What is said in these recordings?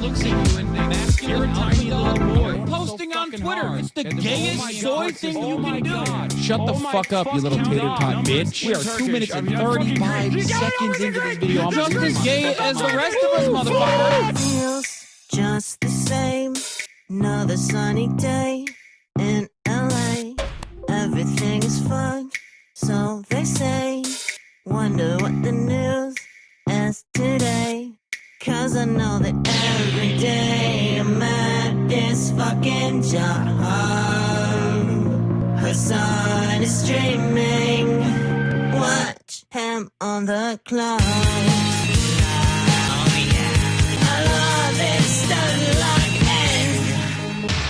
looks at you and masculine tiny little boy posting on Twitter. It's the gayest soy thing you can do. Shut the fuck up, you little tater tot bitch. We are 2 minutes and 35 seconds into this video. I'm just as gay as the rest of us, motherfucker. Feels just the same. Another sunny day in LA. Everything is fun, so they say. Wonder what the news is today. Cause I know that every day I'm at this fucking job. Her son is streaming. Watch him on the clock.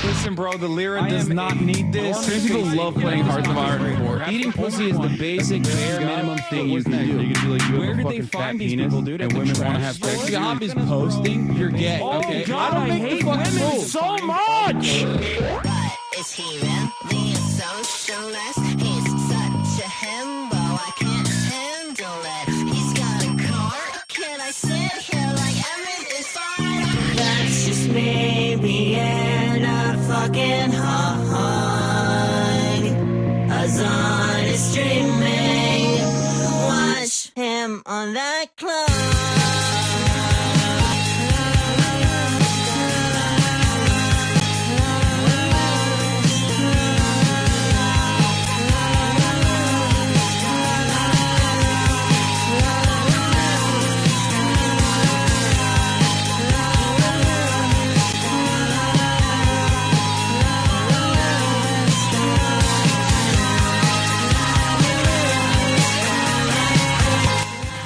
Listen, bro, the Lyra does not need this. People love playing Hearts of Iron 4. Eating pussy is the basic, bare minimum thing you can do. Where did they find these people, dude? And women want to have sex. Your job is posting. You're gay. Okay. God, I hate women so much. Is he really a socialist? He's such a himbo, I can't handle it. He's got a car. Can I sit here like everything's fine? That's just me being a fucking hog. Azan is streaming. Watch him on that clock.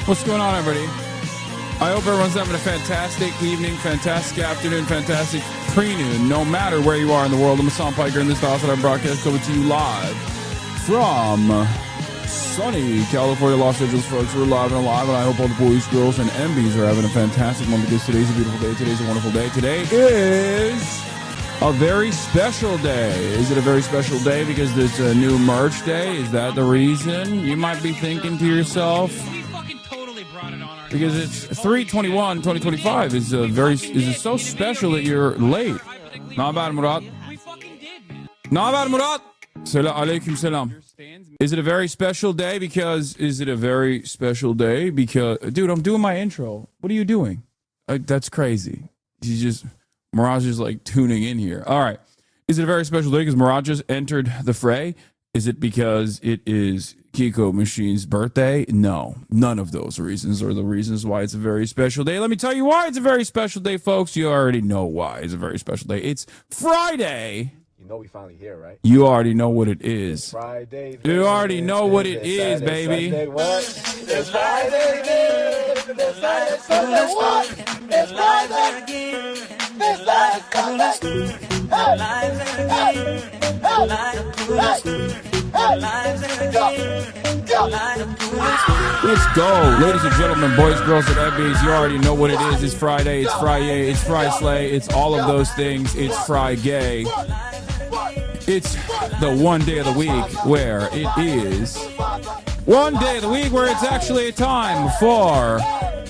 What's going on, everybody? I hope everyone's having a fantastic evening, fantastic afternoon, fantastic pre-noon, no matter where you are in the world. I'm Hassan Piker, and this is the Outside broadcast coming to you live from sunny California, Los Angeles, folks. We're live and alive, and I hope all the boys, girls, and MBs are having a fantastic one because today's a beautiful day. Today's a wonderful day. Today is a very special day. Is it a very special day because there's a new merch day? Is that the reason? You might be thinking to yourself, because it's 3/21/2025 is it so special that you're late. Naber Murat? Naber Murat? Aleyküm selam. Is it a very special day because dude, I'm doing my intro. What are you doing? That's crazy. Mirage is like tuning in here. All right. Is it a very special day because Mirage just entered the fray? Is it because it is Kiko Machine's birthday? No, none of those reasons are the reasons why it's a very special day. Let me tell you why it's a very special day, folks. You already know why it's a very special day. It's Friday. You know we finally here, right? You already know what it is. It's Friday. You already know what it is, baby. Sunday, what? It's Friday, dude. It's Friday, Sunday, what? It's Friday. It's Friday, Let's go, ladies and gentlemen, boys, girls, and MBs. You already know what it is. It's Friday. It's Friday. It's Fry Slay. It's all of those things. It's Fry Gay. It's the one day of the week where it is one day of the week where it's actually a time for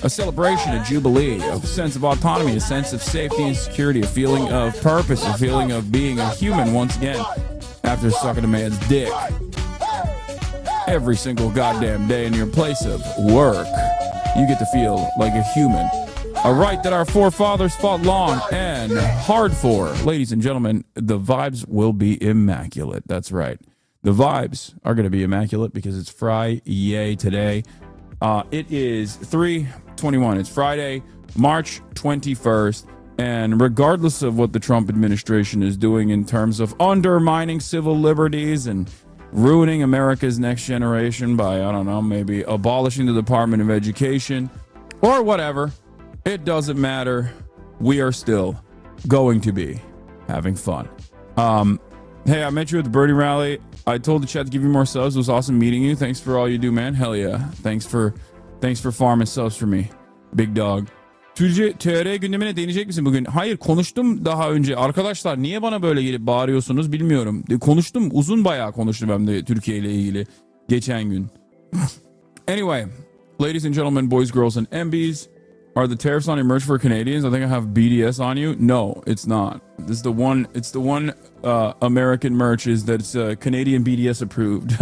a celebration, a jubilee, a sense of autonomy, a sense of safety and security, a feeling of purpose, a feeling of being a human once again after sucking a man's dick every single goddamn day in your place of work. You get to feel like a human. A right that our forefathers fought long and hard for. Ladies and gentlemen, the vibes will be immaculate. That's right. The vibes are going to be immaculate because it's Friday today. It is 3/21. It's Friday, March 21st. And regardless of what the Trump administration is doing in terms of undermining civil liberties and ruining America's next generation by, I don't know, maybe abolishing the Department of Education or whatever, it doesn't matter. We are still going to be having fun. Hey, I met you at the Birdie Rally. I told the chat to give you more subs. It was awesome meeting you. Thanks for all you do, man. Hell yeah. Thanks for farming subs for me. Big dog. TR gündemine değinecek misin bugün? Hayır, konuştum daha önce. Arkadaşlar niye bana böyle gelip bağırıyorsunuz bilmiyorum. Konuştum. Uzun bayağı konuştum hem de Türkiye ile ilgili. Geçen gün. Anyway. Ladies and gentlemen, boys, girls, and MBs. Are the tariffs on your merch for Canadians? I think I have BDS on you. No, it's not. This is the one. It's the one American merch is that's Canadian BDS approved.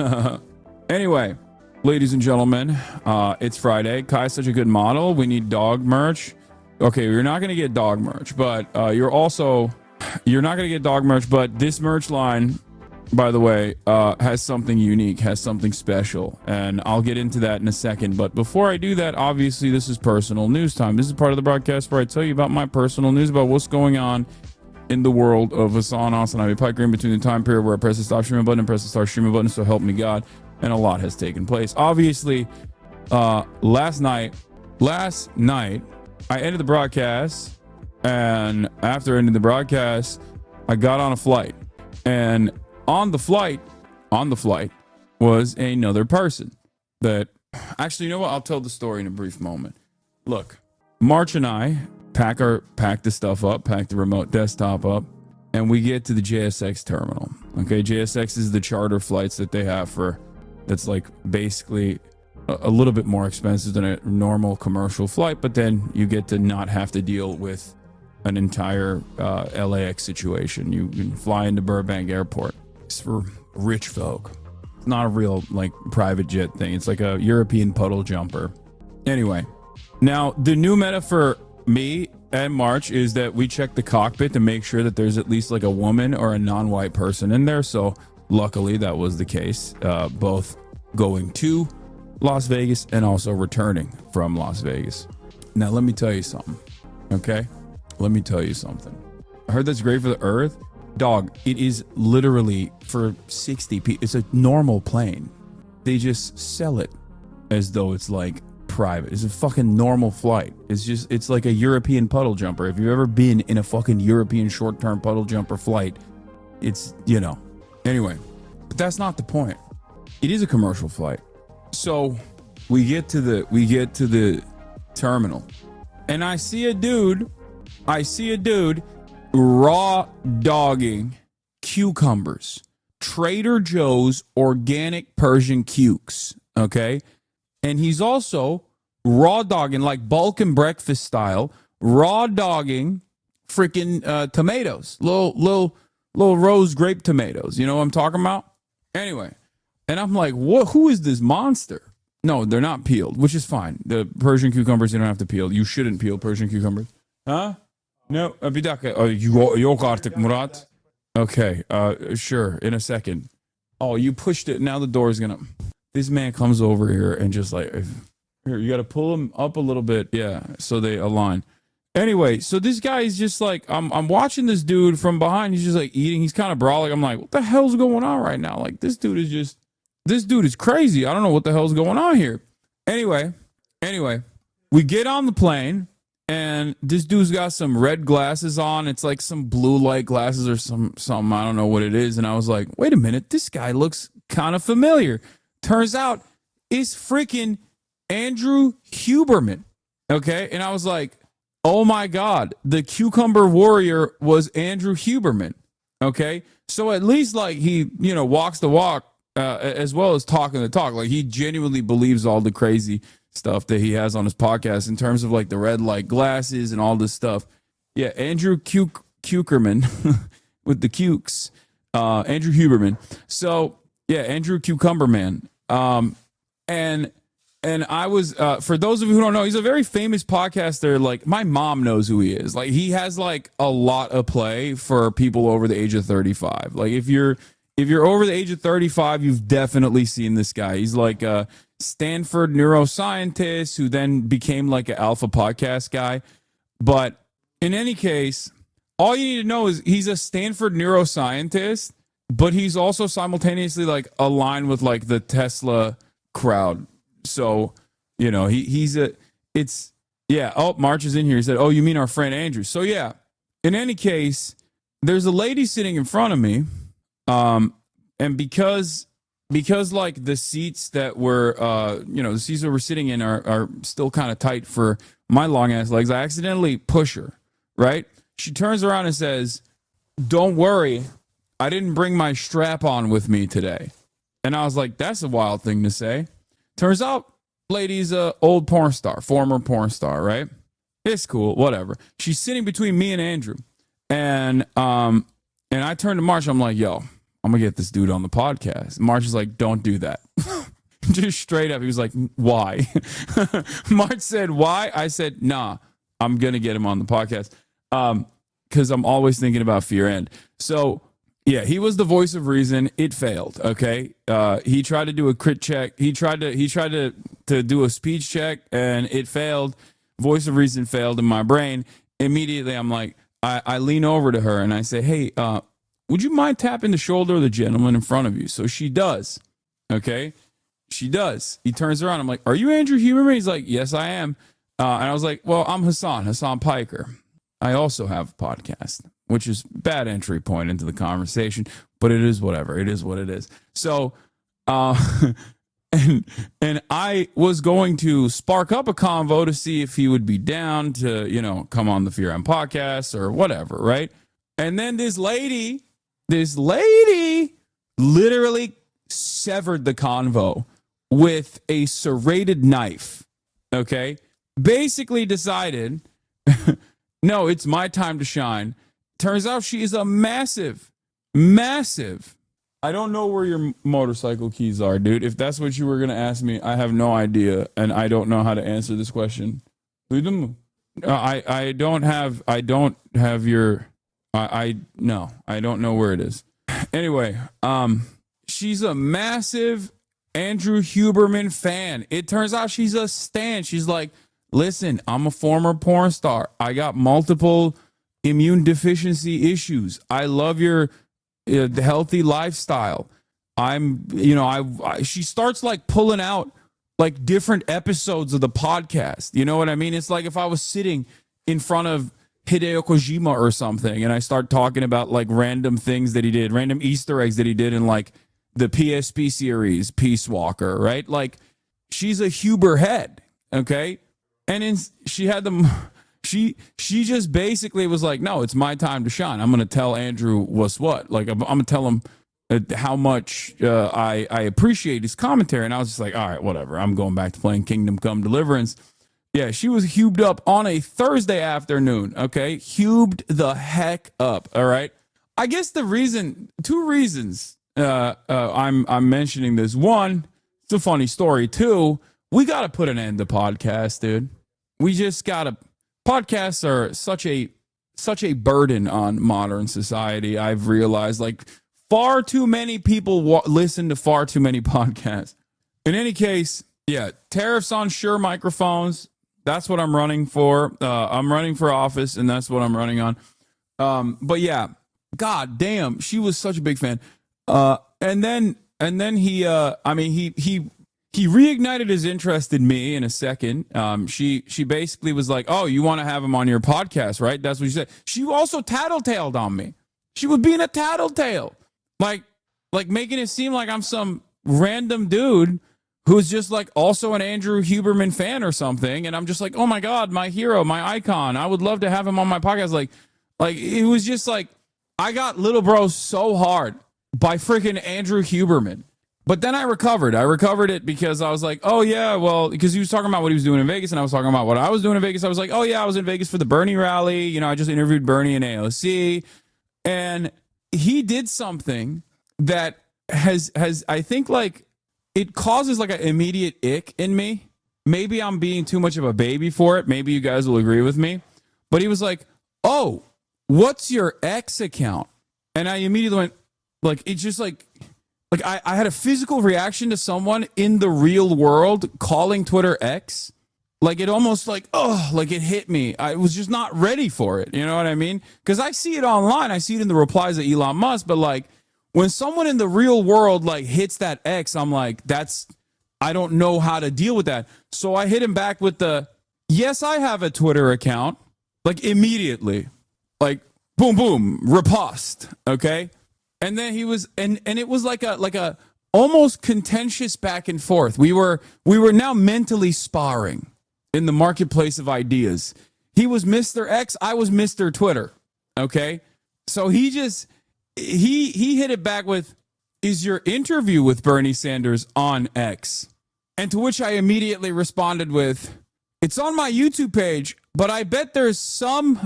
Anyway, ladies and gentlemen, it's Friday. Kai's such a good model. We need dog merch. Okay, you're not gonna get dog merch, but you're not gonna get dog merch. But this merch line, by the way, has something unique, has something special, and I'll get into that in a second. But before I do that, obviously this is personal news time. This is part of the broadcast where I tell you about my personal news about what's going on in the world of Hassan Austin Ivy Pike Green between the time period where I press the stop streaming button and press the start streaming button. So help me God, and a lot has taken place. Obviously, last night I ended the broadcast, and after ending the broadcast, I got on a flight, and on the flight was another person that actually, you know what? I'll tell the story in a brief moment. Look, March and I pack the stuff up, pack the remote desktop up, and we get to the JSX terminal. Okay, JSX is the charter flights that they have that's like basically a little bit more expensive than a normal commercial flight, but then you get to not have to deal with an entire LAX situation. You can fly into Burbank Airport. It's for rich folk. It's not a real like private jet thing. It's like a European puddle jumper. Anyway, now the new meta for me and March is that we check the cockpit to make sure that there's at least like a woman or a non-white person in there. So luckily that was the case, both going to Las Vegas and also returning from Las Vegas. Now let me tell you something. Okay, let me tell you something. I heard that's great for the earth. Dog, it is literally for 60 people. It's a normal plane. They just sell it as though it's like private. It's a fucking normal flight. It's like a European puddle jumper. If you've ever been in a fucking European short-term puddle jumper flight, it's, you know. Anyway, but that's not the point. It is a commercial flight. So we get to the terminal, and I see a dude raw dogging cucumbers, Trader Joe's organic Persian cukes, okay? And he's also raw dogging, like bulk and breakfast style, raw dogging freaking tomatoes, little rose grape tomatoes. You know what I'm talking about? Anyway, and I'm like, what? Who is this monster? No, they're not peeled, which is fine. The Persian cucumbers, you don't have to peel. You shouldn't peel Persian cucumbers. Huh? No, bir dakika. Yok artık Murat. Okay, sure, in a second. Oh, you pushed it. Now the door's gonna... This man comes over here and just like... Here, you gotta pull him up a little bit. Yeah, so they align. Anyway, so this guy is just like... I'm watching this dude from behind. He's just like eating. He's kind of brawling. I'm like, what the hell's going on right now? Like, this dude is crazy. I don't know what the hell's going on here. Anyway, we get on the plane. And this dude's got some red glasses on. It's like some blue light glasses or something. I don't know what it is. And I was like, wait a minute, this guy looks kind of familiar. Turns out it's freaking Andrew Huberman. Okay. And I was like, oh my God, the cucumber warrior was Andrew Huberman. Okay. So at least like he, you know, walks the walk as well as talking the talk. Like he genuinely believes all the crazy stuff that he has on his podcast in terms of like the red light glasses and all this stuff. Yeah, Andrew Cukerman with the cukes. Andrew Huberman. So yeah, Andrew Cucumber Man. And I was for those of you who don't know, he's a very famous podcaster. Like my mom knows who he is. Like he has like a lot of play for people over the age of 35. Like if you're over the age of 35, you've definitely seen this guy. He's like a Stanford neuroscientist who then became like an alpha podcast guy. But in any case, all you need to know is he's a Stanford neuroscientist, but he's also simultaneously like aligned with like the Tesla crowd. So, you know, oh, March is in here. He said, oh, you mean our friend Andrew. So yeah, in any case, there's a lady sitting in front of me. And because like the seats that were, the seats that we're sitting in are still kind of tight for my long ass legs, I accidentally push her, right? She turns around and says, don't worry, I didn't bring my strap on with me today. And I was like, that's a wild thing to say. Turns out, lady's a old porn star, former porn star, right? It's cool, whatever. She's sitting between me and Andrew. And I turned to March. I'm like, yo, I'm going to get this dude on the podcast. March is like, don't do that. Just straight up. He was like, why? March said, why? I said, nah, I'm going to get him on the podcast. Because I'm always thinking about Fear End. So, yeah, he was the voice of reason. It failed, okay? He tried to do a crit check. He tried to do a speech check, and it failed. Voice of reason failed in my brain. Immediately, I'm like, I lean over to her, and I say, hey, would you mind tapping the shoulder of the gentleman in front of you? So she does, okay? She does. He turns around. I'm like, are you Andrew Huberman? He's like, yes, I am. And I was like, well, I'm Hassan Piker. I also have a podcast, which is bad entry point into the conversation, but it is whatever. It is what it is. So, and I was going to spark up a convo to see if he would be down to, come on the Fear End podcast or whatever, right? And then this lady literally severed the convo with a serrated knife, okay? Basically decided, no, it's my time to shine. Turns out she is a massive, I don't know where your motorcycle keys are, dude. If that's what you were going to ask me, I have no idea, and I don't know how to answer this question. I don't know where it is. Anyway, she's a massive Andrew Huberman fan. It turns out she's a stan. She's like, listen, I'm a former porn star. I got multiple immune deficiency issues. I love your healthy lifestyle. She starts like pulling out like different episodes of the podcast. You know what I mean? It's like if I was sitting in front of Hideo Kojima or something, and I start talking about like random things that he did, random Easter eggs that he did in like the PSP series, Peace Walker, right? Like she's a Huber head, okay? And she just basically was like, no, it's my time to shine. I'm going to tell Andrew what's what. Like I'm going to tell him how much I appreciate his commentary. And I was just like, all right, whatever. I'm going back to playing Kingdom Come Deliverance. Yeah, she was hubed up on a Thursday afternoon, okay? Hubed the heck up, all right? I guess two reasons I'm mentioning this. One, it's a funny story. Two, we got to put an end to podcasts, dude. We just got to. Podcasts are such a burden on modern society. I've realized like far too many people listen to far too many podcasts. In any case, yeah, tariffs on Shure microphones. That's what I'm running for. I'm running for office, and that's what I'm running on. But yeah, god damn, she was such a big fan. And then he reignited his interest in me in a second. She basically was like, oh, you want to have him on your podcast, right? That's what she said. She also tattletaled on me. She was being a tattletale. Like making it seem like I'm some random dude who's just like also an Andrew Huberman fan or something. And I'm just like, oh my God, my hero, my icon. I would love to have him on my podcast. Like it was just like, I got little bro so hard by freaking Andrew Huberman. But then I recovered. I recovered it because I was like, oh, yeah, well, because he was talking about what he was doing in Vegas, and I was talking about what I was doing in Vegas. I was like, oh, yeah, I was in Vegas for the Bernie rally. I just interviewed Bernie in AOC. And he did something that has I think, like, it causes, like, an immediate ick in me. Maybe I'm being too much of a baby for it. Maybe you guys will agree with me. But he was like, oh, what's your X account? And I immediately went, like, it's just like I had a physical reaction to someone in the real world calling Twitter X. Like it almost like, oh, like it hit me. I was just not ready for it. You know what I mean? Because I see it online. I see it in the replies of Elon Musk. But like when someone in the real world like hits that X, I'm like, I don't know how to deal with that. So I hit him back with yes, I have a Twitter account. Like immediately. Like boom, boom, riposte. Okay. And then he was, and it was like a almost contentious back and forth. We were now mentally sparring in the marketplace of ideas. He was Mr. X, I was Mr. Twitter. Okay, so he hit it back with, "Is your interview with Bernie Sanders on X?" And to which I immediately responded with, "It's on my YouTube page, but I bet there's some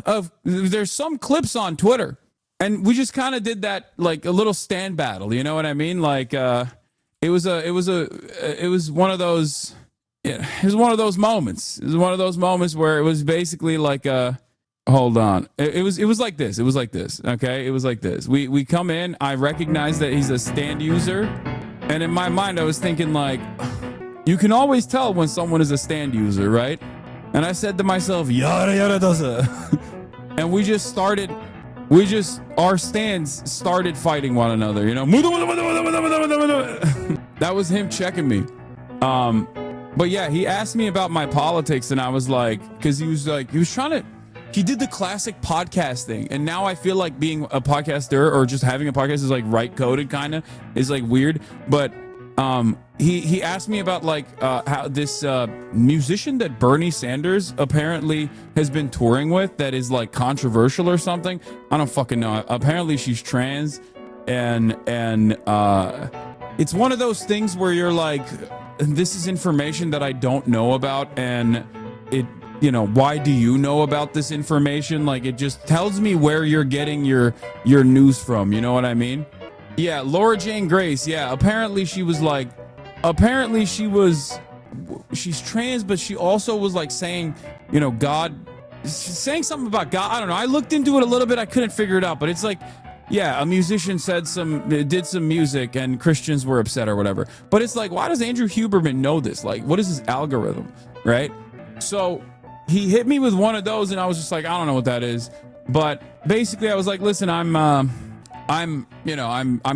clips on Twitter, and we just kind of did that like a little stand battle. You know what I mean? Like it was one of those. Yeah, it was one of those moments. It was one of those moments where it was basically like hold on. It was like this. It was like this. Okay, it was like this. We come in. I recognize that he's a stand user, and in my mind, I was thinking like, you can always tell when someone is a stand user, right? And I said to myself, yada yada dosa, and our stands started fighting one another. You know, that was him checking me. But yeah, he asked me about my politics, and I was like, because he did the classic podcast thing, and now I feel like being a podcaster or just having a podcast is like right coded, kind of is like weird. But he asked me about like how this musician that Bernie Sanders apparently has been touring with that is like controversial or something. I don't fucking know. Apparently she's trans, and it's one of those things where you're like, this is information that I don't know about, and it, you know, why do you know about this information? Like, it just tells me where you're getting your news from. You know what I mean? Yeah, Laura Jane Grace. Yeah, apparently she's trans, but she also was like saying, you know, she's saying something about God. I don't know. I looked into it a little bit. I couldn't figure it out, but it's like, yeah, a musician did some music and Christians were upset or whatever. But it's like, why does Andrew Huberman know this? Like, what is his algorithm, right? So he hit me with one of those, and I was just like, I don't know what that is. But basically, I was like, listen, I'm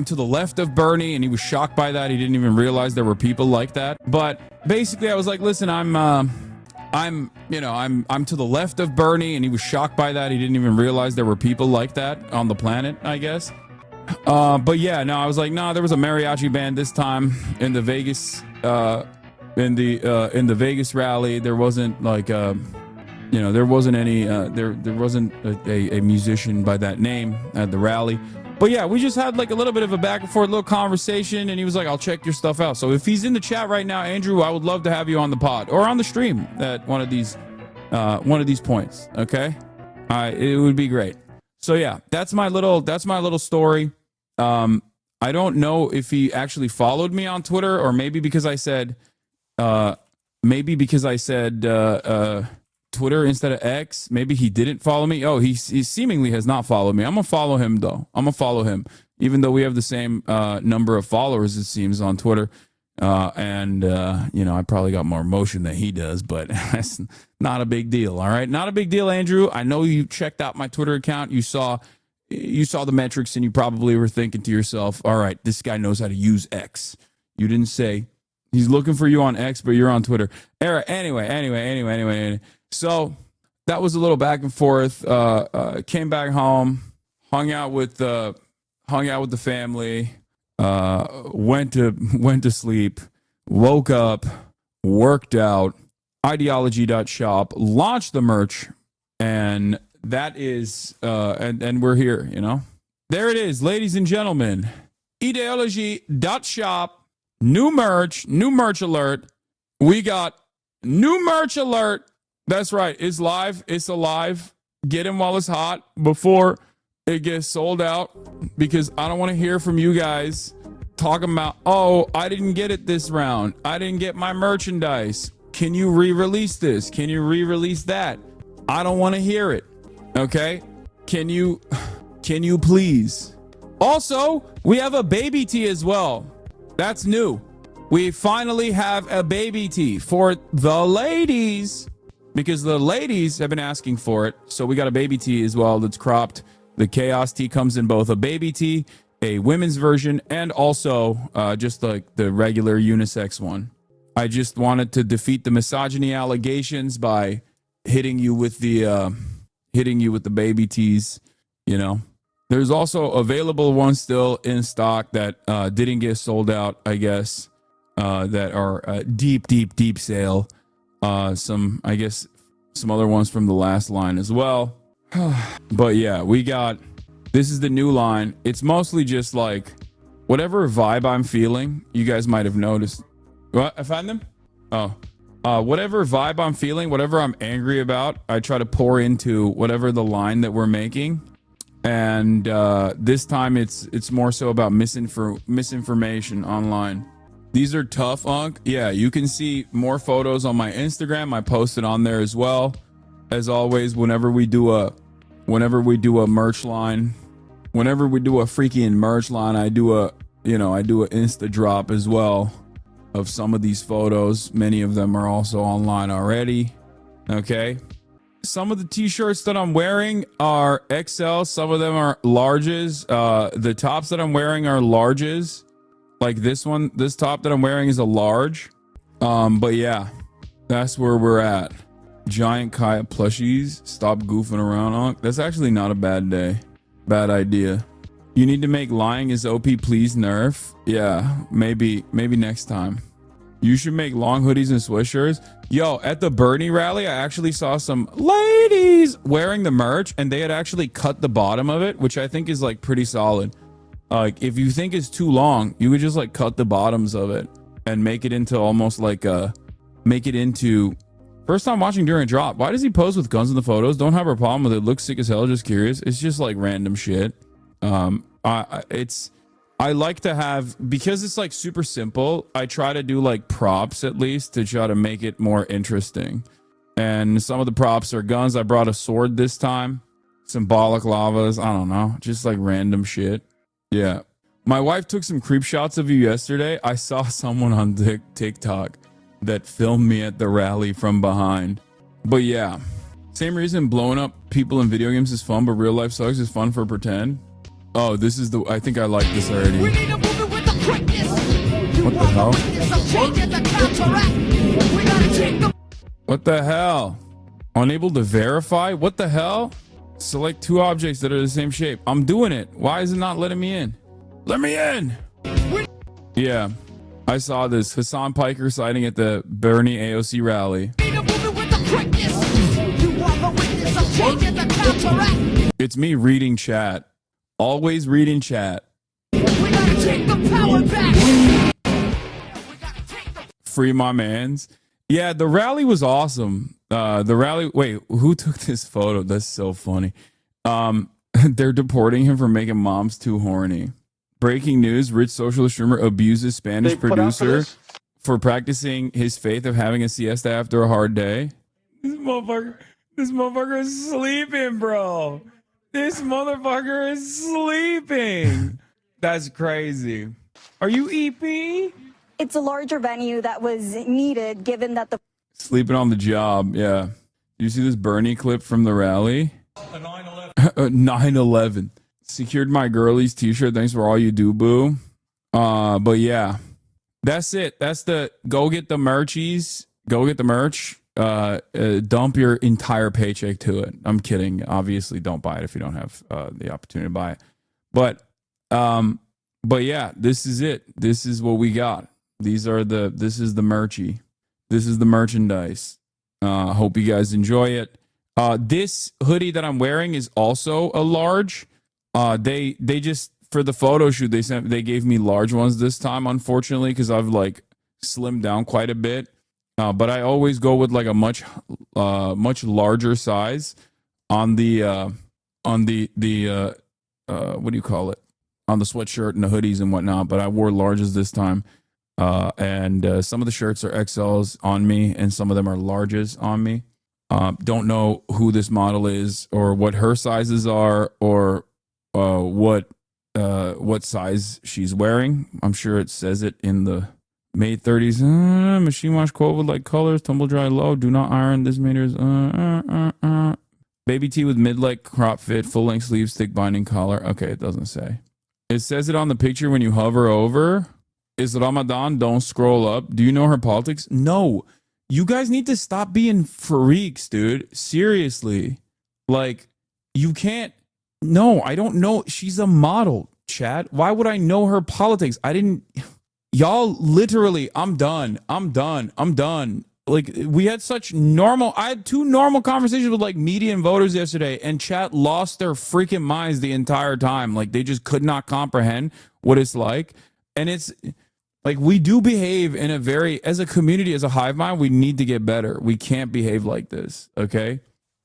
to the left of Bernie, and he was shocked by that. He didn't even realize there were people like that. But basically, I was like, listen, I'm to the left of Bernie, and he was shocked by that. He didn't even realize there were people like that on the planet, I guess. But yeah, no, I was like, no, there was a mariachi band this time in the Vegas, in the Vegas rally. There wasn't like, there wasn't any, there wasn't a musician by that name at the rally. But yeah, we just had like a little bit of a back and forth little conversation, and he was like, I'll check your stuff out. So if he's in the chat right now, Andrew, I would love to have you on the pod or on the stream at one of these points. Okay. It would be great. So yeah, that's my little story. I don't know if he actually followed me on Twitter, or maybe because I said Twitter instead of X. Maybe he didn't follow me. Oh, he seemingly has not followed me. I'm gonna follow him though. I'm gonna follow him, even though we have the same number of followers, it seems, on Twitter. I probably got more motion than he does, but that's not a big deal. All right, not a big deal, Andrew. I know you checked out my Twitter account. You saw the metrics, and you probably were thinking to yourself, all right, this guy knows how to use X. You didn't say he's looking for you on X, but you're on Twitter. Anyway. So that was a little back and forth. Came back home, hung out with the family, went to sleep, woke up, worked out, ideology.shop, launched the merch, and that is and we're here, you know. There it is, ladies and gentlemen. Ideology.shop, new merch alert. We got new merch alert. That's right. It's live. It's alive. Get in while it's hot before it gets sold out, because I don't want to hear from you guys talking about, oh, I didn't get it this round. I didn't get my merchandise. Can you re-release this? Can you re-release that? I don't want to hear it. Okay? Can you please? Also, we have a baby tee as well. That's new. We finally have a baby tee for the ladies, because the ladies have been asking for it. So we got a baby tee as well that's cropped. The Chaos tee comes in both a baby tee, a women's version, and also just like the regular unisex one. I just wanted to defeat the misogyny allegations by hitting you with the baby tees. You know, there's also available ones still in stock that didn't get sold out, I guess, that are deep sale. Some other ones from the last line as well. But yeah, this is the new line. It's mostly just like whatever vibe I'm feeling. You guys might have noticed. What? I found them? Oh, Whatever vibe I'm feeling, whatever I'm angry about, I try to pour into whatever the line that we're making. And this time it's more so about misinformation online. These are tough, Unc. Yeah, you can see more photos on my Instagram. I post it on there as well. As always, whenever we do a merch line, whenever we do a freaking merch line, I do a Insta drop as well of some of these photos. Many of them are also online already. Okay. Some of the t-shirts that I'm wearing are XL. Some of them are larges. The tops that I'm wearing are larges. Like this top that I'm wearing is a large. But yeah, that's where we're at. Giant Kaya plushies. Stop goofing around, Unc. That's actually not a bad bad idea. You need to make lying is OP, please nerf. Yeah, maybe next time. You should make long hoodies and sweatshirts. Yo, at the Bernie rally, I actually saw some ladies wearing the merch, and they had actually cut the bottom of it, which I think is like pretty solid. Like if you think it's too long, you could just like cut the bottoms of it and make it into almost like first time watching during a drop. Why does he pose with guns in the photos? Don't have a problem with it. Looks sick as hell. Just curious. It's just like random shit. I like to have, because it's like super simple, I try to do like props at least to try to make it more interesting. And some of the props are guns. I brought a sword this time, symbolic lavas. I don't know, just like random shit. Yeah. My wife took some creep shots of you yesterday. I saw someone on TikTok that filmed me at the rally from behind. But yeah, same reason blowing up people in video games is fun, but real life sucks is fun for pretend. Oh, this is I think I like this already. What the hell? What the hell? Unable to verify? What the hell? Select two objects that are the same shape. I'm doing it. Why is it not letting me in? Let me in! Yeah, I saw this. Hassan Piker sighting at the Bernie AOC rally. It's me reading chat. Always reading chat. Free my mans. Yeah, the rally was awesome. Wait, who took this photo? That's so funny. They're deporting him for making moms too horny. Breaking news, rich socialist streamer abuses Spanish producer for practicing his faith of having a siesta after a hard day. This motherfucker is sleeping, bro. This motherfucker is sleeping. That's crazy. Are you EP? It's a larger venue that was needed given that the... Sleeping on the job, yeah. You see this Bernie clip from the rally? 9/11. Secured my girlies t-shirt. Thanks for all you do, boo. But yeah, that's it. That's the go get the merchies. Go get the merch. Dump your entire paycheck to it. I'm kidding. Obviously, don't buy it if you don't have the opportunity to buy it. But yeah, this is it. This is what we got. This is the merchy. This is the merchandise. Hope you guys enjoy it. This hoodie that I'm wearing is also a large. They just, for the photo shoot, they gave me large ones this time, unfortunately, because I've like slimmed down quite a bit. But I always go with like a much larger size on the what do you call it? On the sweatshirt and the hoodies and whatnot. But I wore larges this time. And some of the shirts are XLs on me and some of them are larges on me. Don't know who this model is or what her sizes are or what size she's wearing. I'm sure it says it in the May 30s. Machine wash quote with like colors, tumble dry low, do not iron. This matters. Baby tee with mid-leg crop fit, full length sleeves, thick binding collar. Okay, it doesn't say. It says it on the picture when you hover over. Is Ramadan? Don't scroll up. Do you know her politics? No. You guys need to stop being freaks, dude. Seriously. Like, you can't. No, I don't know. She's a model, Chad. Why would I know her politics? I didn't. Y'all literally, I'm done. Like, we had I had two normal conversations with like media and voters yesterday, and chat lost their freaking minds the entire time. Like, they just could not comprehend what it's like. And Like, we do behave in a very, as a community, as a hive mind, we need to get better. We can't behave like this, okay?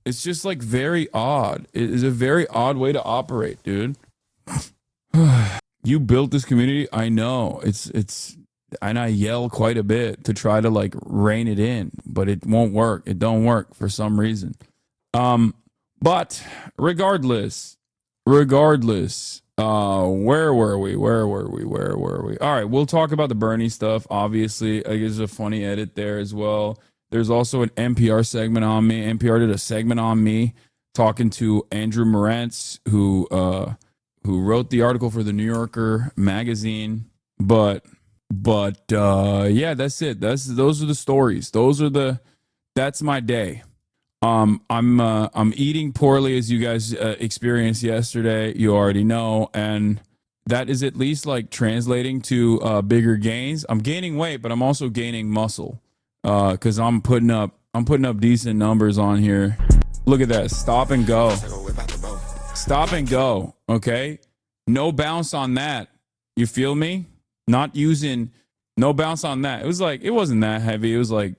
It's just like very odd. It is a very odd way to operate, dude. You built this community. I know it's, and I yell quite a bit to try to like rein it in, but it won't work. It don't work for some reason. But regardless, where were we? All right, we'll talk about the Bernie stuff. Obviously, there's a funny edit there as well. There's also an NPR segment on me. NPR did a segment on me talking to Andrew Morantz, who wrote the article for the New Yorker magazine. But yeah, that's it. Those are the stories. That's my day. I'm eating poorly, as you guys experienced yesterday. You already know, and that is at least like translating to bigger gains. I'm gaining weight, but I'm also gaining muscle because I'm putting up decent numbers on here. Look at that, stop and go. Okay, no bounce on that. You feel me? Not using no bounce on that. It wasn't that heavy. It was like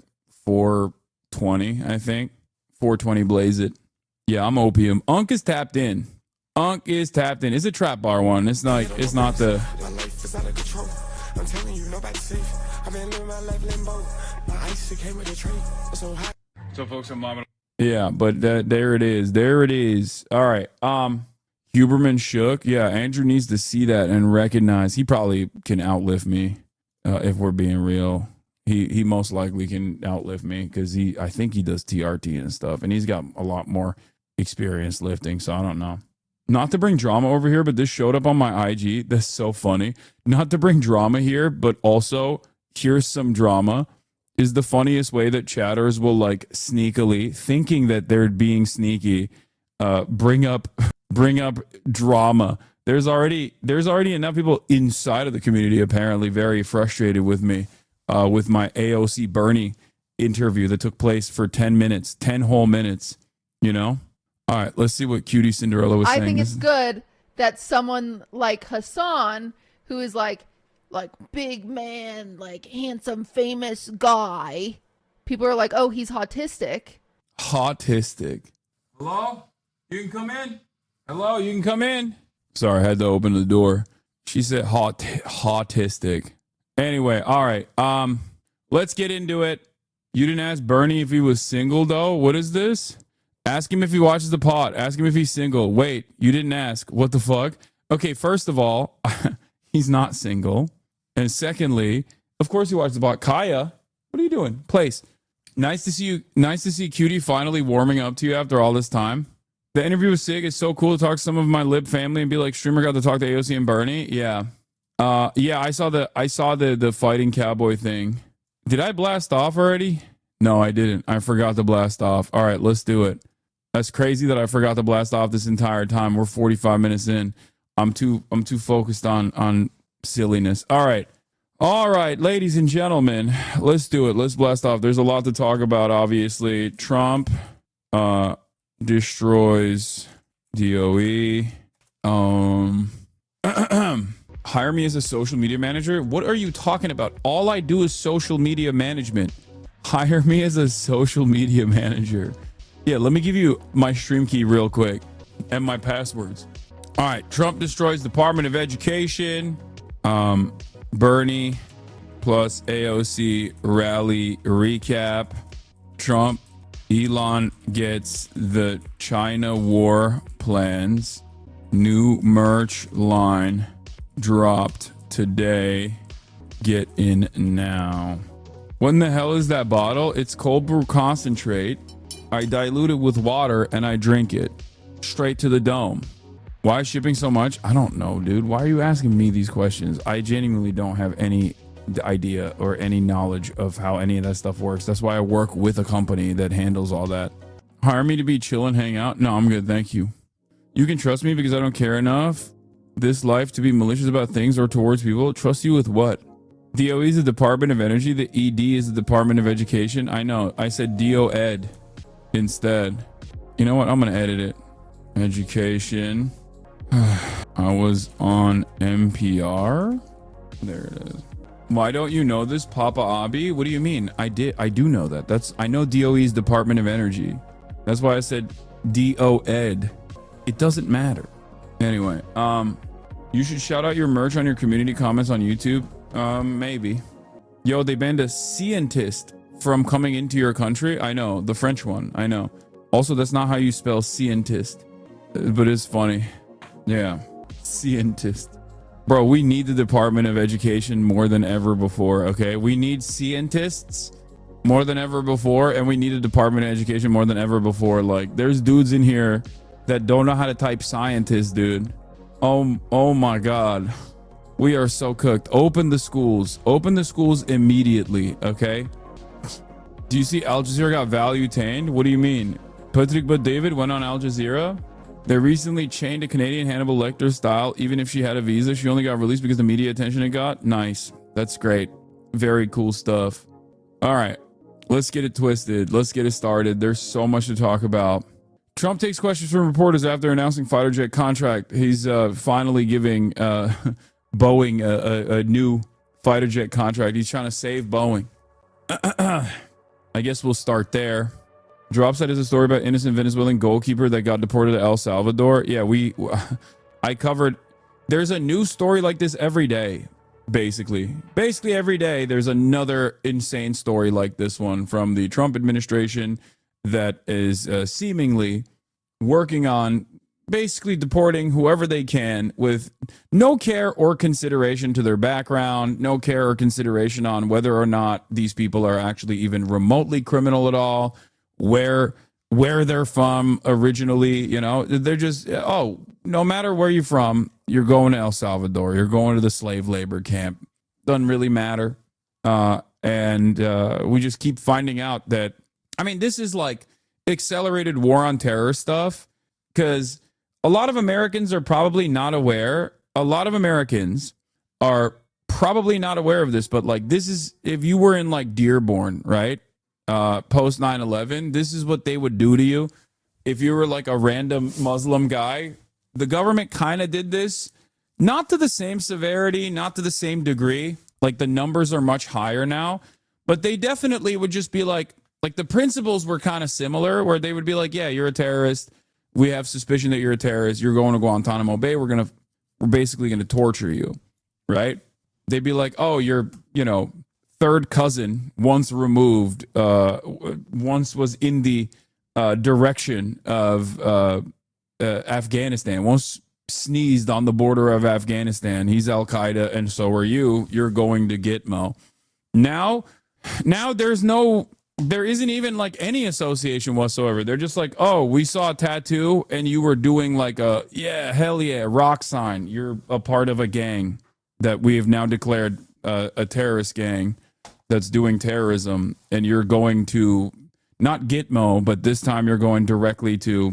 420, I think. 420 blaze it. Yeah, I'm opium. Unk is tapped in. It's a trap bar one. It's not the. My life is out of control. I'm telling you, nobody's safe. I've been living my life limbo. My ice came with a trade. So hot. So folks, I'm mobbing. Yeah, but there it is. All right. Huberman shook. Yeah, Andrew needs to see that and recognize he probably can outlift me if we're being real. He most likely can outlift me because I think he does TRT and stuff, and he's got a lot more experience lifting. So I don't know. Not to bring drama over here, but this showed up on my IG. That's so funny. Not to bring drama here, but also here's some drama. Is the funniest way that chatters will like sneakily, thinking that they're being sneaky, bring up drama. There's already enough people inside of the community apparently very frustrated with me. With my AOC Bernie interview that took place for 10 whole minutes, you know? All right, let's see what Cutie Cinderella was saying. I think it's good that someone like Hassan, who is like big man, like handsome, famous guy, people are like, oh, he's autistic. Hello? You can come in? Hello, you can come in? Sorry, I had to open the door. She said autistic. Anyway, all right. Let's get into it. You didn't ask Bernie if he was single, though. What is this? Ask him if he watches the pod. Ask him if he's single. Wait, you didn't ask. What the fuck? Okay, first of all, he's not single. And secondly, of course he watches the pod. Kaya, what are you doing? Place. Nice to see you. Nice to see Cutie finally warming up to you after all this time. The interview was sick. It's so cool to talk to some of my lib family and be like, streamer got to talk to AOC and Bernie. Yeah. Yeah, I saw the fighting cowboy thing. Did I blast off already? No, I didn't. I forgot to blast off. All right, let's do it. That's crazy that I forgot to blast off this entire time. We're 45 minutes in. I'm too focused on silliness. All right, ladies and gentlemen, let's do it. Let's blast off. There's a lot to talk about. Obviously, Trump destroys DOE. Hire me as a social media manager? What are you talking about? All I do is social media management. Hire me as a social media manager. Yeah, let me give you my stream key real quick and my passwords. All right, Trump destroys Department of Education. Bernie plus AOC rally recap. Trump, Elon gets the China war plans. New merch line dropped today. Get in now. What in the hell is that bottle? It's cold brew concentrate. I dilute it with water and I drink it straight to the dome. Why is shipping so much? I don't know, dude. Why are you asking me these questions? I genuinely don't have any idea or any knowledge of how any of that stuff works. That's why I work with a company that handles all that. Hire me to be chill and hang out? No, I'm good. Thank you. You can trust me because I don't care enough this life to be malicious about things or towards people. Trust you with what? DOE is the Department of Energy. The ED is the Department of Education. I know. I said DOED instead. You know what? I'm going to edit it. Education. I was on NPR. There it is. Why don't you know this, Papa Abi? What do you mean? I do know that. I know DOE's Department of Energy. That's why I said DOED. It doesn't matter. Anyway, you should shout out your merch on your community comments on YouTube. Maybe. Yo, they banned a scientist from coming into your country. I know, the French one. I know. Also, that's not how you spell scientist, but it's funny. Yeah, scientist. Bro, we need the Department of Education more than ever before, okay? We need scientists more than ever before, and we need a Department of Education more than ever before. Like, there's dudes in here that don't know how to type scientist, dude. Oh my God. We are so cooked. Open the schools. Open the schools immediately, okay? Do you see Al Jazeera got value tainted? What do you mean? Patrick Bet-David went on Al Jazeera? They recently chained a Canadian Hannibal Lecter style. Even if she had a visa, she only got released because the media attention it got. Nice. That's great. Very cool stuff. All right. Let's get it twisted. Let's get it started. There's so much to talk about. Trump takes questions from reporters after announcing fighter jet contract. He's finally giving Boeing a new fighter jet contract. He's trying to save Boeing. I guess we'll start there. Dropside is a story about innocent Venezuelan goalkeeper that got deported to El Salvador. Yeah, I covered. There's a new story like this every day, basically. Basically every day there's another insane story like this one from the Trump administration that is seemingly working on basically deporting whoever they can with no care or consideration to their background, no care or consideration on whether or not these people are actually even remotely criminal at all. Where they're from originally, you know, they're just, no matter where you're from, you're going to El Salvador, you're going to the slave labor camp. Doesn't really matter. And we just keep finding out that, I mean, this is like accelerated war on terror stuff, because a lot of Americans are probably not aware. A lot of Americans are probably not aware of this, but like, this is, if you were in like Dearborn, right? Post 9/11, this is what they would do to you. If you were like a random Muslim guy, the government kind of did this, not to the same severity, not to the same degree. Like the numbers are much higher now, but they definitely would just be like the principles were kind of similar, where they would be like, yeah, you're a terrorist. We have suspicion that you're a terrorist. You're going to Guantanamo Bay. We're basically going to torture you. Right. They'd be like, oh, you're, third cousin, once removed, once was in the direction of Afghanistan, once sneezed on the border of Afghanistan. He's Al Qaeda, and so are you. You're going to Gitmo. Now there isn't even like any association whatsoever. They're just like, oh, we saw a tattoo and you were doing like a, yeah, hell yeah, rock sign. You're a part of a gang that we have now declared a terrorist gang that's doing terrorism, and you're going to not Gitmo, but this time you're going directly to,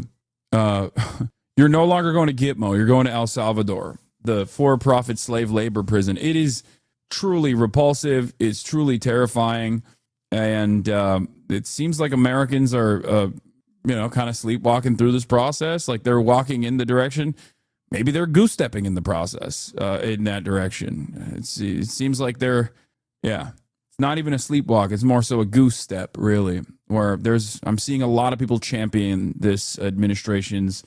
you're no longer going to Gitmo, you're going to El Salvador, the for-profit slave labor prison. It is truly repulsive, it's truly terrifying, and it seems like Americans are, kind of sleepwalking through this process, like they're walking in the direction, maybe they're goose-stepping in the process, in that direction. It seems like they're, yeah. Not even a sleepwalk, it's more so a goose step, really, where I'm seeing a lot of people champion this administration's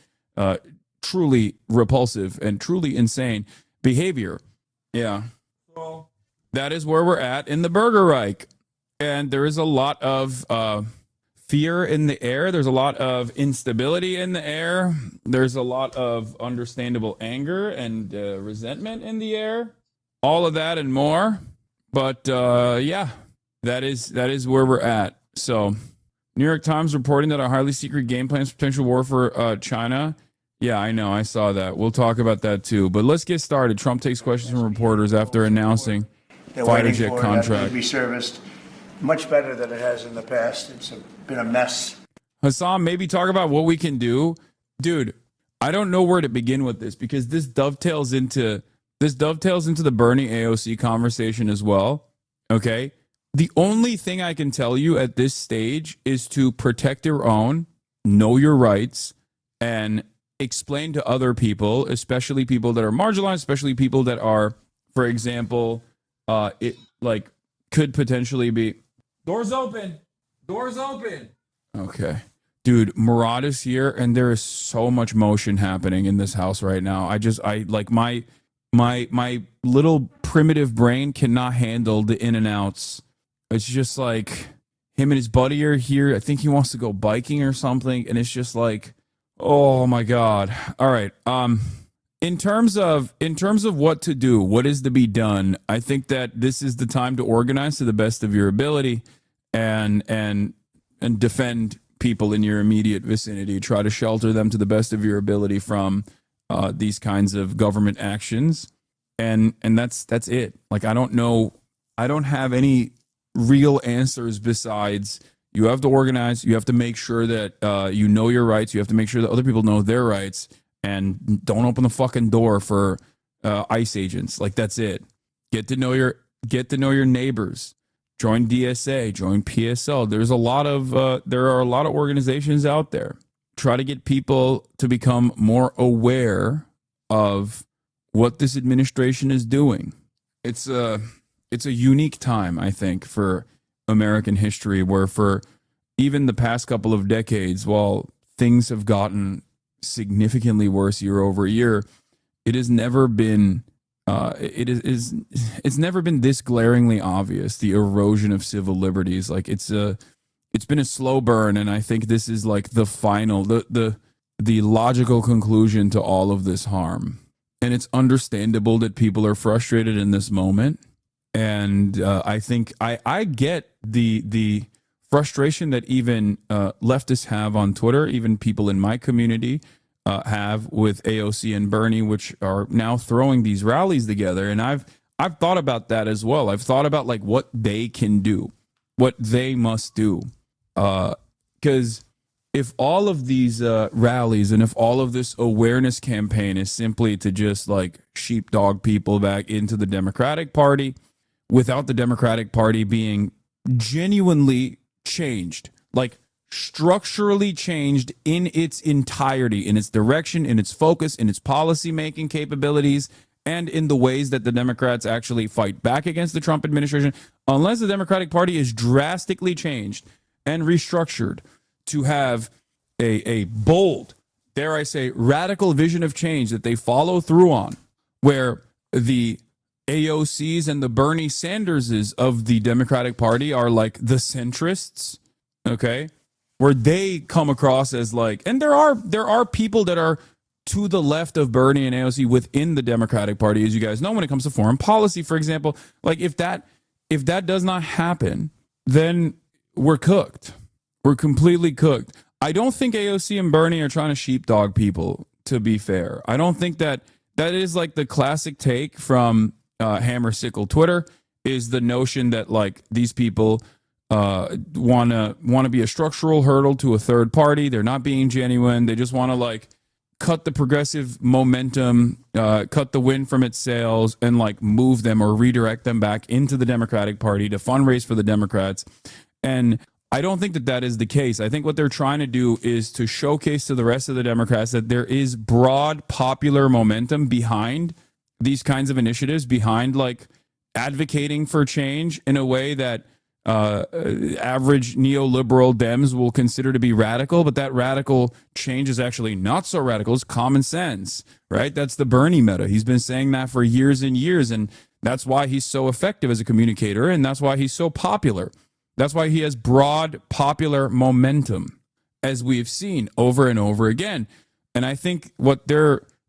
truly repulsive and truly insane behavior. Yeah. So that is where we're at in the Burger Reich. And there is a lot of fear in the air. There's a lot of instability in the air. There's a lot of understandable anger and resentment in the air. All of that and more. But yeah, that is where we're at. So, New York Times reporting that a highly secret game plans potential war for China. Yeah, I know. I saw that. We'll talk about that too. But let's get started. Trump takes questions from reporters after announcing fighter jet contract. To be serviced much better than it has in the past. It's been a mess. Hassan, maybe talk about what we can do. Dude, I don't know where to begin with this, because this dovetails into the Bernie AOC conversation as well, okay? The only thing I can tell you at this stage is to protect your own, know your rights, and explain to other people, especially people that are marginalized, especially people that are, for example, like could potentially be. Doors open. Doors open. Okay. Dude, Murad is here, and there is so much motion happening in this house right now. I like my little primitive brain cannot handle the in and outs. It's just like him and his buddy are here. I think he wants to go biking or something, and it's just like, oh my God. All right. In terms of what to do, what is to be done, I think that this is the time to organize to the best of your ability and defend people in your immediate vicinity. Try to shelter them to the best of your ability from these kinds of government actions, and that's it. Like, I don't have any real answers besides you have to organize. You have to make sure that you know your rights. You have to make sure that other people know their rights, and don't open the fucking door for ICE agents. Like, that's it. Get to know your neighbors. Join DSA, join PSL. There are a lot of organizations out there. Try to get people to become more aware of what this administration is doing. It's a unique time, I think, for American history, where for even the past couple of decades, while things have gotten significantly worse year over year, it has never been it's never been this glaringly obvious, the erosion of civil liberties. Like, it's been a slow burn, and I think this is like the final, the logical conclusion to all of this harm. And it's understandable that people are frustrated in this moment. And I think I get the frustration that even leftists have on Twitter, even people in my community have with AOC and Bernie, which are now throwing these rallies together. And I've thought about that as well. I've thought about like what they can do, what they must do. Because if all of these rallies and if all of this awareness campaign is simply to just like sheepdog people back into the Democratic Party, without the Democratic Party being genuinely changed, like structurally changed in its entirety, in its direction, in its focus, in its policy making capabilities, and in the ways that the Democrats actually fight back against the Trump administration, unless the Democratic Party is drastically changed and restructured to have a bold, dare I say, radical vision of change that they follow through on, where the AOCs and the Bernie Sanderses of the Democratic Party are like the centrists, okay? Where they come across as like, and there are people that are to the left of Bernie and AOC within the Democratic Party, as you guys know, when it comes to foreign policy, for example. Like, if that does not happen, then we're cooked. We're completely cooked. I don't think AOC and Bernie are trying to sheepdog people, to be fair. I don't think that is like the classic take from Hammer Sickle Twitter, is the notion that like these people want to be a structural hurdle to a third party. They're not being genuine. They just want to like cut the progressive momentum, cut the wind from its sails, and like move them or redirect them back into the Democratic Party to fundraise for the Democrats. And I don't think that is the case. I think what they're trying to do is to showcase to the rest of the Democrats that there is broad popular momentum behind these kinds of initiatives, behind like advocating for change in a way that average neoliberal Dems will consider to be radical, but that radical change is actually not so radical. It's common sense, right? That's the Bernie meta. He's been saying that for years and years, and that's why he's so effective as a communicator, and that's why he's so popular. That's why he has broad popular momentum, as we've seen over and over again. And I think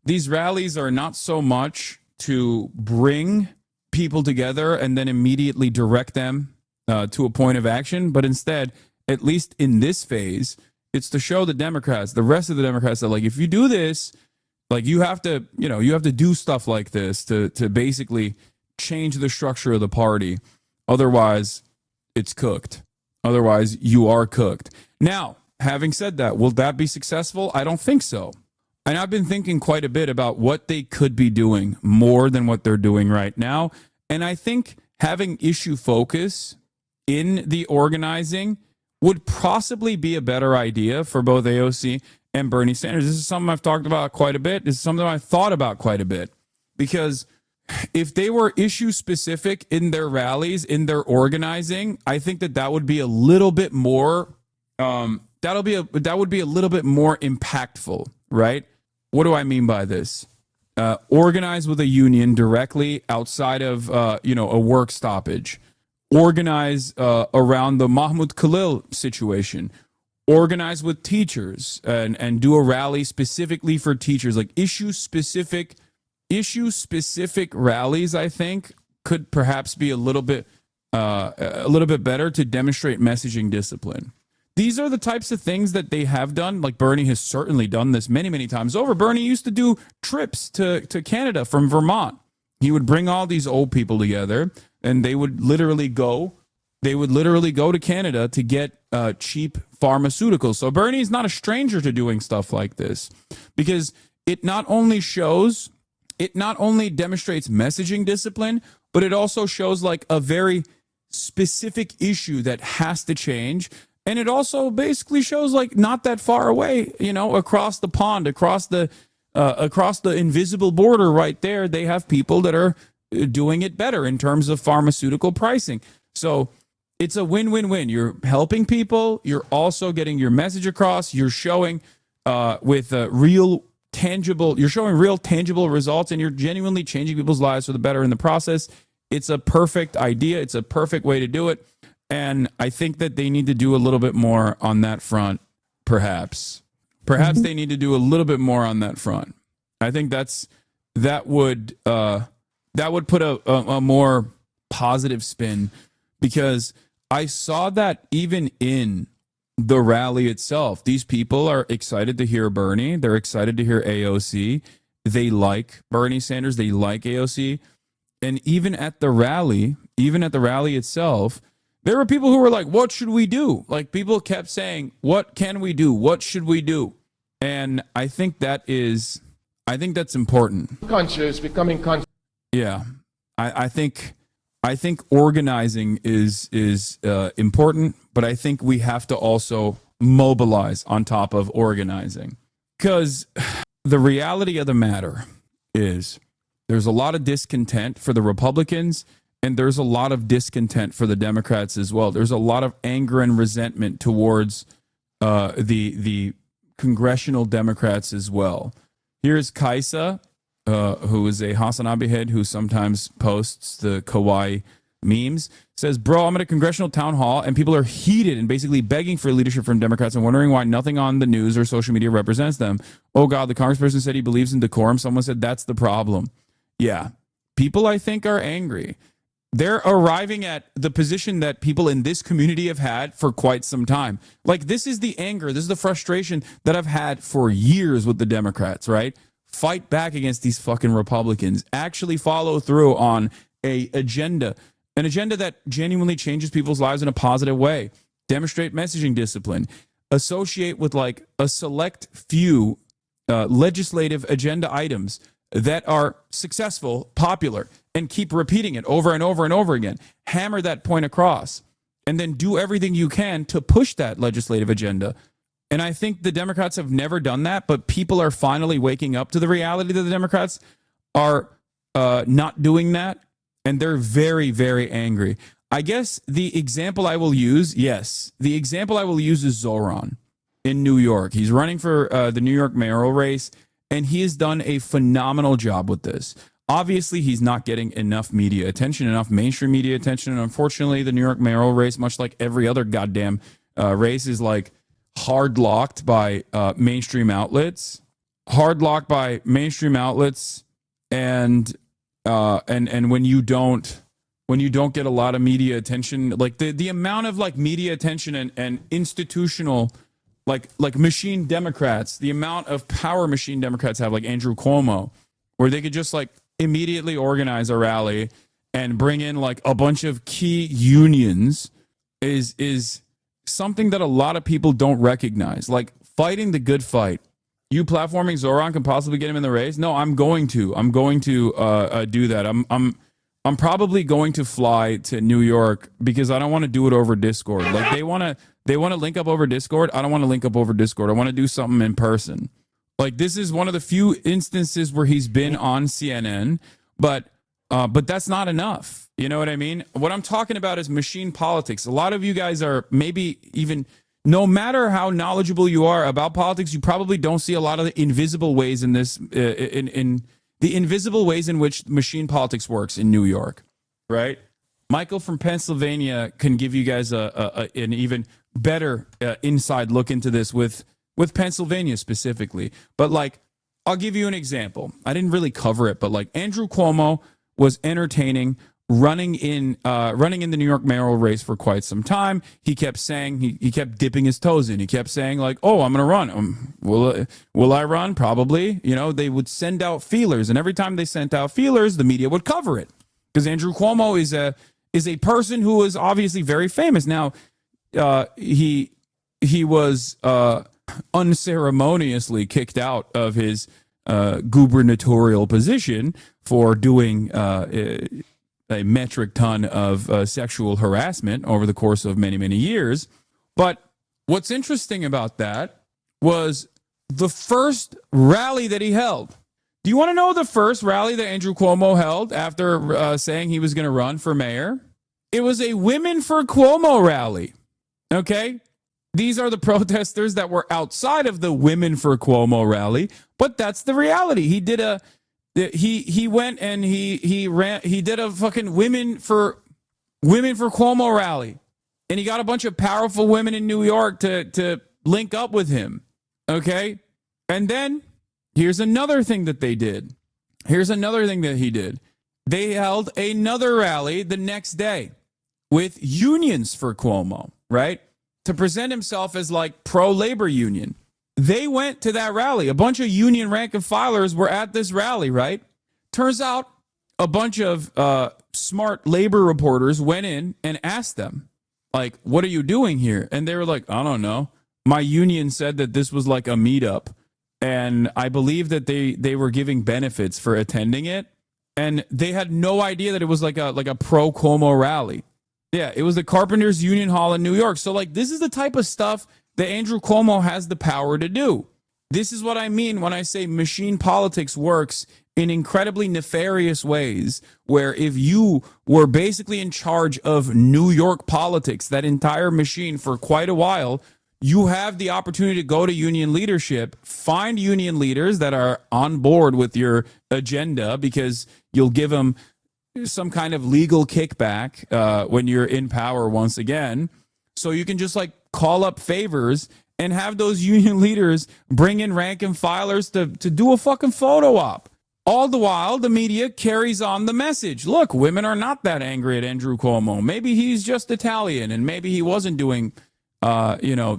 these rallies are not so much to bring people together and then immediately direct them to a point of action, but instead, at least in this phase, it's to show the Democrats, the rest of the Democrats, that like, if you do this, like you have to do stuff like this to basically change the structure of the party. Otherwise, it's cooked. Otherwise, you are cooked. Now, having said that, will that be successful? I don't think so. And I've been thinking quite a bit about what they could be doing more than what they're doing right now. And I think having issue focus in the organizing would possibly be a better idea for both AOC and Bernie Sanders. This is something I've talked about quite a bit. This is something I've thought about quite a bit. Because if they were issue specific in their rallies, in their organizing, I think that would be a little bit more that would be a little bit more impactful, right? What do I mean by this? Organize with a union directly outside of a work stoppage. Organize around the Mahmoud Khalil situation. Organize with teachers and do a rally specifically for teachers, like issue specific rallies. I think could perhaps be a little bit better to demonstrate messaging discipline. These are the types of things that they have done. Like Bernie has certainly done this many, many times over. Bernie used to do trips to Canada from Vermont. He would bring all these old people together, and they would literally go to Canada to get cheap pharmaceuticals. So Bernie is not a stranger to doing stuff like this, because it not only demonstrates messaging discipline, but it also shows like a very specific issue that has to change. And it also basically shows like not that far away, across the pond, across the invisible border right there, they have people that are doing it better in terms of pharmaceutical pricing. So it's a win-win-win. You're helping people. You're also getting your message across. You're showing real tangible results, and you're genuinely changing people's lives for the better in the process. It's a perfect idea. It's a perfect way to do it. And I think that they need to do a little bit more on that front, perhaps. Perhaps they need to do a little bit more on that front. I think that would put a more positive spin, because I saw that even in the rally itself. These people are excited to hear Bernie. They're excited to hear AOC. They like Bernie Sanders. They like AOC. And even at the rally itself, there were people who were like, what should we do? Like, people kept saying, what can we do? What should we do? And I think that's important. Conscious, becoming conscious. Yeah. I think organizing is important, but I think we have to also mobilize on top of organizing. Because the reality of the matter is there's a lot of discontent for the Republicans, and there's a lot of discontent for the Democrats as well. There's a lot of anger and resentment towards the congressional Democrats as well. Here's Kaisa, who is a Hasanabi head who sometimes posts the kawaii memes, says, bro, I'm at a congressional town hall and people are heated and basically begging for leadership from Democrats and wondering why nothing on the news or social media represents them. Oh God, the congressperson said he believes in decorum. Someone said that's the problem. Yeah, people, I think, are angry. They're arriving at the position that people in this community have had for quite some time. Like, this is the anger, this is the frustration that I've had for years with the Democrats, right? Fight back against these fucking Republicans. Actually follow through on an agenda that genuinely changes people's lives in a positive way. Demonstrate messaging discipline. Associate with like a select few legislative agenda items that are successful, popular, and keep repeating it over and over and over again. Hammer that point across, and then do everything you can to push that legislative agenda. And I think the Democrats have never done that, but people are finally waking up to the reality that the Democrats are not doing that, and they're very, very angry. I guess the example I will use is Zoran in New York. He's running for the New York mayoral race, and he has done a phenomenal job with this. Obviously, he's not getting enough media attention, enough mainstream media attention. And unfortunately, the New York mayoral race, much like every other goddamn race, is like hard locked by mainstream outlets. And when you don't get a lot of media attention, like the amount of like media attention and institutional like machine Democrats, the amount of power machine Democrats have, like Andrew Cuomo, where they could just like immediately organize a rally and bring in like a bunch of key unions is something that a lot of people don't recognize. Like, fighting the good fight. You platforming Zoran can possibly get him in the race? No, I'm going to do that. I'm probably going to fly to New York because I don't want to do it over Discord. Like, they want to link up over Discord. I don't want to link up over Discord. I want to do something in person. Like, this is one of the few instances where he's been on CNN, but But that's not enough. You know what I mean? What I'm talking about is machine politics. A lot of you guys are maybe even, no matter how knowledgeable you are about politics, you probably don't see a lot of the invisible ways in this, in the invisible ways in which machine politics works in New York, right? Michael from Pennsylvania can give you guys an even better inside look into this with Pennsylvania specifically. But like, I'll give you an example. I didn't really cover it, but like Andrew Cuomo was entertaining running in the New York mayoral race for quite some time. He kept saying, he kept dipping his toes in. He kept saying like, oh, I'm going to run. Will I run? Probably. You know, they would send out feelers, and every time they sent out feelers, the media would cover it because Andrew Cuomo is a person who is obviously very famous. Now, he was unceremoniously kicked out of his gubernatorial position for doing a metric ton of sexual harassment over the course of many, many years. But what's interesting about that was the first rally that he held. Do you want to know the first rally that Andrew Cuomo held after saying he was going to run for mayor? It was a Women for Cuomo rally. Okay? These are the protesters that were outside of the Women for Cuomo rally, but that's the reality. He did he went and he did a fucking Women for Cuomo rally, and he got a bunch of powerful women in New York to link up with him. Okay? And then here's another thing that they did. Here's another thing that he did. They held another rally the next day with Unions for Cuomo, right? To present himself as like pro-labor union. They went to that rally. A bunch of union rank and filers were at this rally, right? Turns out a bunch of smart labor reporters went in and asked them, like, what are you doing here? And they were like, I don't know. My union said that this was like a meetup, and I believe that they were giving benefits for attending it, and they had no idea that it was like a pro-Cuomo rally. Yeah, it was the Carpenters Union Hall in New York. So, like, this is the type of stuff that Andrew Cuomo has the power to do. This is what I mean when I say machine politics works in incredibly nefarious ways, where if you were basically in charge of New York politics, that entire machine for quite a while, you have the opportunity to go to union leadership, find union leaders that are on board with your agenda because you'll give them some kind of legal kickback when you're in power once again. So you can just like call up favors and have those union leaders bring in rank and filers to do a fucking photo op. All the while, the media carries on the message. Look, women are not that angry at Andrew Cuomo. Maybe he's just Italian, and maybe he wasn't doing,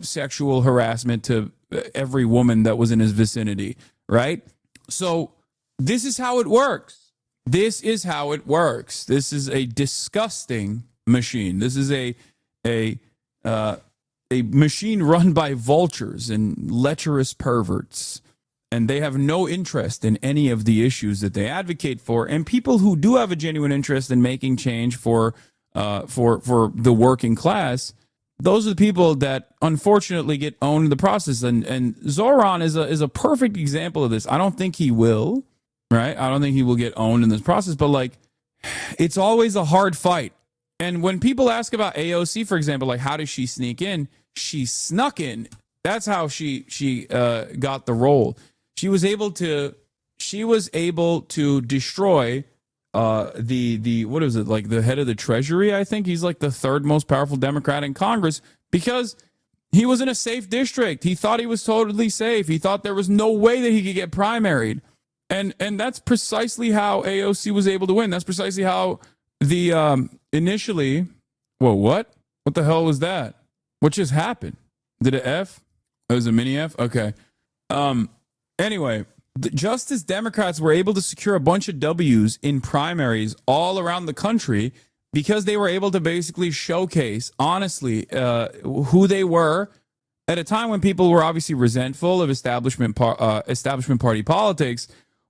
sexual harassment to every woman that was in his vicinity, right? So this is how it works. This is how it works. This is a disgusting machine. This is a machine run by vultures and lecherous perverts, and they have no interest in any of the issues that they advocate for. And people who do have a genuine interest in making change for the working class, those are the people that unfortunately get owned in the process. And Zoran is a perfect example of this. I don't think he will. Right? I don't think he will get owned in this process, but like, it's always a hard fight. And when people ask about AOC, for example, like, how does she sneak in? She snuck in. That's how she got the role. She was able to destroy the what is it, like the head of the Treasury? I think he's like the third most powerful Democrat in Congress because he was in a safe district. He thought he was totally safe. He thought there was no way that he could get primaried. And that's precisely how AOC was able to win. That's precisely how the initially. Whoa, what? What the hell was that? What just happened? Did it F? It was a mini F? Okay. Anyway, just as Democrats were able to secure a bunch of W's in primaries all around the country because they were able to basically showcase, honestly, who they were at a time when people were obviously resentful of establishment party politics,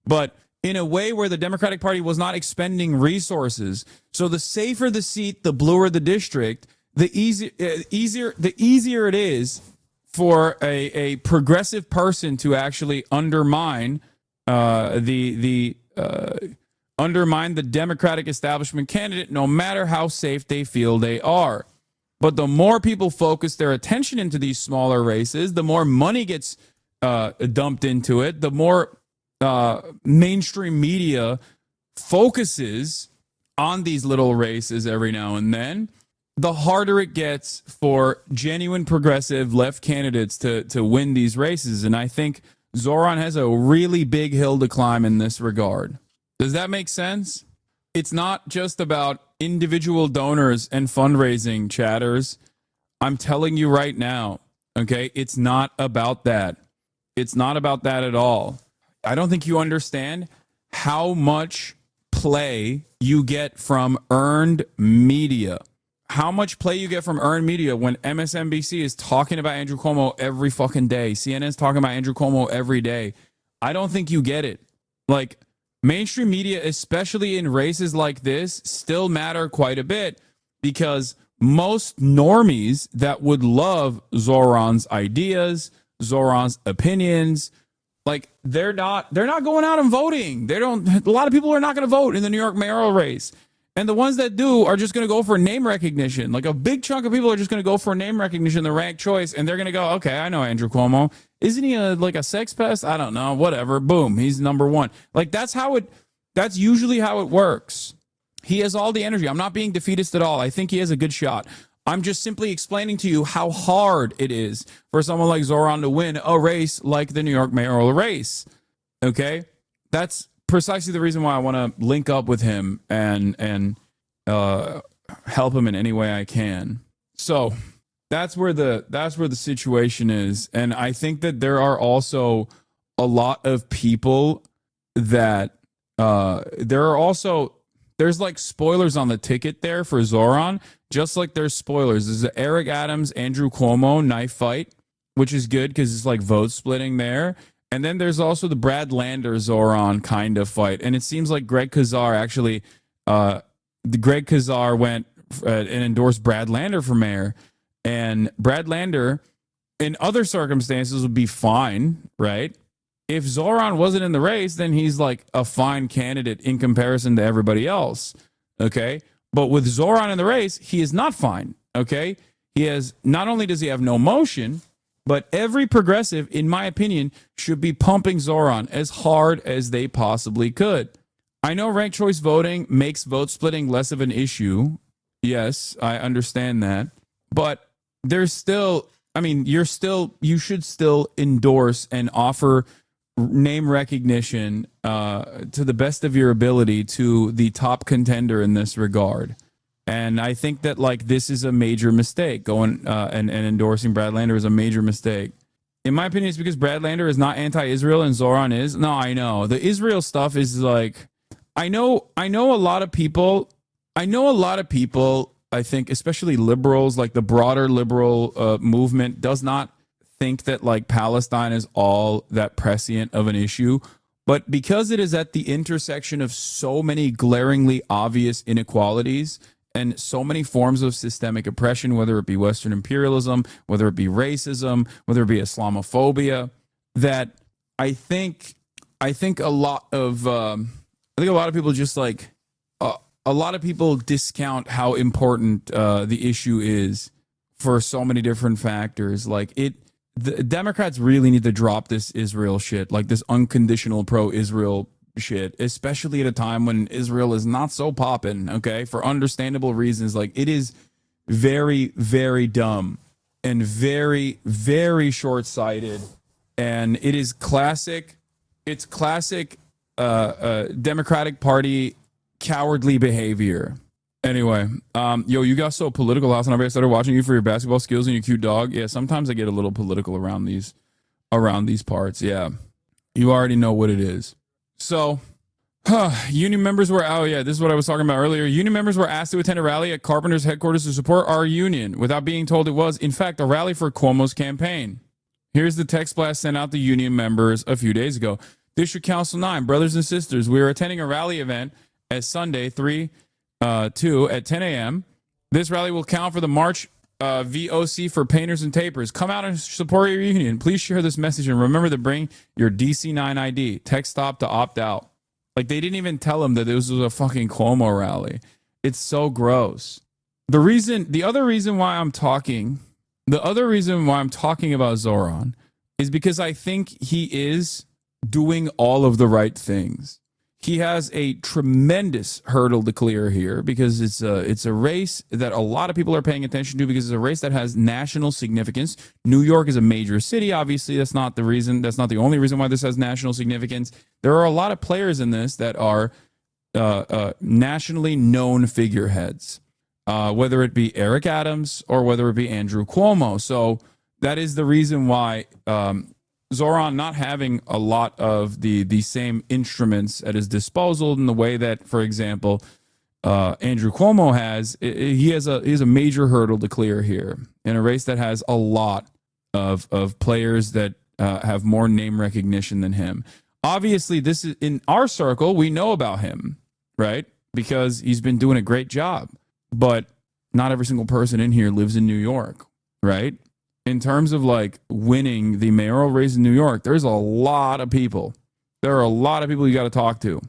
but in a way where the Democratic Party was not expending resources. So the safer the seat, the bluer the district, the easier it is for a progressive person to actually undermine the undermine the Democratic establishment candidate no matter how safe they feel they are. But the more people focus their attention into these smaller races, the more money gets dumped into it, the more mainstream media focuses on these little races every now and then, the harder it gets for genuine progressive left candidates to win these races. And I think Zoran has a really big hill to climb in this regard. Does that make sense? It's not just about individual donors and fundraising, chatters. I'm telling you right now, okay? It's not about that. It's not about that at all. I don't think you understand how much play you get from earned media. How much play you get from earned media when MSNBC is talking about Andrew Cuomo every fucking day. CNN is talking about Andrew Cuomo every day. I don't think you get it. Like, mainstream media, especially in races like this, still matter quite a bit because most normies that would love Zoran's ideas, Zoran's opinions, like they're not going out and voting. A lot of people are not going to vote in the New York mayoral race. And the ones that do are just going to go for name recognition. Like a big chunk of people are just going to go for name recognition, the ranked choice, and they're going to go, okay, I know Andrew Cuomo. Isn't he like a sex pest? I don't know. Whatever. Boom. He's number one. Like that's usually how it works. He has all the energy. I'm not being defeatist at all. I think he has a good shot. I'm just simply explaining to you how hard it is for someone like Zoran to win a race like the New York mayoral race. Okay? That's precisely the reason why I want to link up with him and help him in any way I can. So that's where the situation is. And I think that there are also a lot of people that there's like spoilers on the ticket there for Zoran, just like there's spoilers. There's the Eric Adams, Andrew Cuomo knife fight, which is good because it's like vote splitting there. And then there's also the Brad Lander Zoran kind of fight. And it seems like Greg Kazar actually, Greg Kazar went and endorsed Brad Lander for mayor. And Brad Lander, in other circumstances, would be fine, right? If Zoran wasn't in the race, then he's like a fine candidate in comparison to everybody else, okay? But with Zoran in the race, he is not fine, okay? Not only does he have no motion, but every progressive, in my opinion, should be pumping Zoran as hard as they possibly could. I know ranked choice voting makes vote splitting less of an issue. Yes, I understand that. But there's still, I mean, you should still endorse and offer name recognition to the best of your ability to the top contender in this regard. And I think that like this is a major mistake. Going and endorsing Brad Lander is a major mistake. In my opinion, it's because Brad Lander is not anti-Israel and Zoran is. No, I know. The Israel stuff is like, I know a lot of people, I think, especially liberals, like the broader liberal movement does not think that like Palestine is all that prescient of an issue. But because it is at the intersection of so many glaringly obvious inequalities and so many forms of systemic oppression, whether it be Western imperialism, whether it be racism, whether it be Islamophobia, that I think a lot of people just like a lot of people discount how important the issue is for so many different factors. Like the Democrats really need to drop this Israel shit, like this unconditional pro-Israel shit, especially at a time when Israel is not so poppin', okay, for understandable reasons. Like it is very, very dumb and very, very short-sighted, and it is classic. It's classic Democratic Party cowardly behavior. Anyway, you got so political last night. I started watching you for your basketball skills and your cute dog. Yeah, sometimes I get a little political around these parts. Yeah, you already know what it is. So, union members were this is what I was talking about earlier. Union members were asked to attend a rally at Carpenter's headquarters to support our union without being told it was, in fact, a rally for Cuomo's campaign. Here's the text blast sent out to union members a few days ago. District Council 9, brothers and sisters, we are attending a rally event at Sunday, 2 at 10 a.m. This rally will count for the March VOC for painters and tapers. Come out and support your union. Please share this message and remember to bring your DC9 ID. Text stop to opt out. Like, they didn't even tell him that this was a fucking Cuomo rally. It's so gross. The other reason why I'm talking about Zoran is because I think he is doing all of the right things. He has a tremendous hurdle to clear here because it's a race that a lot of people are paying attention to because it's a race that has national significance. New York is a major city. Obviously, that's not the reason. That's not the only reason why this has national significance. There are a lot of players in this that are nationally known figureheads, whether it be Eric Adams or whether it be Andrew Cuomo. So that is the reason why Zoran not having a lot of the same instruments at his disposal in the way that, for example, Andrew Cuomo has. He has a major hurdle to clear here in a race that has a lot of players that have more name recognition than him. Obviously, this is in our circle. We know about him, right? Because he's been doing a great job. But not every single person in here lives in New York, right? In terms of like winning the mayoral race in New York, there's a lot of people. There are a lot of people you got to talk to.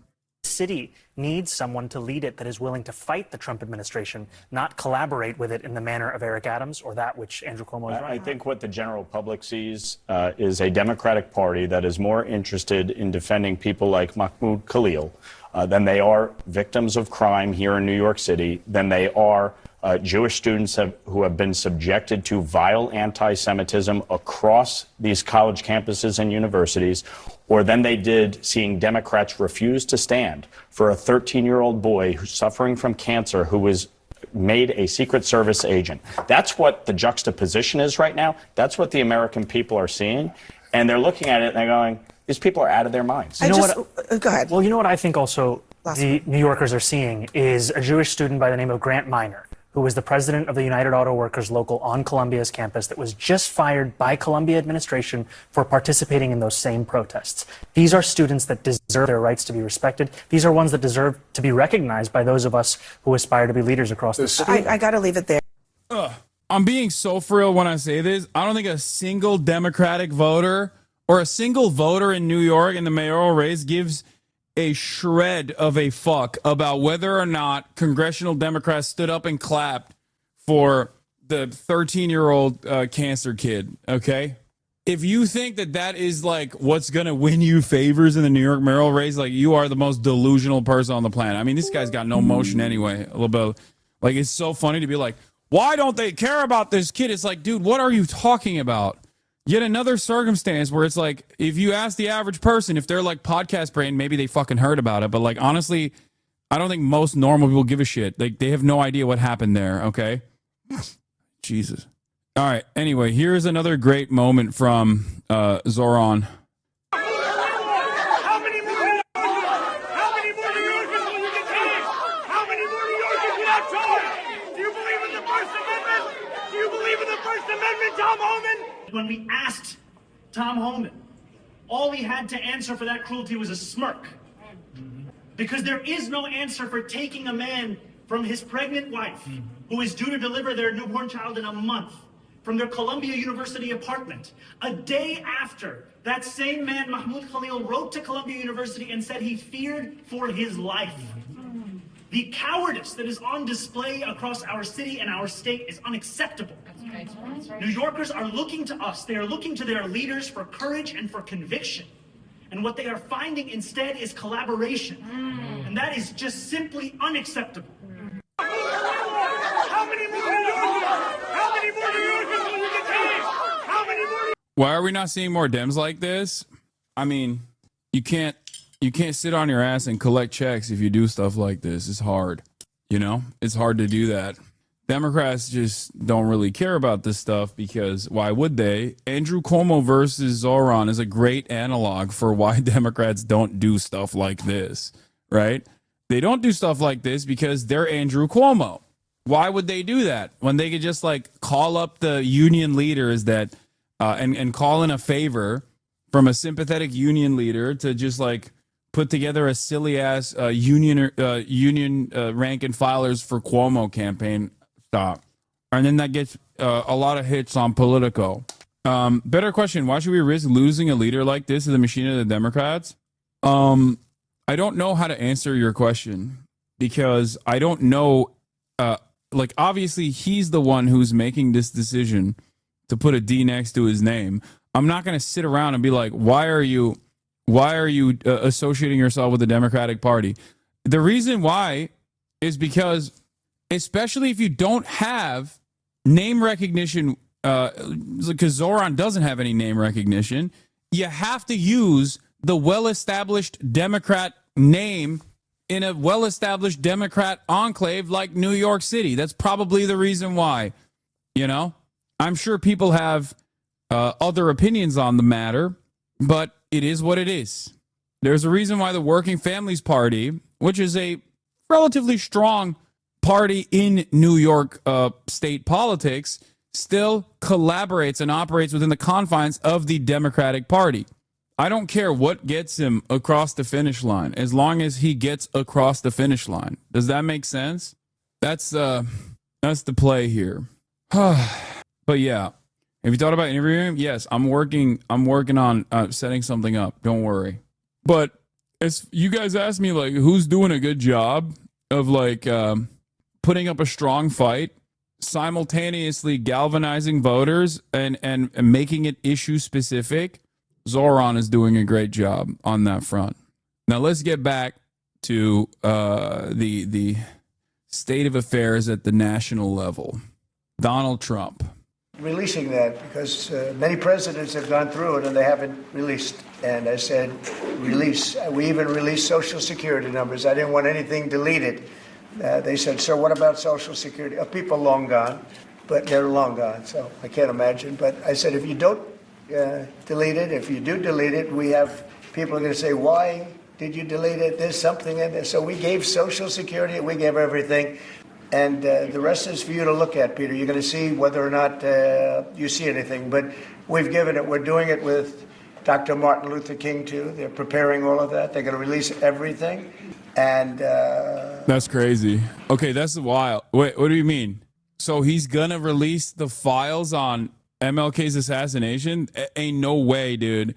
The city needs someone to lead it that is willing to fight the Trump administration, not collaborate with it in the manner of Eric Adams or that which Andrew Cuomo is running. I think what the general public sees is a Democratic Party that is more interested in defending people like Mahmoud Khalil than they are victims of crime here in New York City, than they are Jewish students who have been subjected to vile anti-Semitism across these college campuses and universities, or than they did seeing Democrats refuse to stand for a 13-year-old boy who's suffering from cancer who was made a Secret Service agent. That's what the juxtaposition is right now. That's what the American people are seeing. And they're looking at it and they're going, these people are out of their minds. Go ahead. Well, you know what I think also the New Yorkers are seeing is a Jewish student by the name of Grant Minor, who was the president of the United Auto Workers local on Columbia's campus that was just fired by Columbia administration for participating in those same protests. These are students that deserve their rights to be respected. These are ones that deserve to be recognized by those of us who aspire to be leaders across the state. I got to leave it there. I'm being so for real when I say this. I don't think a single Democratic voter or a single voter in New York in the mayoral race gives a shred of a fuck about whether or not congressional Democrats stood up and clapped for the 13-year-old cancer kid, okay? If you think that that is like what's going to win you favors in the New York mayoral race, like you are the most delusional person on the planet. I mean, this guy's got no motion anyway. A little bit like it's so funny to be like, why don't they care about this kid? It's like, dude, what are you talking about? Yet another circumstance where it's like, if you ask the average person, if they're like podcast brain, maybe they fucking heard about it. But like, honestly, I don't think most normal people give a shit. Like, they have no idea what happened there. Okay. Jesus. All right. Anyway, here's another great moment from Zoran. How many more New Yorkers will you detain? How many more New Yorkers without charge? Do you believe in the First Amendment? Do you believe in the First Amendment, Tom Homan? When we asked Tom Homan, all he had to answer for that cruelty was a smirk. Because there is no answer for taking a man from his pregnant wife, who is due to deliver their newborn child in a month, from their Columbia University apartment, a day after that same man, Mahmoud Khalil, wrote to Columbia University and said he feared for his life. The cowardice that is on display across our city and our state is unacceptable. New Yorkers are looking to us. They are looking to their leaders for courage and for conviction. And what they are finding instead is collaboration. And that is just simply unacceptable. How many more New Yorkers? How many more New Yorkers will you detain? How many more? Why are we not seeing more Dems like this? I mean, you can't sit on your ass and collect checks if you do stuff like this. It's hard. You know, it's hard to do that. Democrats just don't really care about this stuff because why would they? Andrew Cuomo versus Zoran is a great analog for why Democrats don't do stuff like this, right? They don't do stuff like this because they're Andrew Cuomo. Why would they do that when they could just like call up the union leaders that and call in a favor from a sympathetic union leader to just like put together a silly ass union rank and filers for Cuomo campaign? Stop. And then that gets a lot of hits on Politico. Better question. Why should we risk losing a leader like this to the machine of the Democrats? I don't know how to answer your question because I don't know. Like, obviously, he's the one who's making this decision to put a D next to his name. I'm not going to sit around and be like, why are you associating yourself with the Democratic Party? The reason why is because, especially if you don't have name recognition, because Zoran doesn't have any name recognition, you have to use the well-established Democrat name in a well-established Democrat enclave like New York City. That's probably the reason why. You know, I'm sure people have other opinions on the matter, but it is what it is. There's a reason why the Working Families Party, which is a relatively strong party in New York state politics, still collaborates and operates within the confines of the Democratic Party. I don't care what gets him across the finish line, as long as he gets across the finish line. Does that make sense? That's the play here. But yeah, have you thought about interviewing him? Yes, I'm working on setting something up. Don't worry. But as you guys asked me, like, who's doing a good job of like putting up a strong fight, simultaneously galvanizing voters and making it issue specific? Zoran is doing a great job on that front. Now let's get back to the state of affairs at the national level. Donald Trump. Releasing that because many presidents have gone through it and they haven't released. And I said, release. We even released Social Security numbers. I didn't want anything deleted. They said, so what about Social Security? People long gone, but they're long gone, so I can't imagine. But I said, if you don't delete it, if you do delete it, we have people are going to say, why did you delete it? There's something in there. So we gave Social Security, we gave everything. And the rest is for you to look at, Peter. You're going to see whether or not you see anything. But we've given it. We're doing it with Dr. Martin Luther King, too. They're preparing all of that. They're going to release everything. And that's crazy. Okay, that's wild. Wait, what do you mean? So he's going to release the files on MLK's assassination? Ain't no way, dude.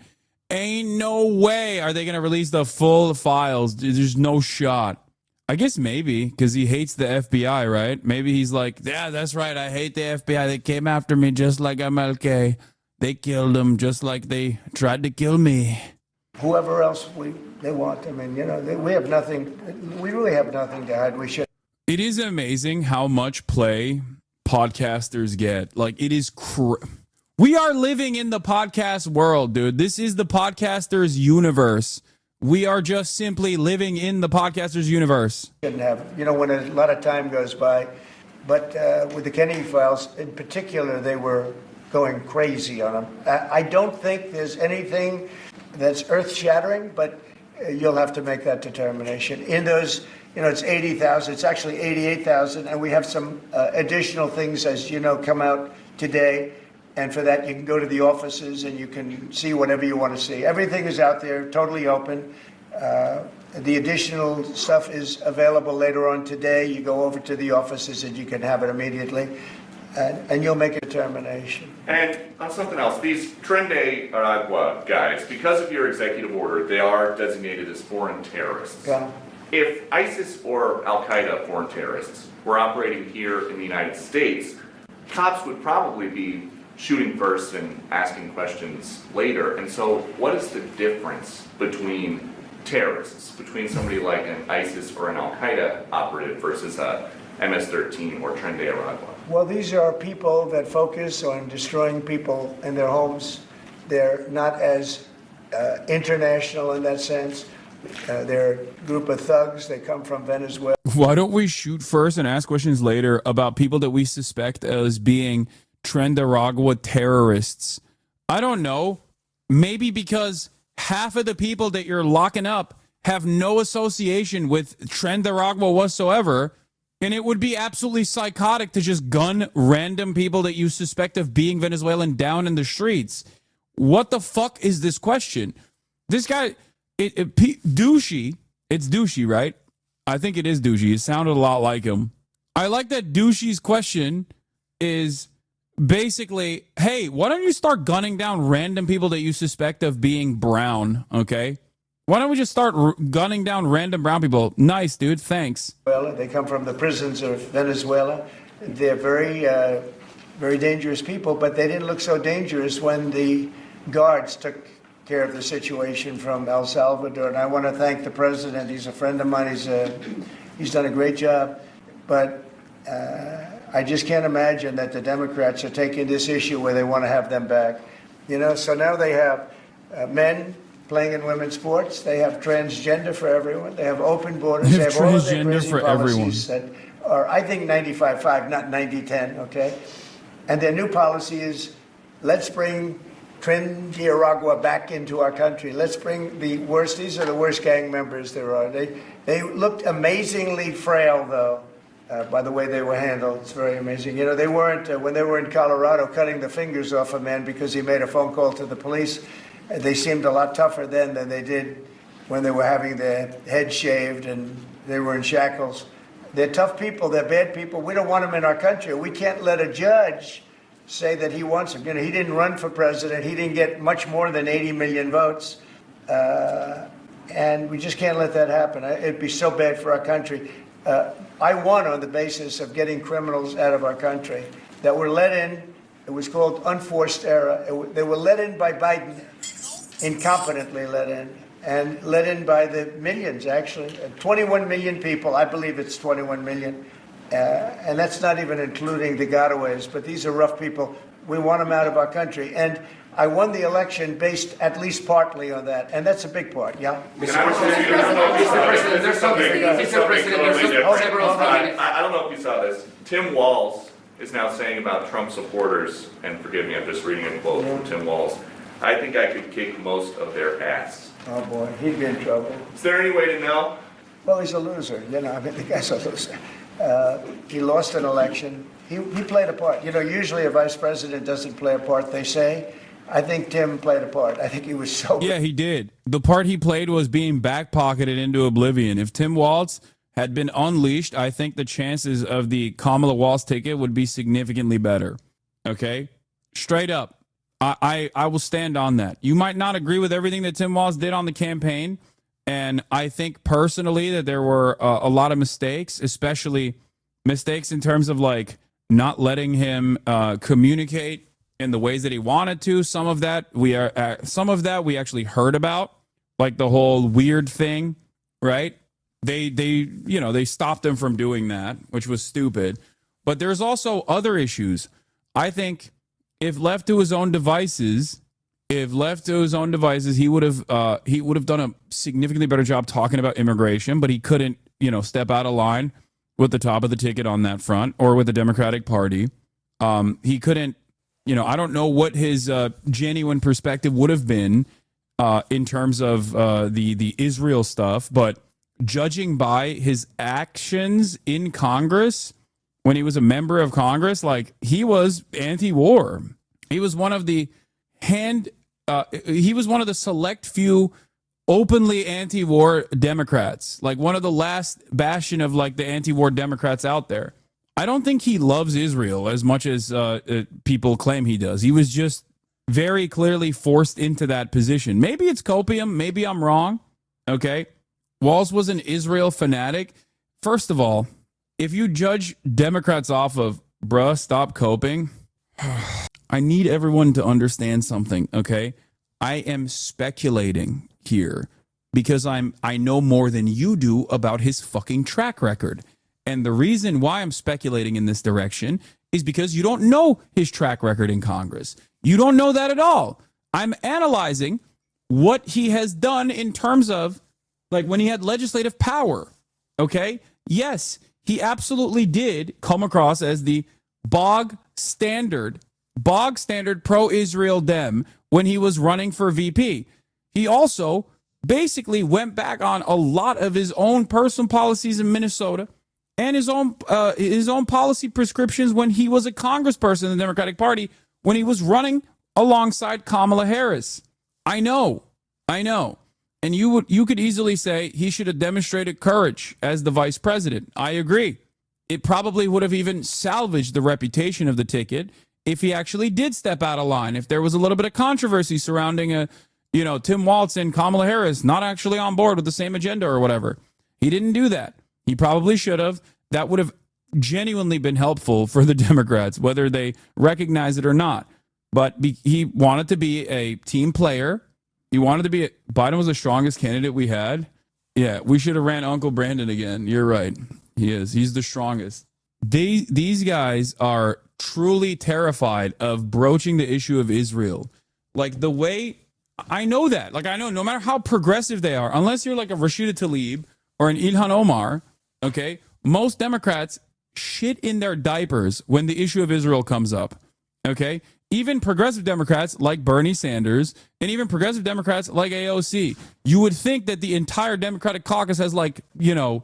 Ain't no way are they going to release the full files. There's no shot. I guess maybe because he hates the FBI, right? Maybe he's like, yeah, that's right. I hate the FBI. They came after me just like MLK. They killed him just like they tried to kill me. Whoever else they want. I mean, you know, we have nothing. We really have nothing to hide. We should. It is amazing how much play podcasters get. Like, it is we are living in the podcast world, dude. This is the podcasters universe. We are just simply living in the podcasters universe. Shouldn't have, you know, when a lot of time goes by. But with the Kennedy files in particular, they were going crazy on them. I don't think there's anything that's earth-shattering, but you'll have to make that determination. In those, you know, it's 80,000. It's actually 88,000, and we have some additional things, as you know, come out today. And for that, you can go to the offices and you can see whatever you want to see. Everything is out there, totally open. The additional stuff is available later on today. You go over to the offices and you can have it immediately. And you'll make a determination. And on something else, these Tren de Aragua guys, because of your executive order, they are designated as foreign terrorists. Yeah. If ISIS or Al-Qaeda foreign terrorists were operating here in the United States, cops would probably be shooting first and asking questions later. And so what is the difference between terrorists, between somebody like an ISIS or an Al-Qaeda operative versus a MS-13 or Tren de Aragua? Well, these are people that focus on destroying people in their homes. They're not as international in that sense. They're a group of thugs. They come from Venezuela. Why don't we shoot first and ask questions later about people that we suspect as being Tren de Aragua terrorists? I don't know. Maybe because half of the people that you're locking up have no association with Tren de Aragua whatsoever, and it would be absolutely psychotic to just gun random people that you suspect of being Venezuelan down in the streets. What the fuck is this question? This guy, Douchey, it's Douchey, right? I think it is Douchey. It sounded a lot like him. I like that Douchey's question is basically, hey, why don't you start gunning down random people that you suspect of being brown, okay? Why don't we just start gunning down random brown people? Nice, dude. Thanks. Venezuela. They come from the prisons of Venezuela. They're very, very dangerous people, but they didn't look so dangerous when the guards took care of the situation from El Salvador. And I want to thank the president. He's a friend of mine. He's done a great job. But I just can't imagine that the Democrats are taking this issue where they want to have them back. You know, so now they have men playing in women's sports. They have transgender for everyone. They have open borders. They have all of their crazy for everyone. policies that are, I think, 95-5, not 90-10, okay? And their new policy is, let's bring Trinidad back into our country. Let's bring the worst. These are the worst gang members there are. They looked amazingly frail, though, by the way they were handled. It's very amazing. You know, they weren't, when they were in Colorado cutting the fingers off a man because he made a phone call to the police, they seemed a lot tougher then than they did when they were having their head shaved and they were in shackles. They're tough people. They're bad people. We don't want them in our country. We can't let a judge say that he wants them. You know, he didn't run for president. He didn't get much more than 80 million votes. And we just can't let that happen. It'd be so bad for our country. I won on the basis of getting criminals out of our country that were let in. It was called unforced error. They were let in by Biden, incompetently let in, and let in by the millions, actually. 21 million people. I believe it's 21 million. And that's not even including the gotaways. But these are rough people. We want them out of our country. And I won the election based at least partly on that. And that's a big part, yeah? I don't know if you saw this. Tim Walz is now saying about Trump supporters, and forgive me, I'm just reading a quote from Tim Walz, I think I could kick most of their ass. Oh, boy, he'd be in trouble. Is there any way to know? Well, he's a loser. You know, I mean, the guy's a loser. He lost an election. He played a part. You know, usually a vice president doesn't play a part, they say. I think Tim played a part. I think he was so... Yeah, he did. The part he played was being back-pocketed into oblivion. If Tim Walz had been unleashed, I think the chances of the Kamala Walz ticket would be significantly better. Okay? Straight up. I will stand on that. You might not agree with everything that Tim Walz did on the campaign, and I think personally that there were a lot of mistakes, especially mistakes in terms of like not letting him communicate in the ways that he wanted to. Some of that we actually heard about, like the whole weird thing, right? They stopped him from doing that, which was stupid. But there's also other issues. I think if left to his own devices, he would have done a significantly better job talking about immigration, but he couldn't, step out of line with the top of the ticket on that front or with the Democratic Party. He couldn't, I don't know what his genuine perspective would have been in terms of the Israel stuff, but judging by his actions in Congress, when he was a member of Congress, like he was anti-war. He was one of the select few openly anti-war Democrats, like one of the last bastion of like the anti-war Democrats out there. I don't think he loves Israel as much as people claim he does. He was just very clearly forced into that position. Maybe it's copium. Maybe I'm wrong. Okay. Walz was an Israel fanatic. First of all, if you judge Democrats off of, bruh, stop coping, I need everyone to understand something, okay? I am speculating here because I know more than you do about his fucking track record. And the reason why I'm speculating in this direction is because you don't know his track record in Congress. You don't know that at all. I'm analyzing what he has done in terms of like when he had legislative power, okay? Yes, he absolutely did come across as the bog standard pro-Israel Dem when he was running for VP. He also basically went back on a lot of his own personal policies in Minnesota and his own policy prescriptions when he was a congressperson in the Democratic Party when he was running alongside Kamala Harris. I know. And you could easily say he should have demonstrated courage as the vice president. I agree. It probably would have even salvaged the reputation of the ticket if he actually did step out of line. If there was a little bit of controversy surrounding Tim Walz and Kamala Harris not actually on board with the same agenda or whatever. He didn't do that. He probably should have. That would have genuinely been helpful for the Democrats, whether they recognize it or not. But he wanted to be a team player. He wanted to be. Biden was the strongest candidate we had. Yeah, we should have ran Uncle Brandon again. You're right. He is. He's the strongest. These guys are truly terrified of broaching the issue of Israel. Like the way I know that. Like I know no matter how progressive they are, unless you're like a Rashida Tlaib or an Ilhan Omar, okay, most Democrats shit in their diapers when the issue of Israel comes up. Okay? Even progressive Democrats like Bernie Sanders and even progressive Democrats like AOC, you would think that the entire Democratic caucus has blackmail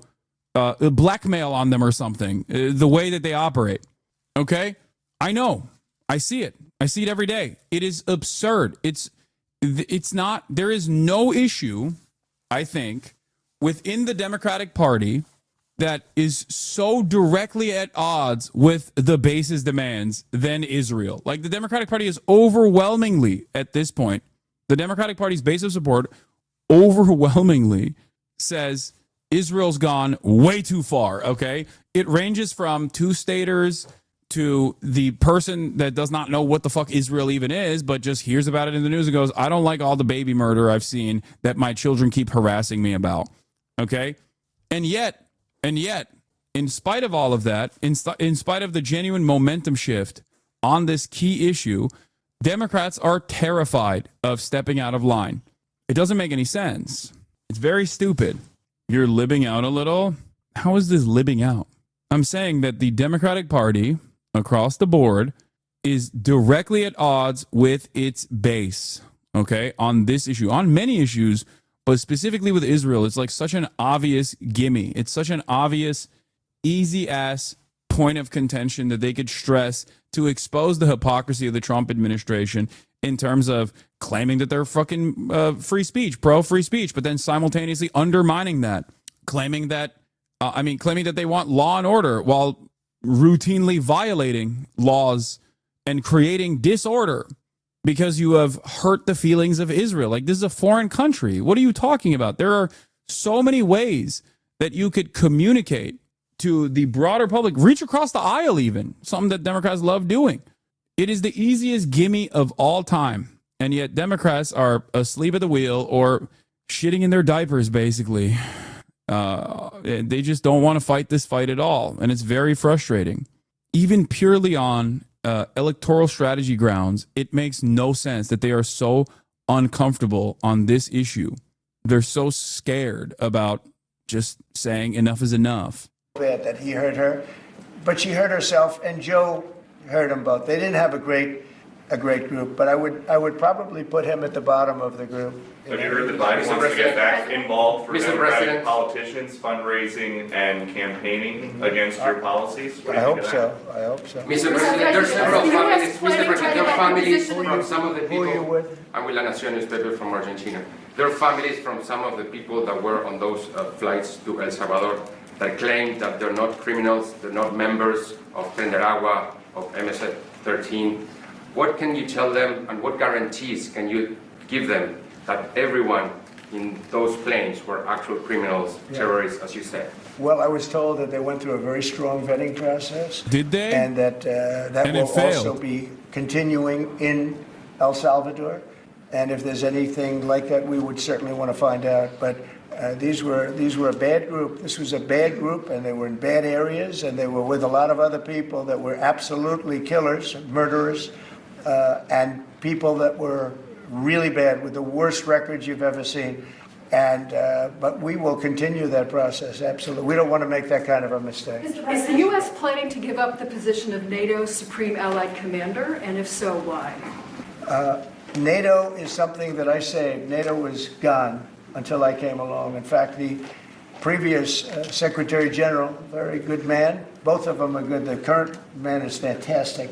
on them or something, the way that they operate. Okay? I know. I see it. I see it every day. It is absurd. It's not, there is no issue, I think, within the Democratic Party that is so directly at odds with the base's demands than Israel. Like the Democratic Party is overwhelmingly, at this point, the Democratic Party's base of support overwhelmingly says Israel's gone way too far, okay? It ranges from two-staters to the person that does not know what the fuck Israel even is, but just hears about it in the news and goes, I don't like all the baby murder I've seen that my children keep harassing me about, okay? And yet, in spite of all of that, in spite of the genuine momentum shift on this key issue, Democrats are terrified of stepping out of line. It doesn't make any sense. It's very stupid. You're libbing out a little? How is this libbing out? I'm saying that the Democratic Party across the board is directly at odds with its base, okay, on this issue, on many issues, but specifically with Israel. It's like such an obvious gimme. It's such an obvious, easy-ass point of contention that they could stress to expose the hypocrisy of the Trump administration in terms of claiming that they're fucking free speech, pro-free speech, but then simultaneously undermining that, claiming that they want law and order while routinely violating laws and creating disorder because you have hurt the feelings of Israel. Like, this is a foreign country. What are you talking about? There are so many ways that you could communicate to the broader public, reach across the aisle even, something that Democrats love doing. It is the easiest gimme of all time. And yet Democrats are asleep at the wheel or shitting in their diapers, basically. They just don't want to fight this fight at all. And it's very frustrating. Even purely on electoral strategy grounds, it makes no sense that they are so uncomfortable on this issue. They're so scared about just saying enough is enough. Bad that he hurt her, but she hurt herself, and Joe hurt them both. They didn't have a great group, but I would probably put him at the bottom of the group. Have you heard that Biden wants to get back involved for Democratic politicians, fundraising and campaigning against your policies? I hope so. Mr. President, there are several families. Mr. President, there are families from some of the people. I'm with La Nación newspaper from Argentina. There are families from some of the people that were on those flights to El Salvador that claim that they're not criminals, they're not members of Prender Agua, of MS-13. What can you tell them, and what guarantees can you give them that everyone in those planes were actual criminals, terrorists, as you said? Well, I was told that they went through a very strong vetting process. Did they? And that will also be continuing in El Salvador. And if there's anything like that, we would certainly want to find out. But these were a bad group. This was a bad group, and they were in bad areas, and they were with a lot of other people that were absolutely killers, murderers, and people that were really bad with the worst records you've ever seen. And but we will continue that process, absolutely. We don't want to make that kind of a mistake. Is the U.S. planning to give up the position of NATO's Supreme Allied Commander? And if so, why? NATO is something that I saved. NATO was gone until I came along. In fact, the previous Secretary General, very good man, both of them are good. The current man is fantastic.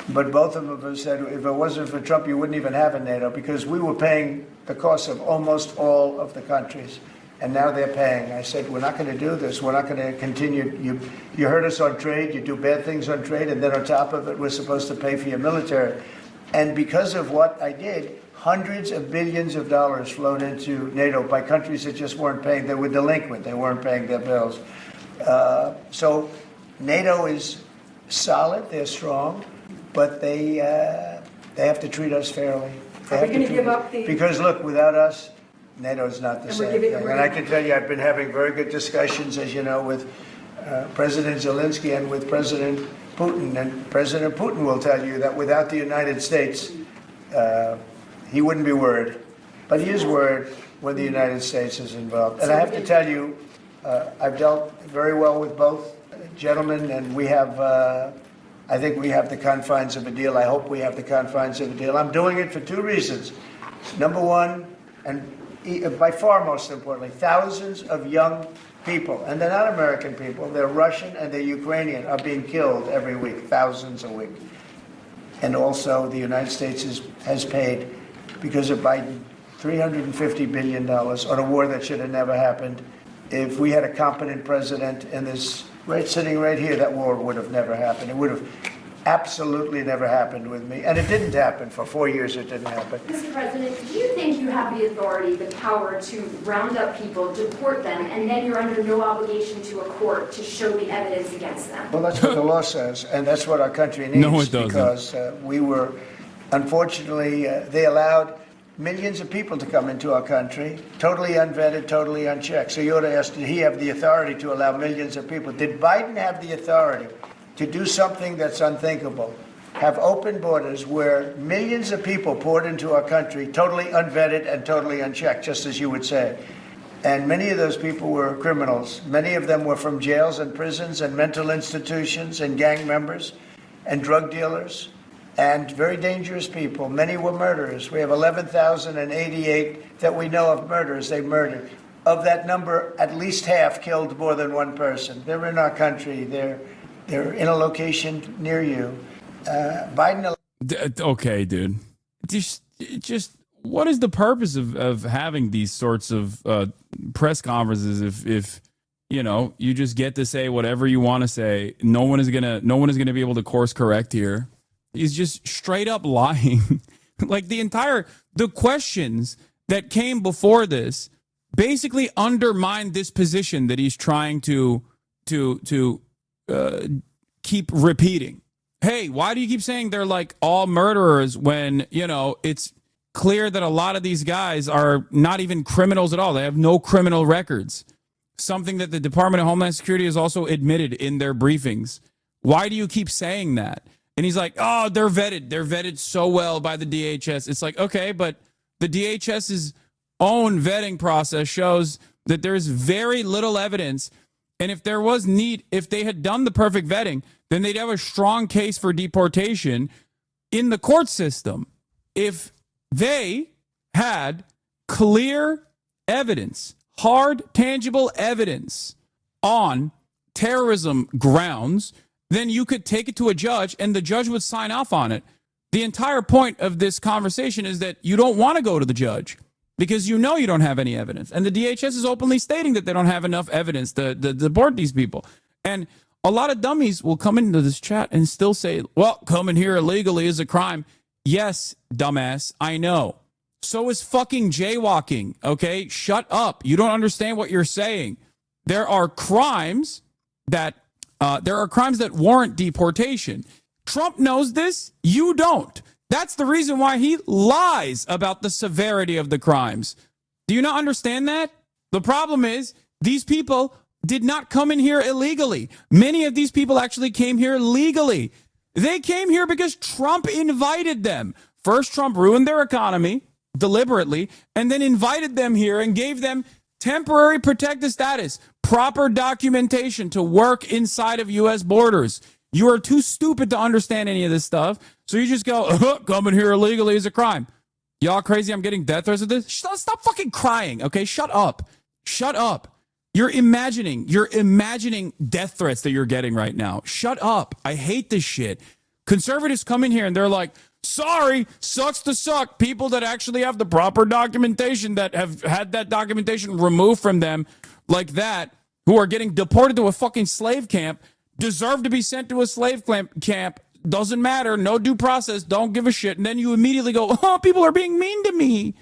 But both of them have said, if it wasn't for Trump, you wouldn't even have a NATO, because we were paying the cost of almost all of the countries. And now they're paying. I said, we're not going to do this. We're not going to continue. You hurt us on trade. You do bad things on trade. And then on top of it, we're supposed to pay for your military. And because of what I did, hundreds of billions of dollars flowed into NATO by countries that just weren't paying. They were delinquent. They weren't paying their bills. So NATO is solid. They're strong, but they have to treat us fairly. Are we going to give up the... Because look, without us, NATO is not the same thing. And I can tell you, I've been having very good discussions, as you know, with President Zelensky and with President Putin. And President Putin will tell you that without the United States, he wouldn't be worried. But he is worried when the United States is involved. And I have to tell you, I've dealt very well with both gentlemen, and we have, I think we have the confines of a deal. I hope we have the confines of a deal. I'm doing it for two reasons. Number one, and by far most importantly, thousands of young people, and they're not American people, they're Russian and they're Ukrainian, are being killed every week, thousands a week. And also the United States has paid, because of Biden, $350 billion on a war that should have never happened. If we had a competent president in this, sitting right here, that war would have never happened. It would have absolutely never happened with me. And it didn't happen. For 4 years, it didn't happen. Mr. President, do you think you have the authority, the power to round up people, deport them, and then you're under no obligation to a court to show the evidence against them? Well, that's what the law says, and that's what our country needs. No, it doesn't. Because we were, unfortunately, they allowed millions of people to come into our country, totally unvetted, totally unchecked. So you ought to ask, did he have the authority to allow millions of people? Did Biden have the authority to do something that's unthinkable? Have open borders where millions of people poured into our country, totally unvetted and totally unchecked, just as you would say. And many of those people were criminals. Many of them were from jails and prisons and mental institutions and gang members and drug dealers and very dangerous people. Many were murderers. We have 11,088 that we know of murderers they murdered. Of that number, at least half killed more than one person. They're in our country. They're in a location near you. Biden. Okay, dude. Just what is the purpose of having these sorts of press conferences if you know you just get to say whatever you want to say? No one is gonna be able to course correct here. He's just straight up lying. Like the questions that came before this basically undermined this position that he's trying to keep repeating. Hey, why do you keep saying they're like all murderers when, you know, it's clear that a lot of these guys are not even criminals at all. They have no criminal records. Something that the Department of Homeland Security has also admitted in their briefings. Why do you keep saying that? And he's like, oh, they're vetted. They're vetted so well by the DHS. It's like, okay, but the DHS's own vetting process shows that there's very little evidence. And if there was if they had done the perfect vetting, then they'd have a strong case for deportation in the court system. If they had clear evidence, hard, tangible evidence on terrorism grounds, then you could take it to a judge and the judge would sign off on it. The entire point of this conversation is that you don't want to go to the judge because you know you don't have any evidence. And the DHS is openly stating that they don't have enough evidence to deport these people. And a lot of dummies will come into this chat and still say, well, coming here illegally is a crime. Yes, dumbass, I know. So is fucking jaywalking, okay? Shut up. You don't understand what you're saying. There are crimes that warrant deportation. Trump knows this. You don't. That's the reason why he lies about the severity of the crimes. Do you not understand that? The problem is these people did not come in here illegally. Many of these people actually came here legally. They came here because Trump invited them. First, Trump ruined their economy deliberately and then invited them here and gave them temporary protected status, proper documentation to work inside of U.S. borders. You are too stupid to understand any of this stuff. So you just go, coming here illegally is a crime. Y'all crazy? I'm getting death threats of this. Stop fucking crying, okay? Shut up. Shut up. You're imagining death threats that you're getting right now. Shut up. I hate this shit. Conservatives come in here and they're like, sorry, sucks to suck. People that actually have the proper documentation, that have had that documentation removed from them like that, who are getting deported to a fucking slave camp, deserve to be sent to a slave camp doesn't matter, no due process, don't give a shit. And then you immediately go, oh, people are being mean to me.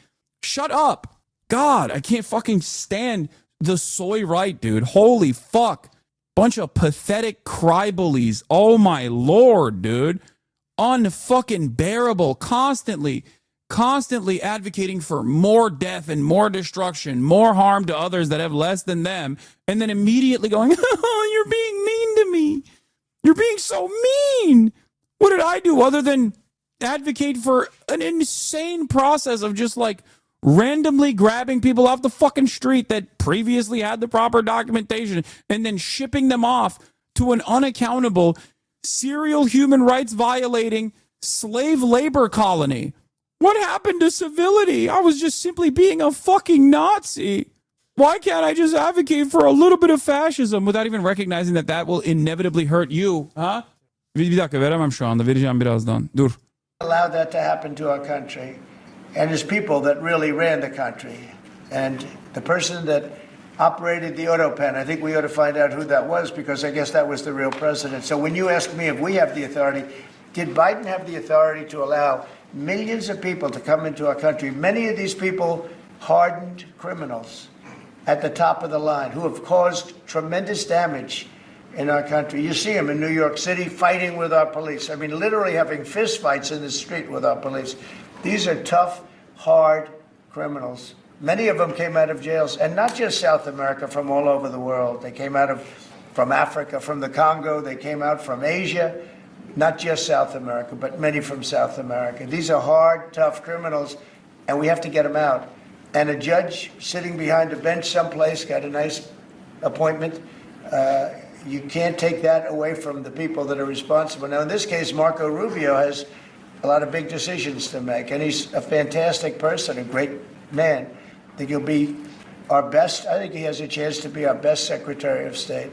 Shut up. God, I can't fucking stand the soy right, dude. Holy fuck. Bunch of pathetic cry bullies. Oh my Lord, dude. Unfucking bearable. Constantly advocating for more death and more destruction, more harm to others that have less than them, and then immediately going, oh, you're being mean to me. You're being so mean. What did I do other than advocate for an insane process of just like randomly grabbing people off the fucking street that previously had the proper documentation and then shipping them off to an unaccountable, serial human rights violating slave labor colony? What happened to civility? I was just simply being a fucking Nazi. Why can't I just advocate for a little bit of fascism without even recognizing that that will inevitably hurt you? Huh? Bir dakika veremem şu anda. Vereceğim birazdan. Dur. Allowed that to happen to our country. And there's people that really ran the country. And the person that operated the auto pen, I think we ought to find out who that was, because I guess that was the real president. So when you ask me if we have the authority, did Biden have the authority to allow millions of people to come into our country? Many of these people, hardened criminals at the top of the line who have caused tremendous damage in our country. You see them in New York City fighting with our police. I mean, literally having fist fights in the street with our police. These are tough, hard criminals. Many of them came out of jails, and not just South America, from all over the world. They came out from Africa, from the Congo. They came out from Asia, not just South America, but many from South America. These are hard, tough criminals, and we have to get them out. And a judge sitting behind a bench someplace got a nice appointment. You can't take that away from the people that are responsible. Now, in this case, Marco Rubio has a lot of big decisions to make, and he's a fantastic person, a great man. I think he'll be our best. I think he has a chance to be our best Secretary of State.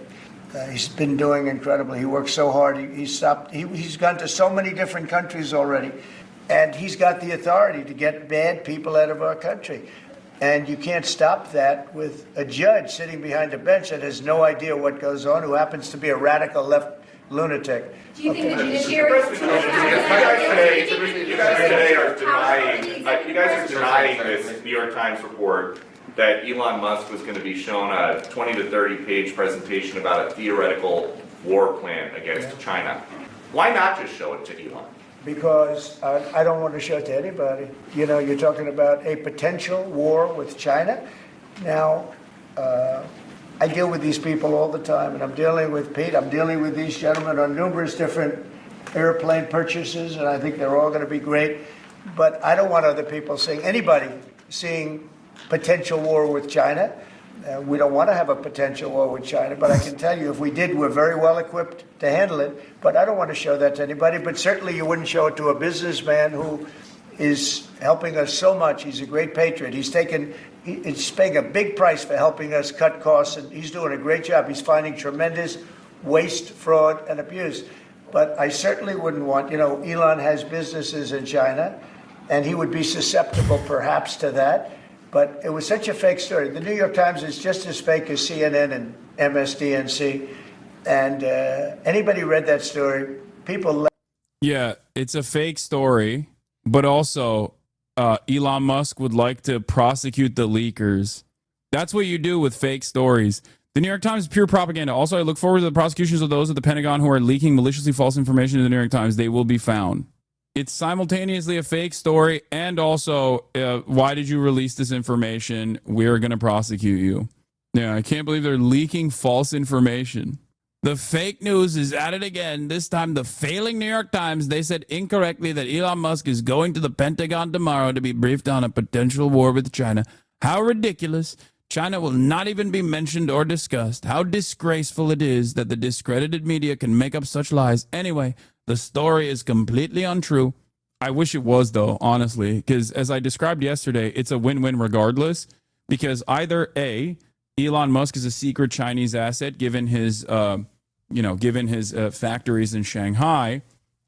He's been doing incredibly. He works so hard. He's gone to so many different countries already, and he's got the authority to get bad people out of our country. And you can't stop that with a judge sitting behind a bench that has no idea what goes on, who happens to be a radical left lunatic. Do you think the judiciary is You guys today are denying this New York Times report that Elon Musk was going to be shown a 20 to 30 page presentation about a theoretical war plan against China. Why not just show it to Elon? Because I don't want to show it to anybody. You know, you're talking about a potential war with China. Now, I deal with these people all the time, and I'm dealing with Pete. I'm dealing with these gentlemen on numerous different airplane purchases, and I think they're all going to be great. But I don't want other people seeing potential war with China. We don't want to have a potential war with China, but I can tell you if we did, we're very well equipped to handle it. But I don't want to show that to anybody. But certainly you wouldn't show it to a businessman who is helping us so much. He's a great patriot. He's paying a big price for helping us cut costs, and he's doing a great job. He's finding tremendous waste, fraud, and abuse. But I certainly wouldn't want, Elon has businesses in China, and he would be susceptible perhaps to that. But it was such a fake story. The New York Times is just as fake as CNN and MSDNC. And anybody read that story, people... Yeah, it's a fake story, but also Elon Musk would like to prosecute the leakers. That's what you do with fake stories. The New York Times is pure propaganda. Also, I look forward to the prosecutions of those at the Pentagon who are leaking maliciously false information to the New York Times. They will be found. It's simultaneously a fake story and also, why did you release this information? We're going to prosecute you. Yeah, I can't believe they're leaking false information. The fake news is at it again. This time, the failing New York Times, they said incorrectly that Elon Musk is going to the Pentagon tomorrow to be briefed on a potential war with China. How ridiculous. China will not even be mentioned or discussed. How disgraceful it is that the discredited media can make up such lies. Anyway, the story is completely untrue. I wish it was, though, honestly, because as I described yesterday, it's a win-win regardless, because either A, Elon Musk is a secret Chinese asset given his factories in Shanghai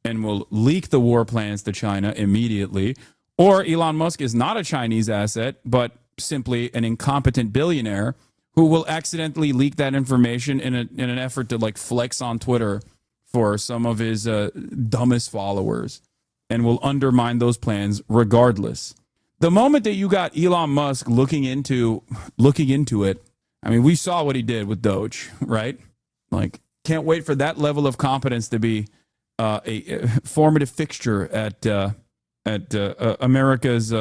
and will leak the war plans to China immediately, or Elon Musk is not a Chinese asset, but simply an incompetent billionaire who will accidentally leak that information in an effort to flex on Twitter for some of his dumbest followers and will undermine those plans regardless. The moment that you got Elon Musk looking into it, I mean, we saw what he did with Doge, right? Like, can't wait for that level of competence to be a formative fixture at America's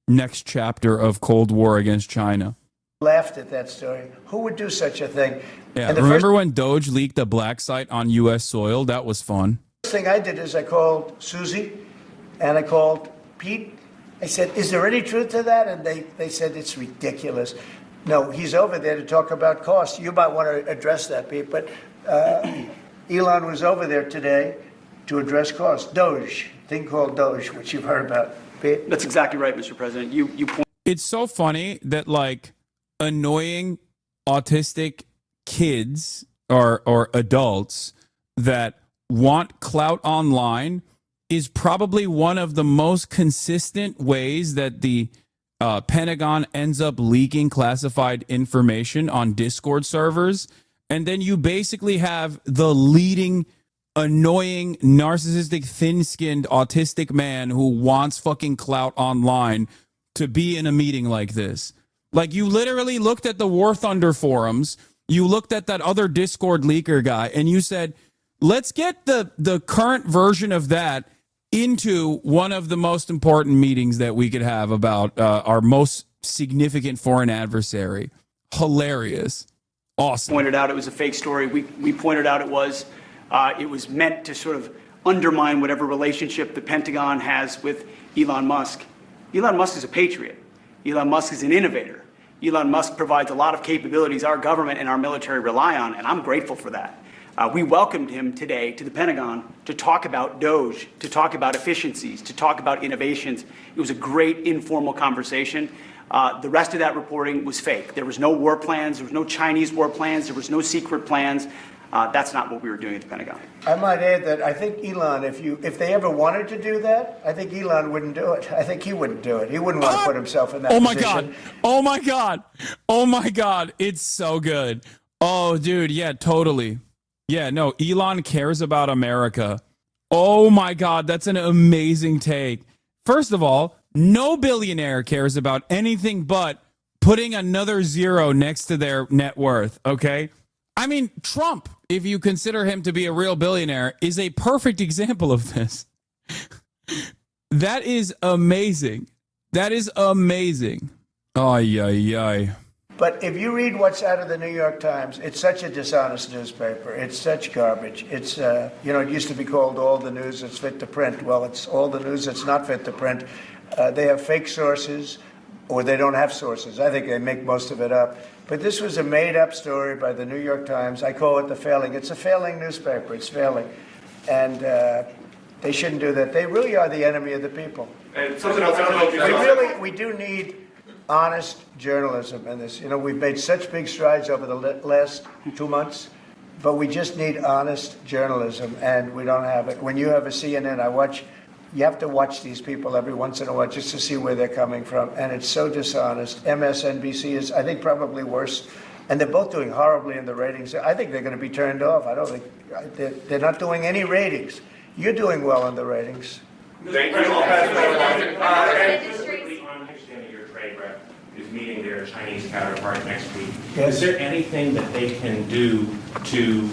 next chapter of Cold War against China. Laughed at that story. Who would do such a thing? Yeah, remember when Doge leaked a black site on U.S. soil? That was fun. The first thing I did is I called Susie and I called Pete. I said, is there any truth to that? And they said, it's ridiculous. No, he's over there to talk about cost. You might want to address that, Pete. But Elon was over there today to address cost. Doge, thing called Doge, which you've heard about. Pete? That's exactly right, Mr. President. It's so funny that, like, annoying autistic kids or adults that want clout online is probably one of the most consistent ways that the Pentagon ends up leaking classified information on Discord servers. And then you basically have the leading annoying, narcissistic, thin-skinned, autistic man who wants fucking clout online to be in a meeting like this. Like, you literally looked at the War Thunder forums, you looked at that other Discord leaker guy, and you said, let's get the current version of that into one of the most important meetings that we could have about our most significant foreign adversary. Hilarious. Awesome. Pointed out it was a fake story. We pointed out it was meant to sort of undermine whatever relationship the Pentagon has with Elon Musk. Elon Musk is a patriot. Elon Musk is an innovator. Elon Musk provides a lot of capabilities our government and our military rely on, and I'm grateful for that. We welcomed him today to the Pentagon to talk about Doge, to talk about efficiencies, to talk about innovations. It was a great informal conversation. The rest of that reporting was fake. There was no war plans. There was no Chinese war plans. There was no secret plans. That's not what we were doing at the Pentagon. I might add that I think Elon, if they ever wanted to do that, I think Elon wouldn't do it. I think he wouldn't do it. He wouldn't want to put himself in that position. God. Oh, my God. Oh, my God. It's so good. Oh, dude. Yeah, totally. Yeah, no, Elon cares about America. Oh, my God. That's an amazing take. First of all, no billionaire cares about anything but putting another zero next to their net worth, okay? I mean, Trump, if you consider him to be a real billionaire, is a perfect example of this. That is amazing. That is amazing. Ay, ay, ay. But if you read what's out of the New York Times, it's such a dishonest newspaper. It's such garbage. It's, it used to be called all the news that's fit to print. Well, it's all the news that's not fit to print. They have fake sources, or they don't have sources. I think they make most of it up. But this was a made-up story by the New York Times. I call it the failing. It's a failing newspaper. It's failing. And they shouldn't do that. They really are the enemy of the people. And something else I don't know. We do need honest journalism in this. We've made such big strides over the last 2 months, but we just need honest journalism, and we don't have it. When you have a CNN, you have to watch these people every once in a while just to see where they're coming from, and it's so dishonest. MSNBC is, I think, probably worse, and they're both doing horribly in the ratings. I think they're going to be turned off. I don't think they're not doing any ratings. You're doing well in the ratings. Thank you. Understanding your trade rep is meeting their Chinese counterpart next week. Yes. Is there anything that they can do to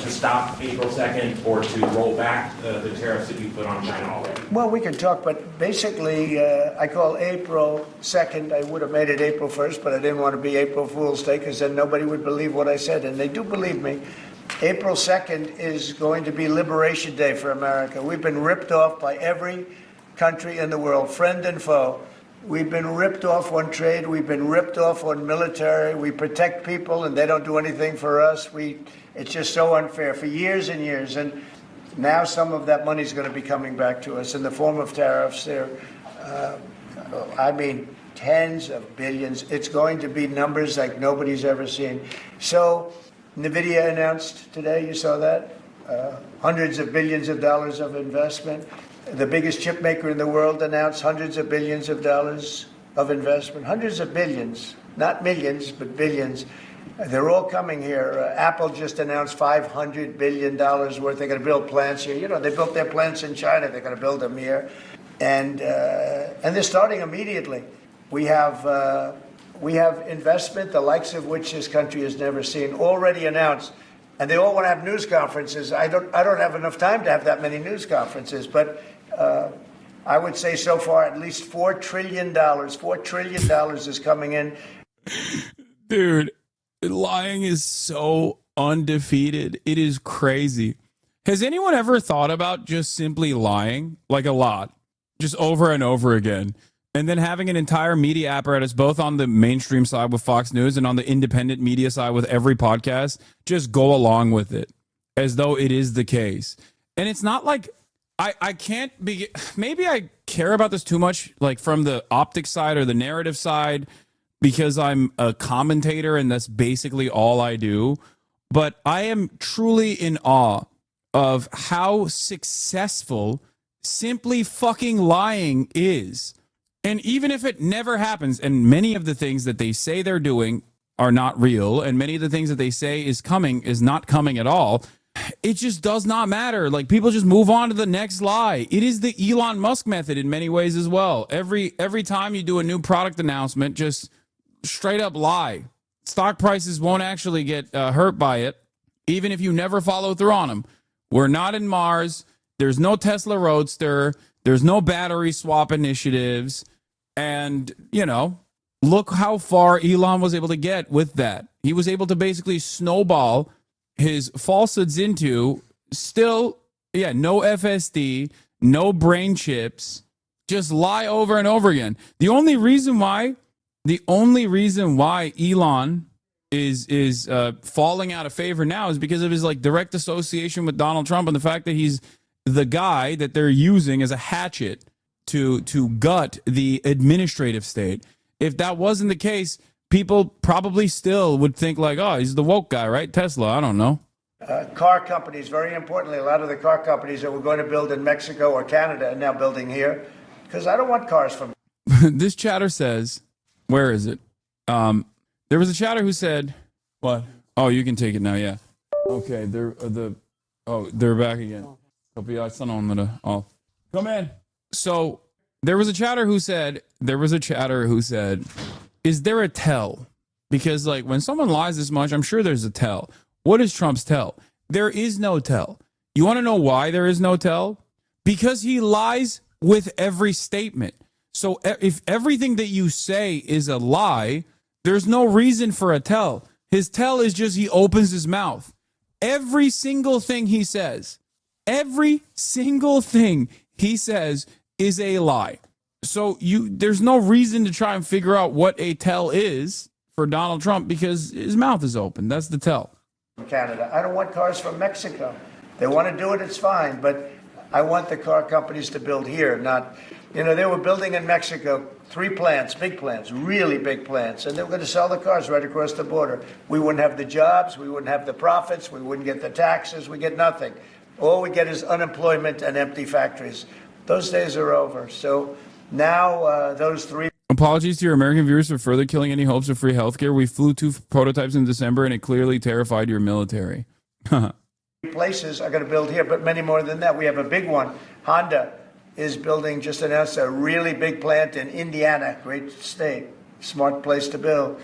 stop April 2nd or to roll back the tariffs that you put on China already? Well, we can talk, but basically, I call April 2nd. I would have made it April 1st, but I didn't want to be April Fool's Day because then nobody would believe what I said, and they do believe me. April 2nd is going to be Liberation Day for America. We've been ripped off by every country in the world, friend and foe. We've been ripped off on trade. We've been ripped off on military. We protect people, and they don't do anything for us. It's just so unfair for years and years. And now some of that money is going to be coming back to us in the form of tariffs. Tens of billions. It's going to be numbers like nobody's ever seen. So NVIDIA announced today, you saw that, hundreds of billions of dollars of investment. The biggest chip maker in the world announced hundreds of billions of dollars of investment. Hundreds of billions, not millions, but billions. They're all coming here. Apple just announced $500 billion worth. They're going to build plants here. You know, they built their plants in China. They're going to build them here. And they're starting immediately. We have investment, the likes of which this country has never seen, already announced. And they all want to have news conferences. I don't have enough time to have that many news conferences. But I would say so far at least $4 trillion. $4 trillion is coming in. Dude, lying is so undefeated. It is crazy. Has anyone ever thought about just simply lying? Like a lot. Just over and over again. And then having an entire media apparatus, both on the mainstream side with Fox News and on the independent media side with every podcast, just go along with it as though it is the case. And it's not like I can't be, maybe I care about this too much, like from the optics side or the narrative side, because I'm a commentator and that's basically all I do. But I am truly in awe of how successful simply fucking lying is. And even if it never happens, and many of the things that they say they're doing are not real, and many of the things that they say is coming is not coming at all, it just does not matter. Like, people just move on to the next lie. It is the Elon Musk method in many ways as well. Every time you do a new product announcement, just straight up lie. Stock prices won't actually get hurt by it, even if you never follow through on them. We're not in Mars. There's no Tesla Roadster. There's no battery swap initiatives. And, you know, look how far Elon was able to get with that. He was able to basically snowball his falsehoods into still, no FSD, no brain chips, just lie over and over again. The only reason why Elon is falling out of favor now is because of his like direct association with Donald Trump and the fact that he's the guy that they're using as a hatchet to gut the administrative state. If that wasn't the case, people probably still would think like, oh, he's the woke guy, right? Tesla, I don't know. Car companies, very importantly, a lot of the car companies that we're going to build in Mexico or Canada are now building here because I don't want cars from. This chatter says, where is it? There was a chatter who said, what? Oh, you can take it now, yeah. Okay, they're back again. Come in. So there was a chatter who said, is there a tell? Because like when someone lies this much, I'm sure there's a tell. What is Trump's tell? There is no tell. You want to know why there is no tell? Because he lies with every statement. So if everything that you say is a lie, there's no reason for a tell. His tell is just he opens his mouth. Every single thing he says is a lie. So there's no reason to try and figure out what a tell is for Donald Trump because his mouth is open. That's the tell. Canada. I don't want cars from Mexico. They want to do it, it's fine, but I want the car companies to build here, not, they were building in Mexico 3 plants, big plants, really big plants, and they were going to sell the cars right across the border. We wouldn't have the jobs, we wouldn't have the profits, we wouldn't get the taxes, we get nothing. All we get is unemployment and empty factories. Those days are over. So now those 3... Apologies to your American viewers for further killing any hopes of free healthcare. We flew 2 prototypes in December, and it clearly terrified your military. Places are going to build here, but many more than that. We have a big one. Honda is building, just announced a really big plant in Indiana, great state, smart place to build.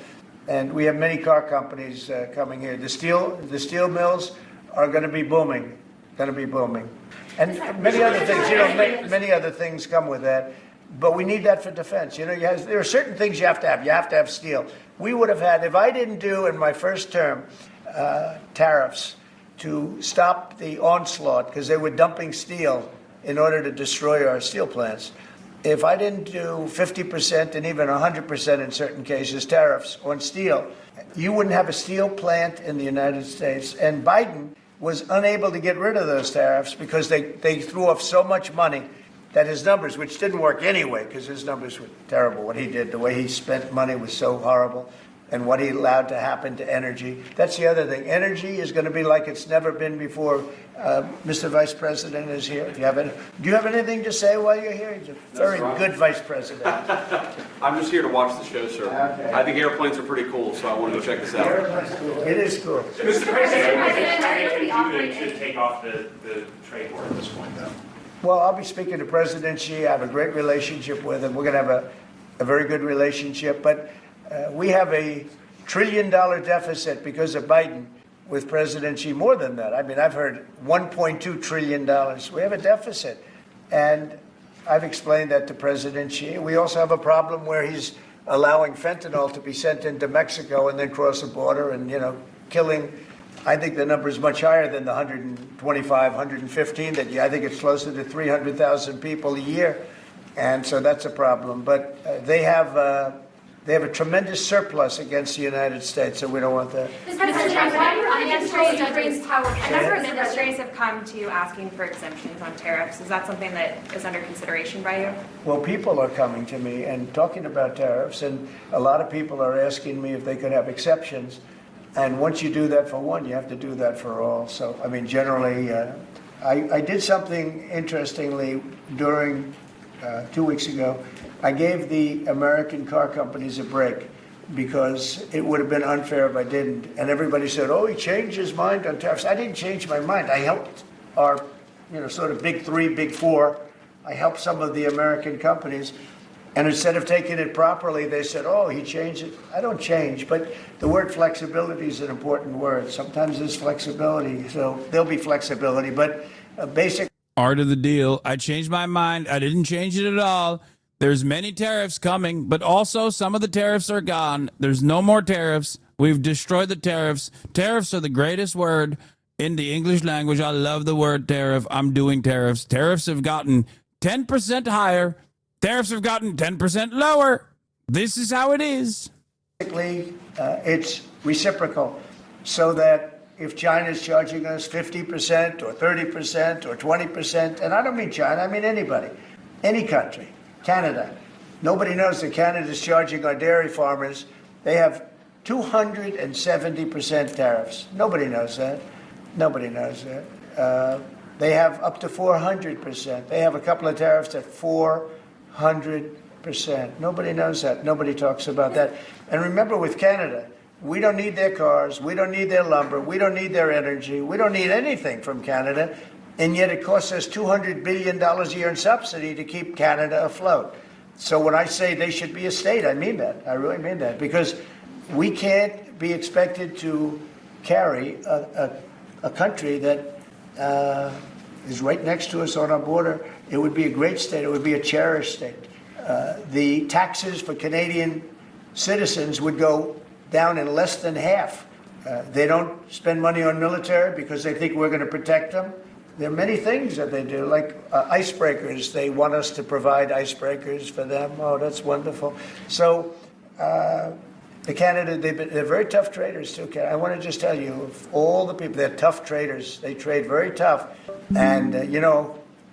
And we have many car companies coming here. The steel mills are going to be booming, And many other things, many other things come with that. But we need that for defense. There are certain things you have to have. You have to have steel. We would have had, if I didn't do in my first term tariffs to stop the onslaught, because they were dumping steel in order to destroy our steel plants. If I didn't do 50% and even 100% in certain cases tariffs on steel, you wouldn't have a steel plant in the United States. And Biden was unable to get rid of those tariffs because they threw off so much money that his numbers, which didn't work anyway, because his numbers were terrible, what he did, the way he spent money was so horrible. and what he allowed to happen to energy. That's the other thing. Energy is going to be like it's never been before. Mr. Vice President is here. If you have do you have anything to say while you're here? He's a very good Vice President. I'm just here to watch the show, sir. Okay. I think airplanes are pretty cool, so I want to go check this out. Airplane's cool. It is cool. Mr. President, should take off the trade war at this point, though. Well, I'll be speaking to President Xi. I have a great relationship with him. We're going to have a very good relationship. But we have a $1 trillion deficit because of Biden with President Xi. More than that. I mean, I've heard $1.2 trillion. We have a deficit. And I've explained that to President Xi. We also have a problem where he's allowing fentanyl to be sent into Mexico and then cross the border and, killing. I think the number is much higher than the 125, 115 that I think it's closer to 300,000 people a year. And so that's a problem. But they have a tremendous surplus against the United States, so we don't want that. Mr. President, why do administrations a number of administrators have come to you asking for exemptions on tariffs? Is that something that is under consideration by you? Well, people are coming to me and talking about tariffs, and a lot of people are asking me if they could have exceptions. And once you do that for one, you have to do that for all. So, I mean, generally, I did something interestingly during 2 weeks ago. I gave the American car companies a break because it would have been unfair if I didn't. And everybody said, oh, he changed his mind on tariffs. I didn't change my mind. I helped our, sort of big three, big four. I helped some of the American companies. And instead of taking it properly, they said, oh, he changed it. I don't change. But the word flexibility is an important word. Sometimes there's flexibility. So there'll be flexibility. But basic art of the deal. I changed my mind. I didn't change it at all. There's many tariffs coming, but also some of the tariffs are gone. There's no more tariffs. We've destroyed the tariffs. Tariffs are the greatest word in the English language. I love the word tariff. I'm doing tariffs. Tariffs have gotten 10% higher. Tariffs have gotten 10% lower. This is how it is. Basically, it's reciprocal, so that if China is charging us 50% or 30% or 20%, and I don't mean China, I mean anybody, any country, Canada. Nobody knows that Canada is charging our dairy farmers. They have 270% tariffs. Nobody knows that. Nobody knows that. They have up to 400%. They have a couple of tariffs at 400%. Nobody knows that. Nobody talks about that. And remember, with Canada, we don't need their cars. We don't need their lumber. We don't need their energy. We don't need anything from Canada. And yet it costs us $200 billion a year in subsidy to keep Canada afloat. So when I say they should be a state, I mean that. I really mean that. Because we can't be expected to carry a country that is right next to us on our border. It would be a great state. It would be a cherished state. The taxes for Canadian citizens would go down in less than half. They don't spend money on military because they think we're going to protect them. There are many things that they do, like icebreakers. They want us to provide icebreakers for them. Oh, that's wonderful. So the Canada, they're very tough traders too. I want to just tell you, of all the people, they're tough traders. They trade very tough. And,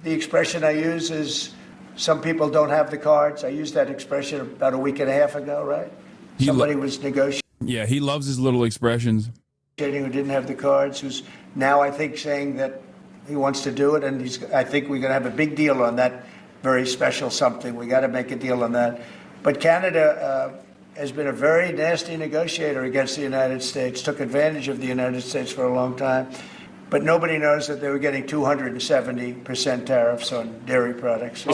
the expression I use is some people don't have the cards. I used that expression about a week and a half ago, right? Somebody was negotiating. Yeah, he loves his little expressions. Who didn't have the cards, who's now, I think, saying that he wants to do it. And I think we're going to have a big deal on that very special something. We got to make a deal on that. But Canada has been a very nasty negotiator against the United States, took advantage of the United States for a long time. But nobody knows that they were getting 270% tariffs on dairy products. I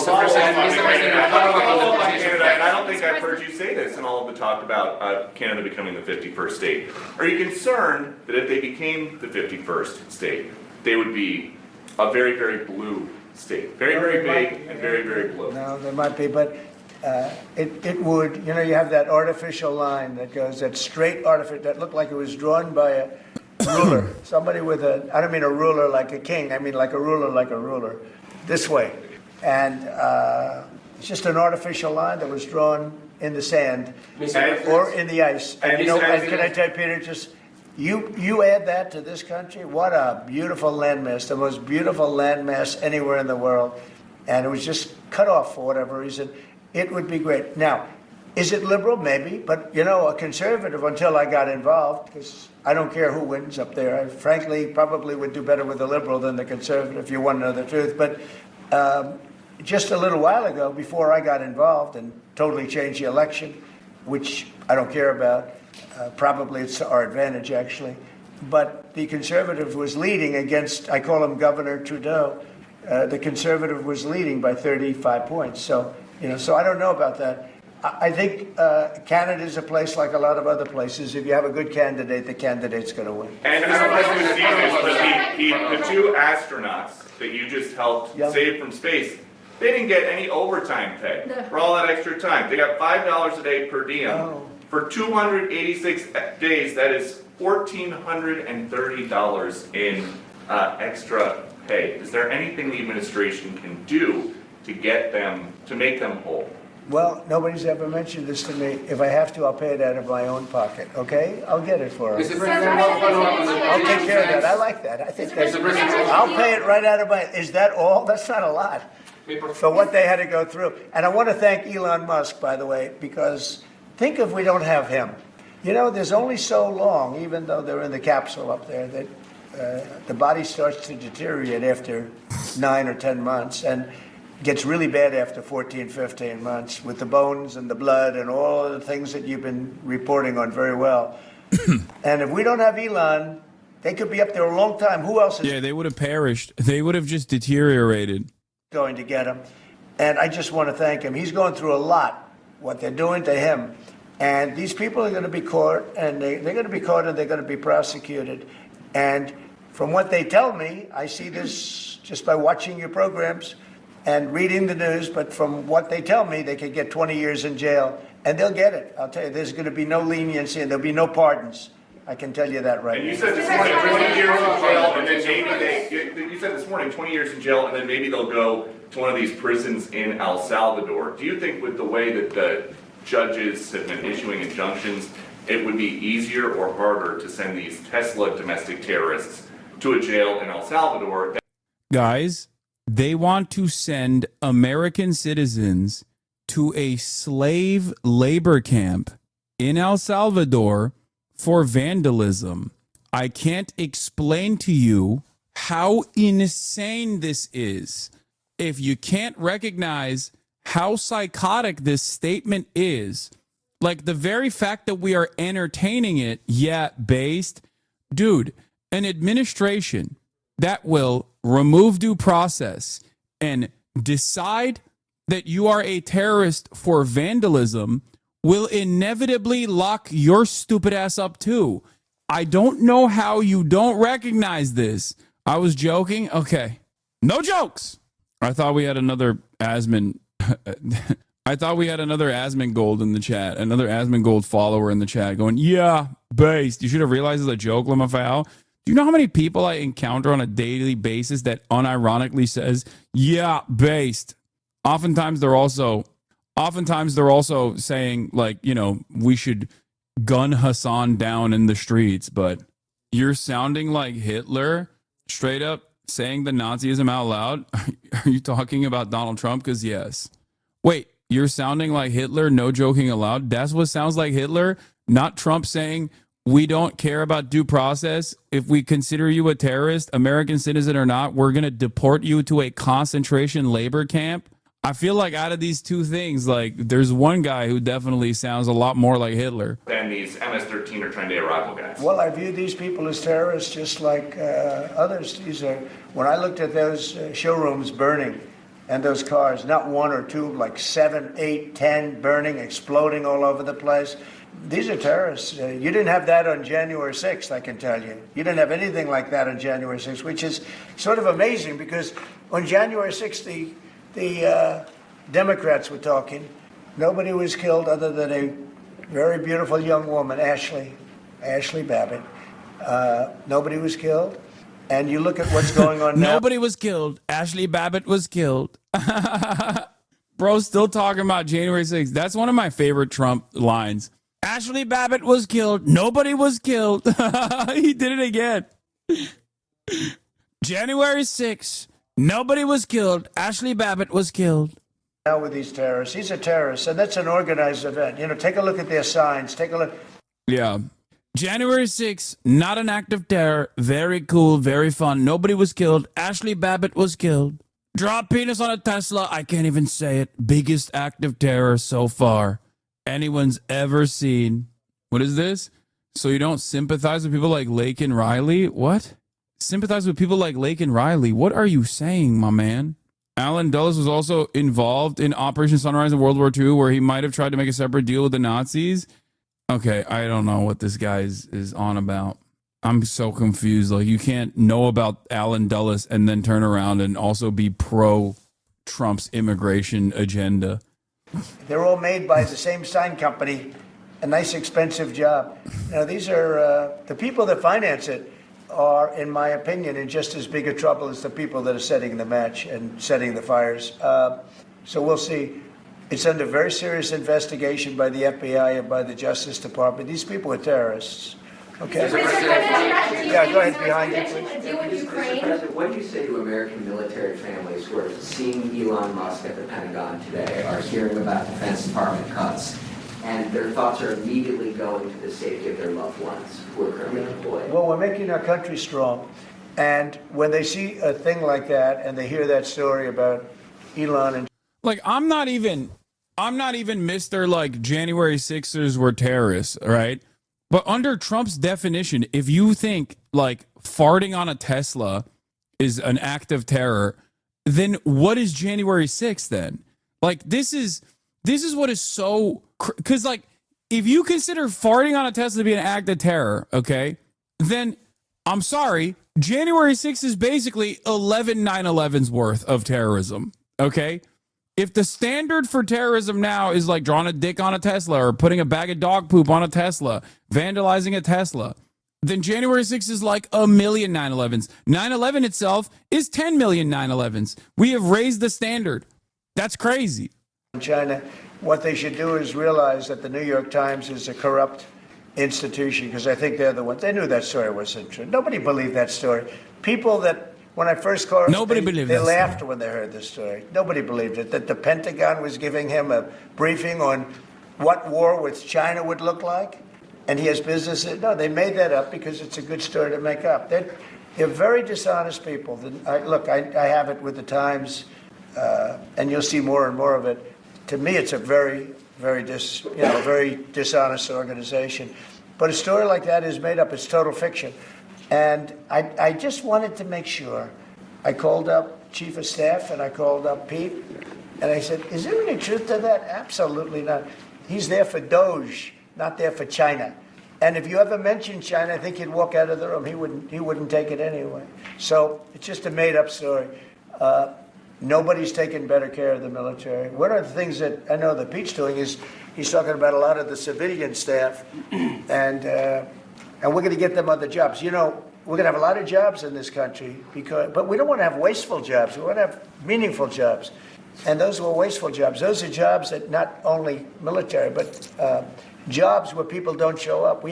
don't think I've heard you say this in all of the talk about Canada becoming the 51st state. Are you concerned that if they became the 51st state, they would be a very, very blue state? Very, very big and very, very blue. No, they might be, but it would, you have that artificial line that goes, that straight artificial, that looked like it was drawn by a ruler. Somebody with I don't mean a ruler like a king, I mean like a ruler, this way. And it's just an artificial line that was drawn in the sand or in the ice. And can I tell you, Peter, just you add that to this country, what a beautiful landmass, the most beautiful landmass anywhere in the world. And it was just cut off for whatever reason. It would be great. Now, Is it liberal? Maybe. But, you know, a conservative until I got involved, because I don't care who wins up there. I frankly probably would do better with the liberal than the conservative, if you want to know the truth. But just a little while ago, before I got involved and totally changed the election, which I don't care about, probably it's to our advantage, actually. But the conservative was leading against, I call him Governor Trudeau. The conservative was leading by 35 points. So, you know, so I don't know about that. I think Canada is a place like a lot of other places. If you have a good candidate, the candidate's going to win. And I don't know if you've seen this, but the two astronauts that you just helped save from space, they didn't get any overtime pay for all that extra time. They got $5 a day per diem. For 286 days, that is $1,430 in extra pay. Is there anything the administration can do to get them, to make them whole? Well, nobody's ever mentioned this to me. If I have to, I'll pay it out of my own pocket, okay? I'll get it for them. Mr. President, I'll take care of that. I like that. I think that's, I'll pay it right out of my, is that all? That's not a lot for what they had to go through. And I want to thank Elon Musk, by the way, because think if we don't have him. You know, there's only so long, even though they're in the capsule up there, that the body starts to deteriorate after 9 or 10 months. And gets really bad after 14, 15 months with the bones and the blood and all of the things that you've been reporting on very well. And if we don't have Elon, they could be up there a long time. Who else is they would have perished. They would have just deteriorated. Going to get him? And I just want to thank him. He's going through a lot, what they're doing to him. And these people are going to be caught, and they're going to be caught, and they're going to be prosecuted. And from what they tell me, I see this just by watching your programs and reading the news, but from what they tell me, they could get 20 years in jail, and they'll get it. I'll tell you, there's going to be no leniency, and there'll be no pardons. I can tell you that right now. And you said this morning 20 years in jail, and then maybe you said this morning 20 years in jail, and then maybe they'll go to one of these prisons in El Salvador. Do you think with the way that the judges have been issuing injunctions, it would be easier or harder to send these Tesla domestic terrorists to a jail in El Salvador? Guys, they want to send American citizens to a slave labor camp in El Salvador for vandalism. I can't explain to you how insane this is. If you can't recognize how psychotic this statement is, like the very fact that we are entertaining it, based, dude, an administration that will remove due process and decide that you are a terrorist for vandalism will inevitably lock your stupid ass up too. I don't know how you don't recognize this. I was joking. Okay. No jokes. I thought we had another Asmongold in the chat, another Asmongold follower in the chat going, yeah, based. You should have realized it's a joke, Lamafao. Do you know how many people I encounter on a daily basis that unironically says, yeah, based? Oftentimes they're also saying, like, you know, we should gun Hassan down in the streets, but you're sounding like Hitler, straight up saying the Nazism out loud. Are you talking about Donald Trump? Because yes. Wait, you're sounding like Hitler, no joking allowed? That's what sounds like Hitler? Not Trump saying, we don't care about due process. If we consider you a terrorist, American citizen or not, we're going to deport you to a concentration labor camp. I feel like out of these two things, like there's one guy who definitely sounds a lot more like Hitler than these MS-13 or Tren de Aragua guys. Well, I view these people as terrorists just like others. These are, when I looked at those showrooms burning and those cars, not one or two, like 7, 8, 10 burning, exploding all over the place. These are terrorists. You didn't have that on January 6th, I can tell you. You didn't have anything like that on January 6th, which is sort of amazing because on January 6th, the Democrats were talking. Nobody was killed other than a very beautiful young woman, Ashley Babbitt. Nobody was killed. And you look at what's going on now. Nobody was killed. Ashley Babbitt was killed. Bro, still talking about January 6th. That's one of my favorite Trump lines. Ashley Babbitt was killed. Nobody was killed. He did it again. January 6th. Nobody was killed. Ashley Babbitt was killed. now with these terrorists. He's a terrorist, and that's an organized event. You know, take a look at their signs. Take a look. Yeah. January 6th, not an act of terror. Very cool, very fun. Nobody was killed. Ashley Babbitt was killed. Drop penis on a Tesla. I can't even say it. Biggest act of terror so far anyone's ever seen. What is this? So you don't sympathize with people like Laken Riley? What? Sympathize with people like Laken Riley? What are you saying, my man? Alan Dulles was also involved in Operation Sunrise in World War II, where he might have tried to make a separate deal with the Nazis. Okay, I don't know what this guy is on about. I'm so confused. Like, you can't know about Alan Dulles and then turn around and also be pro Trump's immigration agenda. They're all made by the same sign company. A nice, expensive job. Now, these are the people that finance it are, in my opinion, in just as big a trouble as the people that are setting the match and setting the fires. So we'll see. It's under very serious investigation by the FBI and by the Justice Department. These people are terrorists. Okay. Yeah, go ahead behind you, please. Mr. President, what do you say to American military families who are seeing Elon Musk at the Pentagon today, are hearing about Defense Department cuts, and their thoughts are immediately going to the safety of their loved ones who are currently deployed? Well, we're making our country strong. And when they see a thing like that and they hear that story about Elon and... Like, I'm not even Mr. like January 6ers were terrorists, right? But under Trump's definition, if you think like farting on a Tesla is an act of terror, then what is January 6th then? Like, this is what is so, because like, if you consider farting on a Tesla to be an act of terror, okay, then I'm sorry, January 6th is basically 11 9/11s worth of terrorism, okay? If the standard for terrorism now is like drawing a dick on a Tesla or putting a bag of dog poop on a Tesla, vandalizing a Tesla, then January 6th is like 1 million 9/11s. 9/11 itself is 10 million 9/11s. We have raised the standard. That's crazy. China, what they should do is realize that the New York Times is a corrupt institution, because I think they're the ones. They knew that story wasn't true. Nobody believed that story. People that, when I first called, they laughed when they heard this story. Nobody believed it, that the Pentagon was giving him a briefing on what war with China would look like, and he has business. No, they made that up because it's a good story to make up. They're very dishonest people. Look, I have it with the Times, and you'll see more and more of it. To me, it's a very, very dishonest organization. But a story like that is made up. It's total fiction. And I just wanted to make sure. I called up Chief of Staff and I called up Pete, and I said, is there any truth to that? Absolutely not. He's there for Doge, not there for China. And if you ever mention China, I think he'd walk out of the room. He wouldn't take it anyway. So it's just a made-up story. Nobody's taking better care of the military. One of the things that I know that Pete's doing is he's talking about a lot of the civilian staff, and we're going to get them other jobs. You know, we're going to have a lot of jobs in this country, but we don't want to have wasteful jobs. We want to have meaningful jobs. And those were wasteful jobs. Those are jobs that not only military, but jobs where people don't show up.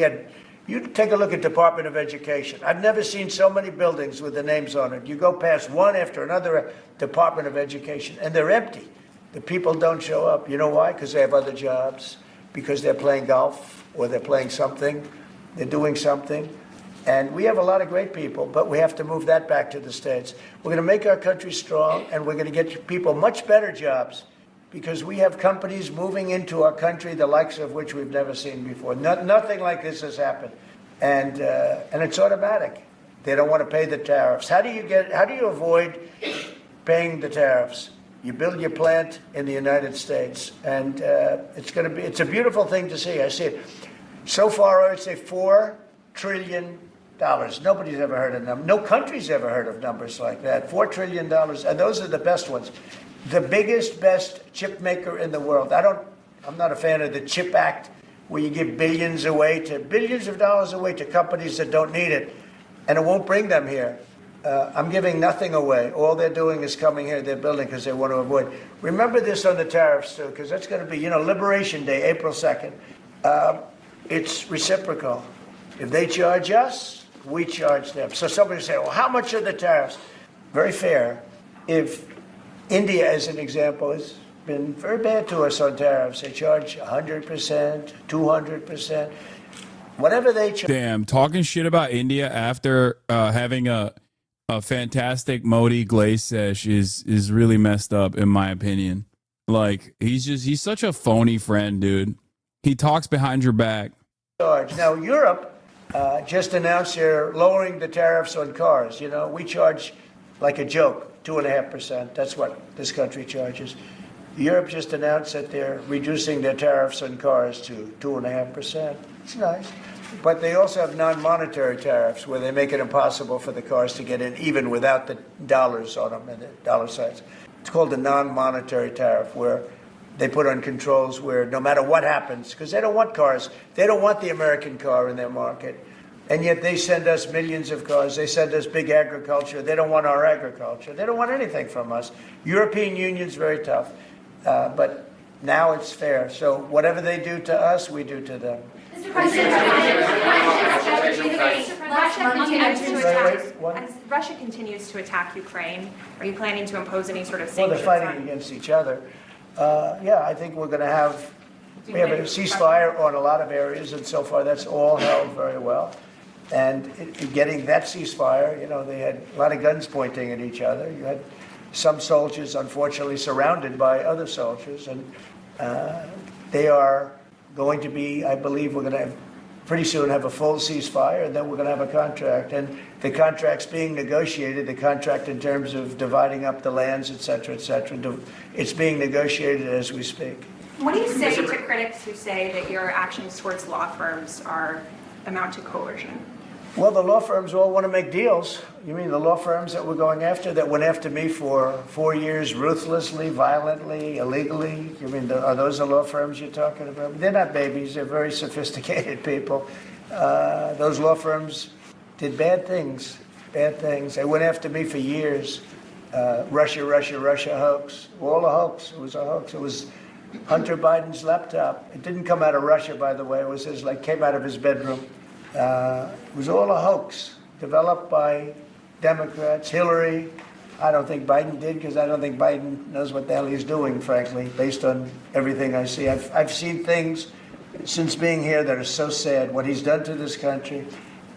You take a look at Department of Education. I've never seen so many buildings with the names on it. You go past one after another Department of Education, and they're empty. The people don't show up. You know why? Because they have other jobs, because they're playing golf, or they're playing something. They're doing something. And we have a lot of great people, but we have to move that back to the States. We're going to make our country strong, and we're going to get people much better jobs, because we have companies moving into our country, the likes of which we've never seen before. Nothing like this has happened. And it's automatic. They don't want to pay the tariffs. How do you avoid paying the tariffs? You build your plant in the United States, and it's a beautiful thing to see. I see it. So far, I would say $4 trillion. Nobody's ever heard of them. No country's ever heard of numbers like that. $4 trillion, and those are the best ones. The biggest, best chip maker in the world. I'm not a fan of the CHIP Act, where you give billions of dollars away to companies that don't need it, and it won't bring them here. I'm giving nothing away. All they're doing is coming here. They're building because they want to avoid. Remember this on the tariffs, too, because that's going to be, Liberation Day, April 2nd. It's reciprocal. If they charge us, we charge them. So somebody say, well, how much are the tariffs? Very fair. If India, as an example, is been very bad to us on tariffs. They charge 100%, 200%, whatever they charge. Damn, talking shit about India after having a fantastic Modi glaze sesh is really messed up, in my opinion. Like, he's such a phony friend, dude. He talks behind your back. Now, Europe just announced they're lowering the tariffs on cars. You know, we charge like a joke, 2.5%. That's what this country charges. Europe just announced that they're reducing their tariffs on cars to 2.5%. It's nice. But they also have non-monetary tariffs where they make it impossible for the cars to get in even without the dollars on them and the dollar signs. It's called the non-monetary tariff, where they put on controls where no matter what happens, because they don't want cars, they don't want the American car in their market. And yet they send us millions of cars. They send us big agriculture. They don't want our agriculture. They don't want anything from us. European Union's very tough. But now it's fair. So whatever they do to us, we do to them. Mr. President, as Russia continues to attack Ukraine, are you planning to impose any sort of Well, sanctions? they're fighting against each other. Yeah, I think we have a ceasefire on a lot of areas, and so far that's all held very well. And getting that ceasefire, you know, they had a lot of guns pointing at each other. You had some soldiers, unfortunately, surrounded by other soldiers, and they are going to be, I believe, we're going to pretty soon have a full ceasefire, and then we're going to have a contract. And the contract's being negotiated, the contract in terms of dividing up the lands, et cetera, it's being negotiated as we speak. What do you say to critics who say that your actions towards law firms amount to coercion? Well, the law firms all want to make deals. You mean the law firms that we're going after, that went after me for 4 years, ruthlessly, violently, illegally? You mean, are those the law firms you're talking about? They're not babies. They're very sophisticated people. Those law firms did bad things. They went after me for years. Russia hoax. All a hoax. It was a hoax. It was Hunter Biden's laptop. It didn't come out of Russia, by the way. It was came out of his bedroom. It was all a hoax developed by Democrats. Hillary, I don't think Biden did, because I don't think Biden knows what the hell he's doing, frankly, based on everything I see. I've seen things since being here that are so sad. What he's done to this country,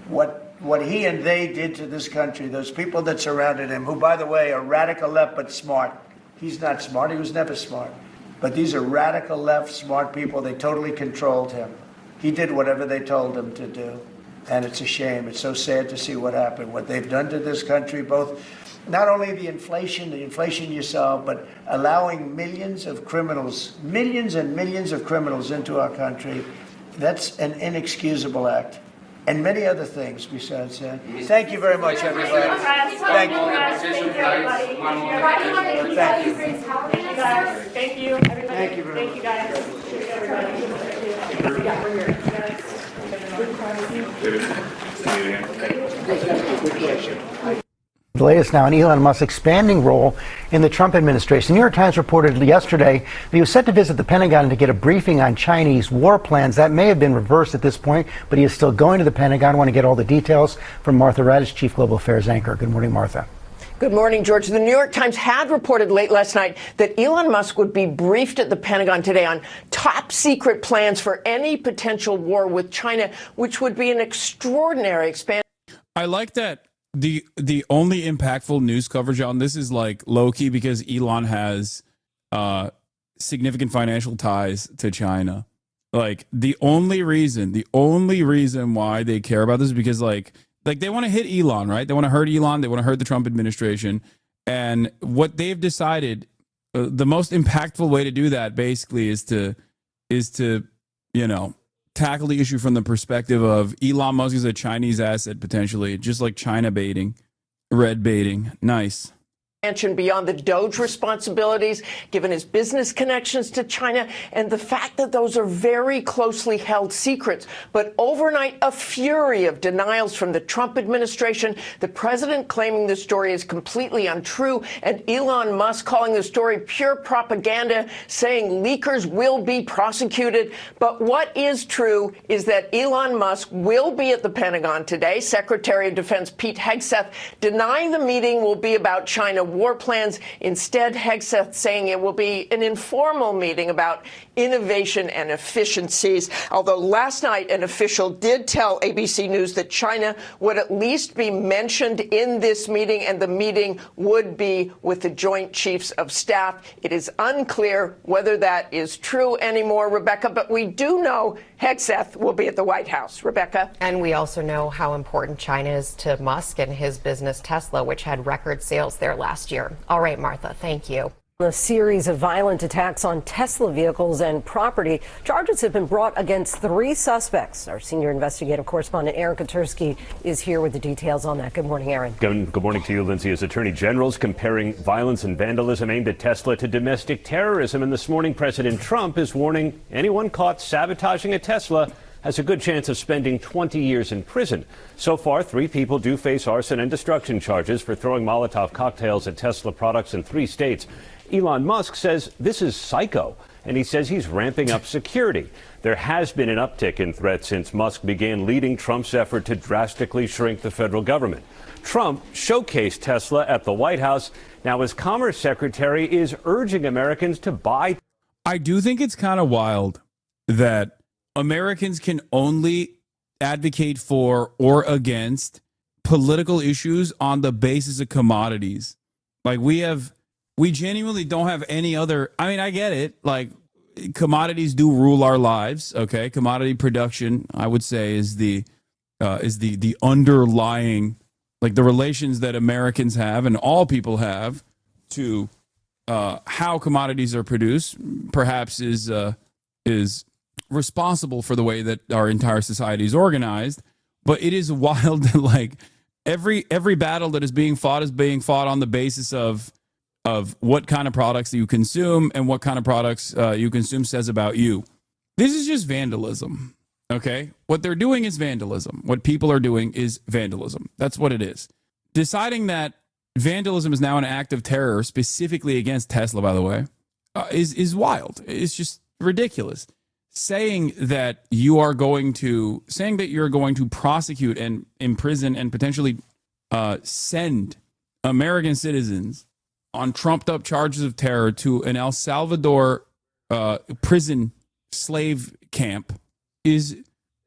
what he and they did to this country, those people that surrounded him, who, by the way, are radical left but smart. He's not smart. He was never smart. But these are radical left, smart people. They totally controlled him. He did whatever they told him to do. And it's a shame. It's so sad to see what happened, what they've done to this country, both not only the inflation you saw, but allowing millions and millions of criminals into our country. That's an inexcusable act. And many other things besides that. Thank you very much, everybody. Thank you. Thank you, everybody. Thank you very much. The latest now on Elon Musk's expanding role in the Trump administration. The New York Times reported yesterday that he was set to visit the Pentagon to get a briefing on Chinese war plans. That may have been reversed at this point, but he is still going to the Pentagon. I want to get all the details from Martha Raddatz, Chief Global Affairs Anchor. Good morning, Martha. Good morning, George. The New York Times had reported late last night that Elon Musk would be briefed at the Pentagon today on top secret plans for any potential war with China, which would be an extraordinary expansion. I like that the only impactful news coverage on this is like low key, because Elon has significant financial ties to China. Like the only reason why they care about this is because like they want to hit Elon, right? They want to hurt Elon. They want to hurt the Trump administration. And what they've decided, the most impactful way to do that basically is to, you know, tackle the issue from the perspective of Elon Musk is a Chinese asset, potentially, just like China baiting, red baiting. Nice. Beyond the Doge responsibilities, given his business connections to China and the fact that those are very closely held secrets. But overnight, a fury of denials from the Trump administration, the president claiming the story is completely untrue, and Elon Musk calling the story pure propaganda, saying leakers will be prosecuted. But what is true is that Elon Musk will be at the Pentagon today. Secretary of Defense Pete Hegseth denying the meeting will be about China war plans. Instead, Hegseth saying it will be an informal meeting about innovation and efficiencies. Although last night, an official did tell ABC News that China would at least be mentioned in this meeting, and the meeting would be with the Joint Chiefs of Staff. It is unclear whether that is true anymore, Rebecca, but we do know Hegseth will be at the White House. Rebecca? And we also know how important China is to Musk and his business Tesla, which had record sales there last year. All right, Martha, thank you. A series of violent attacks on Tesla vehicles and property. Charges have been brought against 3 suspects. Our senior investigative correspondent Aaron Katursky is here with the details on that. Good morning, Aaron. Good morning to you, Lindsay. As Attorney General's comparing violence and vandalism aimed at Tesla to domestic terrorism, and this morning President Trump is warning anyone caught sabotaging a Tesla has a good chance of spending 20 years in prison. So far, 3 people do face arson and destruction charges for throwing Molotov cocktails at Tesla products in 3 states. Elon Musk says this is psycho, and he says he's ramping up security. There has been an uptick in threats since Musk began leading Trump's effort to drastically shrink the federal government. Trump showcased Tesla at the White House. Now his Commerce Secretary is urging Americans to buy. I do think it's kind of wild that Americans can only advocate for or against political issues on the basis of commodities. Like we genuinely don't have any other. I mean, I get it. Like commodities do rule our lives. OK, commodity production, I would say, is the underlying, like the relations that Americans have and all people have to how commodities are produced. Perhaps is responsible for the way that our entire society is organized. But it is wild that like every battle that is being fought on the basis of what kind of products you consume and what kind of products you consume says about you. This is just vandalism, okay? What they're doing is vandalism. What people are doing is vandalism. That's what it is. Deciding that vandalism is now an act of terror, specifically against Tesla, by the way, is wild. It's just ridiculous. Saying that you're going to prosecute and imprison and potentially send American citizens on trumped up charges of terror to an El Salvador prison slave camp is,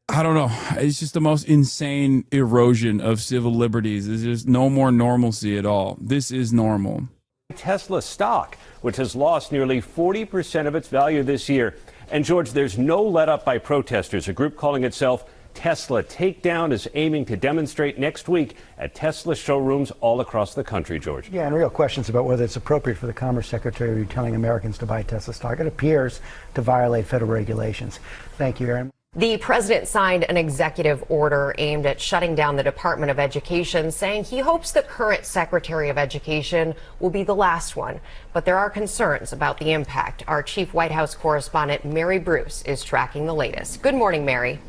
I don't know, it's just the most insane erosion of civil liberties. There's just no more normalcy at all. This is normal. Tesla stock, which has lost nearly 40% of its value this year. And George, there's no let up by protesters. A group calling itself Tesla Takedown is aiming to demonstrate next week at Tesla showrooms all across the country, George. Yeah, and real questions about whether it's appropriate for the Commerce Secretary to be telling Americans to buy Tesla stock. It appears to violate federal regulations. Thank you, Aaron. The president signed an executive order aimed at shutting down the Department of Education, saying he hopes the current Secretary of Education will be the last one. But there are concerns about the impact. Our chief White House correspondent, Mary Bruce, is tracking the latest. Good morning, Mary.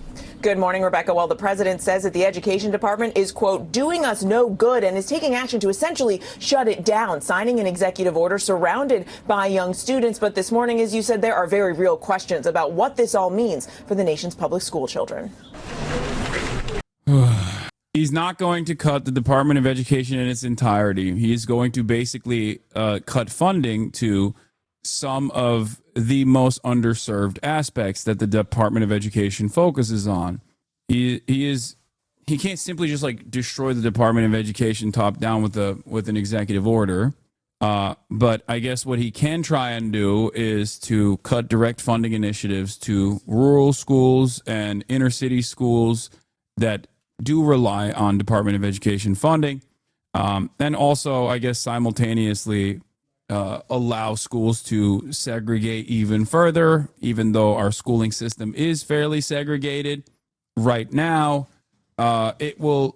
Good morning, Rebecca. Well, the president says that the Education Department is, quote, doing us no good and is taking action to essentially shut it down, signing an executive order surrounded by young students. But this morning, as you said, there are very real questions about what this all means for the nation's public school children. He's not going to cut the Department of Education in its entirety. He is going to basically cut funding to some of the most underserved aspects that the Department of Education focuses on. He can't simply just like destroy the Department of Education top down with an executive order. But I guess what he can try and do is to cut direct funding initiatives to rural schools and inner city schools that do rely on Department of Education funding. And also, I guess, simultaneously allow schools to segregate even further, even though our schooling system is fairly segregated right now. It will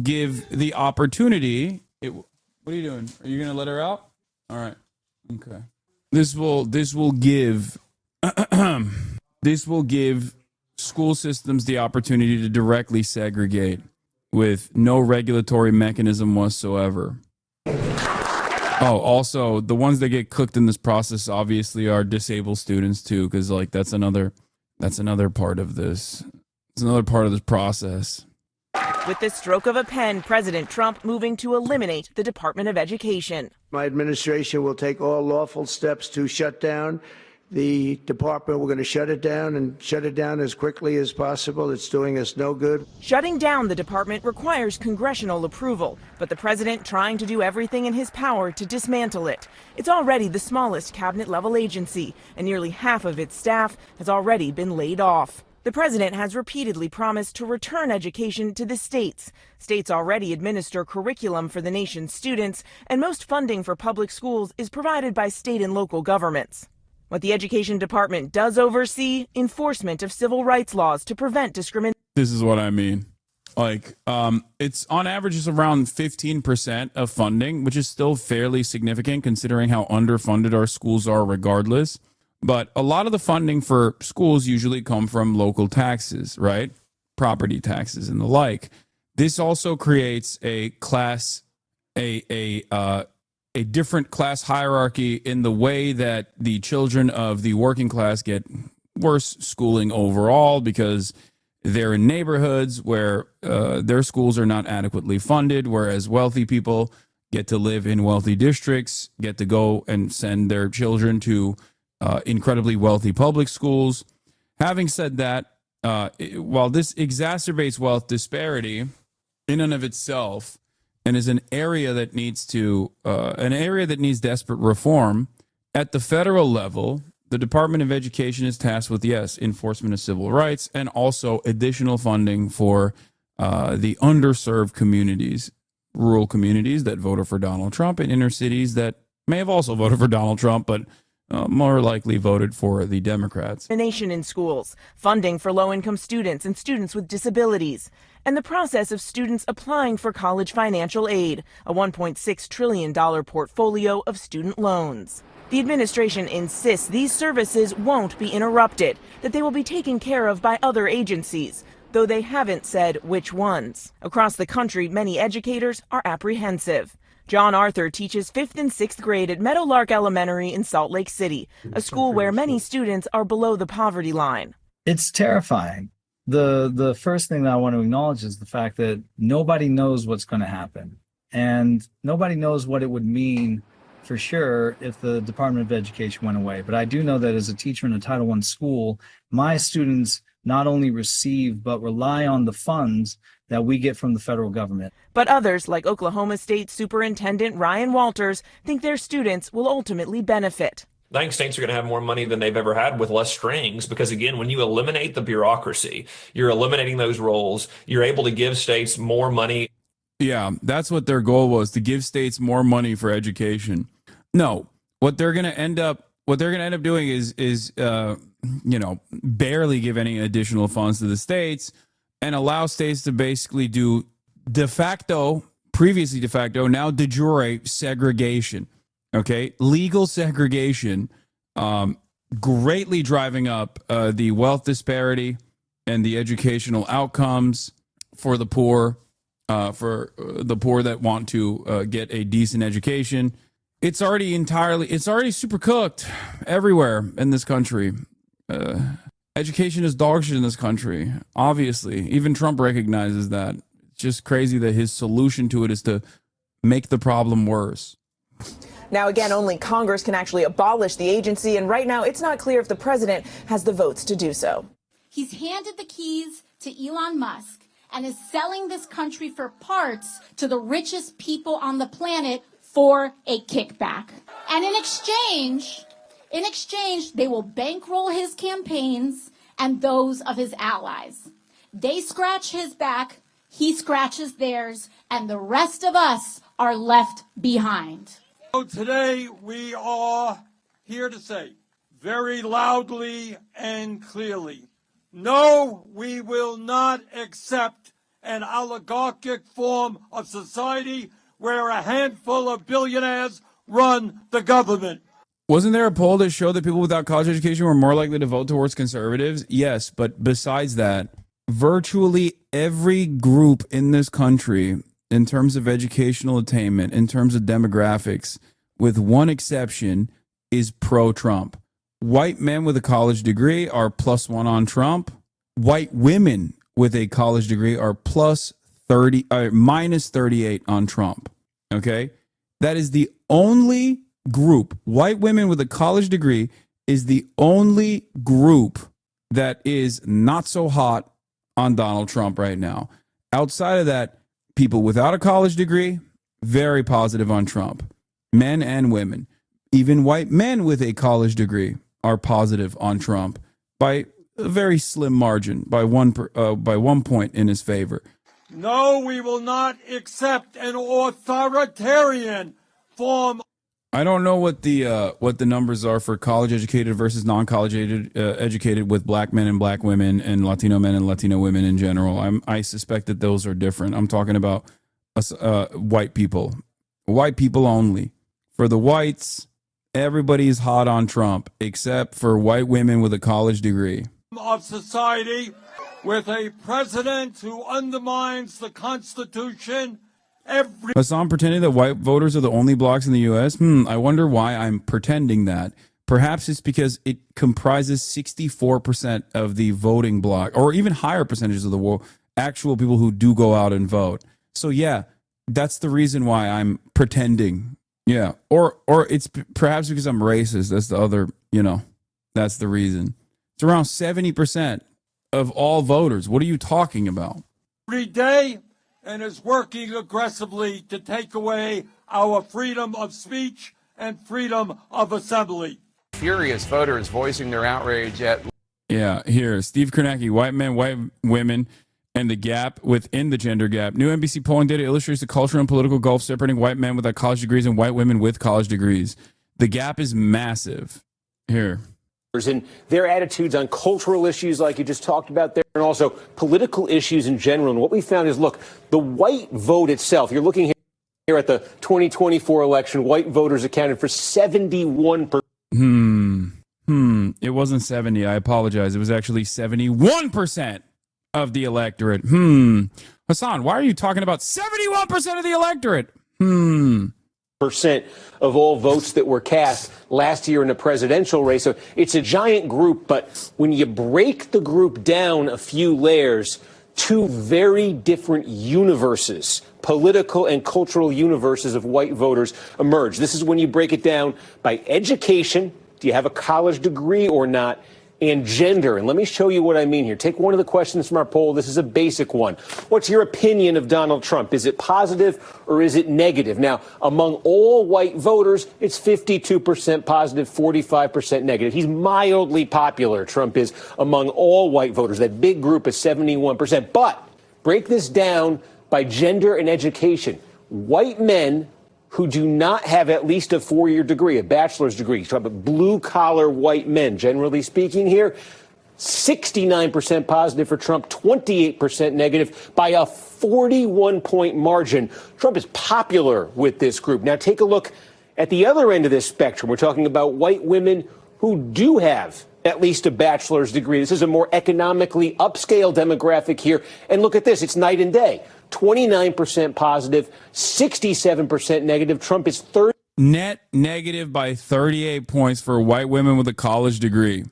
give the opportunity. What are you doing? Are you going to let her out? All right. Okay. This will give school systems the opportunity to directly segregate with no regulatory mechanism whatsoever. Oh, also, the ones that get cooked in this process obviously are disabled students too, because like that's another part of this. It's another part of this process. With the stroke of a pen, President Trump moving to eliminate the Department of Education. My administration will take all lawful steps to shut down the department. We're going to shut it down and shut it down as quickly as possible. It's doing us no good. Shutting down the department requires congressional approval, but the president trying to do everything in his power to dismantle it. It's already the smallest cabinet-level agency, and nearly half of its staff has already been laid off. The president has repeatedly promised to return education to the states. States already administer curriculum for the nation's students, and most funding for public schools is provided by state and local governments. What the Education Department does oversee, enforcement of civil rights laws to prevent discrimination. This is what I mean. Like, it's on average is around 15% of funding, which is still fairly significant considering how underfunded our schools are regardless. But a lot of the funding for schools usually come from local taxes, right? Property taxes and the like. This also creates a class, a different class hierarchy in the way that the children of the working class get worse schooling overall because they're in neighborhoods where their schools are not adequately funded, whereas wealthy people get to live in wealthy districts, get to go and send their children to incredibly wealthy public schools. Having said that, while this exacerbates wealth disparity in and of itself, and is an area that needs desperate reform, at the federal level, the Department of Education is tasked with, yes, enforcement of civil rights and also additional funding for the underserved communities, rural communities that voted for Donald Trump, and inner cities that may have also voted for Donald Trump, but more likely voted for the Democrats. Discrimination in schools, funding for low-income students and students with disabilities, and the process of students applying for college financial aid, a $1.6 trillion portfolio of student loans. The administration insists these services won't be interrupted, that they will be taken care of by other agencies, though they haven't said which ones. Across the country, many educators are apprehensive. John Arthur teaches 5th and 6th grade at Meadowlark Elementary in Salt Lake City, a school where many students are below the poverty line. It's terrifying. The first thing that I want to acknowledge is the fact that nobody knows what's going to happen. And nobody knows what it would mean for sure if the Department of Education went away. But I do know that as a teacher in a Title I school, my students not only receive but rely on the funds that we get from the federal government. But others, like Oklahoma State Superintendent Ryan Walters, think their students will ultimately benefit. I think states are going to have more money than they've ever had with less strings because, again, when you eliminate the bureaucracy, you're eliminating those roles, you're able to give states more money. Yeah, that's what their goal was, to give states more money for education. No, what they're going to end up doing is barely give any additional funds to the states and allow states to basically do previously de facto, now de jure segregation. Okay, legal segregation, greatly driving up the wealth disparity and the educational outcomes for the poor that want to get a decent education. It's already super cooked everywhere in this country. Education is dog shit in this country. Obviously, even Trump recognizes that. It's just crazy that his solution to it is to make the problem worse. Now, again, only Congress can actually abolish the agency, and right now it's not clear if the president has the votes to do so. He's handed the keys to Elon Musk and is selling this country for parts to the richest people on the planet for a kickback. And in exchange, they will bankroll his campaigns and those of his allies. They scratch his back, he scratches theirs, and the rest of us are left behind. So today we are here to say very loudly and clearly, no, we will not accept an oligarchic form of society where a handful of billionaires run the government. Wasn't there a poll that showed that people without college education were more likely to vote towards conservatives? Yes, but besides that, virtually every group in this country, in terms of educational attainment, in terms of demographics, with one exception, is pro-Trump. White men with a college degree are +1 on Trump. White women with a college degree are minus 38 on Trump. Okay. That is the only group. White women with a college degree is the only group that is not so hot on Donald Trump right now. Outside of that, people without a college degree, very positive on Trump. Men and women. Even white men with a college degree are positive on Trump by a very slim margin, by one point in his favor. No, we will not accept an authoritarian form. I don't know what the numbers are for college educated versus non-college educated with black men and black women and Latino men and Latino women in general. I suspect that those are different. I'm talking about white people only. For the whites, everybody's hot on Trump except for white women with a college degree. Of society with a president who undermines the Constitution. Hassan pretending that white voters are the only blacks in the U.S. I wonder why I'm pretending that. Perhaps it's because it comprises 64% of the voting bloc, or even higher percentages of the actual people who do go out and vote. So yeah, that's the reason why I'm pretending. Yeah, or it's perhaps because I'm racist. That's the other, that's the reason. It's around 70% of all voters. What are you talking about? Every day, and is working aggressively to take away our freedom of speech and freedom of assembly. Furious voters voicing their outrage at... Yeah, here, Steve Kornacki, white men, white women, and the gap within the gender gap. New NBC polling data illustrates the cultural and political gulf separating white men without college degrees and white women with college degrees. The gap is massive. Here. And their attitudes on cultural issues like you just talked about there, and also political issues in general. And what we found is, look, the white vote itself, you're looking here at the 2024 election, white voters accounted for 71%. It wasn't 70. I apologize. It was actually 71% of the electorate. Hassan, why are you talking about 71% of the electorate? Percent of all votes that were cast last year in the presidential race. So it's a giant group, but when you break the group down a few layers, two very different universes, political and cultural universes of white voters emerge. This is when you break it down by education. Do you have a college degree or not? And gender. And let me show you what I mean here. Take one of the questions from our poll. This is a basic one. What's your opinion of Donald Trump? Is it positive or is it negative? Now, among all white voters, it's 52% positive, 45% negative. He's mildly popular, Trump is, among all white voters. That big group is 71%. But break this down by gender and education. White men who do not have at least a four-year degree, a bachelor's degree, talk about blue-collar white men, generally speaking here, 69% positive for Trump, 28% negative by a 41-point margin. Trump is popular with this group. Now take a look at the other end of this spectrum. We're talking about white women who do have at least a bachelor's degree. This is a more economically upscale demographic here. And look at this. It's night and day. 29% positive, 67% negative. Trump is net negative by 38 points for white women with a college degree.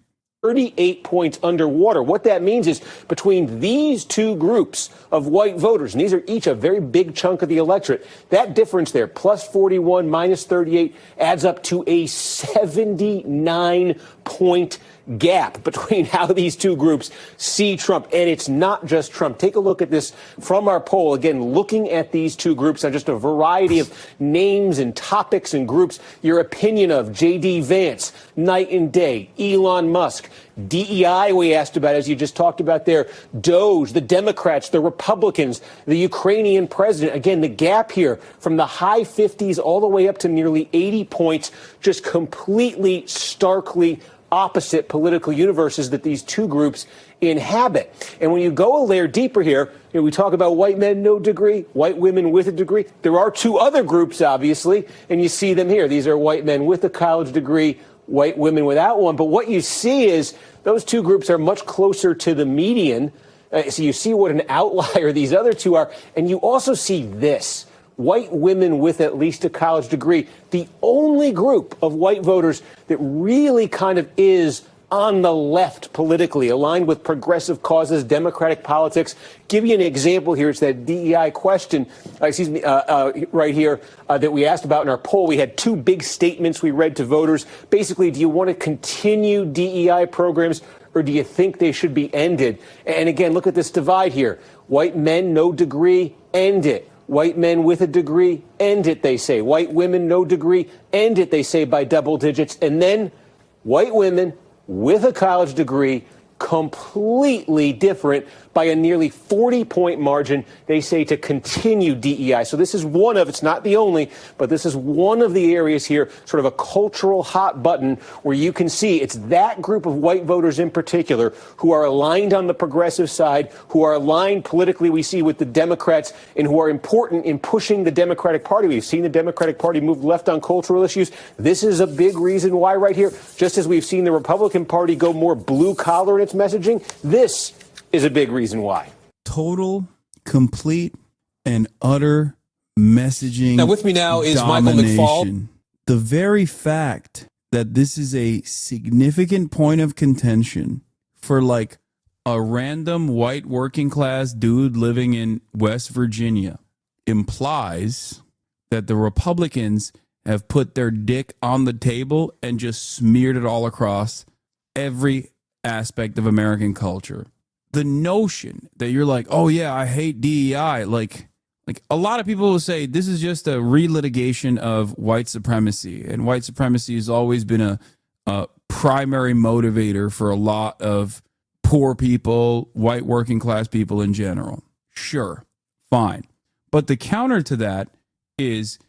38 points underwater. What that means is between these two groups of white voters, and these are each a very big chunk of the electorate, that difference there, plus 41, minus 38, adds up to a 79-point gap between how these two groups see Trump. And it's not just Trump. Take a look at this from our poll. Again, looking at these two groups on just a variety of names and topics and groups. Your opinion of J.D. Vance, night and day, Elon Musk, DEI we asked about, as you just talked about there, DOJ, the Democrats, the Republicans, the Ukrainian president. Again, the gap here from the high 50s all the way up to nearly 80 points, just completely, starkly opposite political universes that these two groups inhabit. And when you go a layer deeper here, we talk about white men, no degree, white women with a degree. There are two other groups, obviously, and you see them here. These are white men with a college degree, white women without one. But what you see is those two groups are much closer to the median. So you see what an outlier these other two are. And you also see this. White women with at least a college degree, the only group of white voters that really kind of is on the left politically, aligned with progressive causes, democratic politics. Give you an example here. It's that DEI question, right here, that we asked about in our poll. We had two big statements we read to voters. Basically, do you want to continue DEI programs, or do you think they should be ended? And again, look at this divide here. White men, no degree, end it. White men with a degree, end it, they say. White women, no degree, end it, they say, by double digits. And then white women with a college degree, completely different by a nearly 40-point margin, they say, to continue DEI. So this is one of, it's not the only, but this is one of the areas here, sort of a cultural hot button where you can see it's that group of white voters in particular who are aligned on the progressive side, who are aligned politically, we see, with the Democrats, and who are important in pushing the Democratic Party. We've seen the Democratic Party move left on cultural issues. This is a big reason why right here, just as we've seen the Republican Party go more blue collar in its messaging, this is a big reason why. Total, complete, and utter messaging. Now with me now is Michael McFaul. The very fact that this is a significant point of contention for like a random white working class dude living in West Virginia implies that the Republicans have put their dick on the table and just smeared it all across every aspect of American culture. The notion that you're like, oh yeah, I hate DEI, like a lot of people will say this is just a relitigation of white supremacy, and white supremacy has always been a primary motivator for a lot of poor people, white working class people in general. Sure, fine. But the counter to that is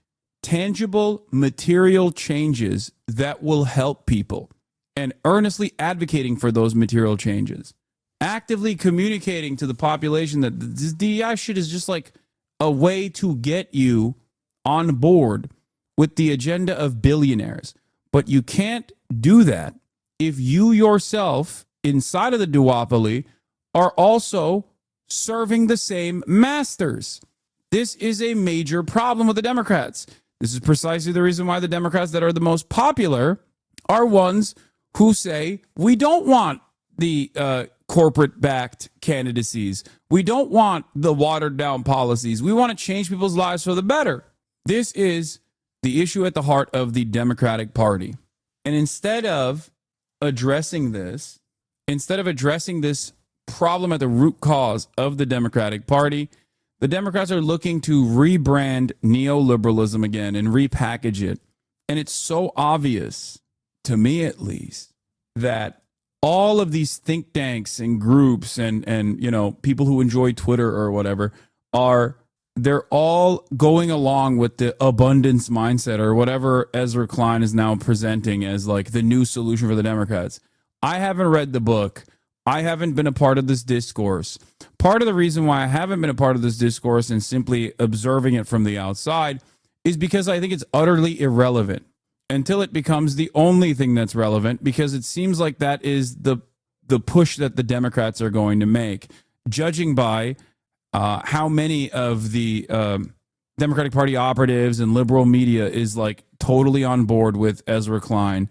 tangible material changes that will help people, and earnestly advocating for those material changes. Actively communicating to the population that this DEI shit is just like a way to get you on board with the agenda of billionaires. But you can't do that if you yourself, inside of the duopoly, are also serving the same masters. This is a major problem with the Democrats. This is precisely the reason why the Democrats that are the most popular are ones who say, we don't want the corporate-backed candidacies. We don't want the watered-down policies. We want to change people's lives for the better. This is the issue at the heart of the Democratic Party. And instead of addressing this problem at the root cause of the Democratic Party, the Democrats are looking to rebrand neoliberalism again and repackage it. And it's so obvious, to me at least, that all of these think tanks and groups and you know, people who enjoy Twitter or whatever they're all going along with the abundance mindset or whatever Ezra Klein is now presenting as like the new solution for the Democrats. I haven't read the book. I haven't been a part of this discourse. Part of the reason why I haven't been a part of this discourse and simply observing it from the outside is because I think it's utterly irrelevant until it becomes the only thing that's relevant, because it seems like that is the push that the Democrats are going to make, judging by how many of the Democratic Party operatives and liberal media is like totally on board with Ezra Klein.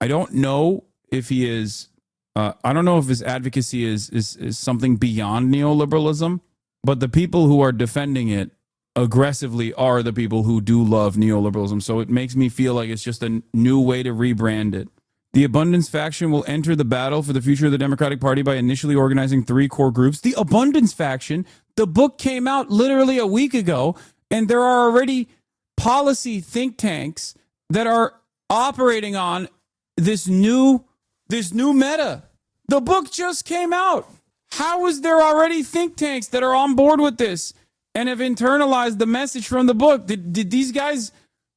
I don't know if he is, I don't know if his advocacy is something beyond neoliberalism, but the people who are defending it aggressively are the people who do love neoliberalism. So it makes me feel like it's just a new way to rebrand it. The Abundance faction will enter the battle for the future of the Democratic Party by initially organizing 3 core groups. The Abundance faction, the book came out literally a week ago, and there are already policy think tanks that are operating on this new meta. The book just came out. How is there already think tanks that are on board with this and have internalized the message from the book? Did these guys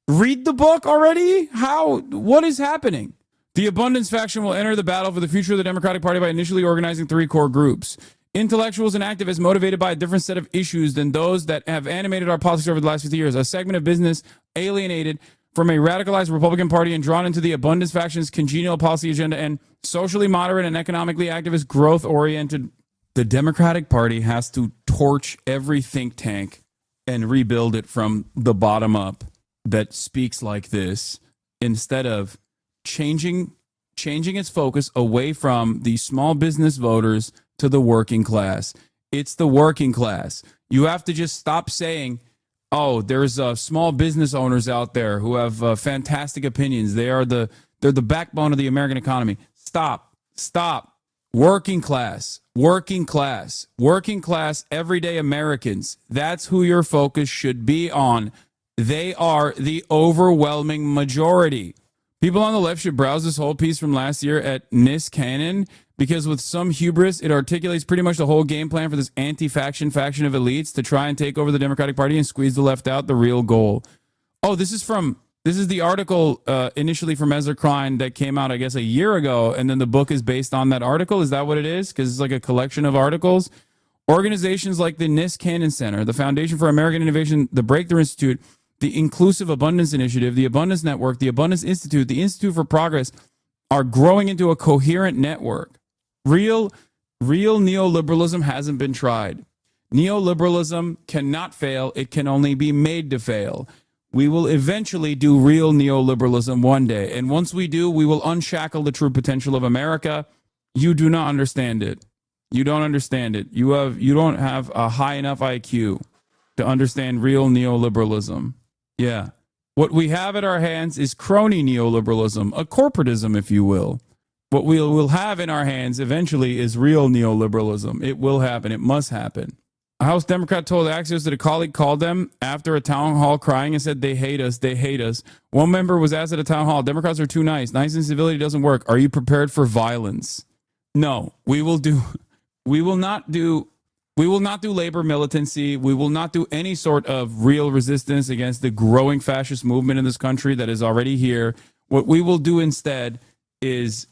read the book already? What is happening? The Abundance faction will enter the battle for the future of the Democratic Party by initially organizing 3 core groups. Intellectuals and activists motivated by a different set of issues than those that have animated our politics over the last 50 years. A segment of business alienated from a radicalized Republican Party and drawn into the Abundance faction's congenial policy agenda and socially moderate and economically activist growth-oriented. The Democratic Party has to torch every think tank and rebuild it from the bottom up that speaks like this, instead of changing changing its focus away from the small business voters to the working class. It's the working class. You have to just stop saying, oh, there's small business owners out there who have fantastic opinions. They're the backbone of the American economy. Stop. Working class, everyday Americans. That's who your focus should be on. They are the overwhelming majority. People on the left should browse this whole piece from last year at Niskanen, because with some hubris, it articulates pretty much the whole game plan for this faction of elites to try and take over the Democratic Party and squeeze the left out, the real goal. Oh, this is the article initially from Ezra Klein that came out, I guess, a year ago, and then the book is based on that article. Is that what it is? Because it's like a collection of articles. Organizations like the Niskanen Center, the Foundation for American Innovation, the Breakthrough Institute, the Inclusive Abundance Initiative, the Abundance Network, the Abundance Institute, the Institute for Progress are growing into a coherent network. Real neoliberalism hasn't been tried. Neoliberalism cannot fail. It can only be made to fail. We will eventually do real neoliberalism one day. And once we do, we will unshackle the true potential of America. You do not understand it. You don't understand it. You don't have a high enough IQ to understand real neoliberalism. Yeah. What we have at our hands is crony neoliberalism, a corporatism, if you will. What we will have in our hands eventually is real neoliberalism. It will happen. It must happen. A House Democrat told Axios that a colleague called them after a town hall crying and said, they hate us, they hate us. One member was asked at a town hall, Democrats are too nice. Nice and civility doesn't work. Are you prepared for violence? No, we will not do labor militancy. We will not do any sort of real resistance against the growing fascist movement in this country that is already here. What we will do instead is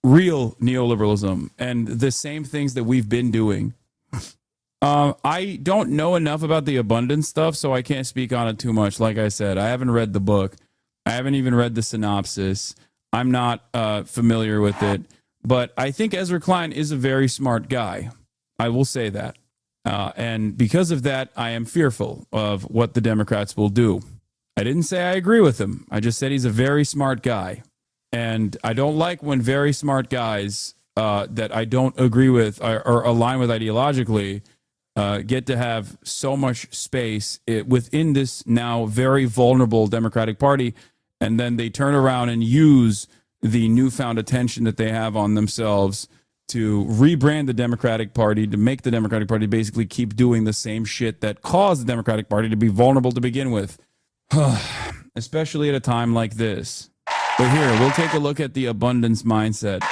real neoliberalism and the same things that we've been doing. I don't know enough about the abundance stuff, so I can't speak on it too much. Like I said, I haven't read the book. I haven't even read the synopsis. I'm not familiar with it. But I think Ezra Klein is a very smart guy. I will say that. And because of that, I am fearful of what the Democrats will do. I didn't say I agree with him. I just said he's a very smart guy. And I don't like when very smart guys that I don't agree with or align with ideologically get to have so much space within this now very vulnerable Democratic Party, and then they turn around and use the newfound attention that they have on themselves to rebrand the Democratic Party, to make the Democratic Party basically keep doing the same shit that caused the Democratic Party to be vulnerable to begin with, especially at a time like this. But here, we'll take a look at the abundance mindset,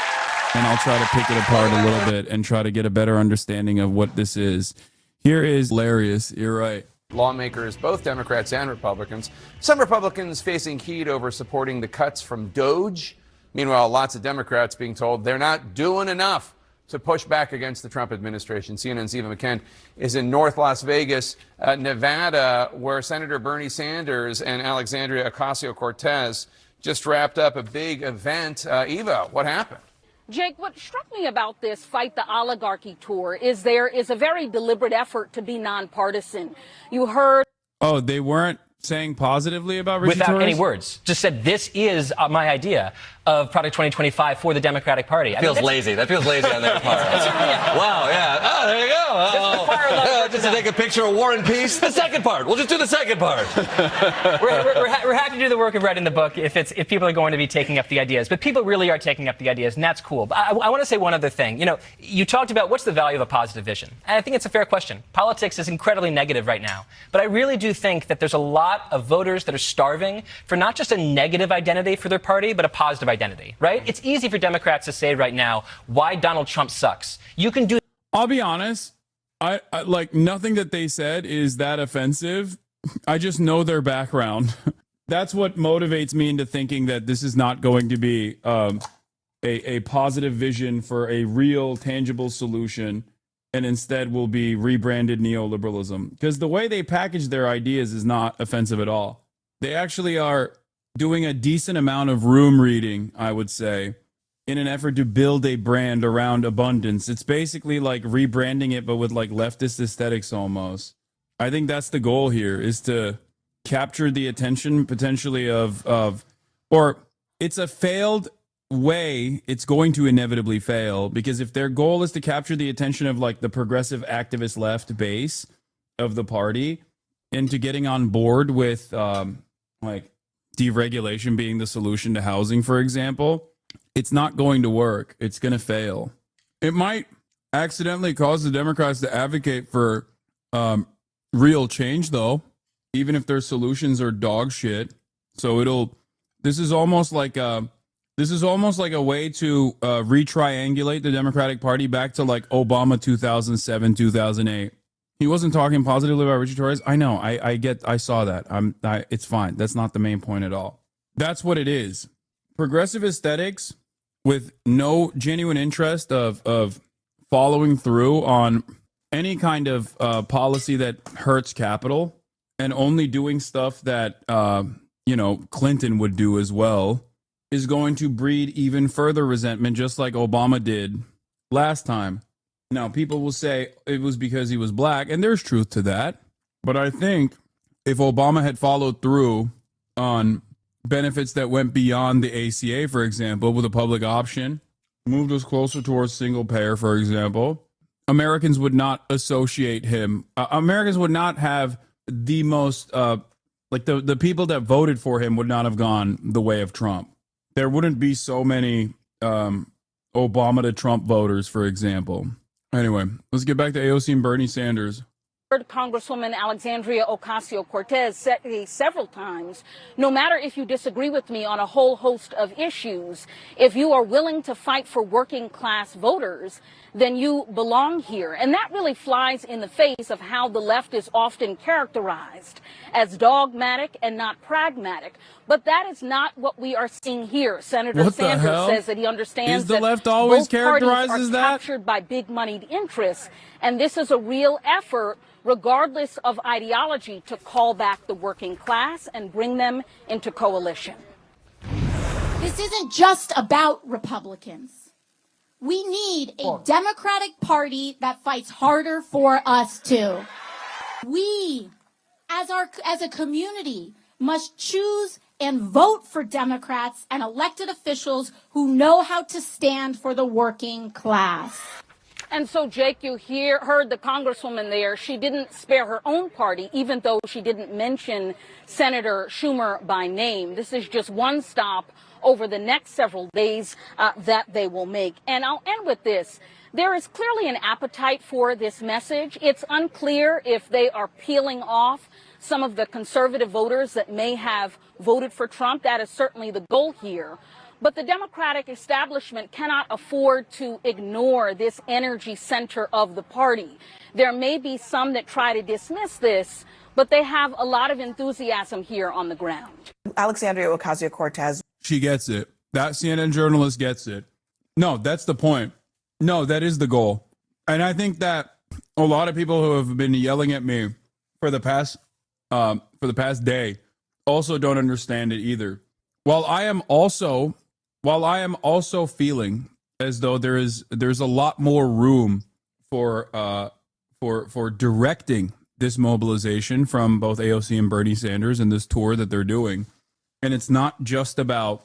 and I'll try to pick it apart a little bit and try to get a better understanding of what this is. Here is hilarious. You're right. Lawmakers, both Democrats and Republicans. Some Republicans facing heat over supporting the cuts from DOGE. Meanwhile, lots of Democrats being told they're not doing enough to push back against the Trump administration. CNN's Eva McKent is in North Las Vegas, Nevada, where Senator Bernie Sanders and Alexandria Ocasio-Cortez just wrapped up a big event. Eva, what happened? Jake, what struck me about this Fight the Oligarchy tour is there is a very deliberate effort to be nonpartisan. You heard. Oh, they weren't saying positively about Richard without Torres? any words. Just said, this is my idea of Product 2025 for the Democratic Party. Feels lazy. That feels lazy on their part. Wow, yeah. Oh, there you go. Just to take a picture of War and Peace. The second part. We'll just do the second part. we're happy to do the work of writing the book if people are going to be taking up the ideas. But people really are taking up the ideas, and that's cool. But I want to say one other thing. You know, you talked about what's the value of a positive vision. And I think it's a fair question. Politics is incredibly negative right now. But I really do think that there's a lot of voters that are starving for not just a negative identity for their party, but a positive identity, right? It's easy for Democrats to say right now why Donald Trump sucks. You can do. I'll be honest. I like nothing that they said is that offensive. I just know their background. That's what motivates me into thinking that this is not going to be a positive vision for a real, tangible solution, and instead will be rebranded neoliberalism. Because the way they package their ideas is not offensive at all. They actually are doing a decent amount of room reading, I would say, in an effort to build a brand around abundance. It's basically like rebranding it, but with like leftist aesthetics almost. I think that's the goal here, is to capture the attention potentially of or it's a failed way, it's going to inevitably fail, because if their goal is to capture the attention of like the progressive activist left base of the party into getting on board with like deregulation being the solution to housing, for example, it's not going to work. It's going to fail. It might accidentally cause the Democrats to advocate for real change, though, even if their solutions are dog shit. So this is almost like a way to retriangulate the Democratic Party back to like Obama 2007, 2008. He wasn't talking positively about Richie Torres. I know. I saw that. It's fine. That's not the main point at all. That's what it is. Progressive aesthetics with no genuine interest of following through on any kind of policy that hurts capital, and only doing stuff that Clinton would do as well, is going to breed even further resentment, just like Obama did last time. Now, people will say it was because he was black, and there's truth to that. But I think if Obama had followed through on benefits that went beyond the ACA, for example, with a public option, moved us closer towards single payer, for example, Americans would not associate him. Americans would not have the most, the people that voted for him would not have gone the way of Trump. There wouldn't be so many Obama to Trump voters, for example. Anyway, let's get back to AOC and Bernie Sanders. Congresswoman Alexandria Ocasio-Cortez said several times, no matter if you disagree with me on a whole host of issues, if you are willing to fight for working class voters, then you belong here. And that really flies in the face of how the left is often characterized as dogmatic and not pragmatic. But that is not what we are seeing here. Senator Sanders says that he understands the that left always both parties characterizes are that? captured by big moneyed interests. And this is a real effort, regardless of ideology, to call back the working class and bring them into coalition. This isn't just about Republicans. We need a Democratic Party that fights harder for us too. We, as a community, must choose and vote for Democrats and elected officials who know how to stand for the working class. And so, Jake, you heard the Congresswoman there. She didn't spare her own party, even though she didn't mention Senator Schumer by name. This is just one stop over the next several days that they will make. And I'll end with this. There is clearly an appetite for this message. It's unclear if they are peeling off some of the conservative voters that may have voted for Trump. That is certainly the goal here. But the Democratic establishment cannot afford to ignore this energy center of the party. There may be some that try to dismiss this, but they have a lot of enthusiasm here on the ground. Alexandria Ocasio-Cortez. She gets it. That CNN journalist gets it. No, that's the point. No, that is the goal. And I think that a lot of people who have been yelling at me for the past day also don't understand it either. While I am also feeling as though there's a lot more room for directing this mobilization from both AOC and Bernie Sanders and this tour that they're doing. And it's not just about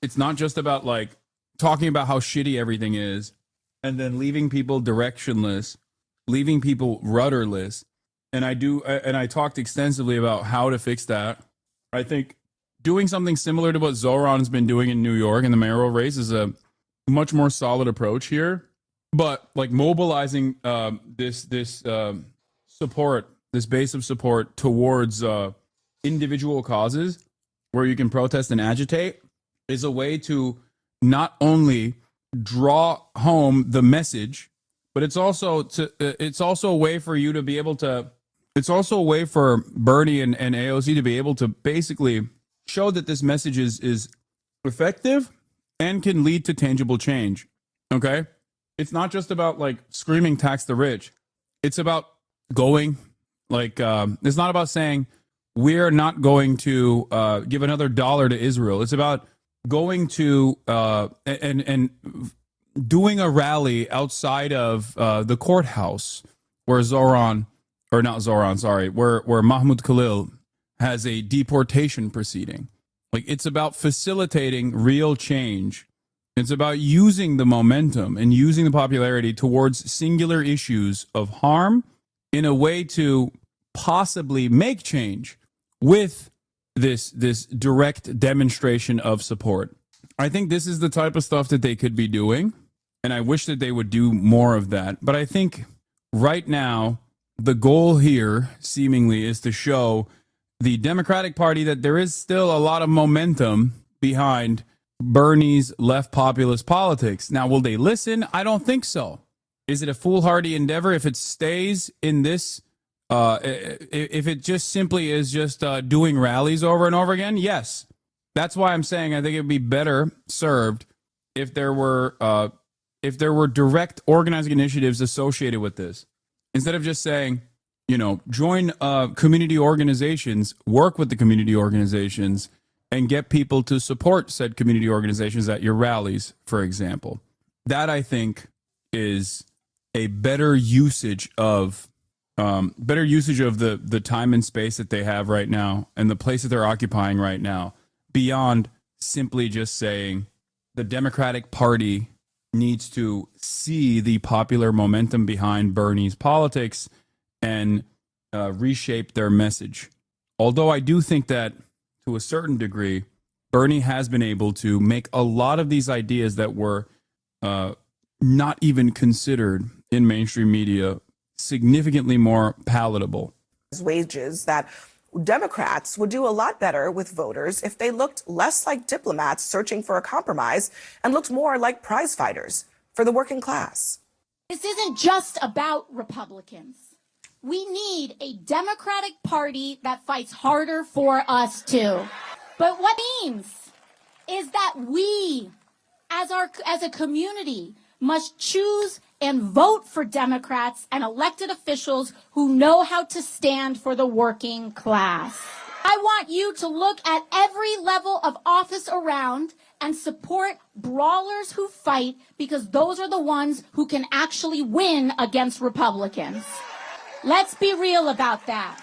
like talking about how shitty everything is and then leaving people directionless, leaving people rudderless. And I talked extensively about how to fix that. I think doing something similar to what Zoran's been doing in New York in the mayoral race is a much more solid approach here. But like mobilizing this support, this base of support towards individual causes where you can protest and agitate is a way to not only draw home the message, but it's also a way for you to be able to. It's also a way for Bernie and AOC to be able to basically show that this message is effective and can lead to tangible change. Okay? It's not just about like screaming tax the rich. It's about going like, it's not about saying we're not going to give another dollar to Israel. It's about going to and doing a rally outside of the courthouse where where Mahmoud Khalil has a deportation proceeding. Like, it's about facilitating real change It's about using the momentum and using the popularity towards singular issues of harm in a way to possibly make change with this direct demonstration of support. I think this is the type of stuff that they could be doing, and I wish that they would do more of that. But I think right now, the goal here seemingly is to show the Democratic Party that there is still a lot of momentum behind Bernie's left populist politics. Now, will they listen? I don't think so. Is it a foolhardy endeavor if it stays in this? If it just simply is just doing rallies over and over again? Yes. That's why I'm saying I think it would be better served if there were direct organizing initiatives associated with this, instead of just saying, join community organizations, work with the community organizations, and get people to support said community organizations at your rallies, for example. That, I think, is a better usage of the time and space that they have right now and the place that they're occupying right now, beyond simply just saying the Democratic Party needs to see the popular momentum behind Bernie's politics and reshape their message. Although I do think that, to a certain degree, Bernie has been able to make a lot of these ideas that were not even considered in mainstream media significantly more palatable. Wages that Democrats would do a lot better with voters if they looked less like diplomats searching for a compromise and looked more like prize fighters for the working class. This isn't just about Republicans. We need a Democratic Party that fights harder for us too. But what it means is that we, as a community, must choose and vote for Democrats and elected officials who know how to stand for the working class. I want you to look at every level of office around and support brawlers who fight, because those are the ones who can actually win against Republicans. Let's be real about that.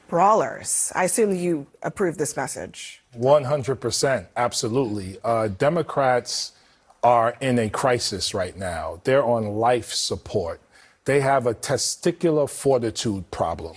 Brawlers. I assume you approve this message. 100%. Absolutely. Democrats are in a crisis right now. They're on life support. They have a testicular fortitude problem.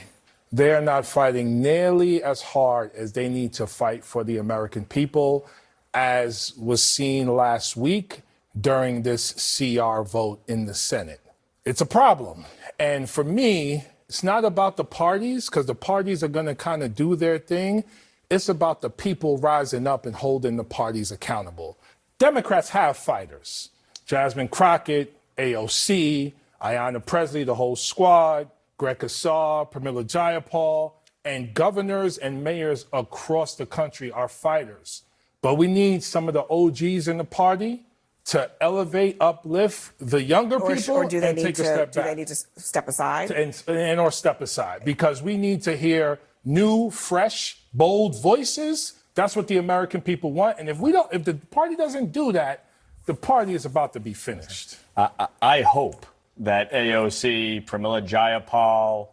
They're not fighting nearly as hard as they need to fight for the American people, as was seen last week during this CR vote in the Senate. It's a problem. And for me, it's not about the parties, because the parties are going to kind of do their thing. It's about the people rising up and holding the parties accountable. Democrats have fighters. Jasmine Crockett, AOC, Ayanna Pressley, the whole squad, Greg Casar, Pramila Jayapal, and governors and mayors across the country are fighters. But we need some of the OGs in the party to elevate, uplift the younger people or do they and take a step back. Do they need to step aside? Or step aside, because we need to hear new, fresh, bold voices. That's what the American people want. And if the party doesn't do that, the party is about to be finished. I hope that AOC, Pramila Jayapal,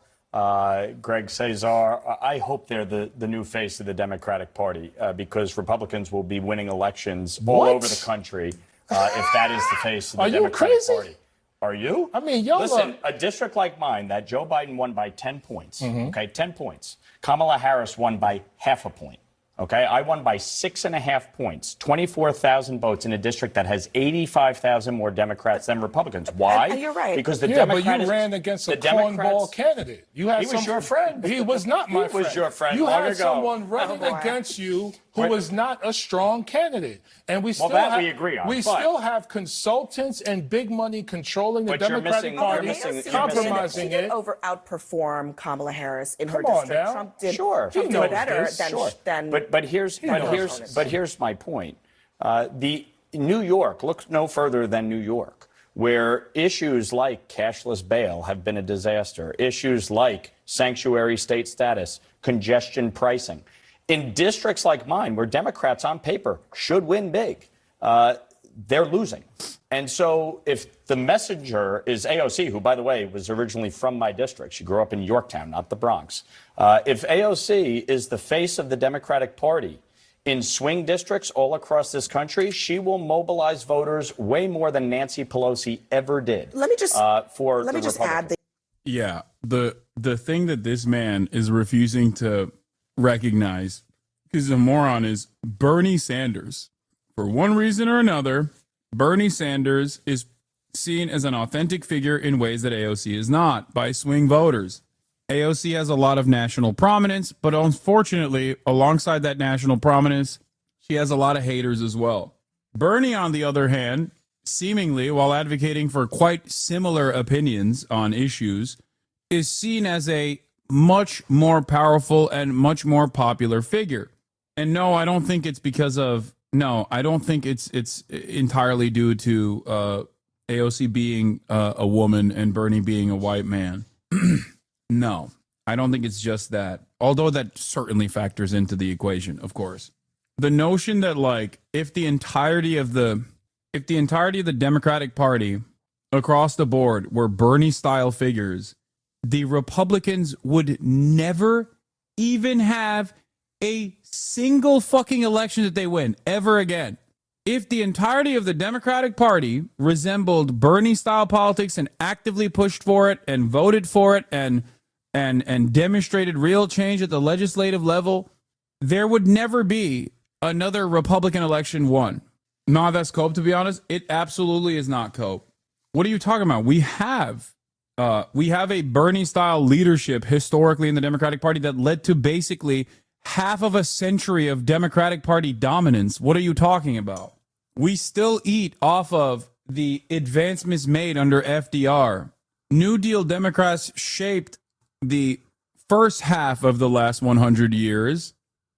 Greg Casar, I hope they're the new face of the Democratic Party, because Republicans will be winning elections all over the country if that is the face of the Democratic Party. Are you? I mean, y'all listen, a district like mine that Joe Biden won by 10 points, okay, 10 points. Kamala Harris won by half a point. Okay, I won by 6.5 points, 24,000 votes in a district that has 85,000 more Democrats than Republicans. Why? You're right. Because but you ran against a cornball candidate. He was your friend. He was not my friend. He was your friend. You had someone running against you who was not a strong candidate, and we still we agree on. We still have consultants and big money controlling the Democratic Party, compromising it. Outperform Kamala Harris in her district. Now. Trump did better than. But here's my point. The New York, look no further than New York, where issues like cashless bail have been a disaster, issues like sanctuary state status, congestion pricing. In districts like mine, where Democrats on paper should win big, they're losing. And so if the messenger is AOC, who, by the way, was originally from my district, she grew up in Yorktown, not the Bronx. If AOC is the face of the Democratic Party in swing districts all across this country, she will mobilize voters way more than Nancy Pelosi ever did. Let me just add. Yeah, the thing that this man is refusing to recognize, because he's a moron, is Bernie Sanders. For one reason or another, Bernie Sanders is seen as an authentic figure in ways that AOC is not by swing voters. AOC has a lot of national prominence, but unfortunately, alongside that national prominence, she has a lot of haters as well. Bernie, on the other hand, seemingly, while advocating for quite similar opinions on issues, is seen as a much more powerful and much more popular figure. And no, I don't think it's entirely due to AOC being a woman and Bernie being a white man. No, I don't think it's just that. Although that certainly factors into the equation, of course. The notion that, like, if the entirety of the Democratic Party across the board were Bernie-style figures, the Republicans would never even have a single fucking election that they win ever again. If the entirety of the Democratic Party resembled Bernie-style politics and actively pushed for it and voted for it and demonstrated real change at the legislative level, there would never be another Republican election won. Nah, that's cope, to be honest. It absolutely is not cope. What are you talking about? We have a Bernie-style leadership historically in the Democratic Party that led to basically half of a century of Democratic Party dominance. What are you talking about? We still eat off of the advancements made under FDR. New Deal Democrats shaped the first half of the last 100 years,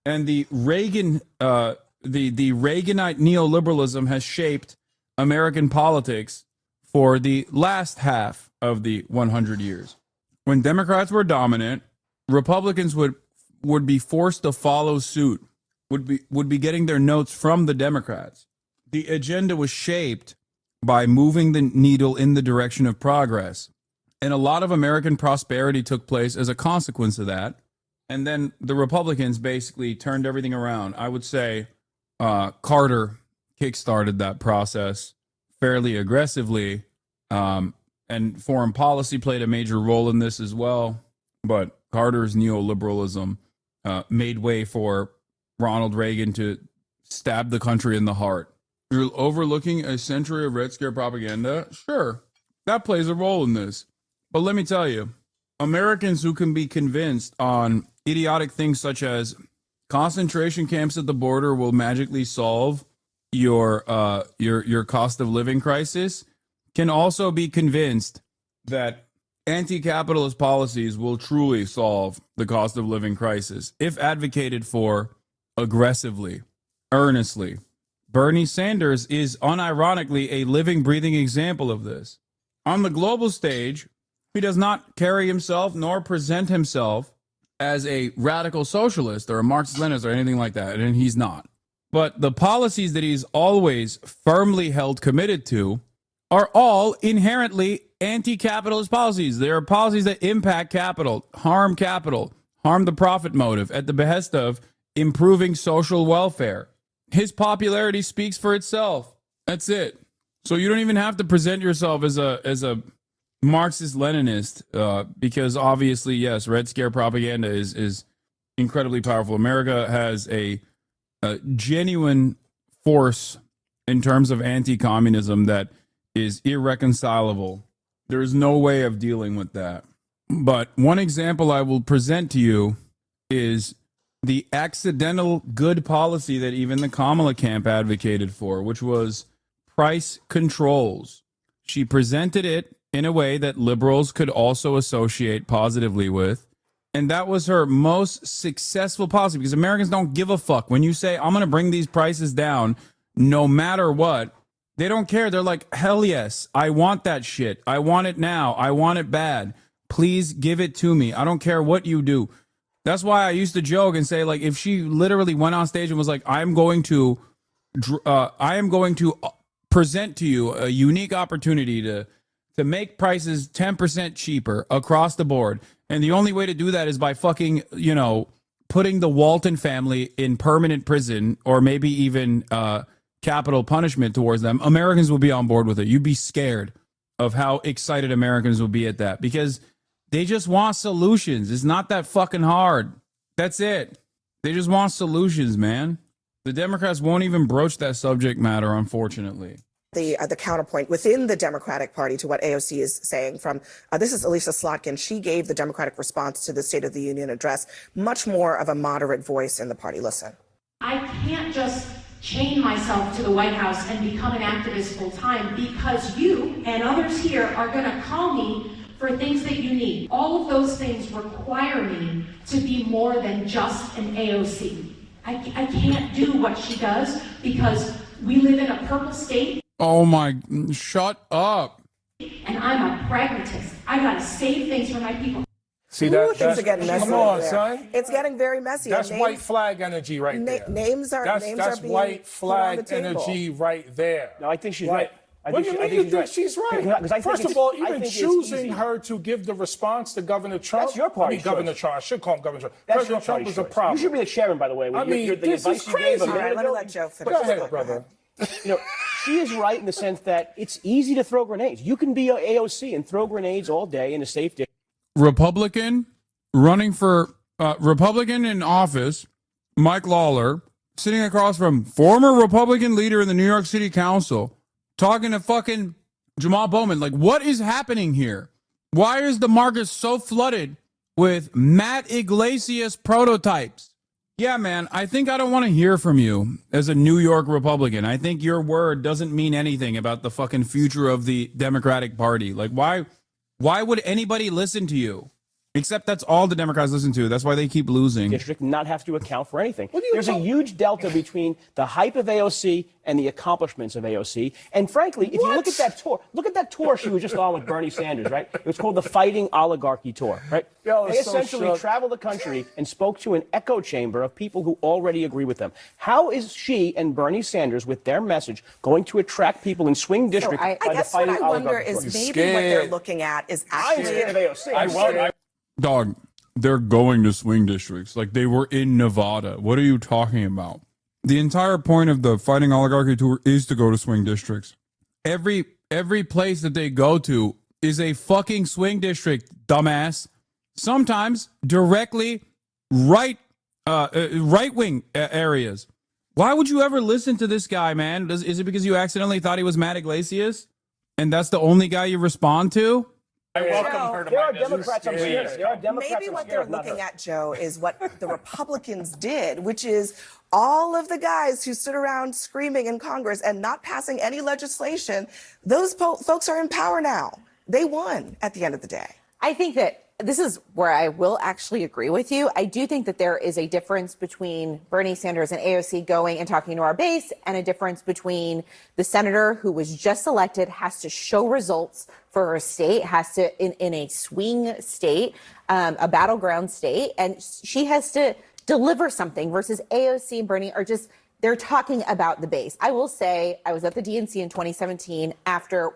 and the Reaganite neoliberalism has shaped American politics for the last half of the 100 years. When Democrats were dominant, Republicans would be forced to follow suit, would be getting their notes from the Democrats. The agenda was shaped by moving the needle in the direction of progress. And a lot of American prosperity took place as a consequence of that. And then the Republicans basically turned everything around. I would say Carter kickstarted that process fairly aggressively. And foreign policy played a major role in this as well. But Carter's neoliberalism made way for Ronald Reagan to stab the country in the heart. You're overlooking a century of Red Scare propaganda? Sure, that plays a role in this. But let me tell you, Americans who can be convinced on idiotic things such as concentration camps at the border will magically solve your cost of living crisis can also be convinced that anti-capitalist policies will truly solve the cost of living crisis if advocated for aggressively, earnestly. Bernie Sanders is unironically a living, breathing example of this. On the global stage, he does not carry himself nor present himself as a radical socialist or a Marxist-Leninist or anything like that, and he's not. But the policies that he's always firmly held committed to are all inherently anti-capitalist policies. They are policies that impact capital, harm the profit motive at the behest of improving social welfare. His popularity speaks for itself. That's it. So you don't even have to present yourself as a Marxist-Leninist because obviously, yes, Red Scare propaganda is incredibly powerful. America has a genuine force in terms of anti-communism that is irreconcilable. There is no way of dealing with that. But one example I will present to you is the accidental good policy that even the Kamala camp advocated for, which was price controls. She presented it in a way that liberals could also associate positively with. And that was her most successful policy because Americans don't give a fuck. When you say, I'm going to bring these prices down no matter what, they don't care. They're like, hell yes, I want that shit. I want it now. I want it bad. Please give it to me. I don't care what you do. That's why I used to joke and say, like, if she literally went on stage and was like, I am going to present to you a unique opportunity to make prices 10% cheaper across the board. And the only way to do that is by fucking, putting the Walton family in permanent prison or maybe even capital punishment towards them, Americans will be on board with it. You'd be scared of how excited Americans will be at that because they just want solutions. It's not that fucking hard. That's it. They just want solutions, man. The Democrats won't even broach that subject matter, unfortunately. The counterpoint within the Democratic Party to what AOC is saying from, this is Elisa Slotkin. She gave the Democratic response to the State of the Union address much more of a moderate voice in the party. Listen. I can't just chain myself to the White House and become an activist full time because you and others here are going to call me for things that you need. All of those things require me to be more than just an AOC. I can't do what she does because we live in a purple state. Oh my, shut up. And I'm a pragmatist. I gotta save things for my people. See Things are getting messy. Come on, there. son. It's getting very messy. That's And white flag energy right there. Names are That's being white put on the flag table. energy right there. No, I think she's Right. right. I What think do you she- mean I you think she's right? Because I think First it's- of all, I even think it's choosing easy. her to give the response to Governor Trump. That's your party's choice. Governor Trump. I should call him Governor Trump. That's President your Trump party's was a choice. problem. You should be the chairman, by the way. I mean, the this advice is you gave crazy. a minute All right, let me ago. let Joe finish. Go ahead, brother. You know, she is right in the sense that it's easy to throw grenades. You can be a AOC and throw grenades all day in a safe day. Republican running for Republican in office, Mike Lawler, sitting across from former Republican leader in the New York City Council, talking to fucking Jamal Bowman. Like, what is happening here? Why is the market so flooded with Matt Iglesias prototypes? Yeah, man, I think I don't want to hear from you as a New York Republican. I think your word doesn't mean anything about the fucking future of the Democratic Party. Like, why would anybody listen to you? Except that's all the Democrats listen to. That's why they keep losing. District not have to account for anything. There's a huge delta between the hype of AOC and the accomplishments of AOC. And frankly, if you look at that tour she was just on with Bernie Sanders, right? It was called the Fighting Oligarchy Tour, right? Yo, They it's so essentially shook. traveled the country and spoke to an echo chamber of people who already agree with them. How is she and Bernie Sanders, with their message, going to attract people in swing districts I by the guess what Fighting I wonder Oligarchy is Tour? maybe what they're looking at is I'm actually. scared of AOC. Dog, they're going to swing districts. Like, they were in Nevada. What are you talking about? The entire point of the Fighting Oligarchy Tour is to go to swing districts. Every place that they go to is a fucking swing district, dumbass. Sometimes directly right-wing areas. Why would you ever listen to this guy, man? Is it because you accidentally thought he was Matt Iglesias? And that's the only guy you respond to? I welcome her to There my are business. Democrats I'm scared of. There are Democrats Maybe I'm what scared they're of, not looking her. at, Joe, is what the Republicans did, which is all of the guys who stood around screaming in Congress and not passing any legislation. Those folks are in power now. They won at the end of the day. I think that this is where I will actually agree with you. I do think that there is a difference between Bernie Sanders and AOC going and talking to our base, and a difference between the senator who was just elected, has to show results for her state, has to, in a swing state, a battleground state, and she has to deliver something, versus AOC and Bernie are just, they're talking about the base. I will say I was at the DNC in 2017 after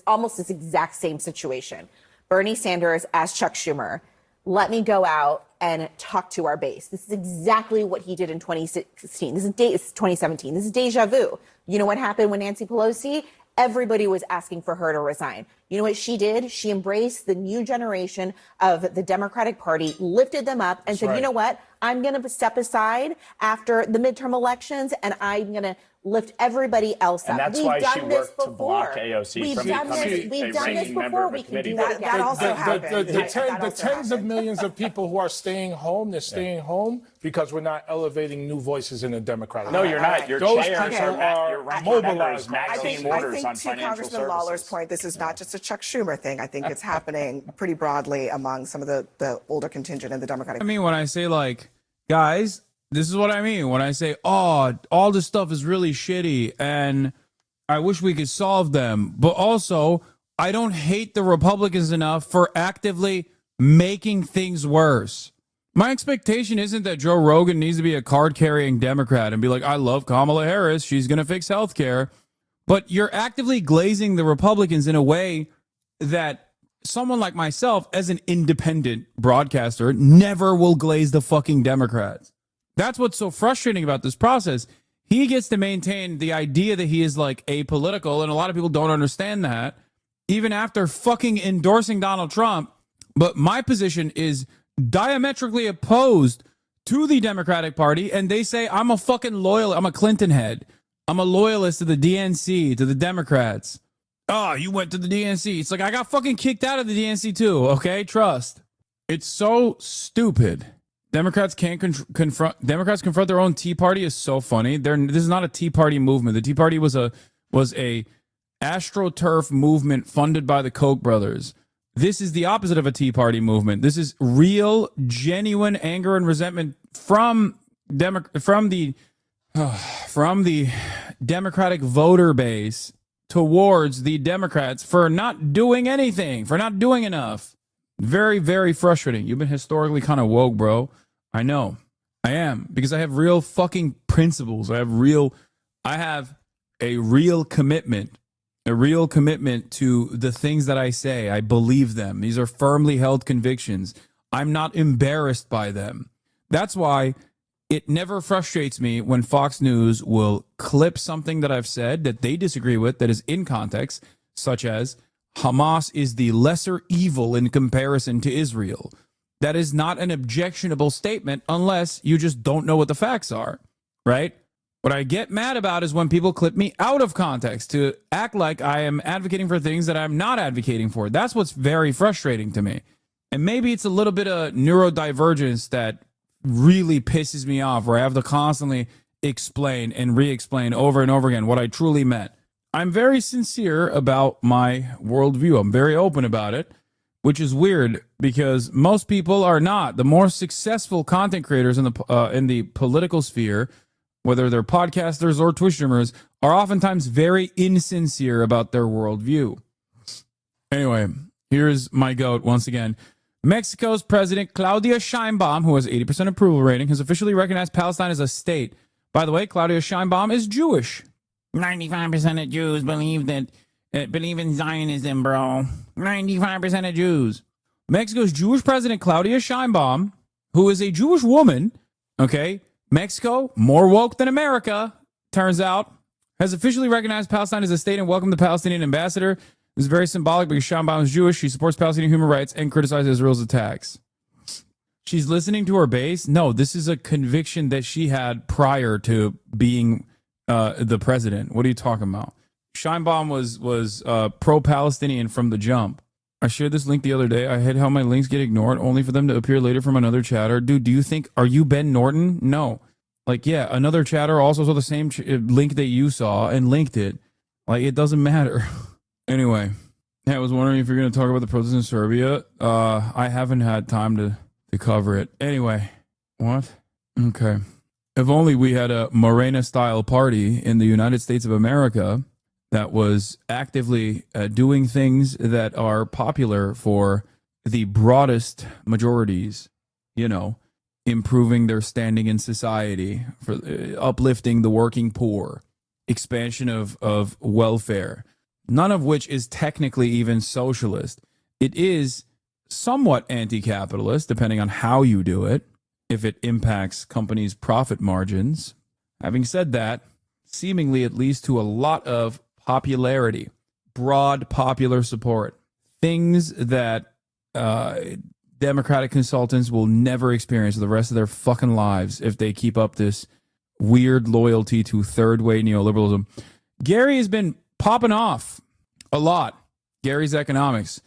almost this exact same situation. Bernie Sanders asked Chuck Schumer, let me go out and talk to our base. This is exactly what he did in 2016. This is 2017. This is deja vu. You know what happened when Nancy Pelosi? Everybody was asking for her to resign. You know what she did? She embraced the new generation of the Democratic Party, lifted them up, and said, you know what? I'm going to step aside after the midterm elections, and I'm going to lift everybody else up. And that's We've why done she this worked to block before. AOC We've from done becoming this. We've a done this ranking member before. of a We can committee. do that again. also happened. The tens of millions of people who are staying home, they're staying home because we're not elevating new voices in the Democratic No, Party. you're not. Your Those chairs people are ranking mobilized. members, I Maxine think Waters on to financial Congressman services. Lawler's point, this is not just a Chuck Schumer thing. I think it's happening pretty broadly among some of the older contingent in the Democratic I mean, when I say, like, guys, this is what I mean. When I say, oh, all this stuff is really shitty and I wish we could solve them. But also, I don't hate the Republicans enough for actively making things worse. My expectation isn't that Joe Rogan needs to be a card-carrying Democrat and be like, I love Kamala Harris. She's going to fix health care. But you're actively glazing the Republicans in a way that someone like myself, as an independent broadcaster, never will glaze the fucking Democrats. That's what's so frustrating about this process. He gets to maintain the idea that he is like apolitical, and a lot of people don't understand that, even after fucking endorsing Donald Trump. But my position is diametrically opposed to the Democratic Party, and they say I'm a fucking I'm a Clinton head. I'm a loyalist to the DNC, to the Democrats. Oh, you went to the DNC. It's like, I got fucking kicked out of the DNC too, okay? Trust. It's so stupid. Democrats can't Democrats confront their own Tea Party is so funny. This is not a Tea Party movement. The Tea Party was a AstroTurf movement funded by the Koch brothers. This is the opposite of a Tea Party movement. This is real, genuine anger and resentment from the Democratic voter base towards the Democrats for not doing anything, for not doing enough. Very, very frustrating. You've been historically kind of woke, bro. I know. I am, because I have real fucking principles. I have a real commitment to the things that I say. I believe them. These are firmly held convictions. I'm not embarrassed by them. That's why it never frustrates me when Fox News will clip something that I've said that they disagree with that is in context, such as Hamas is the lesser evil in comparison to Israel. That is not an objectionable statement unless you just don't know what the facts are, right? What I get mad about is when people clip me out of context to act like I am advocating for things that I'm not advocating for. That's what's very frustrating to me. And maybe it's a little bit of neurodivergence that really pisses me off, where I have to constantly explain and re-explain over and over again what I truly meant. I'm very sincere about my worldview. I'm very open about it, which is weird because most people are not. The more successful content creators in the political sphere, whether they're podcasters or Twitch streamers, are oftentimes very insincere about their worldview. Anyway, here's my goat once again. Mexico's President Claudia Sheinbaum, who has 80% approval rating, has officially recognized Palestine as a state. By the way, Claudia Sheinbaum is Jewish. 95% of Jews believe in Zionism, bro. 95% of Jews. Mexico's Jewish President Claudia Sheinbaum, who is a Jewish woman, okay, Mexico, more woke than America, turns out, has officially recognized Palestine as a state and welcomed the Palestinian ambassador. This is very symbolic because Sheinbaum is Jewish. She supports Palestinian human rights and criticizes Israel's attacks. She's listening to her base? No, this is a conviction that she had prior to being the president. What are you talking about? Sheinbaum was pro-Palestinian from the jump. I shared this link the other day. I hate how my links get ignored only for them to appear later from another chatter. Dude, are you Ben Norton? No. Like, yeah, another chatter also saw the same link that you saw and linked it. Like, it doesn't matter. Anyway, I was wondering if you're going to talk about the protests in Serbia. I haven't had time to cover it. Anyway, what? Okay. If only we had a Morena-style party in the United States of America that was actively doing things that are popular for the broadest majorities, you know, improving their standing in society, for uplifting the working poor, expansion of welfare, none of which is technically even socialist. It is somewhat anti-capitalist, depending on how you do it, if it impacts companies' profit margins. Having said that, seemingly it leads to a lot of popularity, broad popular support, things that Democratic consultants will never experience the rest of their fucking lives if they keep up this weird loyalty to third-way neoliberalism. Gary has been popping off a lot. Gary's Economics.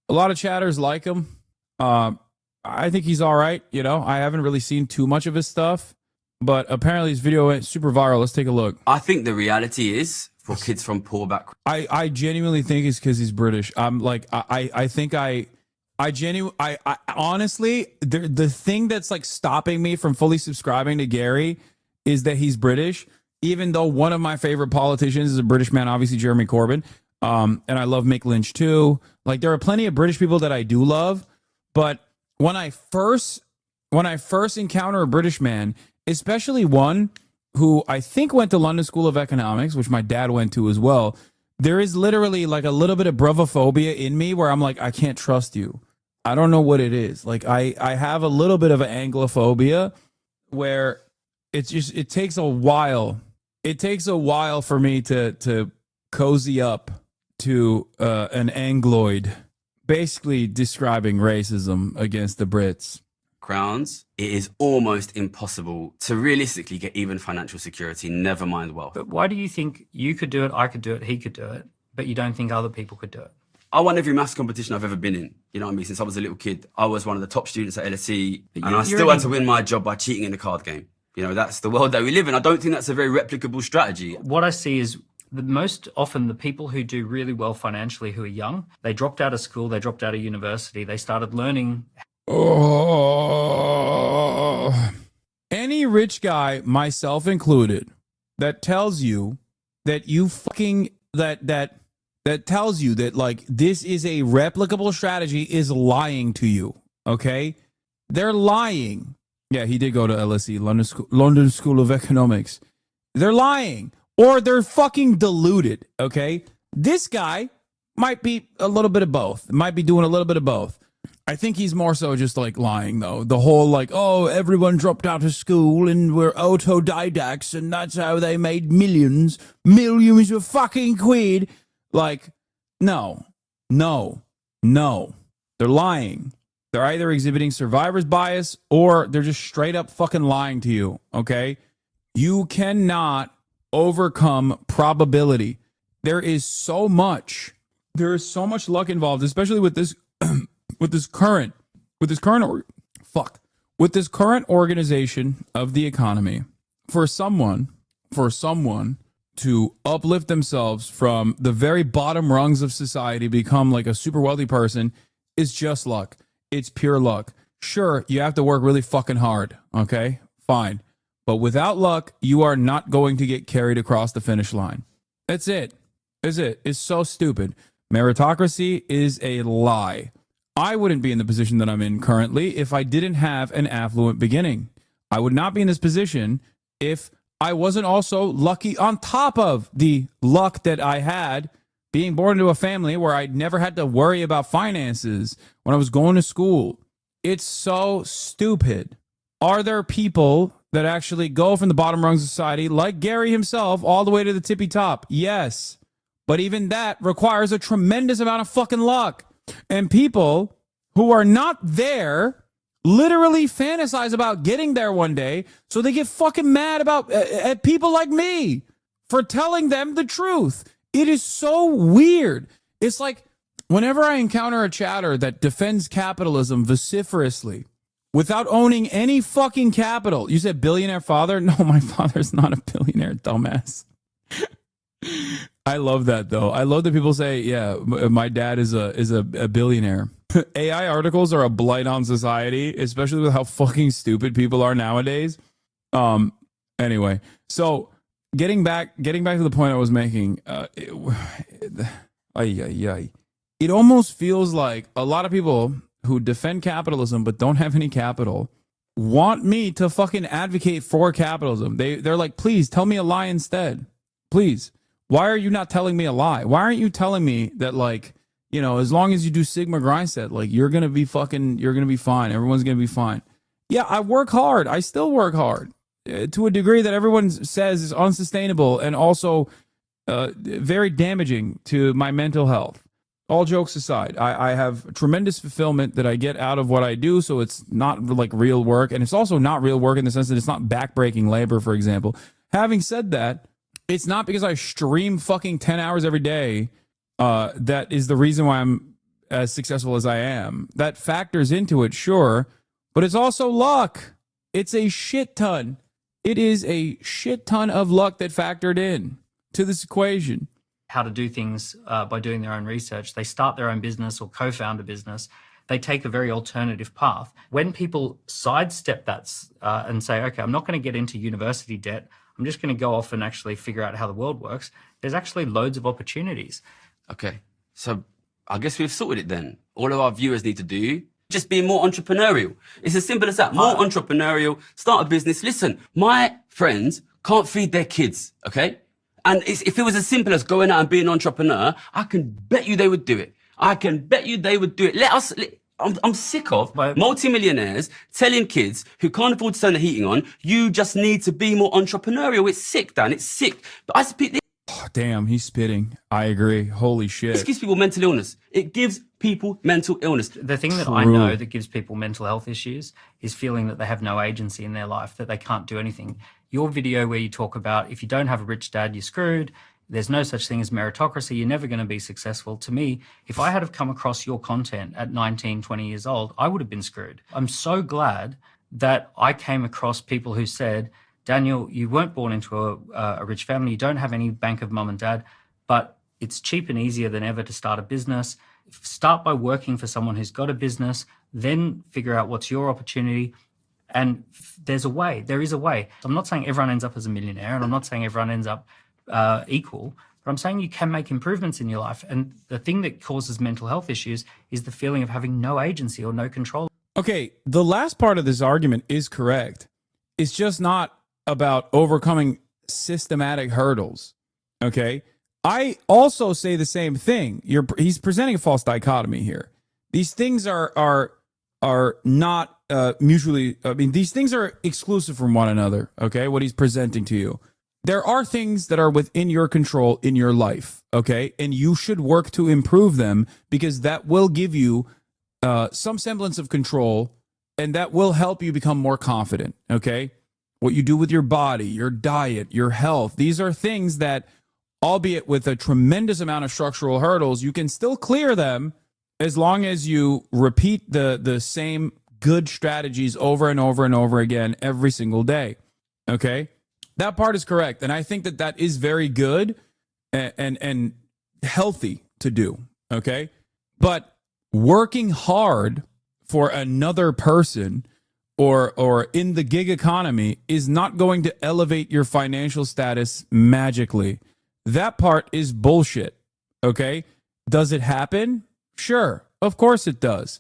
A lot of chatters like him. I think he's all right. You know, I haven't really seen too much of his stuff, but apparently his video went super viral. Let's take a look. I think the reality is, for kids from poor backgrounds, I genuinely think it's because he's British. I'm like, I think I honestly, the thing that's like stopping me from fully subscribing to Gary is that he's British, even though one of my favorite politicians is a British man, obviously Jeremy Corbyn. And I love Mick Lynch too. Like, there are plenty of British people that I do love, but when I first encounter a British man, especially one who I think went to London School of Economics, which my dad went to as well, there is literally like a little bit of bravophobia in me where I'm like, I can't trust you. I don't know what it is. Like I have a little bit of an Anglophobia where it takes a while. It takes a while for me to cozy up to an Angloid, basically describing racism against the Brits. Crowns, it is almost impossible to realistically get even financial security, never mind wealth. But why do you think you could do it, I could do it, he could do it, but you don't think other people could do it? I won every maths competition I've ever been in. You know what I mean? Since I was a little kid, I was one of the top students at LSE, and I still had to win my job by cheating in the card game. You know, that's the world that we live in. I don't think that's a very replicable strategy. What I see is most often the people who do really well financially who are young, they dropped out of school, they dropped out of university, they started learning. Oh, any rich guy, myself included, that tells you that you fucking that tells you that like this is a replicable strategy is lying to you. Okay, they're lying. Yeah, he did go to LSE, London School of Economics. They're lying, or they're fucking deluded. Okay, this guy might be a little bit of both. Might be doing a little bit of both. I think he's more so just like lying though. The whole like, oh, everyone dropped out of school and we're autodidacts and that's how they made millions of fucking quid. Like, no. They're lying. They're either exhibiting survivor's bias or they're just straight up fucking lying to you. Okay. You cannot overcome probability. There is so much luck involved, especially with this current organization of the economy. For someone to uplift themselves from the very bottom rungs of society, become like a super wealthy person, is just luck. It's pure luck. Sure, you have to work really fucking hard. Okay, fine. But without luck, you are not going to get carried across the finish line. That's it. It's so stupid. Meritocracy is a lie. I wouldn't be in the position that I'm in currently if I didn't have an affluent beginning. I would not be in this position if I wasn't also lucky on top of the luck that I had being born into a family where I never had to worry about finances when I was going to school. It's so stupid. Are there people that actually go from the bottom rungs of society, like Gary himself, all the way to the tippy top? Yes. But even that requires a tremendous amount of fucking luck. And people who are not there literally fantasize about getting there one day, so they get fucking mad about at people like me for telling them the truth. It is so weird. It's like whenever I encounter a chatter that defends capitalism vociferously without owning any fucking capital. You said billionaire father? No, my father's not a billionaire, dumbass. I love that though. I love that people say, yeah, my dad is a billionaire. AI articles are a blight on society, especially with how fucking stupid people are nowadays. Anyway, so getting back to the point I was making, it almost feels like a lot of people who defend capitalism but don't have any capital want me to fucking advocate for capitalism. They're like, please tell me a lie instead. Please. Why are you not telling me a lie? Why aren't you telling me that, like, you know, as long as you do Sigma Grindset, like, you're going to be fine. Everyone's going to be fine. Yeah, I work hard. I still work hard to a degree that everyone says is unsustainable and also very damaging to my mental health. All jokes aside, I have tremendous fulfillment that I get out of what I do, so it's not like real work. And it's also not real work in the sense that it's not backbreaking labor, for example. Having said that, it's not because I stream fucking 10 hours every day that is the reason why I'm as successful as I am. That factors into it, sure, but it's also luck. It's a shit ton. It is a shit ton of luck that factored in to this equation. How to do things by doing their own research. They start their own business or co-found a business. They take a very alternative path. When people sidestep that and say, okay, I'm not going to get into university debt, I'm just going to go off and actually figure out how the world works, there's actually loads of opportunities. Okay, so I guess we've sorted it then. All of our viewers need to do just be more entrepreneurial. It's as simple as that. More entrepreneurial, start a business. Listen, my friends can't feed their kids, okay? And if it was as simple as going out and being an entrepreneur, I can bet you they would do it. I'm sick of multimillionaires telling kids who can't afford to turn the heating on, you just need to be more entrepreneurial. It's sick, Dan. It's sick. But Damn, he's spitting. I agree. Holy shit. This gives people mental illness. It gives people mental illness. The thing that I know that gives people mental health issues is feeling that they have no agency in their life, that they can't do anything. Your video where you talk about if you don't have a rich dad, you're screwed. There's no such thing as meritocracy. You're never going to be successful. To me, if I had have come across your content at 19, 20 years old, I would have been screwed. I'm so glad that I came across people who said, Daniel, you weren't born into a rich family. You don't have any bank of mum and dad, but it's cheap and easier than ever to start a business. Start by working for someone who's got a business, then figure out what's your opportunity. And there's a way. There is a way. I'm not saying everyone ends up as a millionaire, and I'm not saying everyone ends up equal, but I'm saying you can make improvements in your life. And the thing that causes mental health issues is the feeling of having no agency or no control. Okay, the last part of this argument is correct. It's just not about overcoming systematic hurdles. Okay, I also say the same thing. He's presenting a false dichotomy here. These things are not mutually. I mean, these things are exclusive from one another. Okay, what he's presenting to you. There are things that are within your control in your life, okay? And you should work to improve them because that will give you some semblance of control and that will help you become more confident, okay? What you do with your body, your diet, your health, these are things that, albeit with a tremendous amount of structural hurdles, you can still clear them as long as you repeat the same good strategies over and over and over again every single day, okay? That part is correct, and I think that is very good and healthy to do, okay? But working hard for another person or in the gig economy is not going to elevate your financial status magically. That part is bullshit, okay? Does it happen? Sure, of course it does.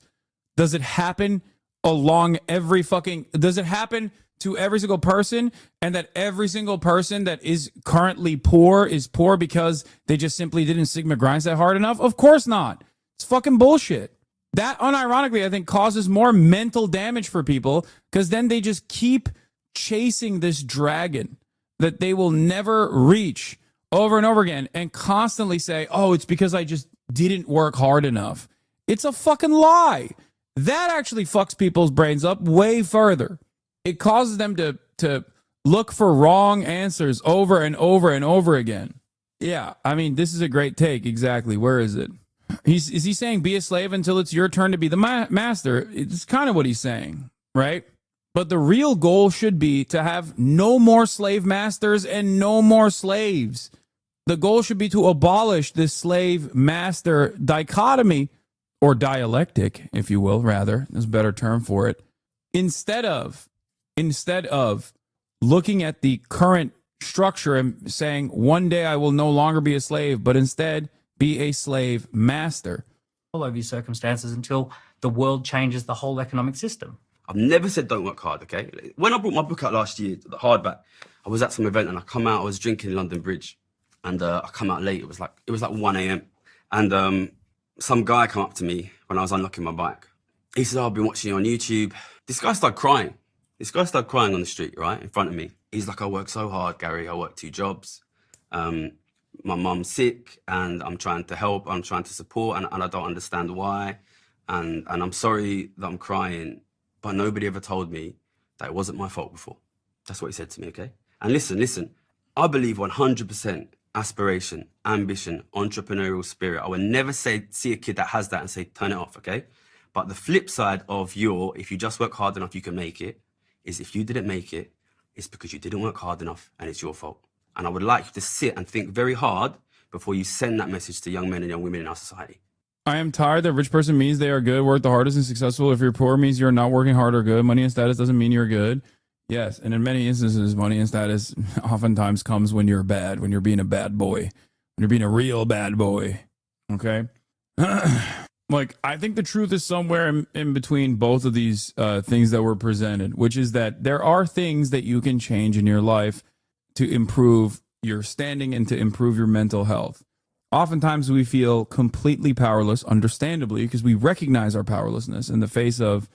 Does it happen along every fucking... Does it happen to every single person, and that every single person that is currently poor is poor because they just simply didn't Sigma grind that hard enough? Of course not. It's fucking bullshit. That, unironically, I think causes more mental damage for people because then they just keep chasing this dragon that they will never reach over and over again and constantly say, oh, it's because I just didn't work hard enough. It's a fucking lie. That actually fucks people's brains up way further. It causes them to look for wrong answers over and over and over again. Yeah, I mean, this is a great take. Exactly. Where is it? Is he saying be a slave until it's your turn to be the master? It's kind of what he's saying, right? But the real goal should be to have no more slave masters and no more slaves. The goal should be to abolish this slave-master dichotomy, or dialectic, if you will, rather. There's a better term for it. Instead of looking at the current structure and saying, one day I will no longer be a slave, but instead be a slave master. All over your circumstances until the world changes the whole economic system. I've never said don't work hard, okay? When I brought my book out last year, the hardback, I was at some event and I come out, I was drinking in London Bridge, and I come out late. It was like 1 a.m. And some guy come up to me when I was unlocking my bike. He said, oh, I've been watching you on YouTube. This guy started crying. On the street, right, in front of me. He's like, I work so hard, Gary. I work 2 jobs. My mum's sick and I'm trying to help. I'm trying to support and I don't understand why. And I'm sorry that I'm crying, but nobody ever told me that it wasn't my fault before. That's what he said to me, okay? And listen, I believe 100% aspiration, ambition, entrepreneurial spirit. I would never see a kid that has that and say, turn it off, okay? But the flip side of if you just work hard enough, you can make it, is if you didn't make it, it's because you didn't work hard enough and it's your fault. And I would like you to sit and think very hard before you send that message to young men and young women in our society. I am tired that rich person means they are good, work the hardest and successful. If you're poor means you're not working hard or good. Money and status doesn't mean you're good. Yes, and in many instances, money and status oftentimes comes when you're bad, when you're being a bad boy, when you're being a real bad boy, okay? Like, I think the truth is somewhere in between both of these things that were presented, which is that there are things that you can change in your life to improve your standing and to improve your mental health. Oftentimes we feel completely powerless, understandably, because we recognize our powerlessness in the face of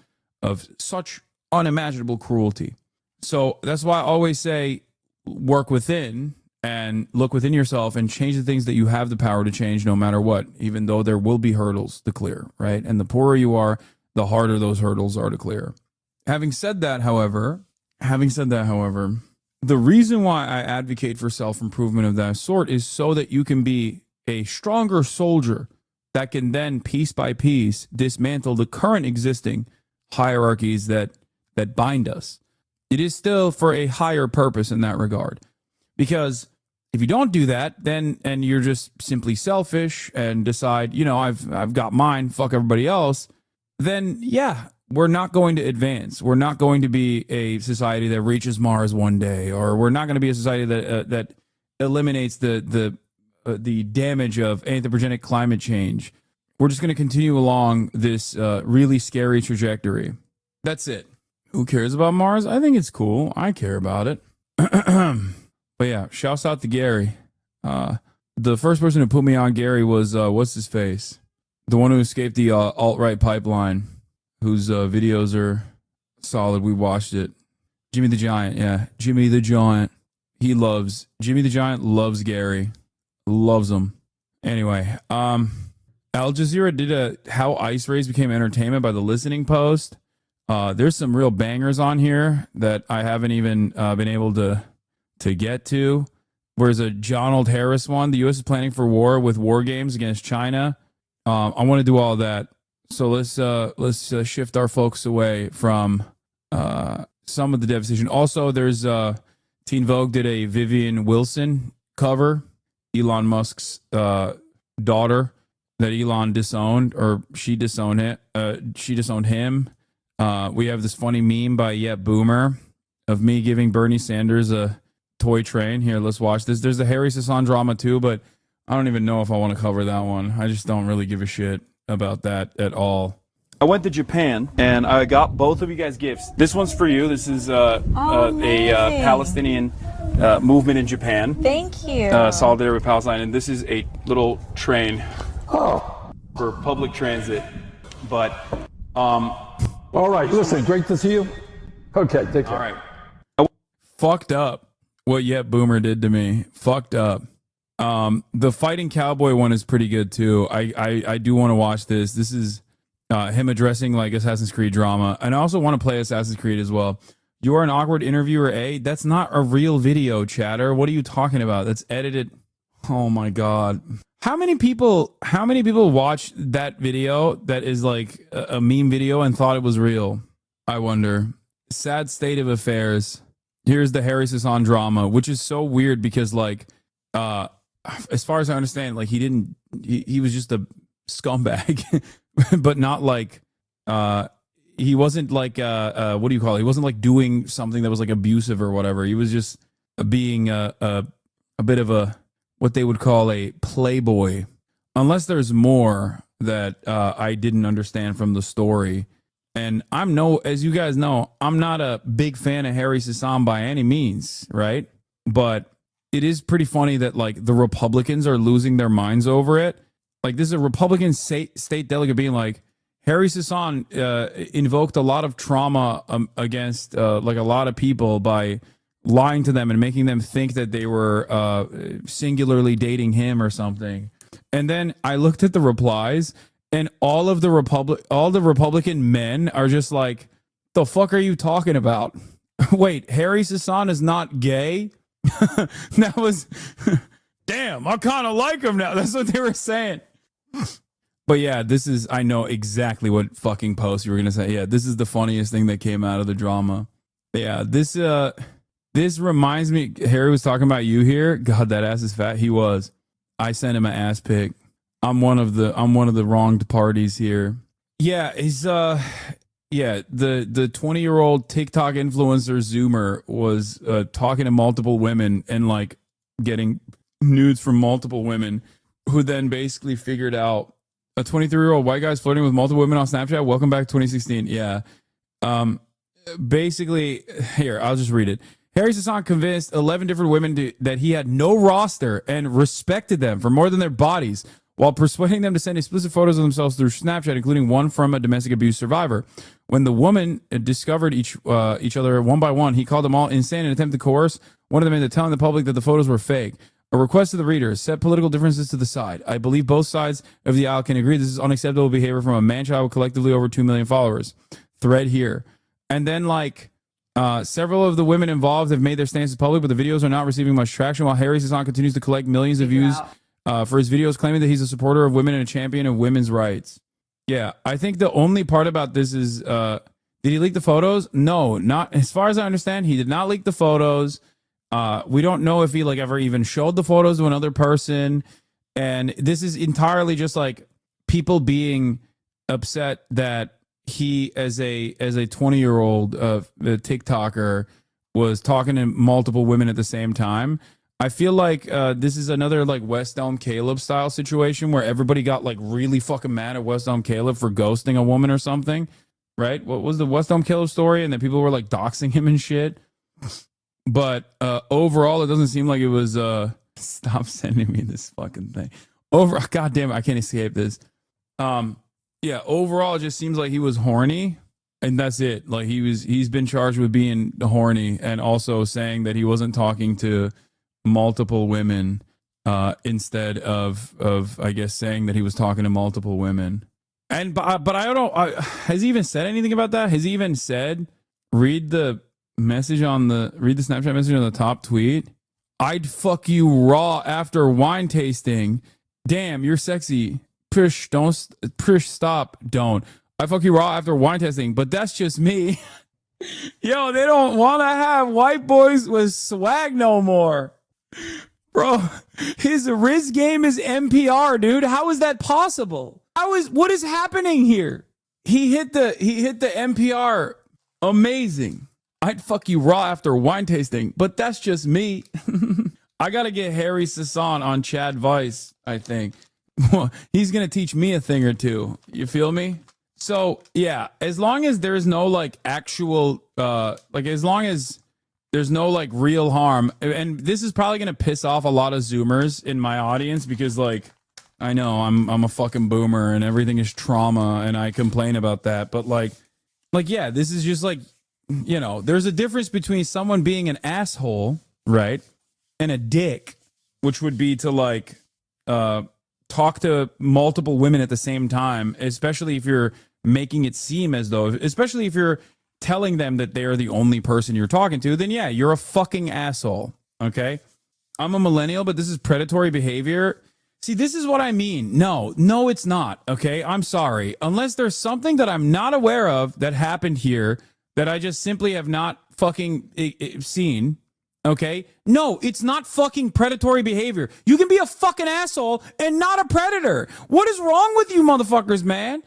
such unimaginable cruelty. So that's why I always say work within and look within yourself and change the things that you have the power to change no matter what, even though there will be hurdles to clear, right? And the poorer you are, the harder those hurdles are to clear. Having said that, however, the reason why I advocate for self-improvement of that sort is so that you can be a stronger soldier that can then piece by piece dismantle the current existing hierarchies that bind us. It is still for a higher purpose in that regard. Because if you don't do that, then and you're just simply selfish and decide, you know, I've got mine, fuck everybody else, then yeah, we're not going to advance. We're not going to be a society that reaches Mars one day, or we're not going to be a society that eliminates the damage of anthropogenic climate change. We're just going to continue along this really scary trajectory. That's it. Who cares about Mars? I think it's cool. I care about it. But yeah, shouts out to Gary. The first person who put me on Gary was, what's his face? The one who escaped the alt-right pipeline, whose videos are solid. We watched it. Jimmy the Giant. Yeah, Jimmy the Giant. Jimmy the Giant loves Gary. Loves him. Anyway, Al Jazeera did a How Ice Raids Became Entertainment by The Listening Post. There's some real bangers on here that I haven't even been able to get to. Whereas a Donald Harris one, the U.S. is planning for war with war games against China. I want to do all that. So let's shift our focus away from some of the devastation. Also, there's Teen Vogue did a Vivian Wilson cover, Elon Musk's daughter that Elon disowned, or she disowned him. We have this funny meme by Yet Boomer of me giving Bernie Sanders a toy train. Here, let's watch this. There's the Harry Sasson drama too, but I don't even know if I want to cover that one. I just don't really give a shit about that at all. I went to Japan and I got both of you guys gifts. This one's for you. This is a Palestinian movement in Japan. Thank you. Solidarity with Palestine. And this is a little train for public transit. But, all right, listen, great to see you. Okay, take care. All right. Fucked up what Yet Boomer did to me. Fucked up. The Fighting Cowboy one is pretty good too. I do want to watch this. This is him addressing like Assassin's Creed drama. And I also want to play Assassin's Creed as well. You are an awkward interviewer, A. That's not a real video, chatter. What are you talking about? That's edited. Oh my God. How many people watched that video that is like a meme video and thought it was real? I wonder. Sad state of affairs. Here's the Harry Sasson drama, which is so weird because like, as far as I understand, like he was just a scumbag, but not like, he wasn't like, what do you call it? He wasn't like doing something that was like abusive or whatever. He was just being a bit of a, what they would call a playboy, unless there's more that I didn't understand from the story. And as you guys know, I'm not a big fan of Harry Sasson by any means, right? But it is pretty funny that like the Republicans are losing their minds over it. Like this is a Republican state delegate being like, Harry Sasson invoked a lot of trauma against like a lot of people by lying to them and making them think that they were singularly dating him or something. And then I looked at the replies and all the Republican men are just like, the fuck are you talking about? Wait, Harry Sasson is not gay? That was, damn, I kind of like him now. That's what they were saying. But yeah, I know exactly what fucking post you were going to say. Yeah, this is the funniest thing that came out of the drama. Yeah, this reminds me, Harry was talking about you here. God, that ass is fat. He was. I sent him an ass pic. I'm one of the wronged parties here. Yeah, he's the 20-year-old TikTok influencer Zoomer was talking to multiple women and like getting nudes from multiple women, who then basically figured out a 23-year-old white guy's flirting with multiple women on Snapchat. Welcome back 2016. Yeah. Basically, here, I'll just read it. Harry Sasson convinced 11 different women that he had no roster and respected them for more than their bodies, while persuading them to send explicit photos of themselves through Snapchat, including one from a domestic abuse survivor. When the woman discovered each other one by one, he called them all insane and attempted to coerce one of them into telling the public that the photos were fake. A request to the readers: set political differences to the side. I believe both sides of the aisle can agree this is unacceptable behavior from a man-child with collectively over 2 million followers. Thread here. And then, like, several of the women involved have made their stances public, but the videos are not receiving much traction, while Harry Sasson continues to collect millions of views for his videos, claiming that he's a supporter of women and a champion of women's rights. Yeah, I think the only part about this is, did he leak the photos? No, not as far as I understand. He did not leak the photos. We don't know if he like ever even showed the photos to another person. And this is entirely just like people being upset that he, as a 20-year-old TikToker, was talking to multiple women at the same time. I feel like this is another like West Elm Caleb style situation where everybody got like really fucking mad at West Elm Caleb for ghosting a woman or something, right? What was the West Elm Caleb story? And then people were like doxing him and shit. But overall, it doesn't seem like it was. Stop sending me this fucking thing. God damn it, I can't escape this. Yeah, overall, it just seems like he was horny, and that's it. Like he's been charged with being horny and also saying that he wasn't talking to multiple women instead of I guess saying that he was talking to multiple women. And but I don't know. Has he even said anything about that? Has he even said read the Snapchat message on the top tweet? I'd fuck you raw after wine tasting. Damn, you're sexy. Stop. Don't. I fuck you raw after wine tasting, but that's just me. Yo, they don't want to have white boys with swag no more. Bro, his Riz game is NPR, dude. How is that possible? What is happening here? He hit the NPR. Amazing. I'd fuck you raw after wine tasting, but that's just me. I got to get Harry Sasson on Chad Vice, I think. He's going to teach me a thing or two. You feel me? So, yeah, as long as there's no like actual, as long as there's no like real harm, and this is probably going to piss off a lot of Zoomers in my audience because like, I know I'm a fucking boomer and everything is trauma and I complain about that. But like, yeah, this is just like, you know, there's a difference between someone being an asshole, right, and a dick, which would be to like talk to multiple women at the same time, especially if you're making it seem as though, especially if you're telling them that they're the only person you're talking to, then yeah, you're a fucking asshole, okay? I'm a millennial, but this is predatory behavior. See, this is what I mean. No, it's not, okay? I'm sorry. Unless there's something that I'm not aware of that happened here that I just simply have not fucking seen, okay? No, it's not fucking predatory behavior. You can be a fucking asshole and not a predator. What is wrong with you motherfuckers, man?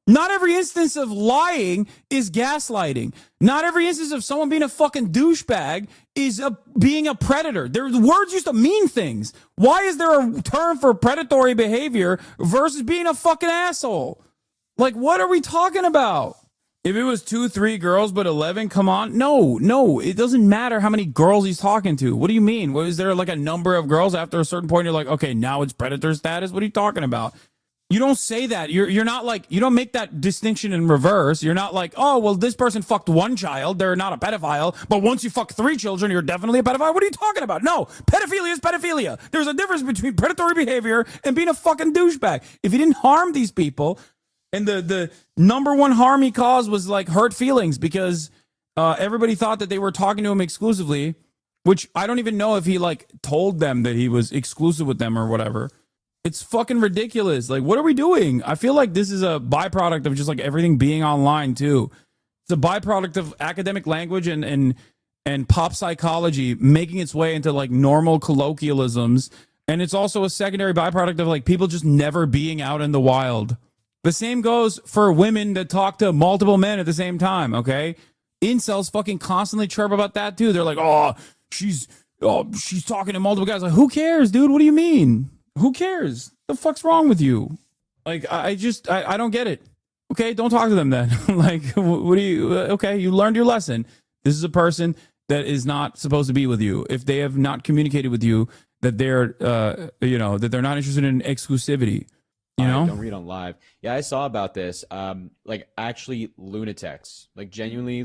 Not every instance of lying is gaslighting. Not every instance of someone being a fucking douchebag is being a predator. The words used to mean things. Why is there a term for predatory behavior versus being a fucking asshole? Like, what are we talking about? If it was 2, 3 girls, but 11, come on. No, it doesn't matter how many girls he's talking to. What do you mean? Is there like a number of girls after a certain point? You're like, okay, now it's predator status. What are you talking about? You don't say that. You're not like, you don't make that distinction in reverse. You're not like, oh, well, this person fucked 1 child. They're not a pedophile. But once you fuck 3 children, you're definitely a pedophile. What are you talking about? No, pedophilia is pedophilia. There's a difference between predatory behavior and being a fucking douchebag. If he didn't harm these people, and the number one harm he caused was like hurt feelings because everybody thought that they were talking to him exclusively, which I don't even know if he like told them that he was exclusive with them or whatever. It's fucking ridiculous. Like, what are we doing? I feel like this is a byproduct of just like everything being online too. It's a byproduct of academic language and pop psychology making its way into like normal colloquialisms. And it's also a secondary byproduct of like people just never being out in the wild. The same goes for women that talk to multiple men at the same time, okay? Incels fucking constantly chirp about that too. They're like, she's talking to multiple guys. Like, who cares, dude? What do you mean? Who cares? The fuck's wrong with you? Like, I don't get it. Okay, don't talk to them then. Like, what do you, okay, you learned your lesson. This is a person that is not supposed to be with you, if they have not communicated with you that they're, that they're not interested in exclusivity, Don't read on live. Yeah, I saw about this. Actually lunatics. Like genuinely,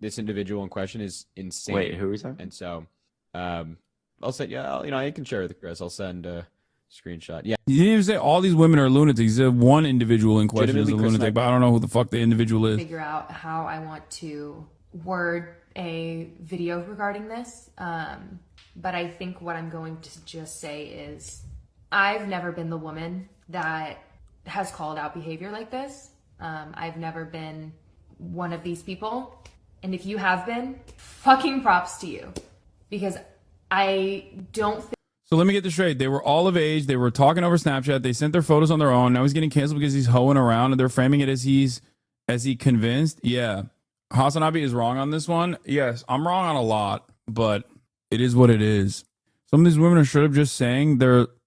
this individual in question is insane. Wait, who are we talking? And so, I'll say, I can share with Chris. I'll send a screenshot. Yeah. You didn't even say all these women are lunatics. One individual in question is a Legitimately, Chris lunatic, but I don't know who the fuck the individual is. Figure out how I want to word a video regarding this. But I think what I'm going to just say is I've never been the woman that has called out behavior like this. I've never been one of these people. And if you have been, fucking props to you. Because I don't think. So let me get this straight. They were all of age. They were talking over Snapchat. They sent their photos on their own. Now he's getting canceled because he's hoeing around, and they're framing it as he convinced. Yeah. Hasanabi is wrong on this one. Yes, I'm wrong on a lot, but it is what it is. Some of these women are straight up just saying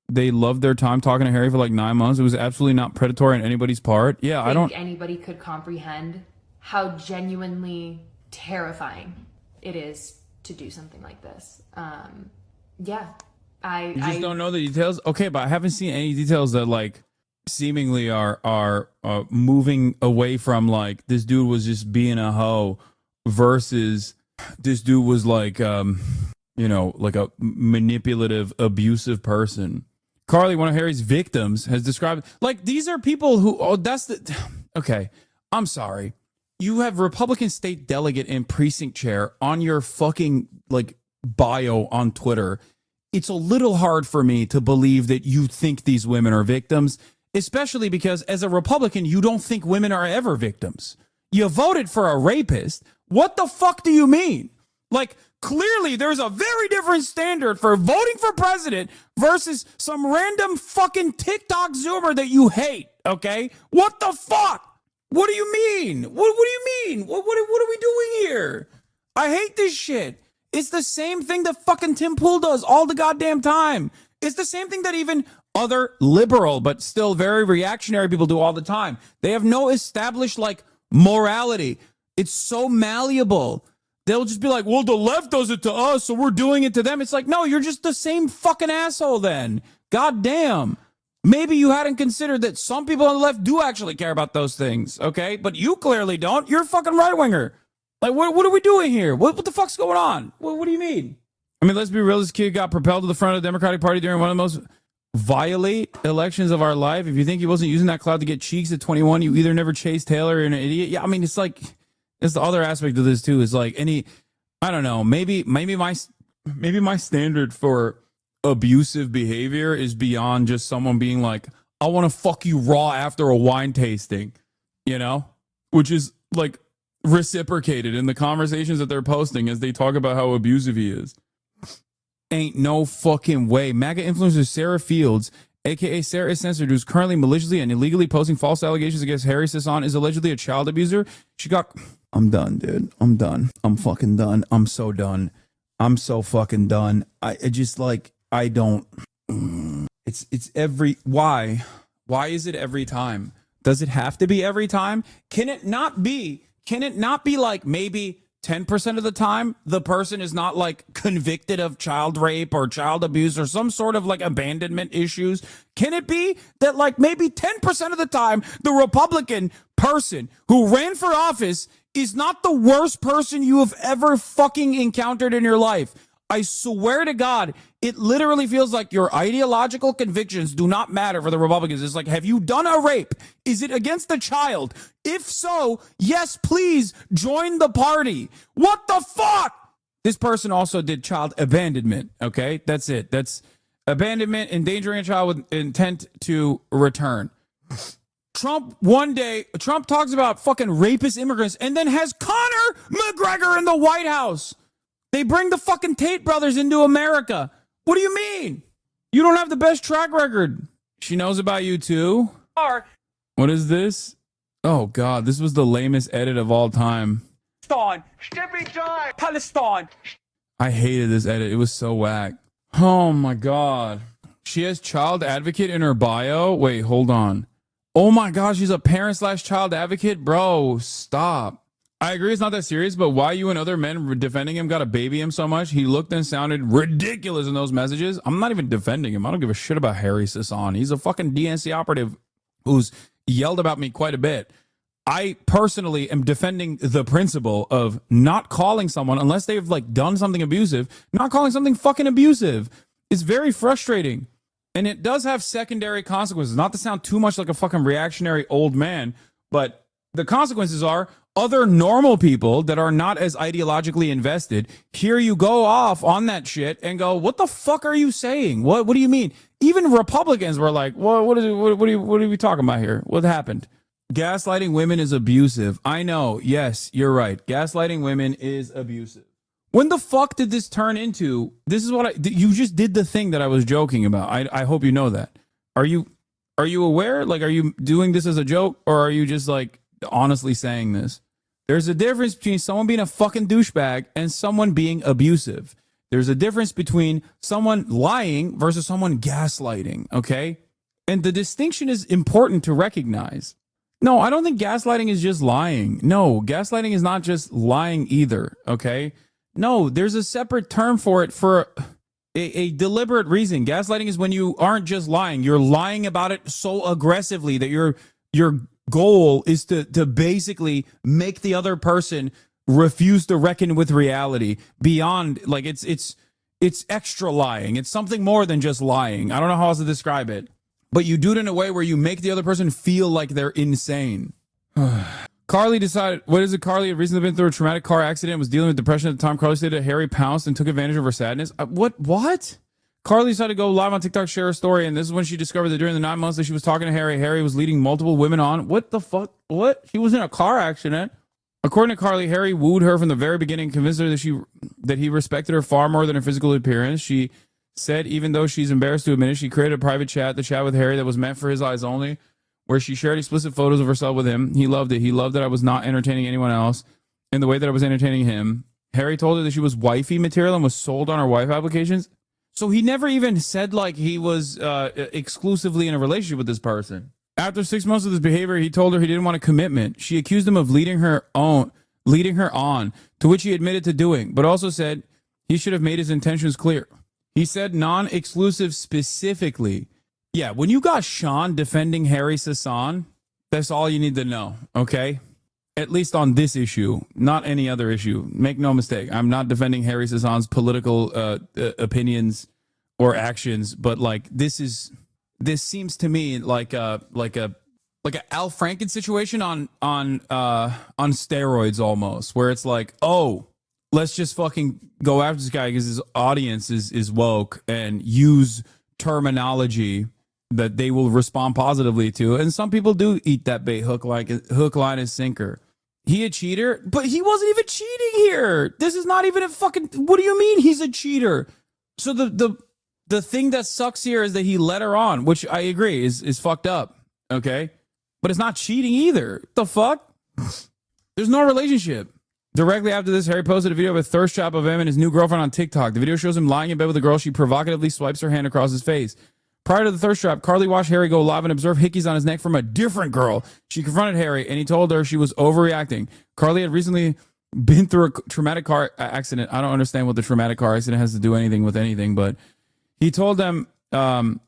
they loved their time talking to Harry for like 9 months. It was absolutely not predatory on anybody's part. Yeah, I don't think anybody could comprehend how genuinely terrifying it is to do something like this. Yeah. You just don't know the details? Okay, but I haven't seen any details that like seemingly are moving away from like this dude was just being a hoe versus this dude was like like a manipulative, abusive person. Carly, one of Harry's victims, has described like these are people who okay, I'm sorry. You have Republican state delegate and precinct chair on your fucking like bio on Twitter. It's a little hard for me to believe that you think these women are victims, especially because as a Republican, you don't think women are ever victims. You voted for a rapist. What the fuck do you mean? Like, clearly there's a very different standard for voting for president versus some random fucking TikTok Zoomer that you hate, okay? What the fuck? What do you mean? What do you mean? What are we doing here? I hate this shit. It's the same thing that fucking Tim Pool does all the goddamn time. It's the same thing that even other liberal but still very reactionary people do all the time. They have no established like morality. It's so malleable. They'll just be like, well, the left does it to us, so we're doing it to them. It's like, no, you're just the same fucking asshole then. God damn. Maybe you hadn't considered that some people on the left do actually care about those things, okay? But you clearly don't. You're a fucking right-winger. Like, what are we doing here? What the fuck's going on? What do you mean? I mean, let's be real. This kid got propelled to the front of the Democratic Party during one of the most violent elections of our life. If you think he wasn't using that clout to get cheeks at 21, you either never chased Taylor or you're an idiot. Yeah, I mean, it's like, it's the other aspect of this too. Is like I don't know. Maybe my standard for abusive behavior is beyond just someone being like, I want to fuck you raw after a wine tasting, which is like reciprocated in the conversations that they're posting as they talk about how abusive he is. Ain't no fucking way. MAGA influencer Sarah Fields, aka Sarah is Censored, who's currently maliciously and illegally posting false allegations against Harry Sisson, is allegedly a child abuser. I'm done, dude. I'm done. I'm fucking done. I'm so done. I'm so fucking done. I just like, I don't. It's every. Why is it every time? Does it have to be every time? Can it not be like maybe 10% of the time the person is not like convicted of child rape or child abuse or some sort of like abandonment issues? Can it be that like maybe 10% of the time the Republican person who ran for office is not the worst person you have ever fucking encountered in your life? I swear to God, it literally feels like your ideological convictions do not matter for the Republicans. It's like, have you done a rape? Is it against a child? If so, yes, please join the party. What the fuck? This person also did child abandonment. Okay, that's it. That's abandonment, endangering a child with intent to return. Trump talks about fucking rapist immigrants and then has Conor McGregor in the White House. They bring the fucking Tate brothers into America. What do you mean? You don't have the best track record. She knows about you too. What is this? Oh God, this was the lamest edit of all time. Palestine. I hated this edit. It was so whack. Oh my God. She has child advocate in her bio. Wait, hold on. Oh my God, she's a parent/child advocate? Bro, stop. I agree it's not that serious, but why you and other men were defending him got to baby him so much? He looked and sounded ridiculous in those messages. I'm not even defending him. I don't give a shit about Harry Sisson. He's a fucking DNC operative who's yelled about me quite a bit. I personally am defending the principle of not calling someone unless they've like done something abusive, not calling something fucking abusive. It's very frustrating. And it does have secondary consequences. Not to sound too much like a fucking reactionary old man, but the consequences are other normal people that are not as ideologically invested hear you go off on that shit and go, what the fuck are you saying? What do you mean? Even Republicans were like, well, what are we talking about here? What happened? Gaslighting women is abusive. I know. Yes, you're right. Gaslighting women is abusive. When the fuck did this turn into? This is what you just did the thing that I was joking about. I hope you know that. Are you aware? Like, are you doing this as a joke, or are you just like honestly saying this? There's a difference between someone being a fucking douchebag and someone being abusive. There's a difference between someone lying versus someone gaslighting, okay? And the distinction is important to recognize. No, I don't think gaslighting is just lying. No, gaslighting is not just lying either, okay? No, there's a separate term for it for a deliberate reason. Gaslighting is when you aren't just lying. You're lying about it so aggressively that your goal is to basically make the other person refuse to reckon with reality beyond, like, it's extra lying. It's something more than just lying. I don't know how else to describe it, but you do it in a way where you make the other person feel like they're insane. Carly decided, Carly had recently been through a traumatic car accident, was dealing with depression at the time. Carly stated that Harry pounced and took advantage of her sadness. What? Carly decided to go live on TikTok, share her story, and this is when she discovered that during the 9 months that she was talking to Harry, Harry was leading multiple women on. What the fuck? What? She was in a car accident. According to Carly, Harry wooed her from the very beginning, convinced her that he respected her far more than her physical appearance. She said, even though she's embarrassed to admit it, she created a private chat, the chat with Harry, that was meant for his eyes only, where she shared explicit photos of herself with him. He loved it. He loved that I was not entertaining anyone else in the way that I was entertaining him. Harry told her that she was wifey material and was sold on her wife applications. So he never even said like he was exclusively in a relationship with this person. After 6 months of this behavior, he told her he didn't want a commitment. She accused him of leading her on, to which he admitted to doing, but also said he should have made his intentions clear. He said non-exclusive specifically. Yeah, when you got Sean defending Harry Sisson, that's all you need to know, okay? At least on this issue, not any other issue. Make no mistake, I'm not defending Harry Sisson's political opinions or actions, but like this seems to me like a Al Franken situation on steroids almost, where it's like, oh, let's just fucking go after this guy because his audience is woke and use terminology that they will respond positively to. And some people do eat that bait, hook, line, and sinker. He a cheater? But he wasn't even cheating here. This is not even a fucking... What do you mean he's a cheater? So the thing that sucks here is that he led her on, which I agree is fucked up, okay? But it's not cheating either. The fuck? There's no relationship. Directly after this, Harry posted a video of a thirst trap of him and his new girlfriend on TikTok. The video shows him lying in bed with a girl. She provocatively swipes her hand across his face. Prior to the thirst trap, Carly watched Harry go live and observe hickeys on his neck from a different girl. She confronted Harry, and he told her she was overreacting. Carly had recently been through a traumatic car accident. I don't understand what the traumatic car accident has to do anything with anything, but he told them the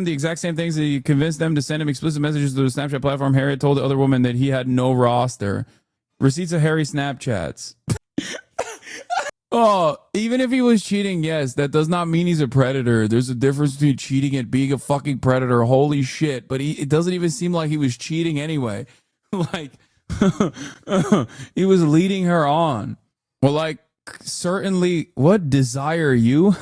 exact same things. That he convinced them to send him explicit messages through the Snapchat platform. Harry had told the other woman that he had no roster. Receipts of Harry Snapchats. Oh, even if he was cheating, yes, that does not mean he's a predator. There's a difference between cheating and being a fucking predator. Holy shit. But it doesn't even seem like he was cheating anyway. Like, he was leading her on. Well, like, certainly, what desire you?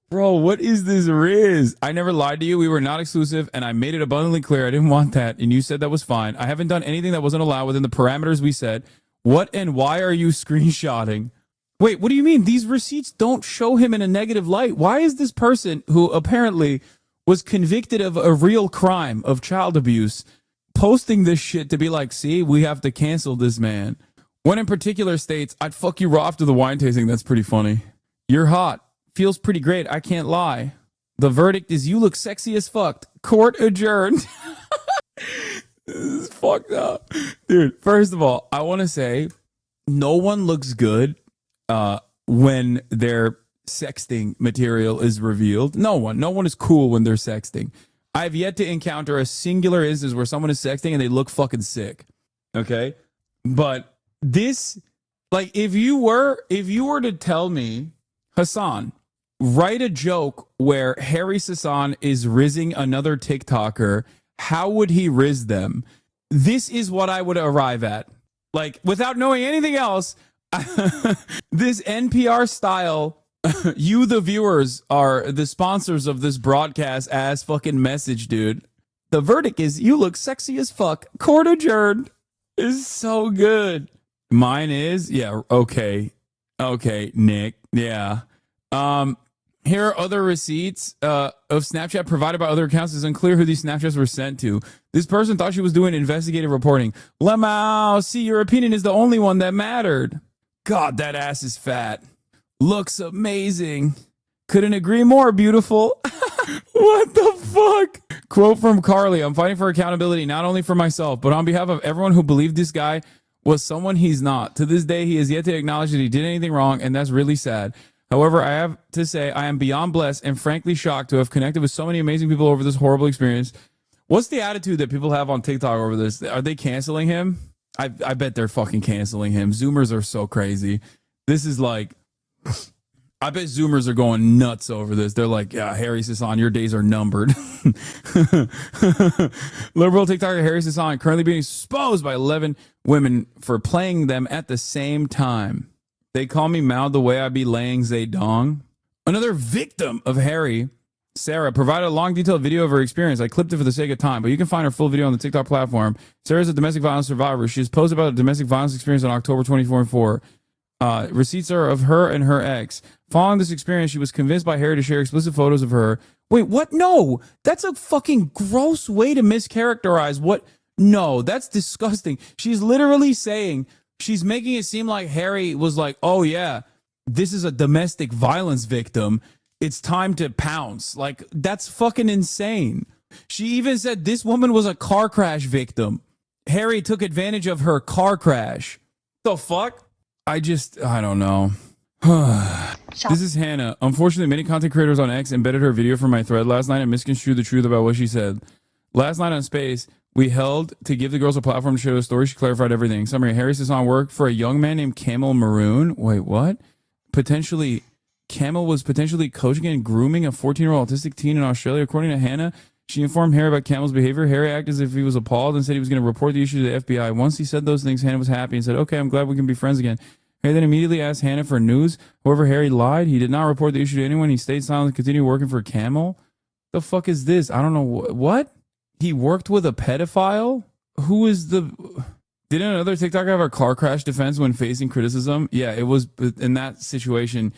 Bro, what is this Riz? I never lied to you. We were not exclusive, and I made it abundantly clear I didn't want that, and you said that was fine. I haven't done anything that wasn't allowed within the parameters we said. What and why are you screenshotting? Wait, what do you mean? These receipts don't show him in a negative light. Why is this person who apparently was convicted of a real crime of child abuse posting this shit to be like, see, we have to cancel this man? One in particular states, I'd fuck you raw after the wine tasting. That's pretty funny. You're hot. Feels pretty great. I can't lie. The verdict is you look sexy as fuck. Court adjourned. This is fucked up. Dude, first of all, I want to say no one looks good when their sexting material is revealed. No one is cool when they're sexting. I've yet to encounter a singular instance where someone is sexting and they look fucking sick. Okay? But this, like, if you were to tell me, Hassan, write a joke where Harry Sassan is rizzing another TikToker, how would he rizz them? This is what I would arrive at. Like, without knowing anything else, this NPR style, you, the viewers, are the sponsors of this broadcast ass fucking message, dude. The verdict is you look sexy as fuck. Court adjourned. Is so good. Mine is, yeah, okay. Okay, Nick. Yeah. Here are other receipts of Snapchat provided by other accounts. It's unclear who these Snapchats were sent to. This person thought she was doing investigative reporting. Lemao, see, your opinion is the only one that mattered. God, that ass is fat. Looks amazing. Couldn't agree more, beautiful. What the fuck? Quote from Carly, I'm fighting for accountability, not only for myself, but on behalf of everyone who believed this guy was someone he's not. To this day, he has yet to acknowledge that he did anything wrong, and that's really sad. However, I have to say I am beyond blessed and frankly shocked to have connected with so many amazing people over this horrible experience. What's the attitude that people have on TikTok over this? Are they canceling him? I bet they're fucking canceling him. Zoomers are so crazy. This is like, I bet Zoomers are going nuts over this. They're like, yeah, Harry Sassan, your days are numbered. Liberal TikToker Harry Sassan currently being exposed by 11 women for playing them at the same time. They call me Mao the way I be laying Zedong. Another victim of Harry, Sarah, provided a long, detailed video of her experience. I clipped it for the sake of time, but you can find her full video on the TikTok platform. Sarah is a domestic violence survivor. She has posted about a domestic violence experience on October 24. Receipts are of her and her ex. Following this experience, she was convinced by Harry to share explicit photos of her. Wait, what? No, that's a fucking gross way to mischaracterize what. No, that's disgusting. She's literally saying, she's making it seem like Harry was like, oh yeah, this is a domestic violence victim. It's time to pounce. Like, that's fucking insane. She even said this woman was a car crash victim. Harry took advantage of her car crash. The fuck? I don't know. This is Hannah. Unfortunately, many content creators on X embedded her video from my thread last night and misconstrued the truth about what she said. Last night on Space, we held to give the girls a platform to share the story. She clarified everything. Summary, Harry Sassan worked for a young man named Camel Maroon. Wait, what? Camel was potentially coaching and grooming a 14-year-old autistic teen in Australia. According to Hannah, she informed Harry about Camel's behavior. Harry acted as if he was appalled and said he was going to report the issue to the FBI. Once he said those things, Hannah was happy and said, okay, I'm glad we can be friends again. Harry then immediately asked Hannah for news. However, Harry lied. He did not report the issue to anyone. He stayed silent and continued working for Camel. The fuck is this? I don't know. What? He worked with a pedophile? Who is the... Didn't another TikToker have a car crash defense when facing criticism? Yeah, it was in that situation.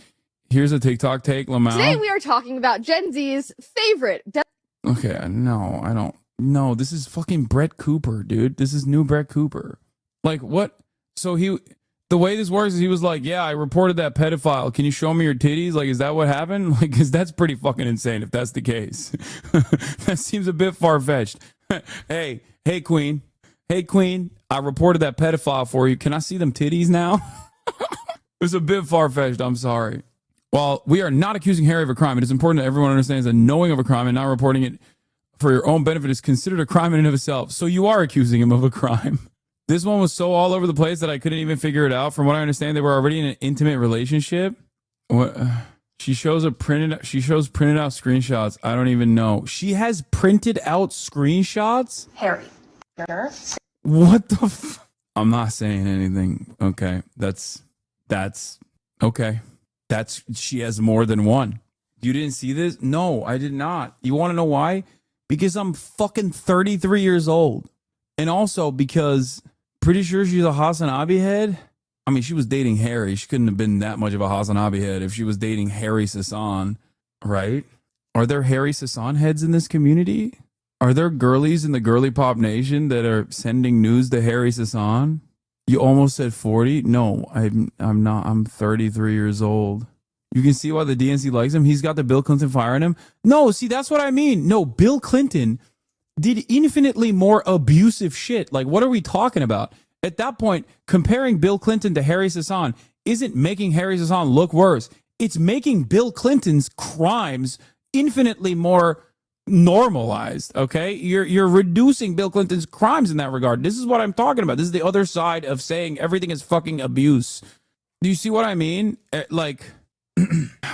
Here's a TikTok take, Lamau. Today we are talking about Gen Z's favorite. Okay, no, I don't. No, this is fucking Brett Cooper, dude. This is new Brett Cooper. Like, what? So the way this works is he was like, yeah, I reported that pedophile. Can you show me your titties? Like, is that what happened? Like, because that's pretty fucking insane if that's the case. That seems a bit far-fetched. Hey, Queen. Hey, Queen, I reported that pedophile for you. Can I see them titties now? It's a bit far-fetched. I'm sorry. While we are not accusing Harry of a crime, it is important that everyone understands that knowing of a crime and not reporting it for your own benefit is considered a crime in and of itself. So you are accusing him of a crime. This one was so all over the place that I couldn't even figure it out. From what I understand, they were already in an intimate relationship. What? She shows printed out screenshots. I don't even know. She has printed out screenshots? Harry. What the I'm not saying anything. Okay. That's okay. She has more than one. You didn't see this? No, I did not. You want to know why? Because I'm fucking 33 years old. And also because pretty sure she's a Hasanabi head. I mean, she was dating Harry. She couldn't have been that much of a Hasanabi head if she was dating Harry Sassan, right? Are there Harry Sassan heads in this community? Are there girlies in the girly pop nation that are sending news to Harry Sassan? You almost said 40? No, I'm not. I'm 33 years old. You can see why the DNC likes him. He's got the Bill Clinton fire in him. No, see, that's what I mean. No, Bill Clinton did infinitely more abusive shit. Like, what are we talking about? At that point, comparing Bill Clinton to Harry Sasson isn't making Harry Sasson look worse. It's making Bill Clinton's crimes infinitely more normalized, okay? You're reducing Bill Clinton's crimes in that regard. This is what I'm talking about. This is the other side of saying everything is fucking abuse. Do you see what I mean? Like,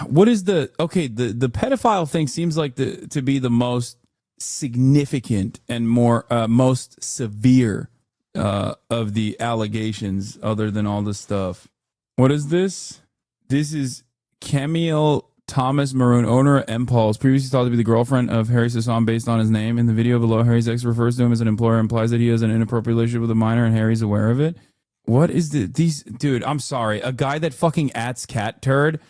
what is the pedophile thing seems like to be the most significant and more most severe of the allegations, other than all this stuff. What is this? This is Camille Thomas Maroon, owner of M-Pulse, previously thought to be the girlfriend of Harry Sasson based on his name. In the video below, Harry's ex refers to him as an employer, implies that he has an inappropriate relationship with a minor and Harry's aware of it. What is these? Dude, I'm sorry. A guy that fucking ats cat turd?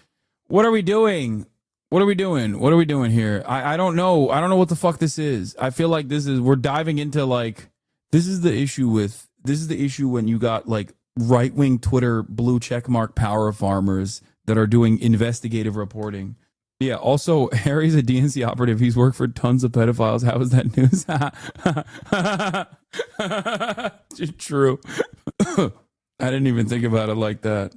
What are we doing? What are we doing? What are we doing here? I don't know. I don't know what the fuck this is. I feel like we're diving into like, this is the issue when you got like right-wing Twitter blue checkmark power farmers that are doing investigative reporting. Yeah, also, Harry's a DNC operative. He's worked for tons of pedophiles. How is that news? True. I didn't even think about it like that.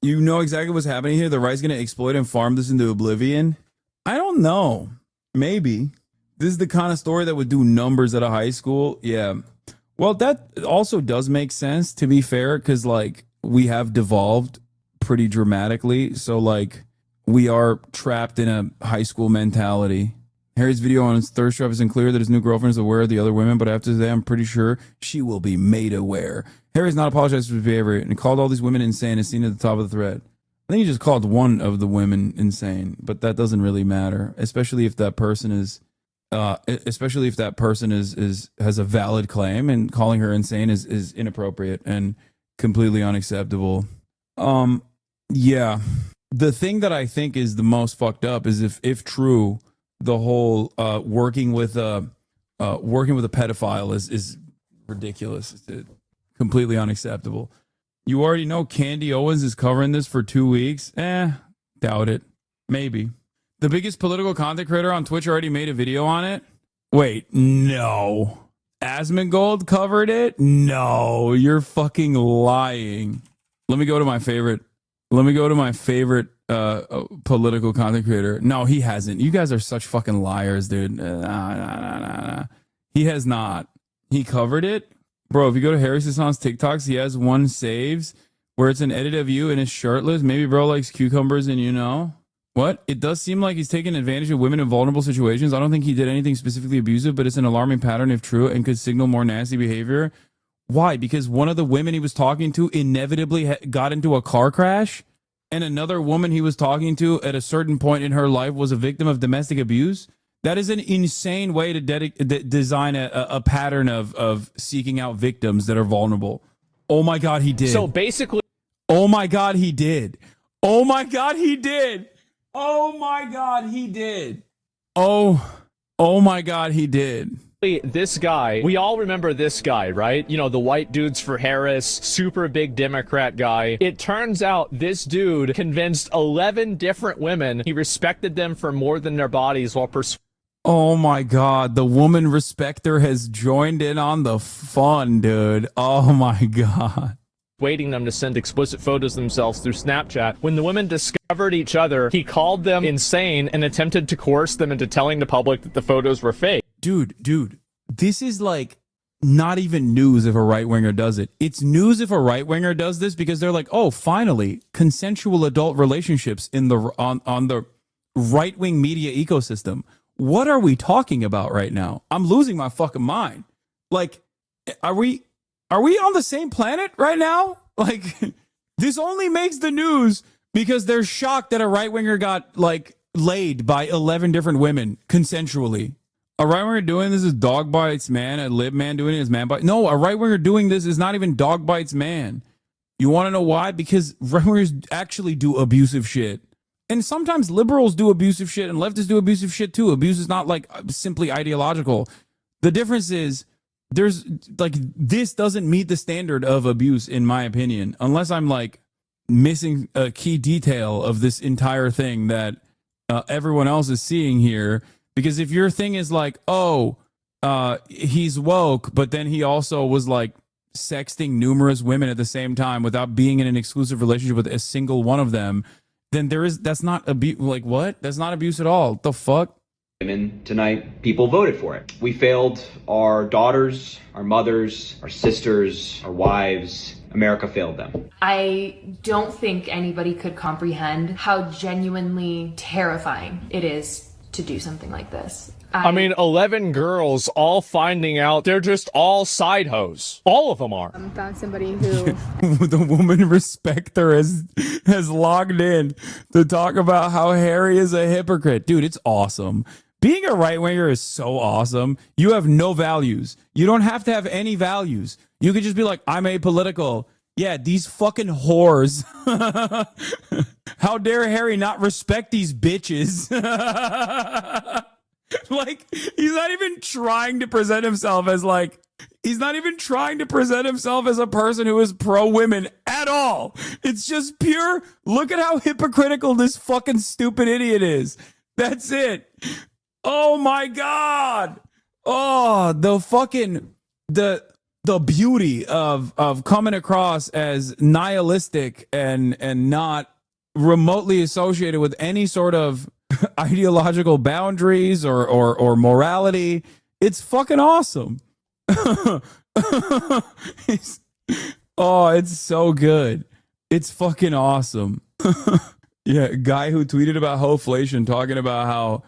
You know exactly what's happening here? The right's going to exploit and farm this into oblivion? I don't know. Maybe. This is the kind of story that would do numbers at a high school. Yeah. Well, that also does make sense, to be fair, because, like, we have devolved pretty dramatically. So, like, we are trapped in a high school mentality. Harry's video on his thirst trap isn't clear that his new girlfriend is aware of the other women, but after today, I'm pretty sure she will be made aware. Harry's not apologized for his behavior and called all these women insane as seen at the top of the thread. I think he just called one of the women insane, but that doesn't really matter, especially if that person is has a valid claim, and calling her insane is inappropriate and completely unacceptable. Yeah. The thing that I think is the most fucked up is if true, the whole working with a pedophile is ridiculous. It's completely unacceptable. You already know Candy Owens is covering this for 2 weeks. Doubt it. Maybe. The biggest political content creator on Twitch already made a video on it. Wait, no. Asmongold covered it? No, you're fucking lying. Let me go to my favorite political content creator. No, he hasn't. You guys are such fucking liars, dude. Nah. He has not. He covered it? Bro, if you go to Harry Sasson's TikToks, he has one saves where it's an edit of you and it's shirtless. Maybe bro likes cucumbers and you know. What? It does seem like he's taking advantage of women in vulnerable situations. I don't think he did anything specifically abusive, but it's an alarming pattern if true and could signal more nasty behavior. Why? Because one of the women he was talking to inevitably got into a car crash, and another woman he was talking to at a certain point in her life was a victim of domestic abuse? That is an insane way to design a pattern of seeking out victims that are vulnerable. Oh my God, he did. So basically... Oh my God, he did. Oh my God, he did. Oh my God, he did. Oh my God, he did. This guy, we all remember this guy, right? You know, the white dudes for Harris, super big Democrat guy. It turns out this dude convinced 11 different women he respected them for more than their bodies while Oh my God, the woman respecter has joined in on the fun, dude. Oh my God. Waiting them to send explicit photos themselves through Snapchat. When the women discovered each other, he called them insane and attempted to coerce them into telling the public that the photos were fake. Dude, this is like not even news if a right-winger does it. It's news if a right-winger does this because they're like, oh, finally, consensual adult relationships in the on the right-wing media ecosystem. What are we talking about right now? I'm losing my fucking mind. Like, are we on the same planet right now? Like, this only makes the news because they're shocked that a right-winger got, like, laid by 11 different women consensually. A right-winger doing this is dog bites man. A lib man doing it is man bites. No, a right-winger doing this is not even dog bites man. You want to know why? Because right-wingers actually do abusive shit. And sometimes liberals do abusive shit and leftists do abusive shit too. Abuse is not, like, simply ideological. The difference is, there's like, this doesn't meet the standard of abuse, in my opinion, unless I'm like missing a key detail of this entire thing that everyone else is seeing here. Because if your thing is like, oh, he's woke, but then he also was like sexting numerous women at the same time without being in an exclusive relationship with a single one of them, then that's not abuse. Like, what? That's not abuse at all. The fuck? Women tonight, people voted for it. We failed our daughters, our mothers, our sisters, our wives. America failed them. I don't think anybody could comprehend how genuinely terrifying it is to do something like this. I mean, 11 girls all finding out they're just all side hoes. All of them are. Found somebody who The woman Respecter has logged in to talk about how Harry is a hypocrite. Dude, it's awesome. Being a right winger is so awesome. You have no values. You don't have to have any values. You could just be like, I'm apolitical. Yeah, these fucking whores. How dare Harry not respect these bitches? Like, he's not even trying to present himself as he's not even trying to present himself as a person who is pro-women at all. It's just pure, look at how hypocritical this fucking stupid idiot is. That's it. Oh my God. Oh, the beauty of coming across as nihilistic and not remotely associated with any sort of ideological boundaries or morality. It's fucking awesome. It's so good. It's fucking awesome. Yeah, guy who tweeted about hoflation, talking about how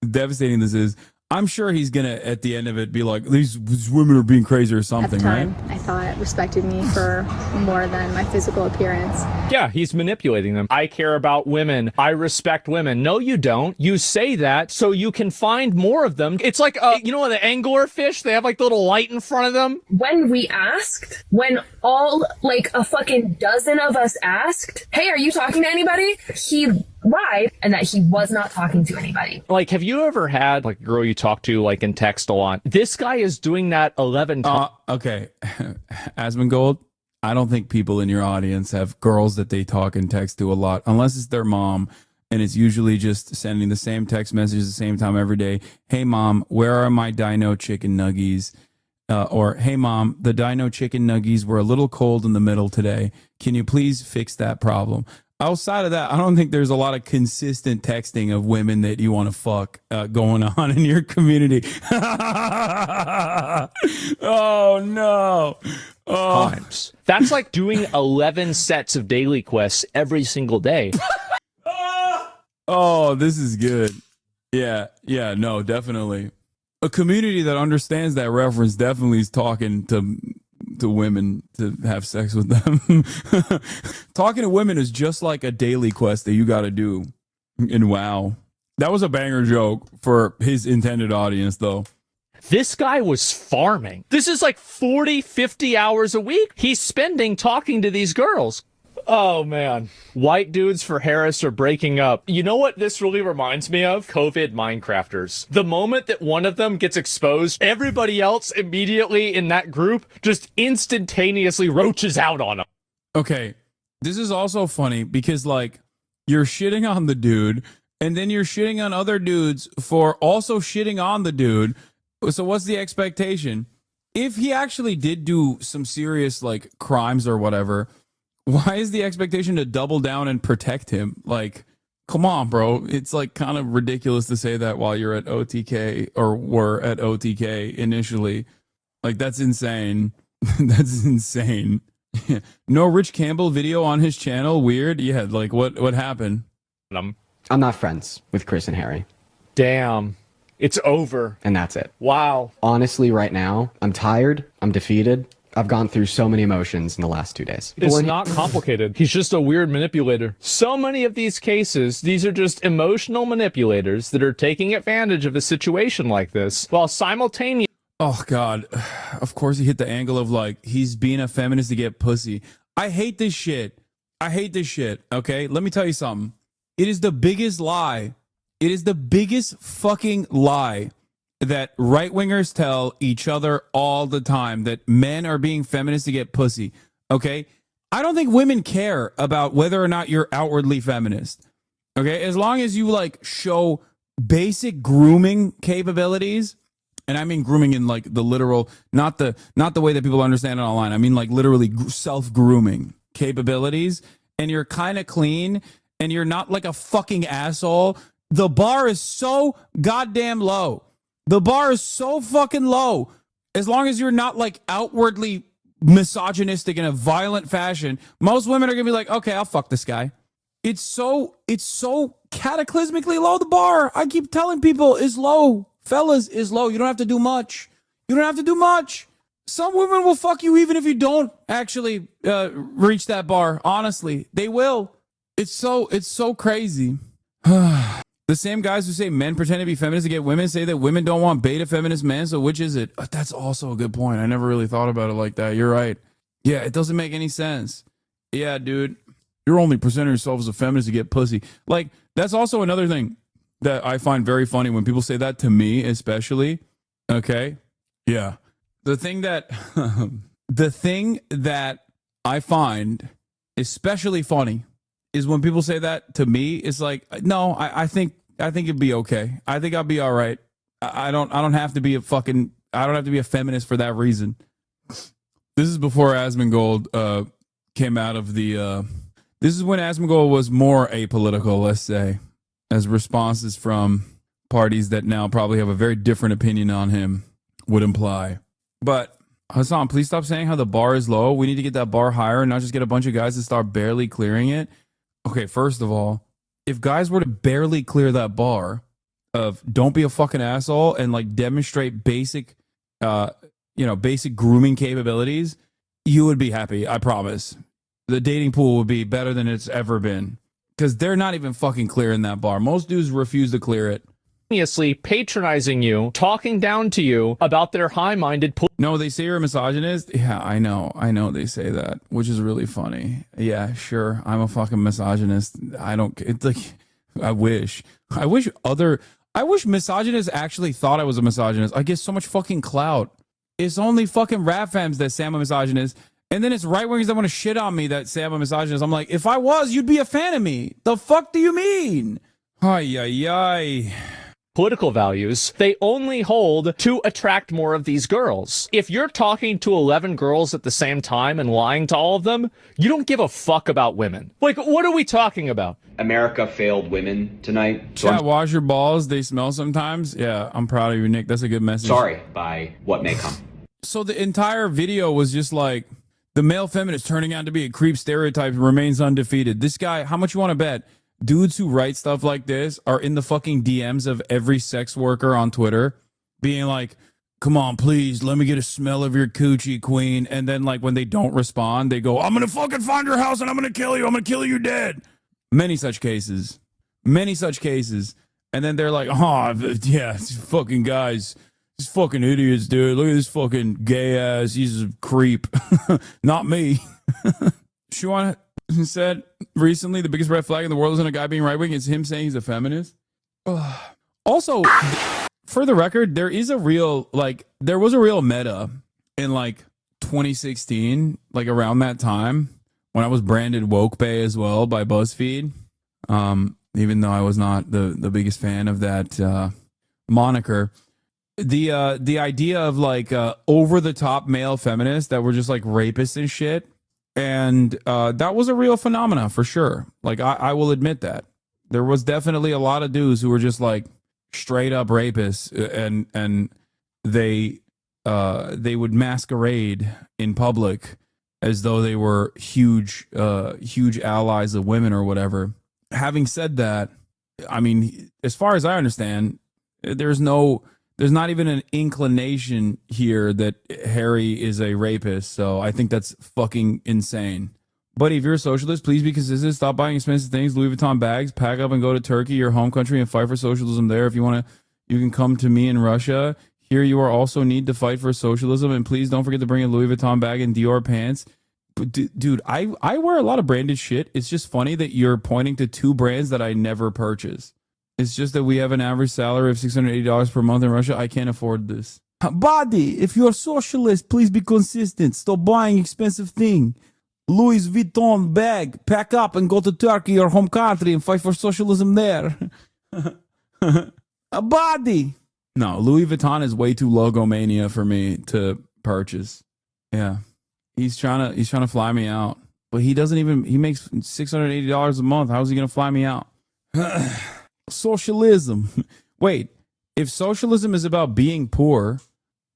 devastating this is. I'm sure he's gonna at the end of it be like, these women are being crazy or something, at the time, right? I thought respected me for more than my physical appearance. Yeah, he's manipulating them. I care about women. I respect women. No, you don't. You say that so you can find more of them. It's like, you know, the anglerfish, they have like the little light in front of them. When we asked, when all like a fucking dozen of us asked, hey, are you talking to anybody? He lied and that he was not talking to anybody. Like, have you ever had like a girl you talk to like in text a lot? This guy is doing that 11 times. Okay. Asmongold, I don't think people in your audience have girls that they talk and text to a lot, unless it's their mom. And it's usually just sending the same text message at the same time every day. Hey, mom, where are my dino chicken nuggies? Or, hey, mom, the dino chicken nuggies were a little cold in the middle today. Can you please fix that problem? Outside of that, I don't think there's a lot of consistent texting of women that you want to fuck going on in your community. Oh, no. Oh. Times. That's like doing 11 sets of daily quests every single day. Oh, this is good. Yeah, no, definitely. A community that understands that reference definitely is talking to women to have sex with them. Talking to women is just like a daily quest that you got to do. And wow, that was a banger joke for his intended audience, though. This guy was farming. This is like 40, 50 hours a week he's spending talking to these girls. Oh, man. White dudes for Harris are breaking up. You know what this really reminds me of? COVID Minecrafters. The moment that one of them gets exposed, everybody else immediately in that group just instantaneously roaches out on them. Okay, this is also funny because, like, you're shitting on the dude, and then you're shitting on other dudes for also shitting on the dude. So what's the expectation? If he actually did do some serious, like, crimes or whatever, why is the expectation to double down and protect him? Like, come on, bro. It's like kind of ridiculous to say that while you're at OTK or were at OTK initially. Like, that's insane. That's insane. No Rich Campbell video on his channel? Weird. Yeah, like what happened? I'm not friends with Chris and Harry. Damn. It's over. And that's it. Wow. Honestly, right now, I'm tired. I'm defeated. I've gone through so many emotions in the last 2 days. It's not complicated. He's just a weird manipulator. So many of these cases, these are just emotional manipulators that are taking advantage of a situation like this while simultaneously. Oh, God. Of course he hit the angle of, like, he's being a feminist to get pussy. I hate this shit. Okay? Let me tell you something. It is the biggest lie. It is the biggest fucking lie that right-wingers tell each other all the time, that men are being feminists to get pussy, okay? I don't think women care about whether or not you're outwardly feminist, okay? As long as you, like, show basic grooming capabilities And I mean grooming in like the literal, not the way that people understand it online. I mean like literally self-grooming capabilities, and you're kind of clean and you're not like a fucking asshole, the bar is so goddamn low. The bar is so fucking low. As long as you're not like outwardly misogynistic in a violent fashion, most women are gonna be like, okay, I'll fuck this guy. It's so cataclysmically low. The bar, I keep telling people, is low. Fellas, is low. You don't have to do much. You don't have to do much. Some women will fuck you even if you don't actually reach that bar. Honestly, they will. It's so crazy. The same guys who say men pretend to be feminists to get women say that women don't want beta feminist men. So which is it? That's also a good point. I never really thought about it like that. You're right. Yeah, it doesn't make any sense. Yeah, dude. You're only presenting yourself as a feminist to get pussy. Like, that's also another thing that I find very funny when people say that to me, especially. Okay? Yeah. The thing that I find especially funny is when people say that to me. It's like, no, I think it'd be okay. I think I'll be all right. I don't have to be a feminist for that reason. This is before Asmongold came out of the this is when Asmongold was more apolitical, let's say, as responses from parties that now probably have a very different opinion on him would imply. But Hassan, please stop saying how the bar is low. We need to get that bar higher and not just get a bunch of guys to start barely clearing it. Okay, first of all, if guys were to barely clear that bar of don't be a fucking asshole and like demonstrate basic grooming capabilities, you would be happy, I promise. The dating pool would be better than it's ever been. Because they're not even fucking clearing that bar. Most dudes refuse to clear it. Patronizing you, talking down to you about their high-minded... No, they say you're a misogynist? Yeah, I know they say that, which is really funny. Yeah, sure, I'm a fucking misogynist. It's like, I wish misogynists actually thought I was a misogynist. I get so much fucking clout. It's only fucking rap fams that say I'm a misogynist. And then it's right-wingers that want to shit on me that say I'm a misogynist. I'm like, if I was, you'd be a fan of me. The fuck do you mean? Ay. Political values, they only hold to attract more of these girls. If you're talking to 11 girls at the same time and lying to all of them, you don't give a fuck about women. Like, what are we talking about? America failed women tonight. So wash your balls, they smell sometimes. Yeah, I'm proud of you, Nick. That's a good message. Sorry by what may come. So the entire video was just like, the male feminist turning out to be a creep stereotype remains undefeated. This guy, how much you want to bet? Dudes who write stuff like this are in the fucking DMs of every sex worker on Twitter being like, come on, please, let me get a smell of your coochie, queen. And then like when they don't respond, they go, I'm going to fucking find your house and I'm going to kill you. I'm going to kill you dead. Many such cases. And then they're like, oh, yeah, fucking guys. These fucking idiots, dude. Look at this fucking gay ass. He's a creep. Not me. Shuan said recently the biggest red flag in the world isn't a guy being right wing. It's him saying he's a feminist. Also, for the record, there was a real meta in like 2016, like around that time when I was branded woke bae as well by BuzzFeed. Even though I was not the biggest fan of that moniker. The idea of like over the top male feminists that were just like rapists and shit, and that was a real phenomena for sure. Like I will admit that there was definitely a lot of dudes who were just like straight up rapists, and they would masquerade in public as though they were huge allies of women or whatever. Having said that, I mean, as far as I understand, there's not even an inclination here that Harry is a rapist, so I think that's fucking insane. Buddy, if you're a socialist, please be consistent. Stop buying expensive things, Louis Vuitton bags, pack up and go to Turkey, your home country, and fight for socialism there. If you want to, you can come to me in Russia. Here you are also need to fight for socialism, and please don't forget to bring a Louis Vuitton bag and Dior pants. But dude, I wear a lot of branded shit. It's just funny that you're pointing to two brands that I never purchase. It's just that we have an average salary of $680 per month in Russia. I can't afford this. Buddy, if you're a socialist, please be consistent. Stop buying expensive things. Louis Vuitton bag. Pack up and go to Turkey, your home country, and fight for socialism there. Buddy. No, Louis Vuitton is way too logomania for me to purchase. Yeah. He's trying to fly me out. But he makes $680 a month. How's he going to fly me out? Socialism. Wait, if socialism is about being poor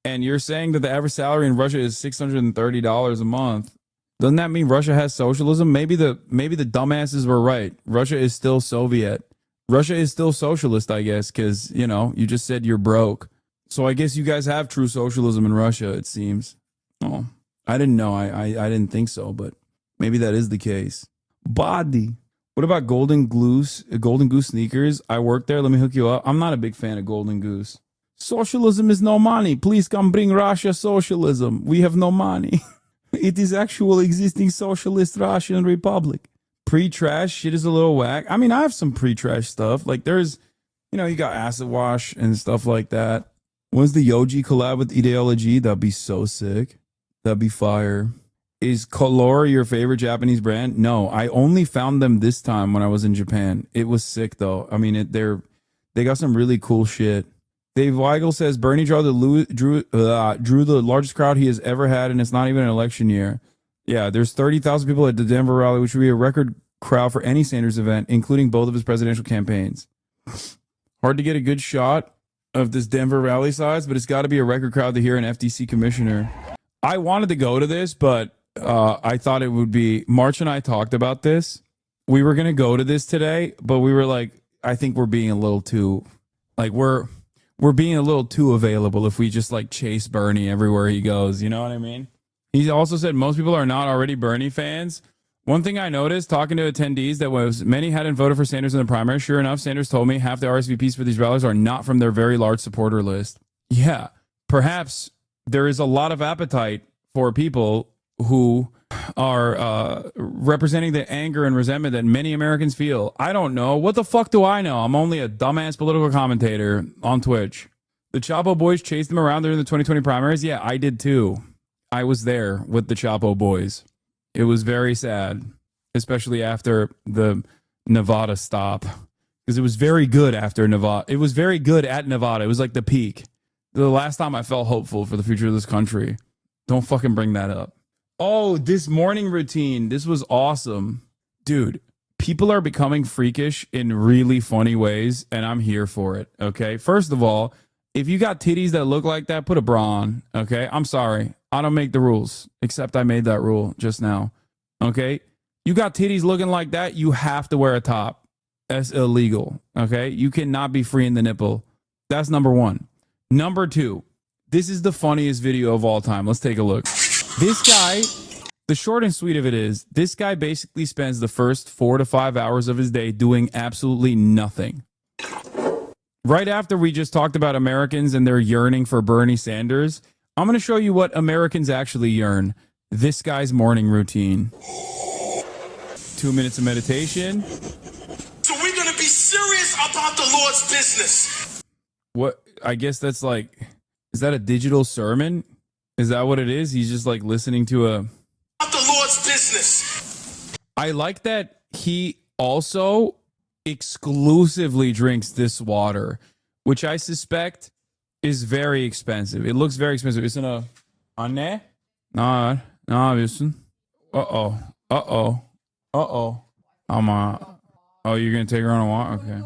and you're saying that the average salary in Russia is $630 a month, doesn't that mean Russia has socialism? Maybe the dumbasses were right. Russia is still Soviet. Russia is still socialist, I guess, because, you just said you're broke. So I guess you guys have true socialism in Russia, it seems. Oh, I didn't know. I didn't think so, but maybe that is the case. Body. What about Golden Goose sneakers? I work there. Let me hook you up. I'm not a big fan of Golden Goose. Socialism is no money. Please come bring Russia socialism. We have no money. It is actual existing socialist Russian republic. Pre-trash shit is a little whack. I mean, I have some pre-trash stuff. Like there's, you got Acid Wash and stuff like that. When's the Yoji collab with Ideology? That'd be so sick. That'd be fire. Is Color your favorite Japanese brand? No, I only found them this time when I was in Japan. It was sick though. I mean, they got some really cool shit. Dave Weigel says Bernie drew the largest crowd he has ever had, and it's not even an election year. Yeah, there's 30,000 people at the Denver rally, which would be a record crowd for any Sanders event, including both of his presidential campaigns. Hard to get a good shot of this Denver rally size, but it's got to be a record crowd to hear an FTC commissioner. I wanted to go to this, but I thought it would be... March and I talked about this. We were going to go to this today, but we were like, I think we're being a little too... Like, we're being a little too available if we just like chase Bernie everywhere he goes. You know what I mean? He also said most people are not already Bernie fans. One thing I noticed talking to attendees that was many hadn't voted for Sanders in the primary. Sure enough, Sanders told me half the RSVPs for these rallies are not from their very large supporter list. Yeah, perhaps there is a lot of appetite for people who are representing the anger and resentment that many Americans feel. I don't know. What the fuck do I know? I'm only a dumbass political commentator on Twitch. The Chapo boys chased them around during the 2020 primaries. Yeah, I did too. I was there with the Chapo boys. It was very sad, especially after the Nevada stop, because it was very good after Nevada. It was very good at Nevada. It was like the peak. The last time I felt hopeful for the future of this country. Don't fucking bring that up. Oh, this morning routine. This was awesome. Dude, people are becoming freakish in really funny ways, and I'm here for it, okay? First of all, if you got titties that look like that, put a bra on, okay? I'm sorry. I don't make the rules, except I made that rule just now, okay? You got titties looking like that, you have to wear a top. That's illegal, okay? You cannot be free in the nipple. That's number one. Number two, this is the funniest video of all time. Let's take a look. This guy, the short and sweet of it is, this guy basically spends the first 4 to 5 hours of his day doing absolutely nothing. Right after we just talked about Americans and their yearning for Bernie Sanders, I'm going to show you what Americans actually yearn. This guy's morning routine. 2 minutes of meditation. So we're going to be serious about the Lord's business. What? I guess that's like, is that a digital sermon? Is that what it is? He's just like listening to a... About the Lord's business. I like that he also exclusively drinks this water, which I suspect is very expensive. It looks very expensive. Isn't a... Anne? No, listen. Uh-oh. Oh, you're going to take her on a walk? Okay.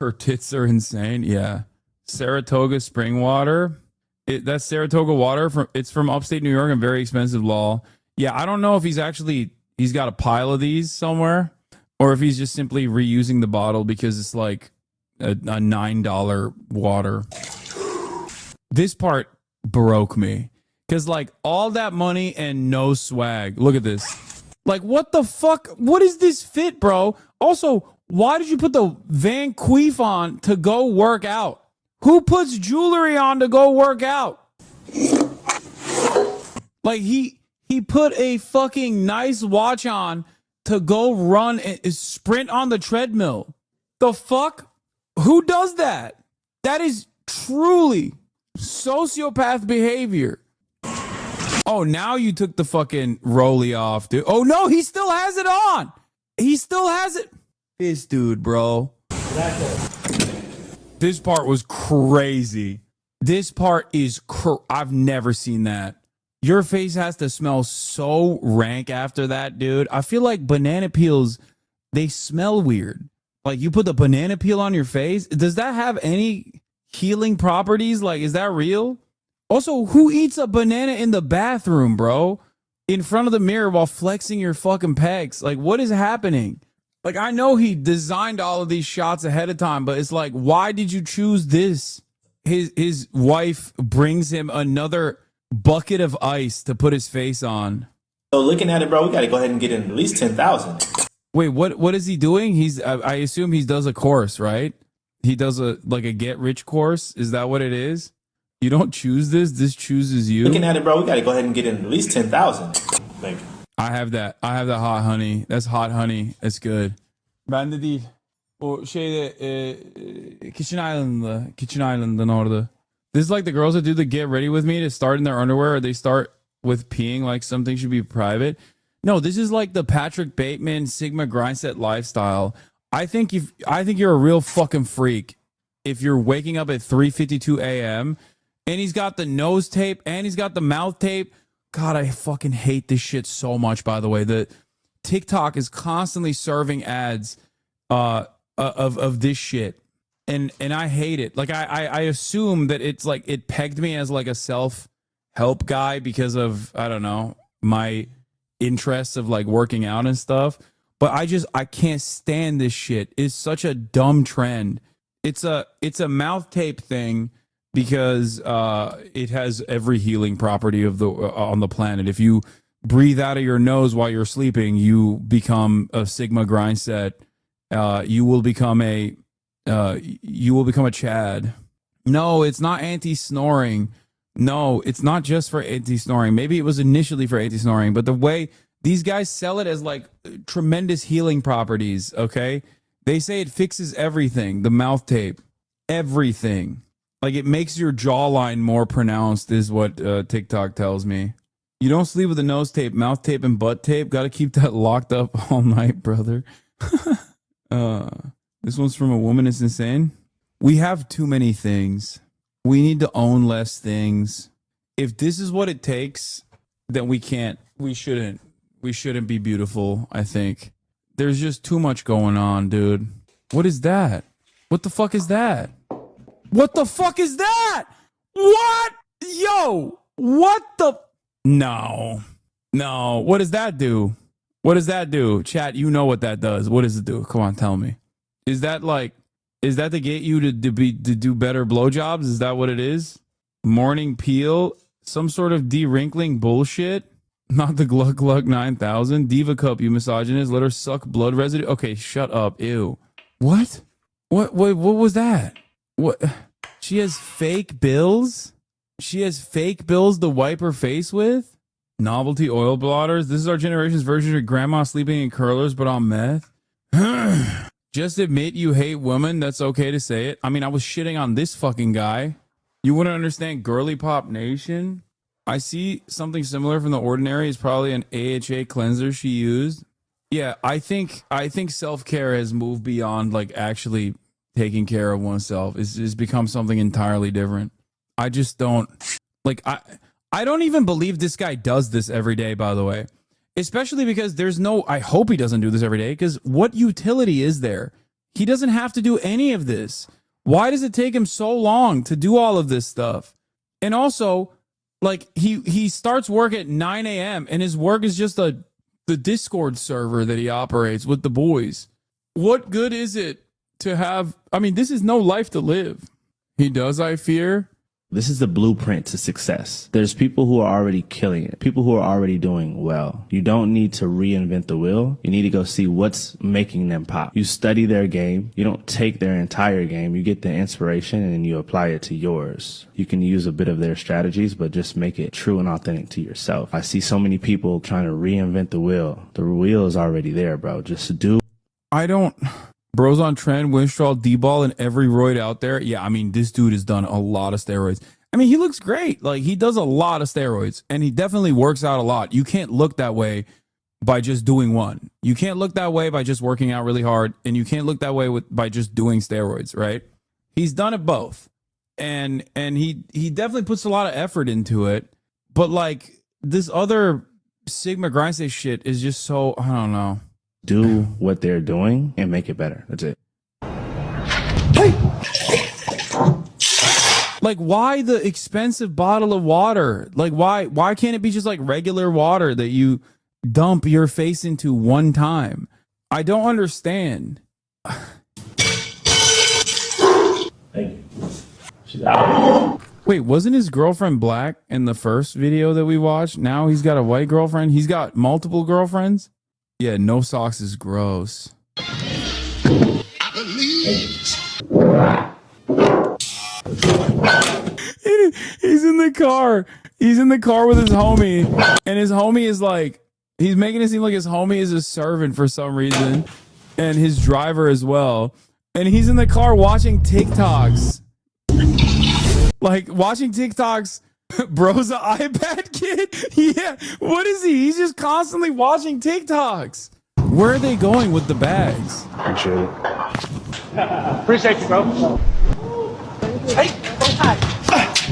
Her tits are insane. Yeah. Saratoga spring water. That's Saratoga water. It's from upstate New York and very expensive, lol. Yeah, I don't know if he's got a pile of these somewhere or if he's just simply reusing the bottle because it's like a $9 water. This part broke me because like all that money and no swag. Look at this. Like, what the fuck? What is this fit, bro? Also, why did you put the Van Cleef on to go work out? Who puts jewelry on to go work out? Like, he put a fucking nice watch on to go run and sprint on the treadmill. The fuck? Who does that? That is truly sociopath behavior. Oh, now you took the fucking rollie off, dude. Oh, no, he still has it on. He still has it. This dude, bro. This part was crazy. This part is I've never seen that. Your face has to smell so rank after that, dude. I feel like banana peels, they smell weird. Like you put the banana peel on your face. Does that have any healing properties? Like, is that real? Also, who eats a banana in the bathroom, bro? In front of the mirror while flexing your fucking pecs? Like, what is happening? Like, I know he designed all of these shots ahead of time, but it's like, why did you choose this? His wife brings him another bucket of ice to put his face on. So looking at it, bro, we got to go ahead and get in at least 10,000. Wait, what is he doing? He's I assume he does a course, right? He does a get rich course. Is that what it is? You don't choose this. This chooses you. Looking at it, bro, we got to go ahead and get in at least 10,000. Thank you. I have that hot honey. That's hot honey. That's good. Ben de değil. O şeyde Kitchen Island'ın orada. This is like the girls that do the get ready with me to start in their underwear, or they start with peeing like something should be private. No, this is like the Patrick Bateman Sigma Grindset lifestyle. I think you're a real fucking freak if you're waking up at 3:52 a.m. and he's got the nose tape and he's got the mouth tape. God, I fucking hate this shit so much, by the way. The TikTok is constantly serving ads of this shit. And I hate it. Like I assume that it's like it pegged me as like a self-help guy because of, I don't know, my interests of like working out and stuff. But I can't stand this shit. It's such a dumb trend. It's a mouth tape thing because it has every healing property of the on the planet. If you breathe out of your nose while you're sleeping, you become a Sigma grind set. You will become a Chad. No, it's not anti-snoring. No, it's not just for anti-snoring. Maybe it was initially for anti-snoring, but the way these guys sell it as like tremendous healing properties, okay? They say it fixes everything, the mouth tape, everything. Like it makes your jawline more pronounced is what TikTok tells me. You don't sleep with a nose tape, mouth tape, and butt tape. Got to keep that locked up all night, brother. This one's from a woman. It's insane. We have too many things. We need to own less things. If this is what it takes, then we shouldn't be beautiful, I think. There's just too much going on, dude. What is that? What the fuck is that? What the fuck is that? What? Yo, what the? No. What does that do? What does that do? Chat, you know what that does. What does it do? Come on, tell me. Is that to get you to do better blowjobs? Is that what it is? Morning peel? Some sort of de-wrinkling bullshit? Not the Gluck Gluck 9000? Diva Cup, you misogynist. Let her suck blood residue? Okay, shut up. Ew. What? What was that? What? She has fake bills? She has fake bills to wipe her face with? Novelty oil blotters? This is our generation's version of grandma sleeping in curlers but on meth? Just admit you hate women. That's okay to say it. I mean, I was shitting on this fucking guy. You wouldn't understand Girly Pop Nation? I see something similar from The Ordinary. It's probably an AHA cleanser she used. Yeah, I think self-care has moved beyond like actually taking care of oneself. It's become something entirely different. I just don't like I don't even believe this guy does this every day, by the way. Especially because I hope he doesn't do this every day, because what utility is there? He doesn't have to do any of this. Why does it take him so long to do all of this stuff? And also, like, he starts work at 9 a.m. and his work is just the Discord server that he operates with the boys. What good is it to have? I mean, this is no life to live. He does, I fear. This is the blueprint to success. There's people who are already killing it, people who are already doing well. You don't need to reinvent the wheel. You need to go see what's making them pop. You study their game. You don't take their entire game. You get the inspiration and you apply it to yours. You can use a bit of their strategies, but just make it true and authentic to yourself. I see so many people trying to reinvent the wheel. The wheel is already there, bro. Just do. Bros on trend, Winstrol, D-ball, and every roid out there. Yeah, I mean, this dude has done a lot of steroids. I mean, he looks great. Like, he does a lot of steroids, and he definitely works out a lot. You can't look that way by just doing one. You can't look that way by just working out really hard, and you can't look that way by just doing steroids, right? He's done it both. and he definitely puts a lot of effort into it. But like this other Sigma Grindsay shit is just so, I don't know. Do what they're doing and make it better. That's it. Like, why the expensive bottle of water? Like, why can't it be just like regular water that you dump your face into one time? I don't understand. She's out. Wait, wasn't his girlfriend black in the first video that we watched? Now he's got a white girlfriend. He's got multiple girlfriends. Yeah, no socks is gross. He's in the car. He's in the car with his homie, and his homie is like, he's making it seem like his homie is a servant for some reason, and his driver as well. And he's in the car watching TikToks. Like, watching TikToks. Bro's an iPad kid? Yeah. What is he? He's just constantly watching TikToks. Where are they going with the bags? Appreciate it. Appreciate you, bro. Hey,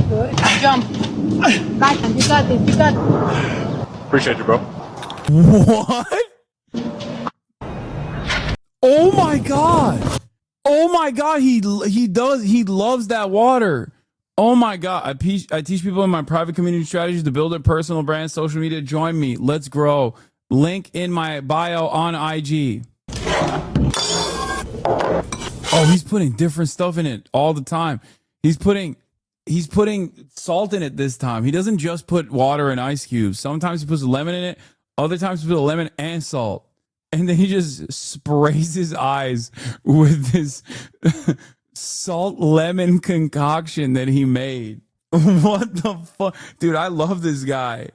Good. Jump. Back, you got this. You got this. Appreciate you, bro. What? Oh my god. Oh my god, he loves that water. Oh my god, I teach people in my private community strategies to build a personal brand, social media. Join me. Let's grow. Link in my bio on IG. Oh, he's putting different stuff in it all the time. He's putting salt in it this time. He doesn't just put water and ice cubes. Sometimes he puts lemon in it. Other times he puts lemon and salt. And then he just sprays his eyes with this salt lemon concoction that he made. What the fuck? Dude, I love this guy.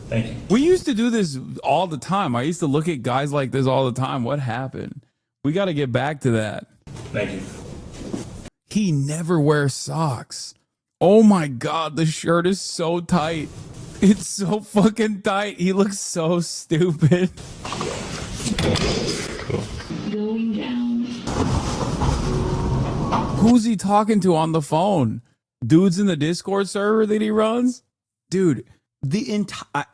Thank you. We used to do this all the time. I used to look at guys like this all the time. What happened? We got to get back to that. Thank you. He never wears socks. Oh my God, the shirt is so tight. It's so fucking tight. He looks so stupid. Going down. Who's he talking to on the phone? Dudes in the Discord server that he runs? Dude,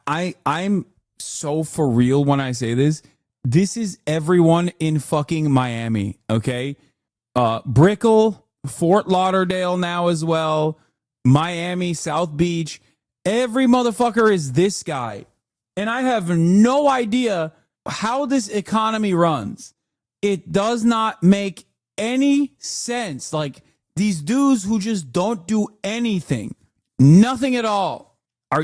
I'm so for real when I say this. This is everyone in fucking Miami, okay? Brickell, Fort Lauderdale now as well, Miami, South Beach. Every motherfucker is this guy. And I have no idea how this economy runs. It does not make any sense. Like, these dudes who just don't do anything. Nothing at all.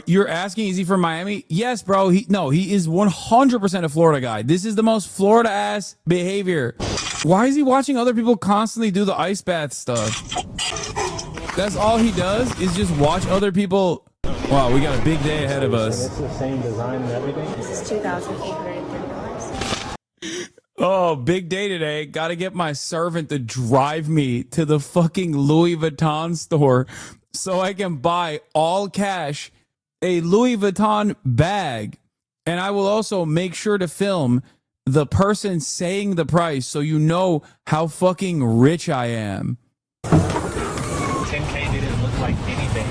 You're asking, is he from Miami? Yes, bro. He is 100% a Florida guy. This is the most Florida ass behavior. Why is he watching other people constantly do the ice bath stuff? That's all he does is just watch other people. Wow, we got a big day ahead of us. It's the same design and everything. This is $2,830. Oh, big day today. Got to get my servant to drive me to the fucking Louis Vuitton store so I can buy all cash a Louis Vuitton bag. And I will also make sure to film the person saying the price so you know how fucking rich I am. 10K didn't look like anything.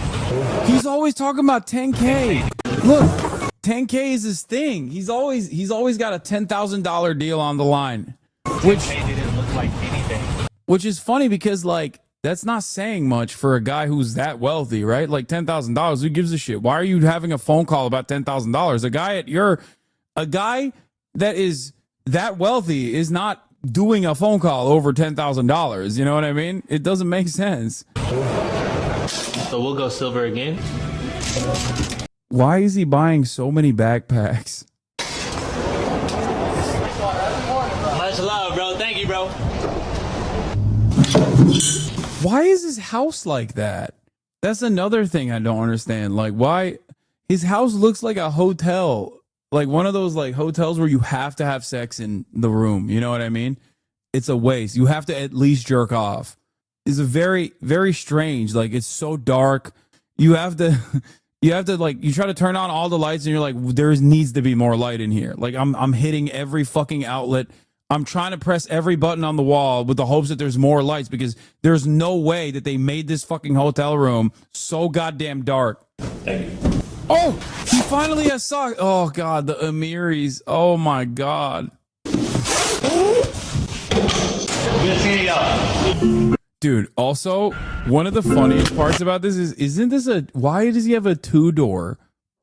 He's always talking about 10K. Look, 10K is his thing. He's always got a $10,000 deal on the line. Which didn't look like anything. Which is funny because, like, that's not saying much for a guy who's that wealthy, right? Like $10,000, who gives a shit? Why are you having a phone call about $10,000? A guy that is that wealthy is not doing a phone call over $10,000. You know what I mean? It doesn't make sense. So we'll go silver again. Why is he buying so many backpacks? Much love, bro. Thank you, bro. Why is his house like that? That's another thing I don't understand. Like, why his house looks like a hotel, like one of those like hotels where you have to have sex in the room. You know what I mean? It's a waste. You have to at least jerk off. It's a very, very strange. Like, it's so dark. You have to like, you try to turn on all the lights and you're like, there needs to be more light in here. Like, I'm hitting every fucking outlet I'm trying to press every button on the wall with the hopes that there's more lights because there's no way that they made this fucking hotel room so goddamn dark. Thank you. Oh, he finally has socks. Oh God, the Amiris. Oh my God. Dude, also, one of the funniest parts about this is, why does he have a 2-door?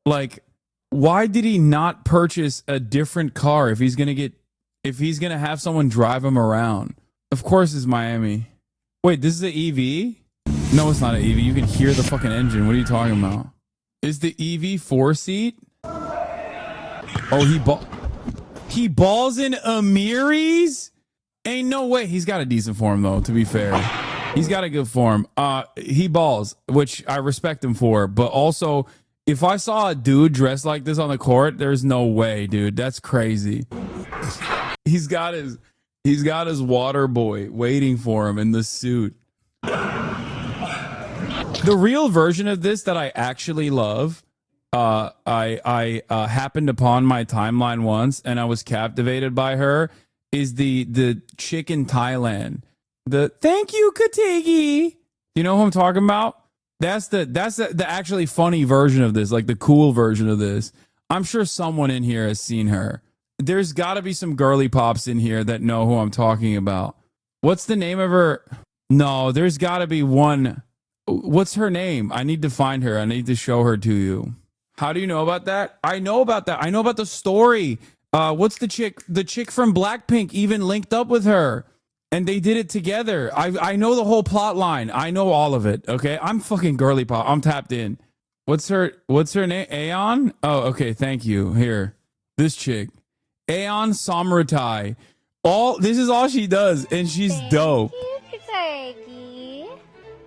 Like, why did he not purchase a different car if he's gonna have someone drive him around? Of course it's Miami. Wait, this is an EV? No, it's not an EV. You can hear the fucking engine. What are you talking about? Is the EV 4-seat? Oh, he balls in Amiris? Ain't no way. He's got a decent form though, to be fair. He's got a good form. He balls, which I respect him for, but also if I saw a dude dressed like this on the court, there's no way, dude. That's crazy. He's got his water boy waiting for him in the suit. The real version of this that I actually love, I happened upon my timeline once and I was captivated by her, is the chick in Thailand. The thank you, Kategi. You know who I'm talking about? That's the actually funny version of this, like the cool version of this. I'm sure someone in here has seen her. There's got to be some girly pops in here that know who I'm talking about. What's the name of her? No, there's got to be one. What's her name? I need to find her. I need to show her to you. How do you know about that? I know about that. I know about the story. What's the chick? The chick from Blackpink even linked up with her. And they did it together. I know the whole plot line. I know all of it. Okay, I'm fucking girly pop. I'm tapped in. What's her name? Aeon? Oh, okay. Thank you. Here, this chick, Aeon Samrutai. This is all she does, and she's dope. Kategi.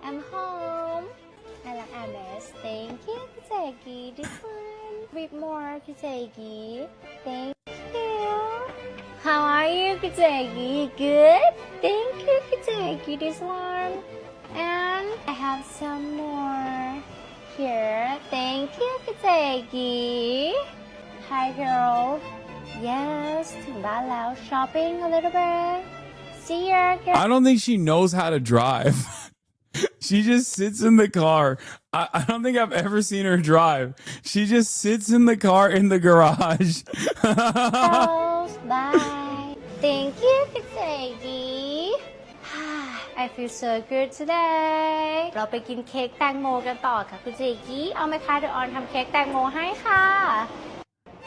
I'm home. I like Alice. Thank you, Kategi. This one. With more, Kategi. Thank you. How are you, Kategi? Good? Thank you, Kategi. This one. And I have some more here. Thank you, Kategi. Hi, girl. Yes, ถึงบ้านแล้ว shopping a little bit. See ya, girl. I don't think she knows how to drive. She just sits in the car. I don't think I've ever seen her drive. She just sits in the car in the garage. Bye. Thank you, Kategi. I feel so good today. เราไปกินเค้กแตงโมกันต่อค่ะคุณเจกี้เอาไหมคะเดี๋ยวออนทำเค้กแตงโมให้ค่ะ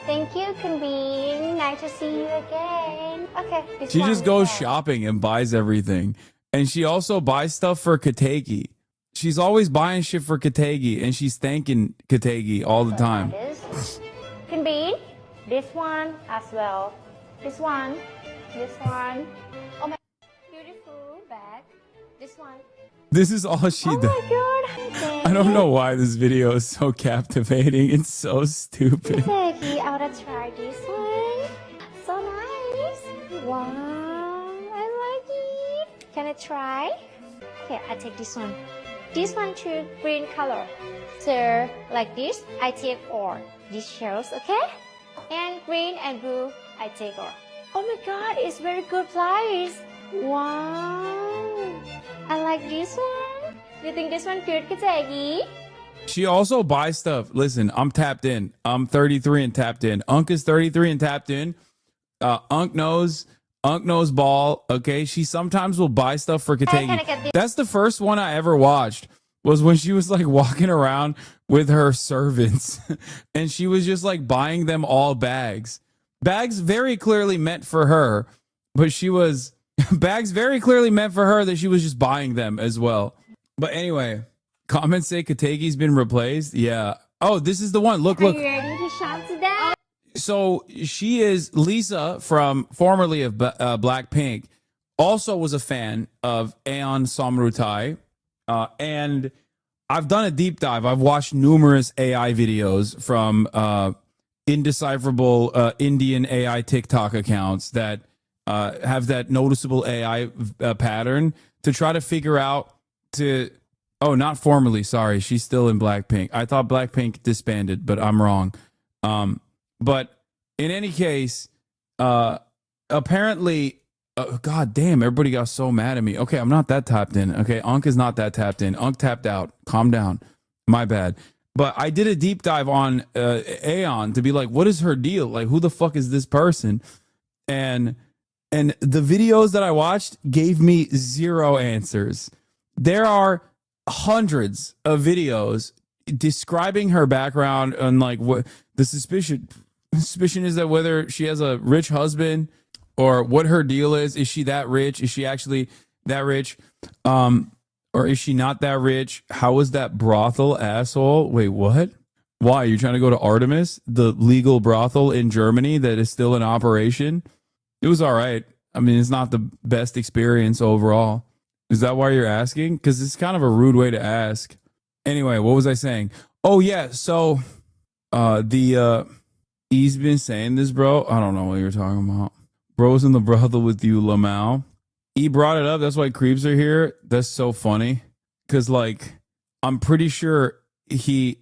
Thank you, Kunbin. Nice to see you again. Okay. She just goes shopping and buys everything. And she also buys stuff for Kategi. She's always buying shit for Kategi, and she's thanking Kategi all the time. Kunbin, this one as well. This one. This one. Oh my, beautiful bag. This one. This is all she does. Oh my god. I don't know why this video is so captivating. It's so stupid. Kategi, I wanna try this one. So nice. Wow, I like it. Can I try? Okay, I take this one. This one too, green color. So like this, I take all these shells, okay? And green and blue, I take all. Oh my god, it's very good price. Wow, I like this one. You think this one good, Kategi? She also buys stuff. Listen, I'm tapped in. I'm 33 and tapped in. Unk is 33 and tapped in. Unk knows ball. Okay, she sometimes will buy stuff for Kategi. That's the first one I ever watched. Was when she was like walking around with her servants, and she was just like buying them all bags. Bags very clearly meant for her, but bags very clearly meant for her that she was just buying them as well. But anyway, comments say Kategi's been replaced. Yeah. Oh, this is the one. Look. Are you ready to shop today? So she is Lisa from formerly of Blackpink. Also was a fan of Aeon Samrutai. And I've done a deep dive. I've watched numerous AI videos from indecipherable Indian AI TikTok accounts that have that noticeable AI pattern to try to figure out oh, not formerly. Sorry. She's still in Blackpink. I thought Blackpink disbanded, but I'm wrong. But in any case, apparently God damn, everybody got so mad at me. Okay, I'm not that tapped in. Okay, Unk is not that tapped in. Unk tapped out. Calm down. My bad. But I did a deep dive on Aeon to be like, what is her deal? Like, who the fuck is this person? And the videos that I watched gave me zero answers. There are hundreds of videos describing her background and like what the suspicion is that whether she has a rich husband or what her deal is. Is she that rich? Is she actually that rich? Or is she not that rich? How is that brothel asshole? Wait, what? Why? You're trying to go to Artemis, the legal brothel in Germany that is still in operation? It was all right. I mean, it's not the best experience overall. Is that why you're asking? Because it's kind of a rude way to ask. Anyway, what was I saying? Oh, yeah. So he's been saying this, bro. I don't know what you're talking about. Bro's in the brothel with you, Lamau. He brought it up. That's why creeps are here. That's so funny. Because, like, I'm pretty sure he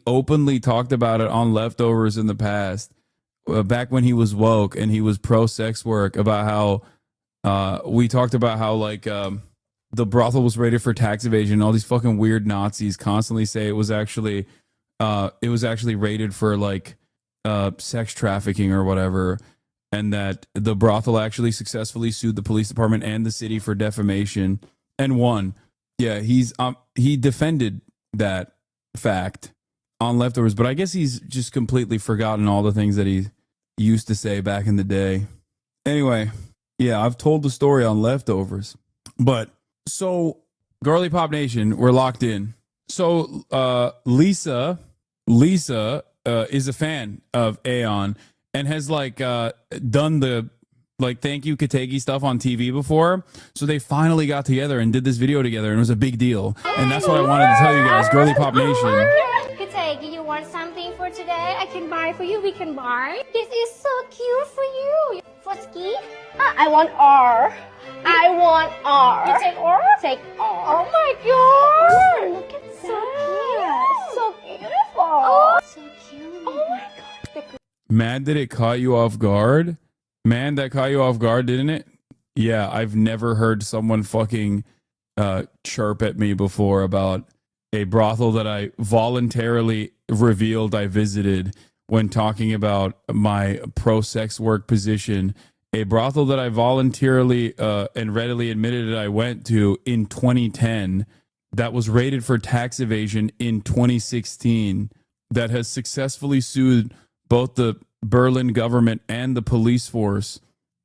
openly talked about it on Leftovers in the past. Back when he was woke and he was pro sex work, about how we talked about how like the brothel was rated for tax evasion. All these fucking weird Nazis constantly say it was actually rated for like sex trafficking or whatever, and that the brothel actually successfully sued the police department and the city for defamation and won. Yeah, he defended that fact on Leftovers, but I guess he's just completely forgotten all the things that he used to say back in the day. Anyway, yeah, I've told the story on Leftovers. But so Girly Pop Nation, we're locked in. So Lisa is a fan of Aeon and has like done the like thank you Kategi stuff on TV before. So they finally got together and did this video together, and it was a big deal. And that's what I wanted to tell you guys. Girly Pop Nation. Kategi, you want something for today? I can buy for you. We can buy. This is so cute for you. For ski? I want R. I want R. You take R? Take R. Oh my god! Look at that. So beautiful. Oh, so cute. Oh my god. Mad that it caught you off guard? Man, that caught you off guard, didn't it? Yeah, I've never heard someone fucking chirp at me before about a brothel that I voluntarily revealed I visited when talking about my pro-sex work position. A brothel that I voluntarily and readily admitted that I went to in 2010 that was rated for tax evasion in 2016 that has successfully sued both the Berlin government and the police force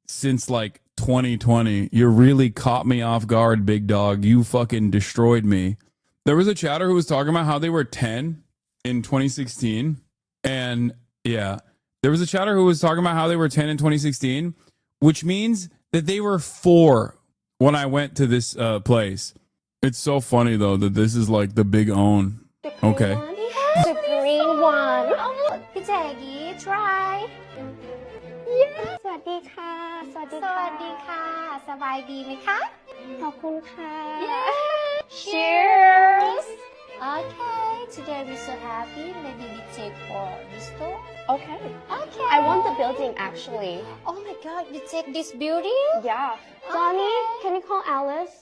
since like 2020. You really caught me off guard, big dog. You fucking destroyed me. There was a chatter who was talking about how they were 10 in 2016. And yeah, there was a chatter who was talking about how they were 10 in 2016, which means that they were 4 when I went to this place. It's so funny though that this is like the big own. Okay. The green one. Kategi, try. Yes. สวัสดีค่ะ สวัสดีค่ะ สวัสดีค่ะ สบายดีไหมคะ ขอบคุณค่ะ Cheers. Okay, today we're so happy. Maybe we take for this store. Okay. Okay. I want the building actually. Oh my god, you take this building? Yeah. Johnny, can you call Alice?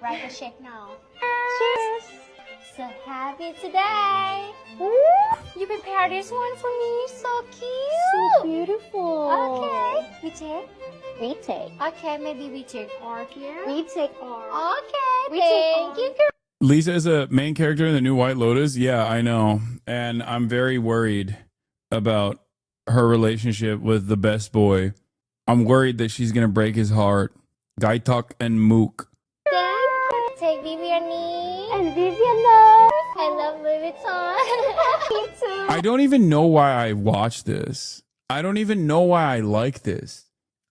Write the check now. Cheers. So happy today. You prepared this one for me. So cute. So beautiful. Okay. We take? We take. Okay, maybe we take R here. We take R. Okay, We thank take you, girl. Lisa is a main character in the new White Lotus. Yeah, I know. And I'm very worried about her relationship with the best boy. I'm worried that she's going to break his heart. Gaitok and Mook. Take Viviani. And Viviana. I love Louis Vuitton. Me too. I don't even know why I watch this. I don't even know why I like this.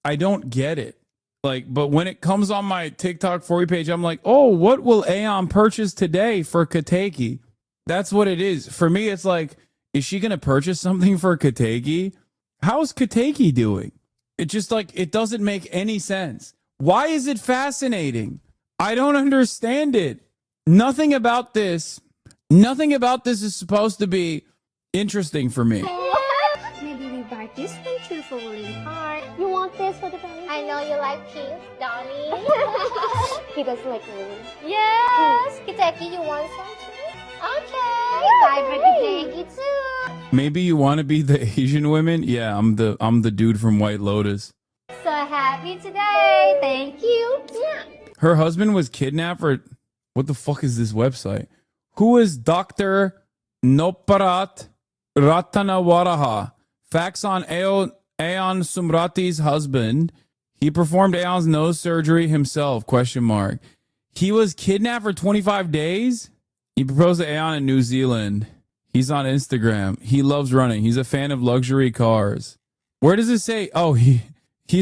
I don't get it. Like, but when it comes on my TikTok For You page, I'm like, oh, what will Aeon purchase today for Kategi? That's what it is. For me, it's like, is she going to purchase something for Kategi? How's Kategi doing? It just like, it doesn't make any sense. Why is it fascinating? I don't understand it. Nothing about this is supposed to be interesting for me. Maybe we buy this one too for William Park. You want want this for the Valentine's? I know you like pink, Donnie. He does like green. Yes. Kiteki, you want some too? Okay. Bye for Kiteki too. Maybe you want to be the Asian women? Yeah, I'm the dude from White Lotus. So happy today. Thank you. Yeah. Her husband was kidnapped for what the fuck is this website? Who is Dr. Noparat Ratanawaraha? Facts on Aeon Sumrati's husband. He performed Aeon's nose surgery himself, ? He was kidnapped for 25 days? He proposed to Aeon in New Zealand. He's on Instagram. He loves running. He's a fan of luxury cars. Where does it say? Oh, he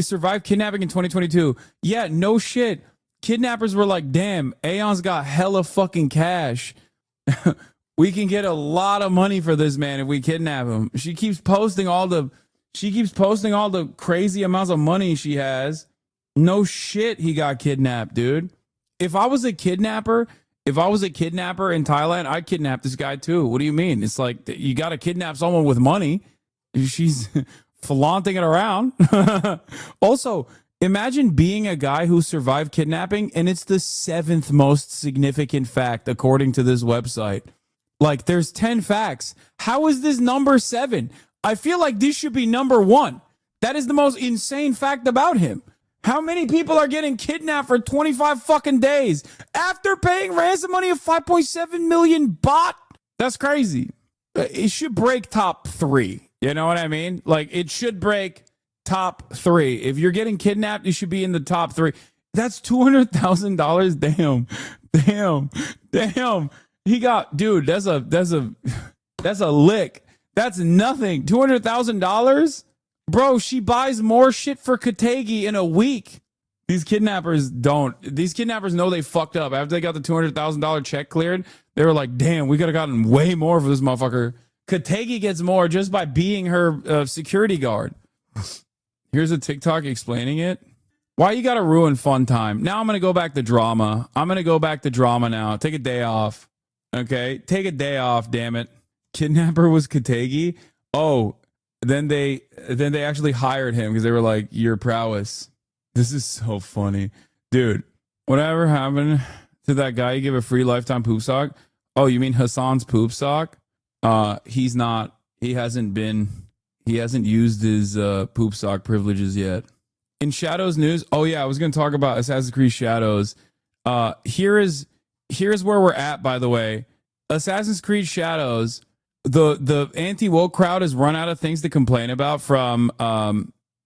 survived kidnapping in 2022. Yeah, no shit. Kidnappers were like, damn, Aeon's got hella fucking cash. We can get a lot of money for this man if we kidnap him. She keeps posting all the crazy amounts of money she has. No shit, he got kidnapped, dude. If I was a kidnapper in Thailand, I'd kidnap this guy too. What do you mean? It's like you got to kidnap someone with money. She's flaunting it around. Also, imagine being a guy who survived kidnapping and it's the 7th most significant fact according to this website. Like, there's 10 facts. How is this number 7? I feel like this should be number 1. That is the most insane fact about him. How many people are getting kidnapped for 25 fucking days after paying ransom money of 5.7 million baht? That's crazy. It should break top 3. You know what I mean? Like, it should break top 3. If you're getting kidnapped, you should be in the top 3. That's $200,000. Damn. He got, dude, that's a lick. That's nothing. $200,000? Bro, she buys more shit for Kategi in a week. These kidnappers know they fucked up. After they got the $200,000 check cleared, they were like, damn, we could have gotten way more for this motherfucker. Kategi gets more just by being her security guard. Here's a TikTok explaining it. Why you gotta ruin fun time? Now I'm gonna go back to drama. Now. Take a day off. Okay? Take a day off, damn it. Kidnapper was Kategi. Oh, then they actually hired him because they were like, your prowess. This is so funny. Dude, whatever happened to that guy you give a free lifetime poop sock? Oh, you mean Hassan's poop sock? He hasn't used his poop sock privileges yet. In Shadows news, oh yeah, I was gonna talk about Assassin's Creed Shadows. Here's where we're at, by the way. Assassin's Creed Shadows, the anti-woke crowd has run out of things to complain about, from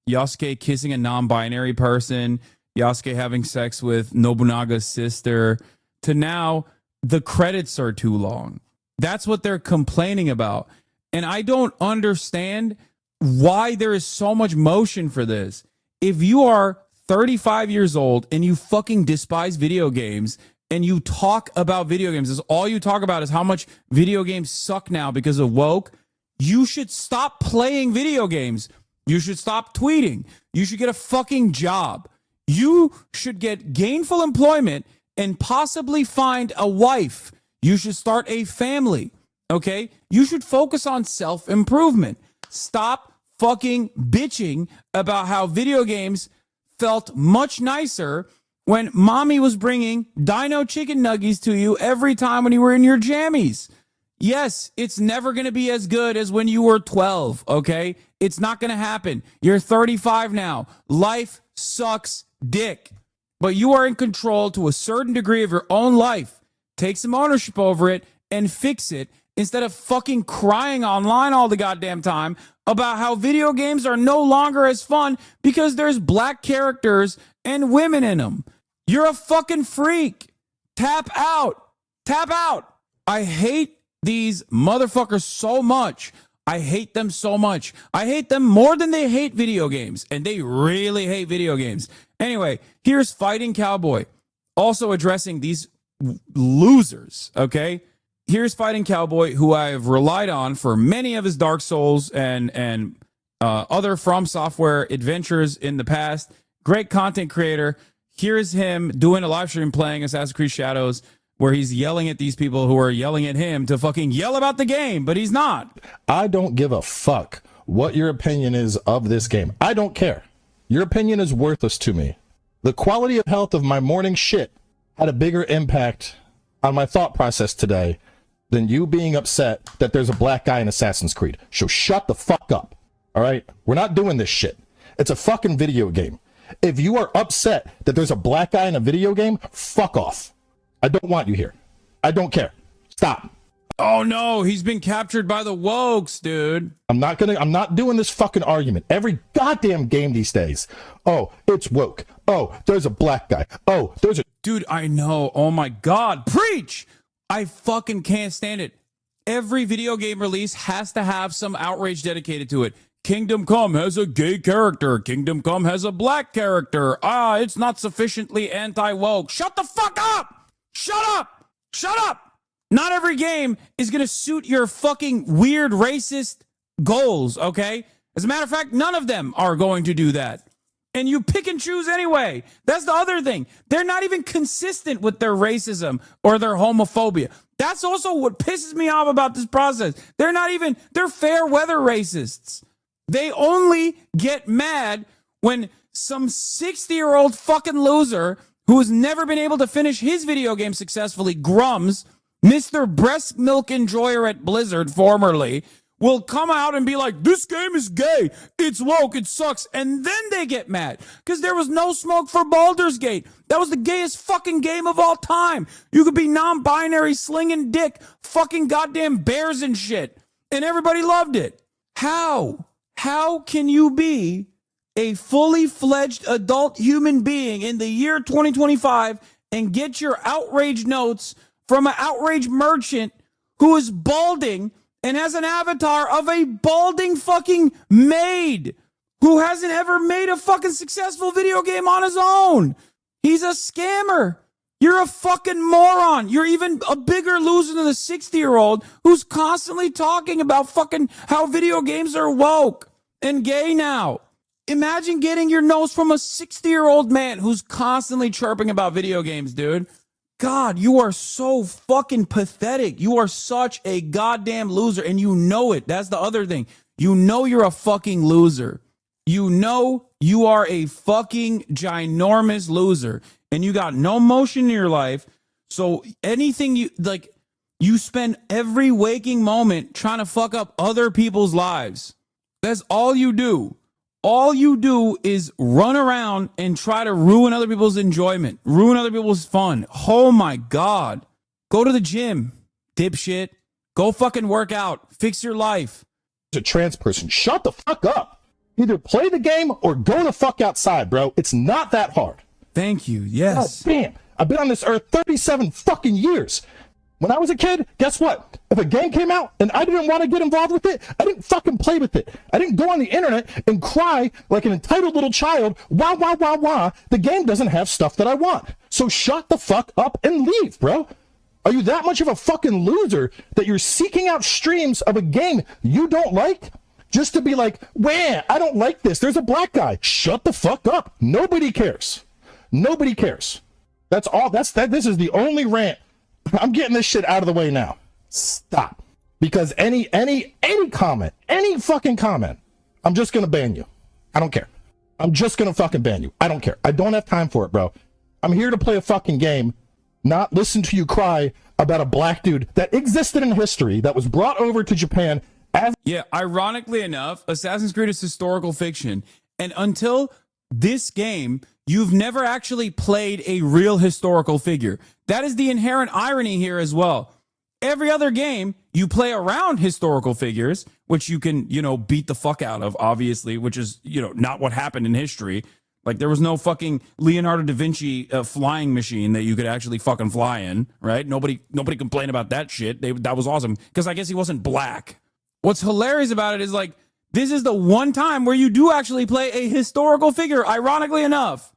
Yasuke kissing a non-binary person, Yasuke having sex with Nobunaga's sister, to now the credits are too long. That's what they're complaining about. And I don't understand why there is so much motion for this. If you are 35 years old and you fucking despise video games and you talk about video games, all you talk about is how much video games suck now because of woke, you should stop playing video games. You should stop tweeting. You should get a fucking job. You should get gainful employment and possibly find a wife. You should start a family, okay? You should focus on self-improvement. Stop fucking bitching about how video games felt much nicer when mommy was bringing Dino chicken nuggies to you every time when you were in your jammies. Yes, it's never going to be as good as when you were 12, okay? It's not going to happen. You're 35 now. Life sucks dick. But you are in control to a certain degree of your own life. Take some ownership over it and fix it instead of fucking crying online all the goddamn time about how video games are no longer as fun because there's black characters and women in them. You're a fucking freak. Tap out. Tap out. I hate these motherfuckers so much. I hate them so much. I hate them more than they hate video games. And they really hate video games. Anyway, here's Fighting Cowboy also addressing these losers, okay? Here's Fighting Cowboy, who I have relied on for many of his Dark Souls and other From Software adventures in the past. Great content creator. Here's him doing a live stream playing Assassin's Creed Shadows, where he's yelling at these people who are yelling at him to fucking yell about the game, but he's not. I don't give a fuck what your opinion is of this game. I don't care. Your opinion is worthless to me. The quality of health of my morning shit had a bigger impact on my thought process today than you being upset that there's a black guy in Assassin's Creed. So shut the fuck up. All right? We're not doing this shit. It's a fucking video game. If you are upset that there's a black guy in a video game, fuck off. I don't want you here. I don't care. Stop. Oh no, he's been captured by the wokes, dude. I'm not doing this fucking argument. Every goddamn game these days. Oh, it's woke. Oh, there's a black guy. Oh, there's a... Dude, I know. Oh my God. Preach! I fucking can't stand it. Every video game release has to have some outrage dedicated to it. Kingdom Come has a gay character. Kingdom Come has a black character. It's not sufficiently anti-woke. Shut the fuck up! Shut up! Shut up! Not every game is going to suit your fucking weird racist goals, okay? As a matter of fact, none of them are going to do that. And you pick and choose anyway. That's the other thing. They're not even consistent with their racism or their homophobia. That's also what pisses me off about this process. They're fair weather racists. They only get mad when some 60-year-old fucking loser who has never been able to finish his video game successfully, Grums, Mr. Breast Milk Enjoyer at Blizzard, formerly, will come out and be like, this game is gay, it's woke, it sucks, and then they get mad because there was no smoke for Baldur's Gate. That was the gayest fucking game of all time. You could be non-binary, slinging dick, fucking goddamn bears and shit, and everybody loved it. How can you be a fully fledged adult human being in the year 2025 and get your outrage notes from an outrage merchant who is balding and has an avatar of a balding fucking maid who hasn't ever made a fucking successful video game on his own? He's a scammer. You're a fucking moron. You're even a bigger loser than the 60-year-old who's constantly talking about fucking how video games are woke and gay now. Imagine getting your nose from a 60-year-old man who's constantly chirping about video games, dude. God, you are so fucking pathetic. You are such a goddamn loser, and you know it. That's the other thing. You know you're a fucking loser. You know you are a fucking ginormous loser, and you got no motion in your life. So anything you spend every waking moment trying to fuck up other people's lives. That's all you do. All you do is run around and try to ruin other people's enjoyment, ruin other people's fun. Oh my God. Go to the gym, dipshit. Go fucking work out. Fix your life. A trans person. Shut the fuck up. Either play the game or go the fuck outside, bro. It's not that hard. Thank you. Yes. God damn. I've been on this earth 37 fucking years. When I was a kid, guess what? If a game came out and I didn't want to get involved with it, I didn't fucking play with it. I didn't go on the internet and cry like an entitled little child, wah, wah, wah, wah. The game doesn't have stuff that I want. So shut the fuck up and leave, bro. Are you that much of a fucking loser that you're seeking out streams of a game you don't like just to be like, wah, I don't like this. There's a black guy. Shut the fuck up. Nobody cares. Nobody cares. That's all. This is the only rant. I'm getting this shit out of the way now. Stop. Because any comment, any fucking comment, I'm just going to ban you. I don't care. I'm just going to fucking ban you. I don't care. I don't have time for it, bro. I'm here to play a fucking game, not listen to you cry about a black dude that existed in history that was brought over to Japan as... Yeah, ironically enough, Assassin's Creed is historical fiction. And until this game, you've never actually played a real historical figure. That is the inherent irony here as well. Every other game, you play around historical figures, which you can, beat the fuck out of, obviously, which is, not what happened in history. Like, there was no fucking Leonardo da Vinci flying machine that you could actually fucking fly in, right? Nobody complained about that shit. That was awesome, because I guess he wasn't black. What's hilarious about it is, like, this is the one time where you do actually play a historical figure, ironically enough.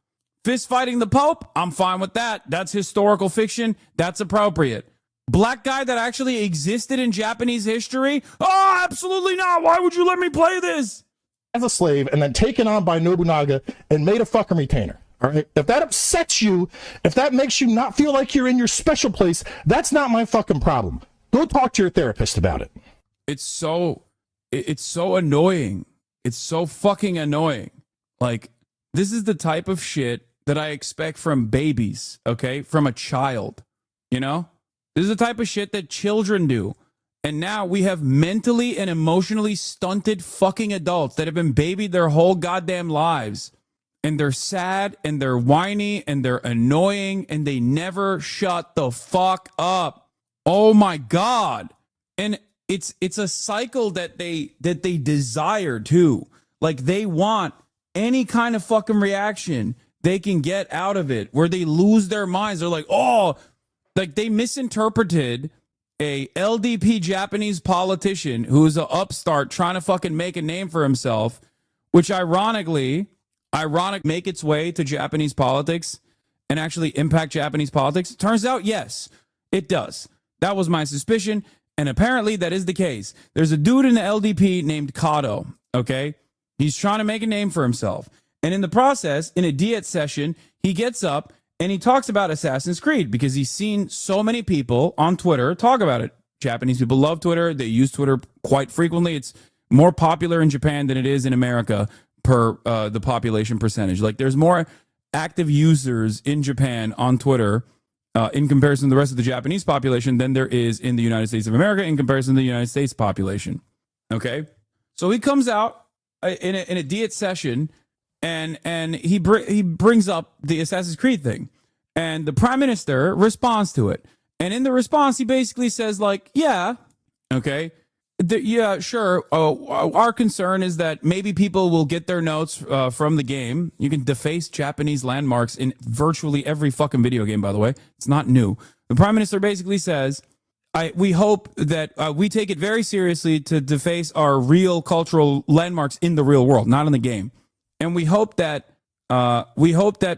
Fist fighting the Pope, I'm fine with that. That's historical fiction. That's appropriate. Black guy that actually existed in Japanese history? Oh, absolutely not. Why would you let me play this? As a slave and then taken on by Nobunaga and made a fucking retainer. All right. If that upsets you, if that makes you not feel like you're in your special place, that's not my fucking problem. Go talk to your therapist about it. It's so annoying. It's so fucking annoying. Like, This is the type of shit that I expect from babies, okay? From a child, you know? This is the type of shit that children do. And now we have mentally and emotionally stunted fucking adults that have been babied their whole goddamn lives. And they're sad and they're whiny and they're annoying and they never shut the fuck up. Oh my God. And it's a cycle that they desire too. Like they want any kind of fucking reaction they can get out of it where they lose their minds. They're like, oh, like they misinterpreted a LDP Japanese politician who's an upstart trying to fucking make a name for himself, which ironic make its way to Japanese politics and actually impact Japanese politics. Turns out, yes, it does. That was my suspicion. And apparently that is the case. There's a dude in the LDP named Kato. Okay. He's trying to make a name for himself. And in the process, in a Diet session, he gets up and he talks about Assassin's Creed because he's seen so many people on Twitter talk about it. Japanese people love Twitter. They use Twitter quite frequently. It's more popular in Japan than it is in America per the population percentage. Like there's more active users in Japan on Twitter in comparison to the rest of the Japanese population than there is in the United States of America in comparison to the United States population. Okay. So he comes out in a Diet session and he brings up the Assassin's Creed thing, and the prime minister responds to it. And in the response, he basically says like, yeah, okay, yeah, sure. Our concern is that maybe people will get their notes from the game. You can deface Japanese landmarks in virtually every fucking video game, by the way. It's not new. The prime minister basically says, we hope that we take it very seriously to deface our real cultural landmarks in the real world, not in the game. And we hope that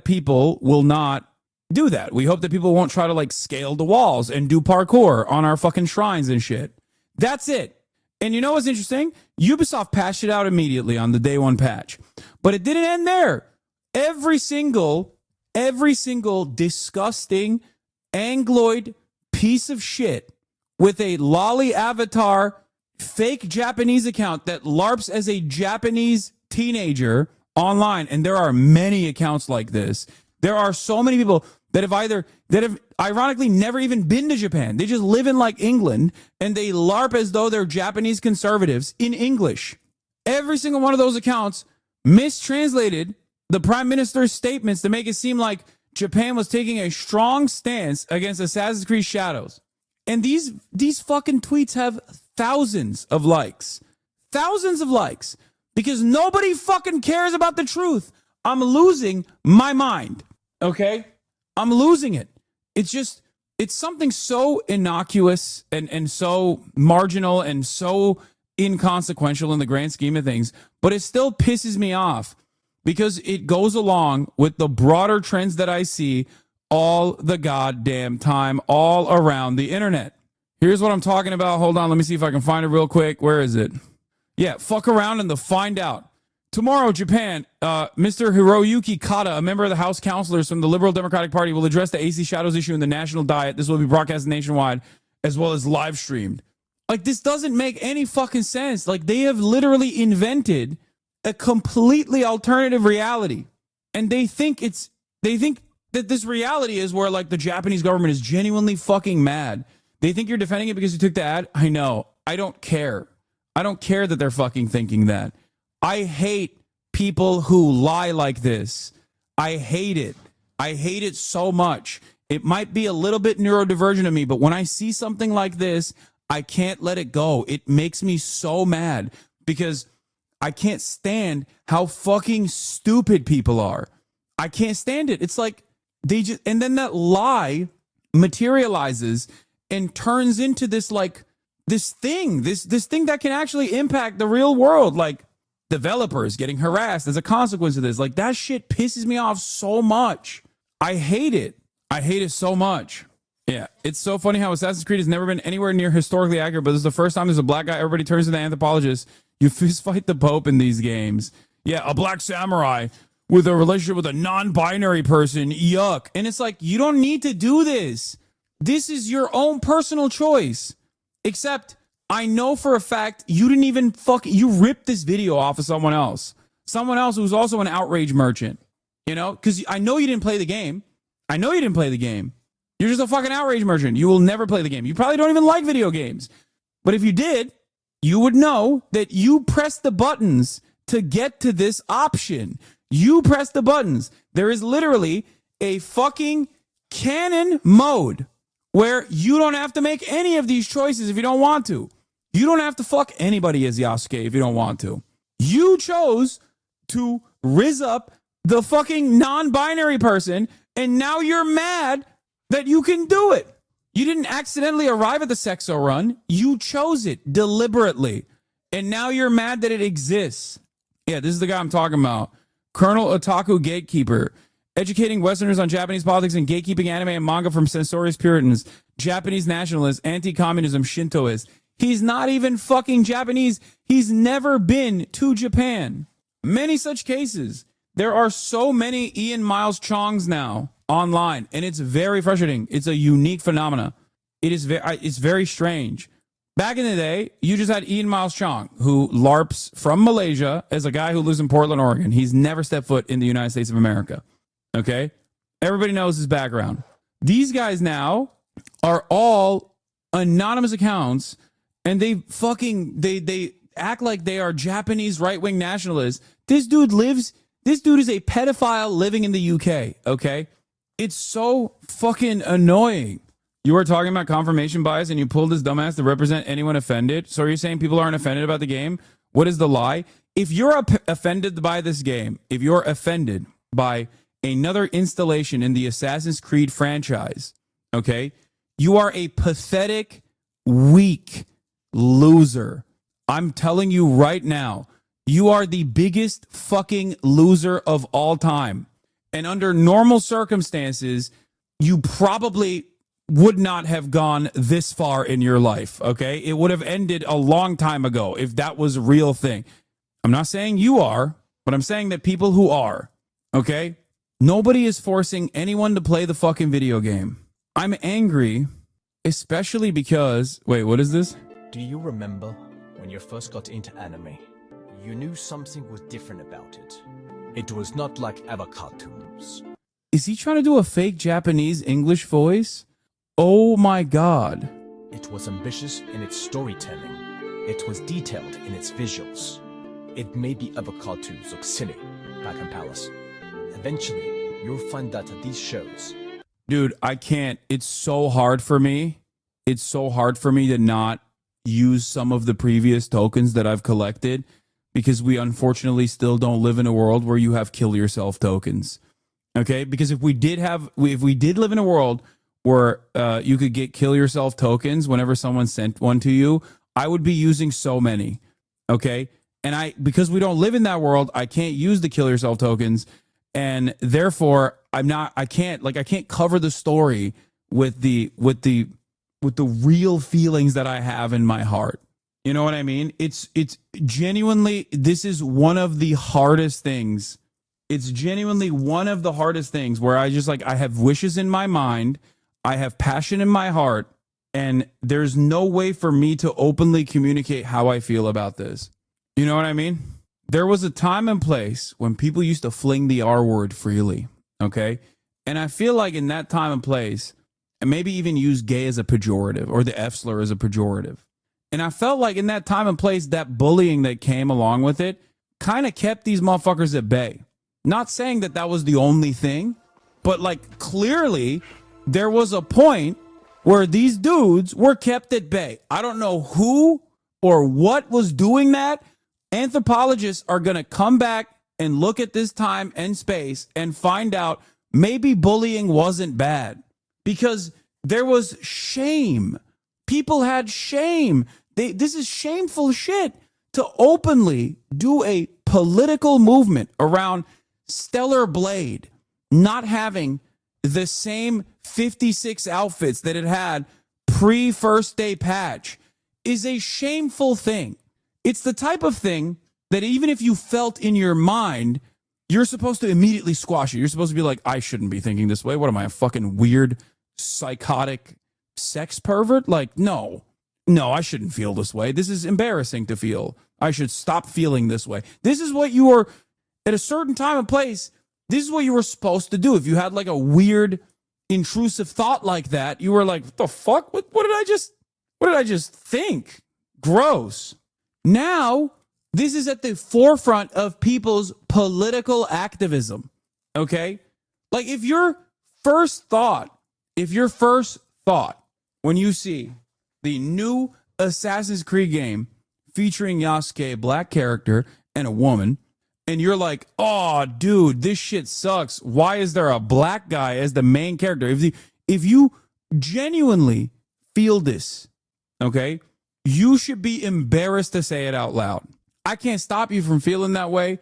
people will not do that. We hope that people won't try to like scale the walls and do parkour on our fucking shrines and shit. That's it. And you know what's interesting? Ubisoft patched it out immediately on the day one patch. But it didn't end there. Every single disgusting Angloid piece of shit with a lolly avatar fake Japanese account that LARPs as a Japanese teenager online, and there are many accounts like this. There are so many people that have ironically never even been to Japan. They just live in like England and they LARP as though they're Japanese conservatives in English. Every single one of those accounts mistranslated the prime minister's statements to make it seem like Japan was taking a strong stance against Assassin's Creed Shadows. And these fucking tweets have thousands of likes. Thousands of likes. Because nobody fucking cares about the truth. I'm losing my mind. Okay? I'm losing it. It's something so innocuous and so marginal and so inconsequential in the grand scheme of things, but it still pisses me off because it goes along with the broader trends that I see all the goddamn time all around the internet. Here's what I'm talking about. Hold on. Let me see if I can find it real quick. Where is it? Yeah, fuck around and find out. Tomorrow, Japan, Mr. Hiroyuki Kata, a member of the House Councilors from the Liberal Democratic Party, will address the AC Shadows issue in the national diet. This will be broadcast nationwide as well as live streamed. Like, this doesn't make any fucking sense. Like, they have literally invented a completely alternative reality. And they think that this reality is where, like, the Japanese government is genuinely fucking mad. They think you're defending it because you took the ad? I know. I don't care. I don't care that they're fucking thinking that. I hate people who lie like this. I hate it. I hate it so much. It might be a little bit neurodivergent to me, but when I see something like this, I can't let it go. It makes me so mad because I can't stand how fucking stupid people are. I can't stand it. It's like they just, and then that lie materializes and turns into this like this thing that can actually impact the real world, like developers getting harassed as a consequence of this. Like, that shit pisses me off so much. I hate it. I hate it so much. Yeah, it's so funny how Assassin's Creed has never been anywhere near historically accurate, but this is the first time there's a black guy. Everybody turns to the anthropologist. You fist fight the Pope in these games. Yeah, a black samurai with a relationship with a non-binary person. Yuck. And it's like, you don't need to do this. This is your own personal choice. Except, I know for a fact you didn't even you ripped this video off of someone else. Someone else who's also an outrage merchant. You know, because I know you didn't play the game. I know you didn't play the game. You're just a fucking outrage merchant. You will never play the game. You probably don't even like video games. But if you did, you would know that you pressed the buttons to get to this option. You press the buttons. There is literally a fucking canon mode where you don't have to make any of these choices if you don't want to. You don't have to fuck anybody as Yasuke if you don't want to. You chose to rizz up the fucking non-binary person, and now you're mad that you can do it. You didn't accidentally arrive at the sexo run. You chose it deliberately. And now you're mad that it exists. Yeah, this is the guy I'm talking about. Colonel Otaku Gatekeeper. Educating Westerners on Japanese politics and gatekeeping anime and manga from censorious Puritans, Japanese nationalists, anti-communism, Shintoists. He's not even fucking Japanese. He's never been to Japan. Many such cases. There are so many Ian Miles Chongs now online, and it's very frustrating. It's a unique phenomena. It's very strange. Back in the day, you just had Ian Miles Chong, who LARPs from Malaysia as a guy who lives in Portland, Oregon. He's never stepped foot in the United States of America. Okay? Everybody knows his background. These guys now are all anonymous accounts, and they act like they are Japanese right-wing nationalists. This dude is a pedophile living in the UK, okay? It's so fucking annoying. You were talking about confirmation bias and you pulled this dumbass to represent anyone offended. So are you saying people aren't offended about the game? What is the lie? If you're offended by this game, if you're offended by another installation in the Assassin's Creed franchise, okay, you are a pathetic, weak loser. I'm telling you right now, you are the biggest fucking loser of all time. And under normal circumstances, you probably would not have gone this far in your life, okay? It would have ended a long time ago if that was a real thing. I'm not saying you are, but I'm saying that people who are, okay? Nobody is forcing anyone to play the fucking video game. I'm angry, especially because... Wait, what is this? Do you remember when you first got into anime? You knew something was different about it. It was not like other cartoons. Is he trying to do a fake Japanese English voice? Oh my god. It was ambitious in its storytelling. It was detailed in its visuals. It made the other cartoons look silly back in Palace. Eventually, you'll find that these shows... Dude, I can't. It's so hard for me. It's so hard for me to not use some of the previous tokens that I've collected, because we unfortunately still don't live in a world where you have kill yourself tokens. Okay? Because if we did live in a world where you could get kill yourself tokens whenever someone sent one to you, I would be using so many. Okay? And because we don't live in that world, I can't use the kill yourself tokens, and therefore I can't cover the story with the real feelings that I have in my heart. You know what I mean? It's genuinely, this is one of the hardest things. It's genuinely one of the hardest things where I have wishes in my mind, I have passion in my heart, and there's no way for me to openly communicate how I feel about this. You know what I mean? There was a time and place when people used to fling the R word freely, okay? And I feel like in that time and place, and maybe even use gay as a pejorative or the F slur as a pejorative. And I felt like in that time and place, that bullying that came along with it kind of kept these motherfuckers at bay. Not saying that that was the only thing, but like clearly there was a point where these dudes were kept at bay. I don't know who or what was doing that. Anthropologists are going to come back and look at this time and space and find out maybe bullying wasn't bad, because there was shame. People had shame. This is shameful shit to openly do a political movement around Stellar Blade not having the same 56 outfits that it had pre-first day patch is a shameful thing. It's the type of thing that even if you felt in your mind, you're supposed to immediately squash it. You're supposed to be like, I shouldn't be thinking this way. What am I, a fucking weird, psychotic sex pervert? Like, no, I shouldn't feel this way. This is embarrassing to feel. I should stop feeling this way. This is what you are, at a certain time and place, This is what you were supposed to do. If you had like a weird, intrusive thought like that, you were like, what the fuck? What did I just think? Gross. Now, this is at the forefront of people's political activism. Okay? Like if your first thought when you see the new Assassin's Creed game featuring Yasuke, a black character, and a woman, and you're like, oh, dude, this shit sucks. Why is there a black guy as the main character? If you genuinely feel this, okay, you should be embarrassed to say it out loud. I can't stop you from feeling that way,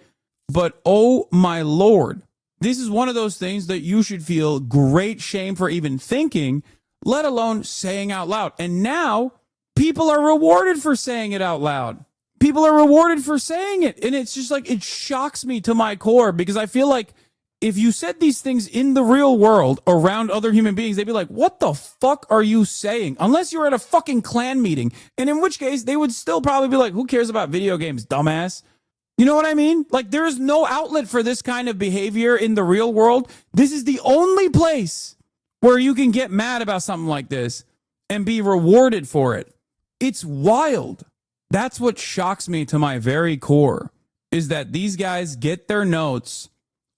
but oh my Lord, this is one of those things that you should feel great shame for even thinking, let alone saying out loud. And now people are rewarded for saying it out loud. People are rewarded for saying it. And it's just like, it shocks me to my core because I feel like if you said these things in the real world around other human beings, they'd be like, what the fuck are you saying? Unless you're at a fucking clan meeting. And in which case they would still probably be like, who cares about video games, dumbass? You know what I mean? Like there's no outlet for this kind of behavior in the real world. This is the only place where you can get mad about something like this and be rewarded for it. It's wild. That's what shocks me to my very core, is that these guys get their notes,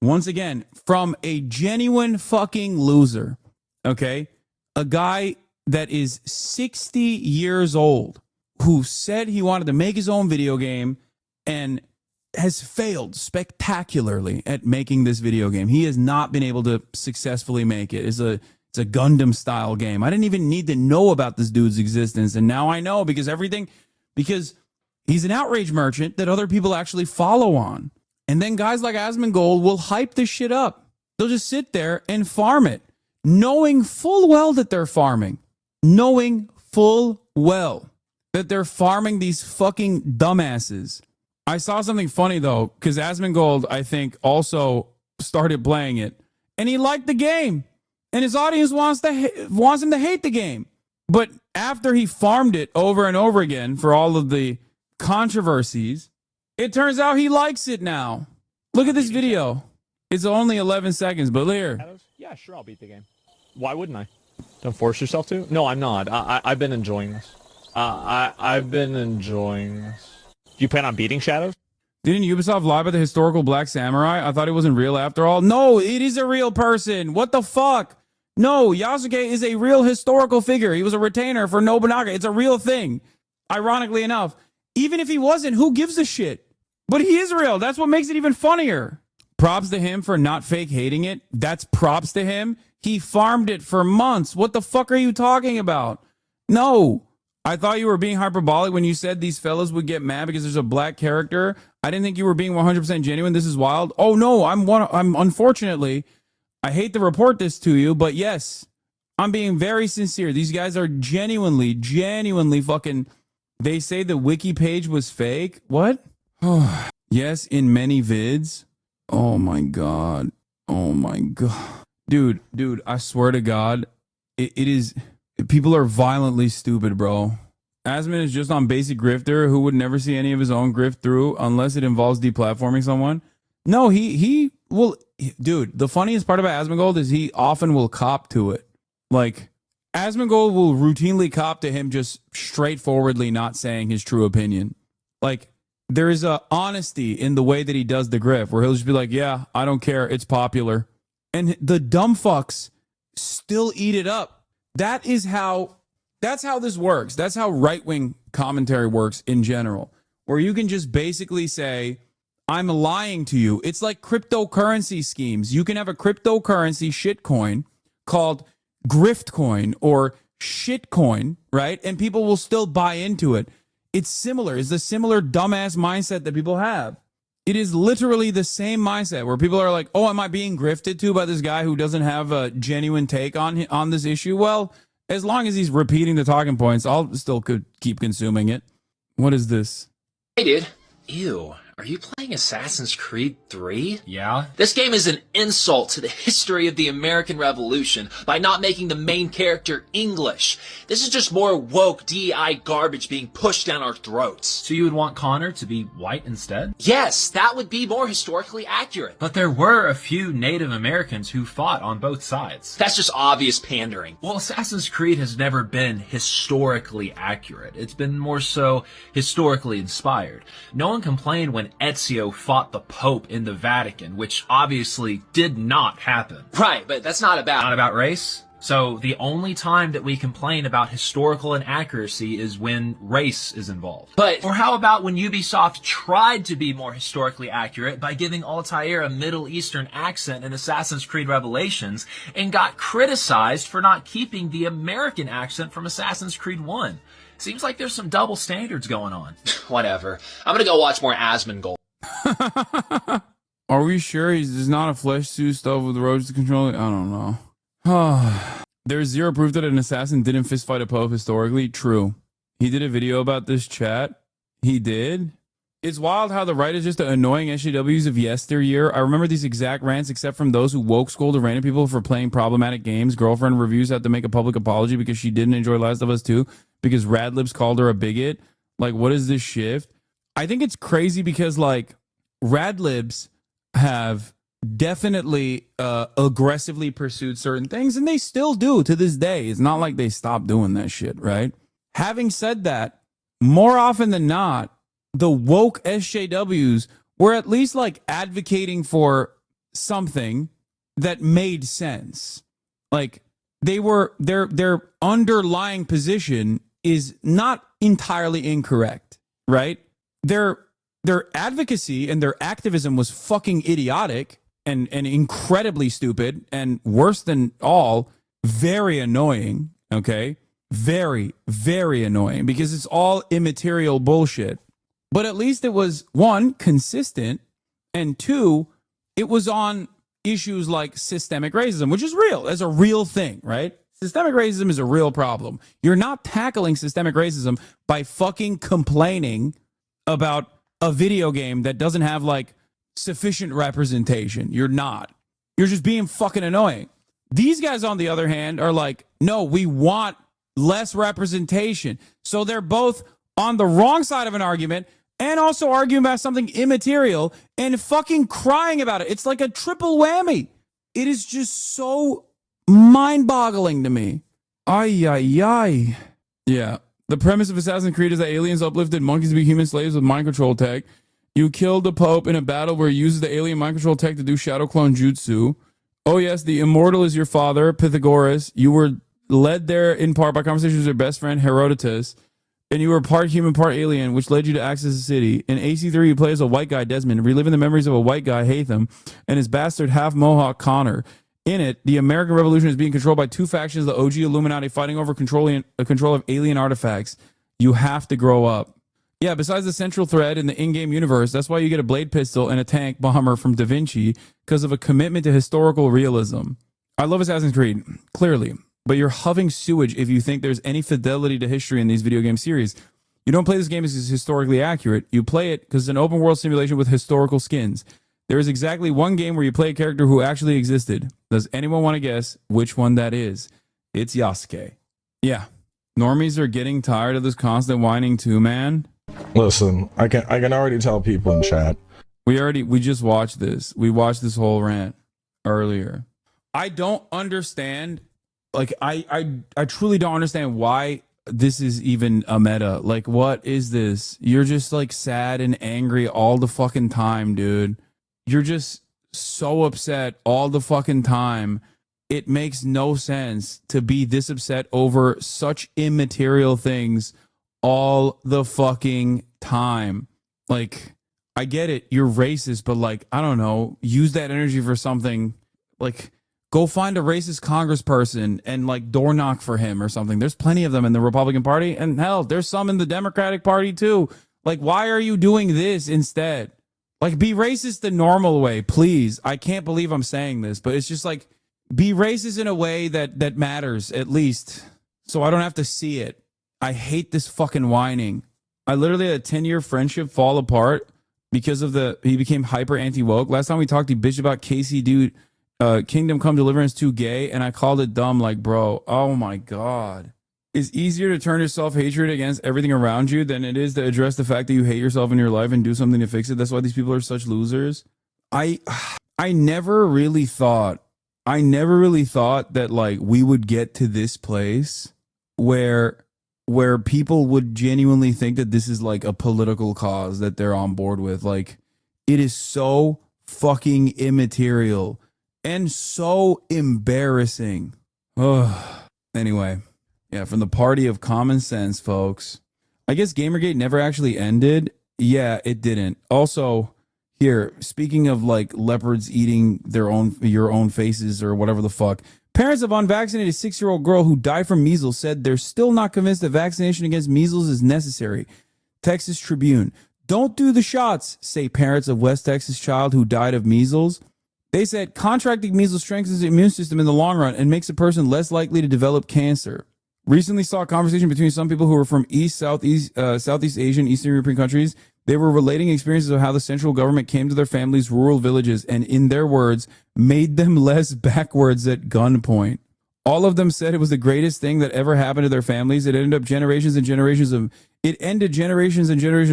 once again, from a genuine fucking loser, okay? A guy that is 60 years old who said he wanted to make his own video game and has failed spectacularly at making this video game. He has not been able to successfully make it. It's a Gundam style game. I didn't even need to know about this dude's existence. And now I know because he's an outrage merchant that other people actually follow on. And then guys like Asmongold will hype this shit up. They'll just sit there and farm it, knowing full well that they're farming, knowing full well that they're farming these fucking dumbasses. I saw something funny though, because Asmongold, I think, also started playing it, and he liked the game, and his audience wants him to hate the game. But after he farmed it over and over again for all of the controversies, it turns out he likes it now. Look at this video. It's only 11 seconds, but here. Yeah, sure, I'll beat the game. Why wouldn't I? Don't force yourself to. No, I'm not. I've been enjoying this. I've been enjoying this. Do you plan on beating Shadows? Didn't Ubisoft lie about the historical black samurai? I thought it wasn't real after all. No, it is a real person. What the fuck? No, Yasuke is a real historical figure. He was a retainer for Nobunaga. It's a real thing. Ironically enough, even if he wasn't, who gives a shit? But he is real. That's what makes it even funnier. Props to him for not fake hating it. That's props to him. He farmed it for months. What the fuck are you talking about? No. I thought you were being hyperbolic when you said these fellas would get mad because there's a black character. I didn't think you were being 100% genuine. This is wild. Oh no, I'm unfortunately, I hate to report this to you, but yes, I'm being very sincere. These guys are genuinely fucking, they say the wiki page was fake. What? Yes, in many vids. Oh my God. Oh my God. Dude, I swear to God, it is, people are violently stupid, bro. Asmon is just on basic grifter who would never see any of his own grift through unless it involves deplatforming someone. No, he will. Dude, the funniest part about Asmongold is he often will cop to it. Like, Asmongold will routinely cop to him just straightforwardly not saying his true opinion. Like, there is a honesty in the way that he does the grift where he'll just be like, yeah, I don't care. It's popular. And the dumb fucks still eat it up. That's how this works. That's how right-wing commentary works in general, where you can just basically say, I'm lying to you. It's like cryptocurrency schemes. You can have a cryptocurrency shitcoin called griftcoin or shitcoin, right? And people will still buy into it. It's similar. It's the similar dumbass mindset that people have. It is literally the same mindset where people are like, oh, am I being grifted to by this guy who doesn't have a genuine take on this issue? Well, as long as he's repeating the talking points, I'll still could keep consuming it. What is this? Hey, dude. Ew. Are you playing Assassin's Creed 3? Yeah. This game is an insult to the history of the American Revolution by not making the main character English. This is just more woke DEI garbage being pushed down our throats. So you would want Connor to be white instead? Yes, that would be more historically accurate. But there were a few Native Americans who fought on both sides. That's just obvious pandering. Well, Assassin's Creed has never been historically accurate. It's been more so historically inspired. No one complained when Ezio fought the Pope in the Vatican, which obviously did not happen. Right, but that's not about race. So the only time that we complain about historical inaccuracy is when race is involved. But or how about when Ubisoft tried to be more historically accurate by giving Altair a Middle Eastern accent in Assassin's Creed Revelations and got criticized for not keeping the American accent from Assassin's Creed 1? Seems like there's some double standards going on. Whatever. I'm gonna go watch more Asmongold. Are we sure he's not a flesh suit stuff with roads to control it? I don't know. There's zero proof that an assassin didn't fistfight a Pope historically. True. He did a video about this, chat. He did. It's wild how the right is just the annoying SJWs of yesteryear. I remember these exact rants, except from those who woke scolded random people for playing problematic games. Girlfriend reviews had to make a public apology because she didn't enjoy Last of Us 2 because Radlibs called her a bigot. Like, what is this shift? I think it's crazy because, like, Radlibs have definitely aggressively pursued certain things, and they still do to this day. It's not like they stopped doing that shit, right? Having said that, more often than not, the woke SJWs were at least like advocating for something that made sense. Like their underlying position is not entirely incorrect, right? Their advocacy and their activism was fucking idiotic and incredibly stupid, and worse than all, very annoying, okay? Very, very annoying because it's all immaterial bullshit. But at least it was, one, consistent, and two, it was on issues like systemic racism, which is real. That's a real thing, right? Systemic racism is a real problem. You're not tackling systemic racism by fucking complaining about a video game that doesn't have like sufficient representation. You're not. You're just being fucking annoying. These guys, on the other hand, are like, no, we want less representation. So they're both on the wrong side of an argument and also arguing about something immaterial and fucking crying about it. It's like a triple whammy. It is just so mind-boggling to me. Ay, ay, ay. Yeah. The premise of Assassin's Creed is that aliens uplifted monkeys to be human slaves with mind control tech. You killed the Pope in a battle where he uses the alien mind control tech to do shadow clone jutsu. Oh yes, the immortal is your father, Pythagoras. You were led there in part by conversations with your best friend, Herodotus. And you were part human, part alien, which led you to access the city. In AC3, you play as a white guy, Desmond, reliving the memories of a white guy, Hatham, and his bastard half-Mohawk, Connor. In it, the American Revolution is being controlled by two factions, the OG Illuminati fighting over control of alien artifacts. You have to grow up. Yeah, besides the central thread in the in-game universe, that's why you get a blade pistol and a tank bomber from Da Vinci, because of a commitment to historical realism. I love Assassin's Creed, clearly, but you're huffing sewage if you think there's any fidelity to history in these video game series. You don't play this game as it's historically accurate. You play it because it's an open world simulation with historical skins. There is exactly one game where you play a character who actually existed. Does anyone want to guess which one that is? It's Yasuke. Yeah. Normies are getting tired of this constant whining too, man. Listen, I can already tell people in chat. We just watched this. We watched this whole rant earlier. I don't understand. Like, I truly don't understand why this is even a meta. Like, what is this? You're just like sad and angry all the fucking time, dude. You're just so upset all the fucking time. It makes no sense to be this upset over such immaterial things all the fucking time. Like, I get it, you're racist, but like, I don't know, use that energy for something. Like, go find a racist congressperson and like door knock for him or something. There's plenty of them in the Republican Party, and hell, there's some in the Democratic Party too. Like, why are you doing this instead? Like, be racist the normal way, please. I can't believe I'm saying this, but it's just like, be racist in a way that matters, at least, so I don't have to see it. I hate this fucking whining. I literally had a 10-year friendship fall apart because of he became hyper anti-woke. Last time we talked, he bitched about Casey dude, Kingdom Come Deliverance 2 gay, and I called it dumb. Like, bro, oh my God. It's easier to turn your self-hatred against everything around you than it is to address the fact that you hate yourself in your life and do something to fix it. That's why these people are such losers. I never really thought that like we would get to this place where people would genuinely think that this is like a political cause that they're on board with. Like, it is so fucking immaterial and so embarrassing. Ugh. Anyway, yeah, from the party of common sense, folks. I guess Gamergate never actually ended. Yeah, it didn't. Also, here, speaking of like leopards eating your own faces or whatever the fuck, parents of unvaccinated 6-year-old girl who died from measles said they're still not convinced that vaccination against measles is necessary. Texas Tribune. Don't do the shots, say parents of West Texas child who died of measles. They said contracting measles strengthens the immune system in the long run and makes a person less likely to develop cancer. Recently saw a conversation between some people who were from Southeast Asian, Eastern European countries. They were relating experiences of how the central government came to their families' rural villages and, in their words, made them less backwards at gunpoint. All of them said it was the greatest thing that ever happened to their families. It ended generations and generations of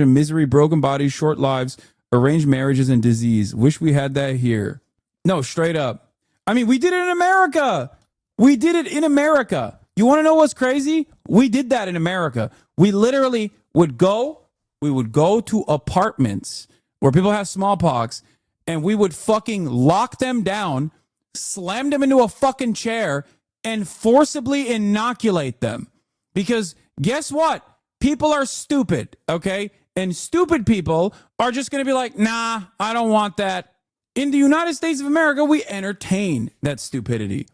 misery, broken bodies, short lives, arranged marriages, and disease. Wish we had that here. No, straight up. I mean, we did it in America. We did it in America. You want to know what's crazy? We did that in America. We literally would go to apartments where people have smallpox, and we would fucking lock them down, slam them into a fucking chair, and forcibly inoculate them. Because guess what? People are stupid, okay? And stupid people are just going to be like, nah, I don't want that. In the United States of America, we entertain that stupidity.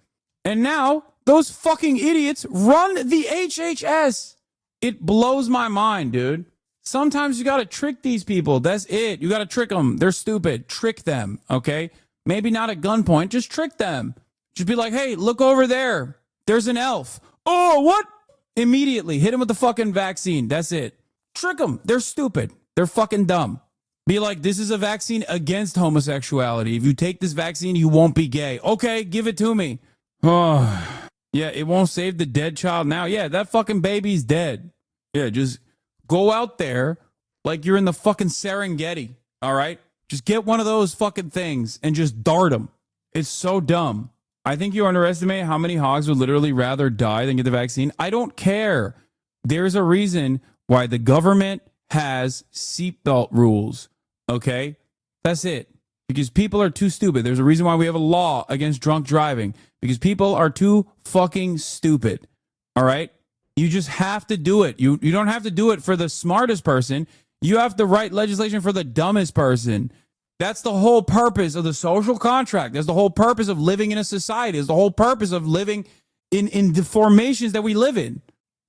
And now those fucking idiots run the HHS. It blows my mind, dude. Sometimes you got to trick these people. That's it. You got to trick them. They're stupid. Trick them, okay? Maybe not at gunpoint. Just trick them. Just be like, hey, look over there. There's an elf. Oh, what? Immediately hit him with the fucking vaccine. That's it. Trick them. They're stupid. They're fucking dumb. Be like, this is a vaccine against homosexuality. If you take this vaccine, you won't be gay. Okay, give it to me. Oh, yeah, it won't save the dead child now. Yeah, that fucking baby's dead. Yeah, just go out there like you're in the fucking Serengeti, all right? Just get one of those fucking things and just dart them. It's so dumb. I think you underestimate how many hogs would literally rather die than get the vaccine. I don't care. There's a reason why the government has seatbelt rules, okay? That's it. Because people are too stupid. There's a reason why we have a law against drunk driving. Because people are too fucking stupid, all right? You just have to do it. You don't have to do it for the smartest person. You have to write legislation for the dumbest person. That's the whole purpose of the social contract. That's the whole purpose of living in a society. It's the whole purpose of living in the formations that we live in,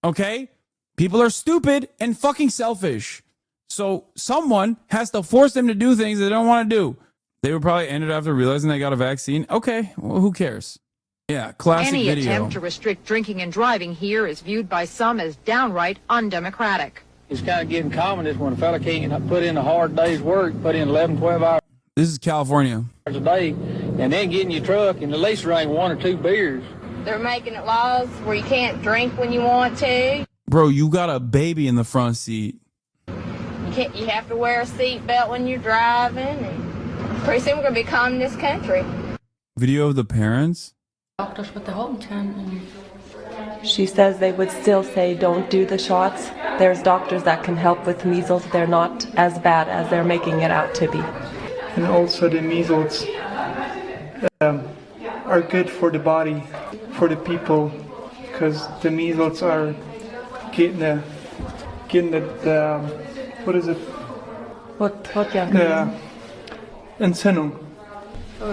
okay? People are stupid and fucking selfish. So someone has to force them to do things they don't want to do. They would probably end it after realizing they got a vaccine. Okay, well, who cares? Yeah, classic Any video. attempt to restrict drinking and driving here is viewed by some as downright undemocratic. It's kind of getting common is when a fella can't put in a hard day's work, put in 11, 12 hours This is California. a day, and then get in your truck and at least drink 1 or 2 beers. They're making it laws where you can't drink when you want to. Bro, you got a baby in the front seat. You have to wear a seatbelt when you're driving. And pretty soon we're going to be communist country. Video of the parents. She says they would still say don't do the shots. There's doctors that can help with measles. They're not as bad as they're making it out to be. And also the measles are good for the body, for the people, because the measles are getting the what is it? The Entzündung.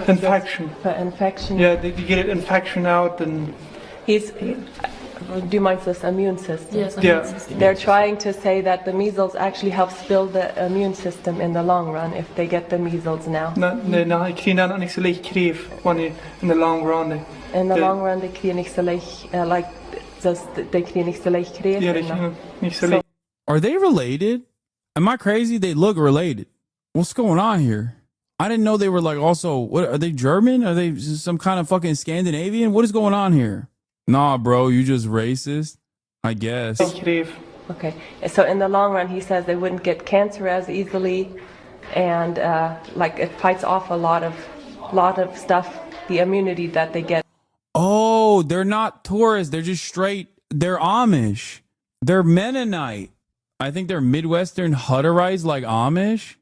Infection. Infection. Yeah, they get an infection out and... Du meinst das immune system? Yes, immune system. They're trying to say that the measles actually helps build the immune system in the long run if they get the measles now. Nej, krigen är inte så lik krig in the long run. In the long run, the krigen inte så lik, the krigen inte så lik krig. Yeah, the krigen inte så lik. Are they related? Am I crazy? They look related. What's going on here? I didn't know they were like also, what are they, German? Are they some kind of fucking Scandinavian? What is going on here? Nah, bro, you just racist, I guess. Thank you, Dave. Okay, so in the long run, he says they wouldn't get cancer as easily, and like it fights off a lot of stuff, the immunity that they get. Oh, they're not tourists. They're just straight. They're Amish. They're Mennonite. I think they're Midwestern Hutterites like Amish.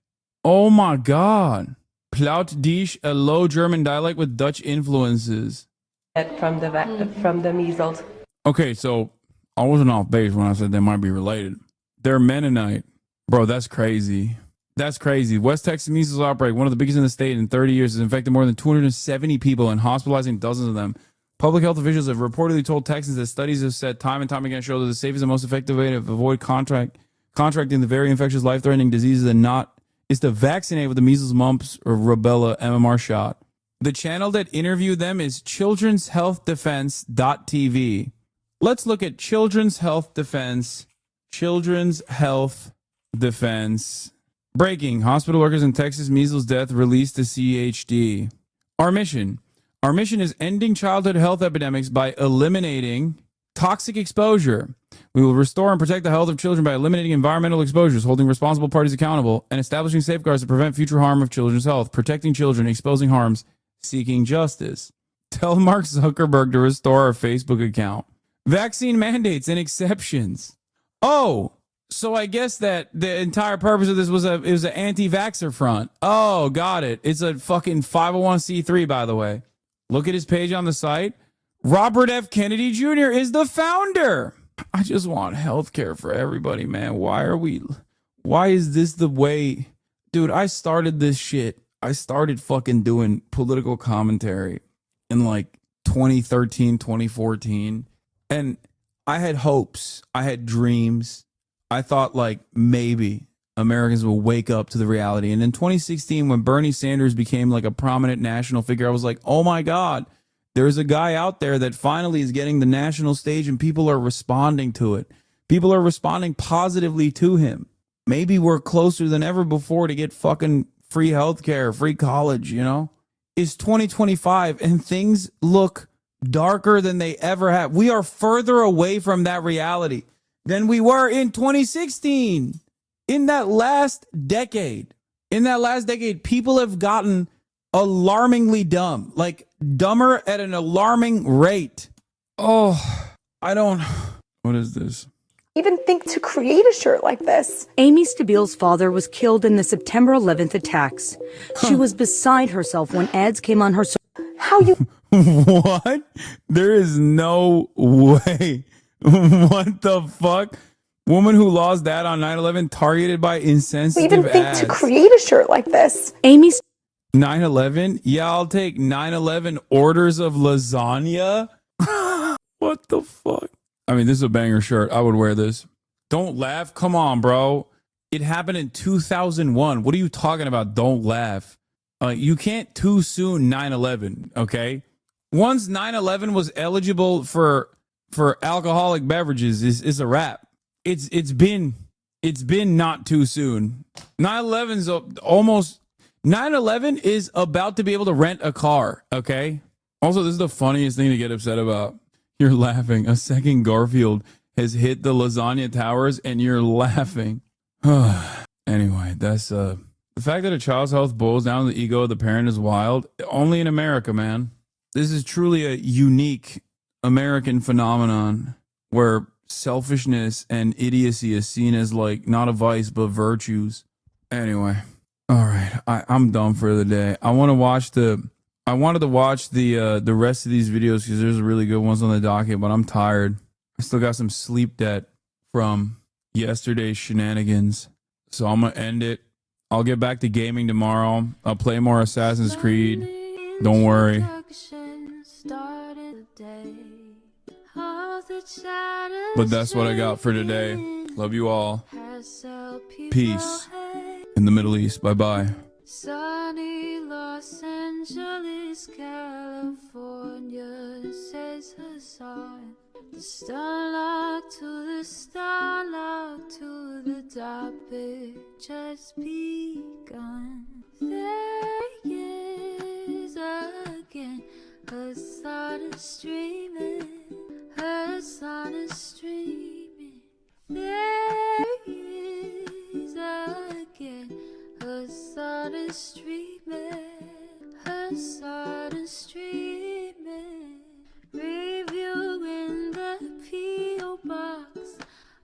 Oh my God. Plautdish, a low German dialect with Dutch influences. From the measles. Okay, so I wasn't off base when I said they might be related. They're Mennonite. Bro, that's crazy. That's crazy. West Texas measles outbreak, one of the biggest in the state in 30 years, has infected more than 270 people and hospitalizing dozens of them. Public health officials have reportedly told Texans that studies have said time and time again show that the safest and most effective way to avoid contracting the very infectious, life-threatening diseases is to vaccinate with the measles, mumps, or rubella MMR shot. The channel that interviewed them is children'shealthdefense.tv. Let's look at Children's Health Defense. Children's Health Defense. Breaking. Hospital workers in Texas measles death released to CHD. Our mission is ending childhood health epidemics by eliminating toxic exposure. We will restore and protect the health of children by eliminating environmental exposures, holding responsible parties accountable, and establishing safeguards to prevent future harm of children's health, protecting children, exposing harms, seeking justice. Tell Mark Zuckerberg to restore our Facebook account. Vaccine mandates and exceptions. Oh, so I guess that the entire purpose of this was an anti-vaxxer front. Oh, got it. It's a fucking 501c3, by the way. Look at his page on the site. Robert F. Kennedy Jr. is the founder. I just want healthcare for everybody, man. Why is this the way? Dude, I started this shit. I started fucking doing political commentary in like 2013, 2014. And I had hopes. I had dreams. I thought like maybe Americans will wake up to the reality. And in 2016, when Bernie Sanders became like a prominent national figure, I was like, oh my God, there's a guy out there that finally is getting the national stage and people are responding to it. People are responding positively to him. Maybe we're closer than ever before to get fucking free healthcare, free college, you know? It's 2025 and things look darker than they ever have. We are further away from that reality than we were in 2016. In that last decade, people have gotten alarmingly dumb, like dumber at an alarming rate. Oh, what is this? Even think to create a shirt like this. Amy Stabile's father was killed in the September 11th attacks. She was beside herself when ads came on her. How you? What? There is no way. What the fuck? Woman who lost dad on 9/11 targeted by insensitive even think ads. to create a shirt like this. Amy's 9/11? Yeah, I'll take 9/11 orders of lasagna. What the fuck? I mean, this is a banger shirt. I would wear this. Don't laugh. Come on, bro. It happened in 2001. What are you talking about? Don't laugh. You can't too soon 9/11, okay? Once 9/11 was eligible for alcoholic beverages, is a wrap. It's been not too soon. 9/11's almost 9/11 is about to be able to rent a car, okay? Also, this is the funniest thing to get upset about. You're laughing. A second Garfield has hit the lasagna towers and you're laughing. Anyway, that's the fact that a child's health boils down to the ego of the parent is wild. Only in America, man. This is truly a unique American phenomenon where selfishness and idiocy is seen as like not a vice but virtues. Anyway, all right, I'm done for the day. I wanted to watch the rest of these videos because there's really good ones on the docket, but I'm tired. I still got some sleep debt from yesterday's shenanigans, so I'm gonna end it. I'll get back to gaming tomorrow. I'll play more Assassin's Creed. Don't worry. But that's what I got for today. Love you all. Peace in the Middle East. Bye-bye. Sunny Los Angeles, California, says Hassan. The starlight to the starlight to the stop it, just begun. There he is again, her sun is streaming, her sun is streaming. There he is again, her sun is streaming, her sun is streaming. Reviewing the P.O. box,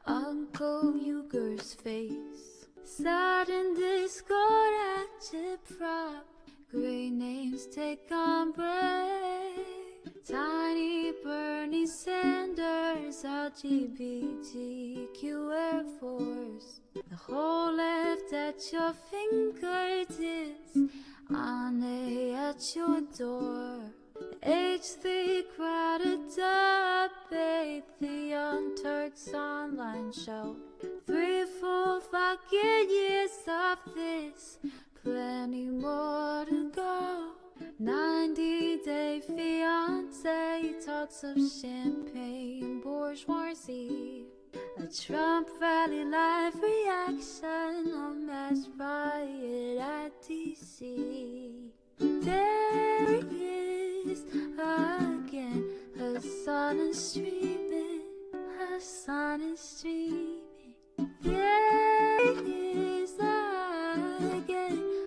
Uncle Uger's face. Sat in Discord agitprop, great names take on break. Tiny Bernie Sanders, LGBTQ Air Force. The whole left at your fingertips, Ane at your door. H3 crowded debate, the Young Turks online show. 3 full fucking years of this, plenty more to go. 90-day fiance, talks of champagne bourgeoisie. A Trump rally live reaction, a mass riot at DC. There he is again, her sun is streaming, her sun is streaming.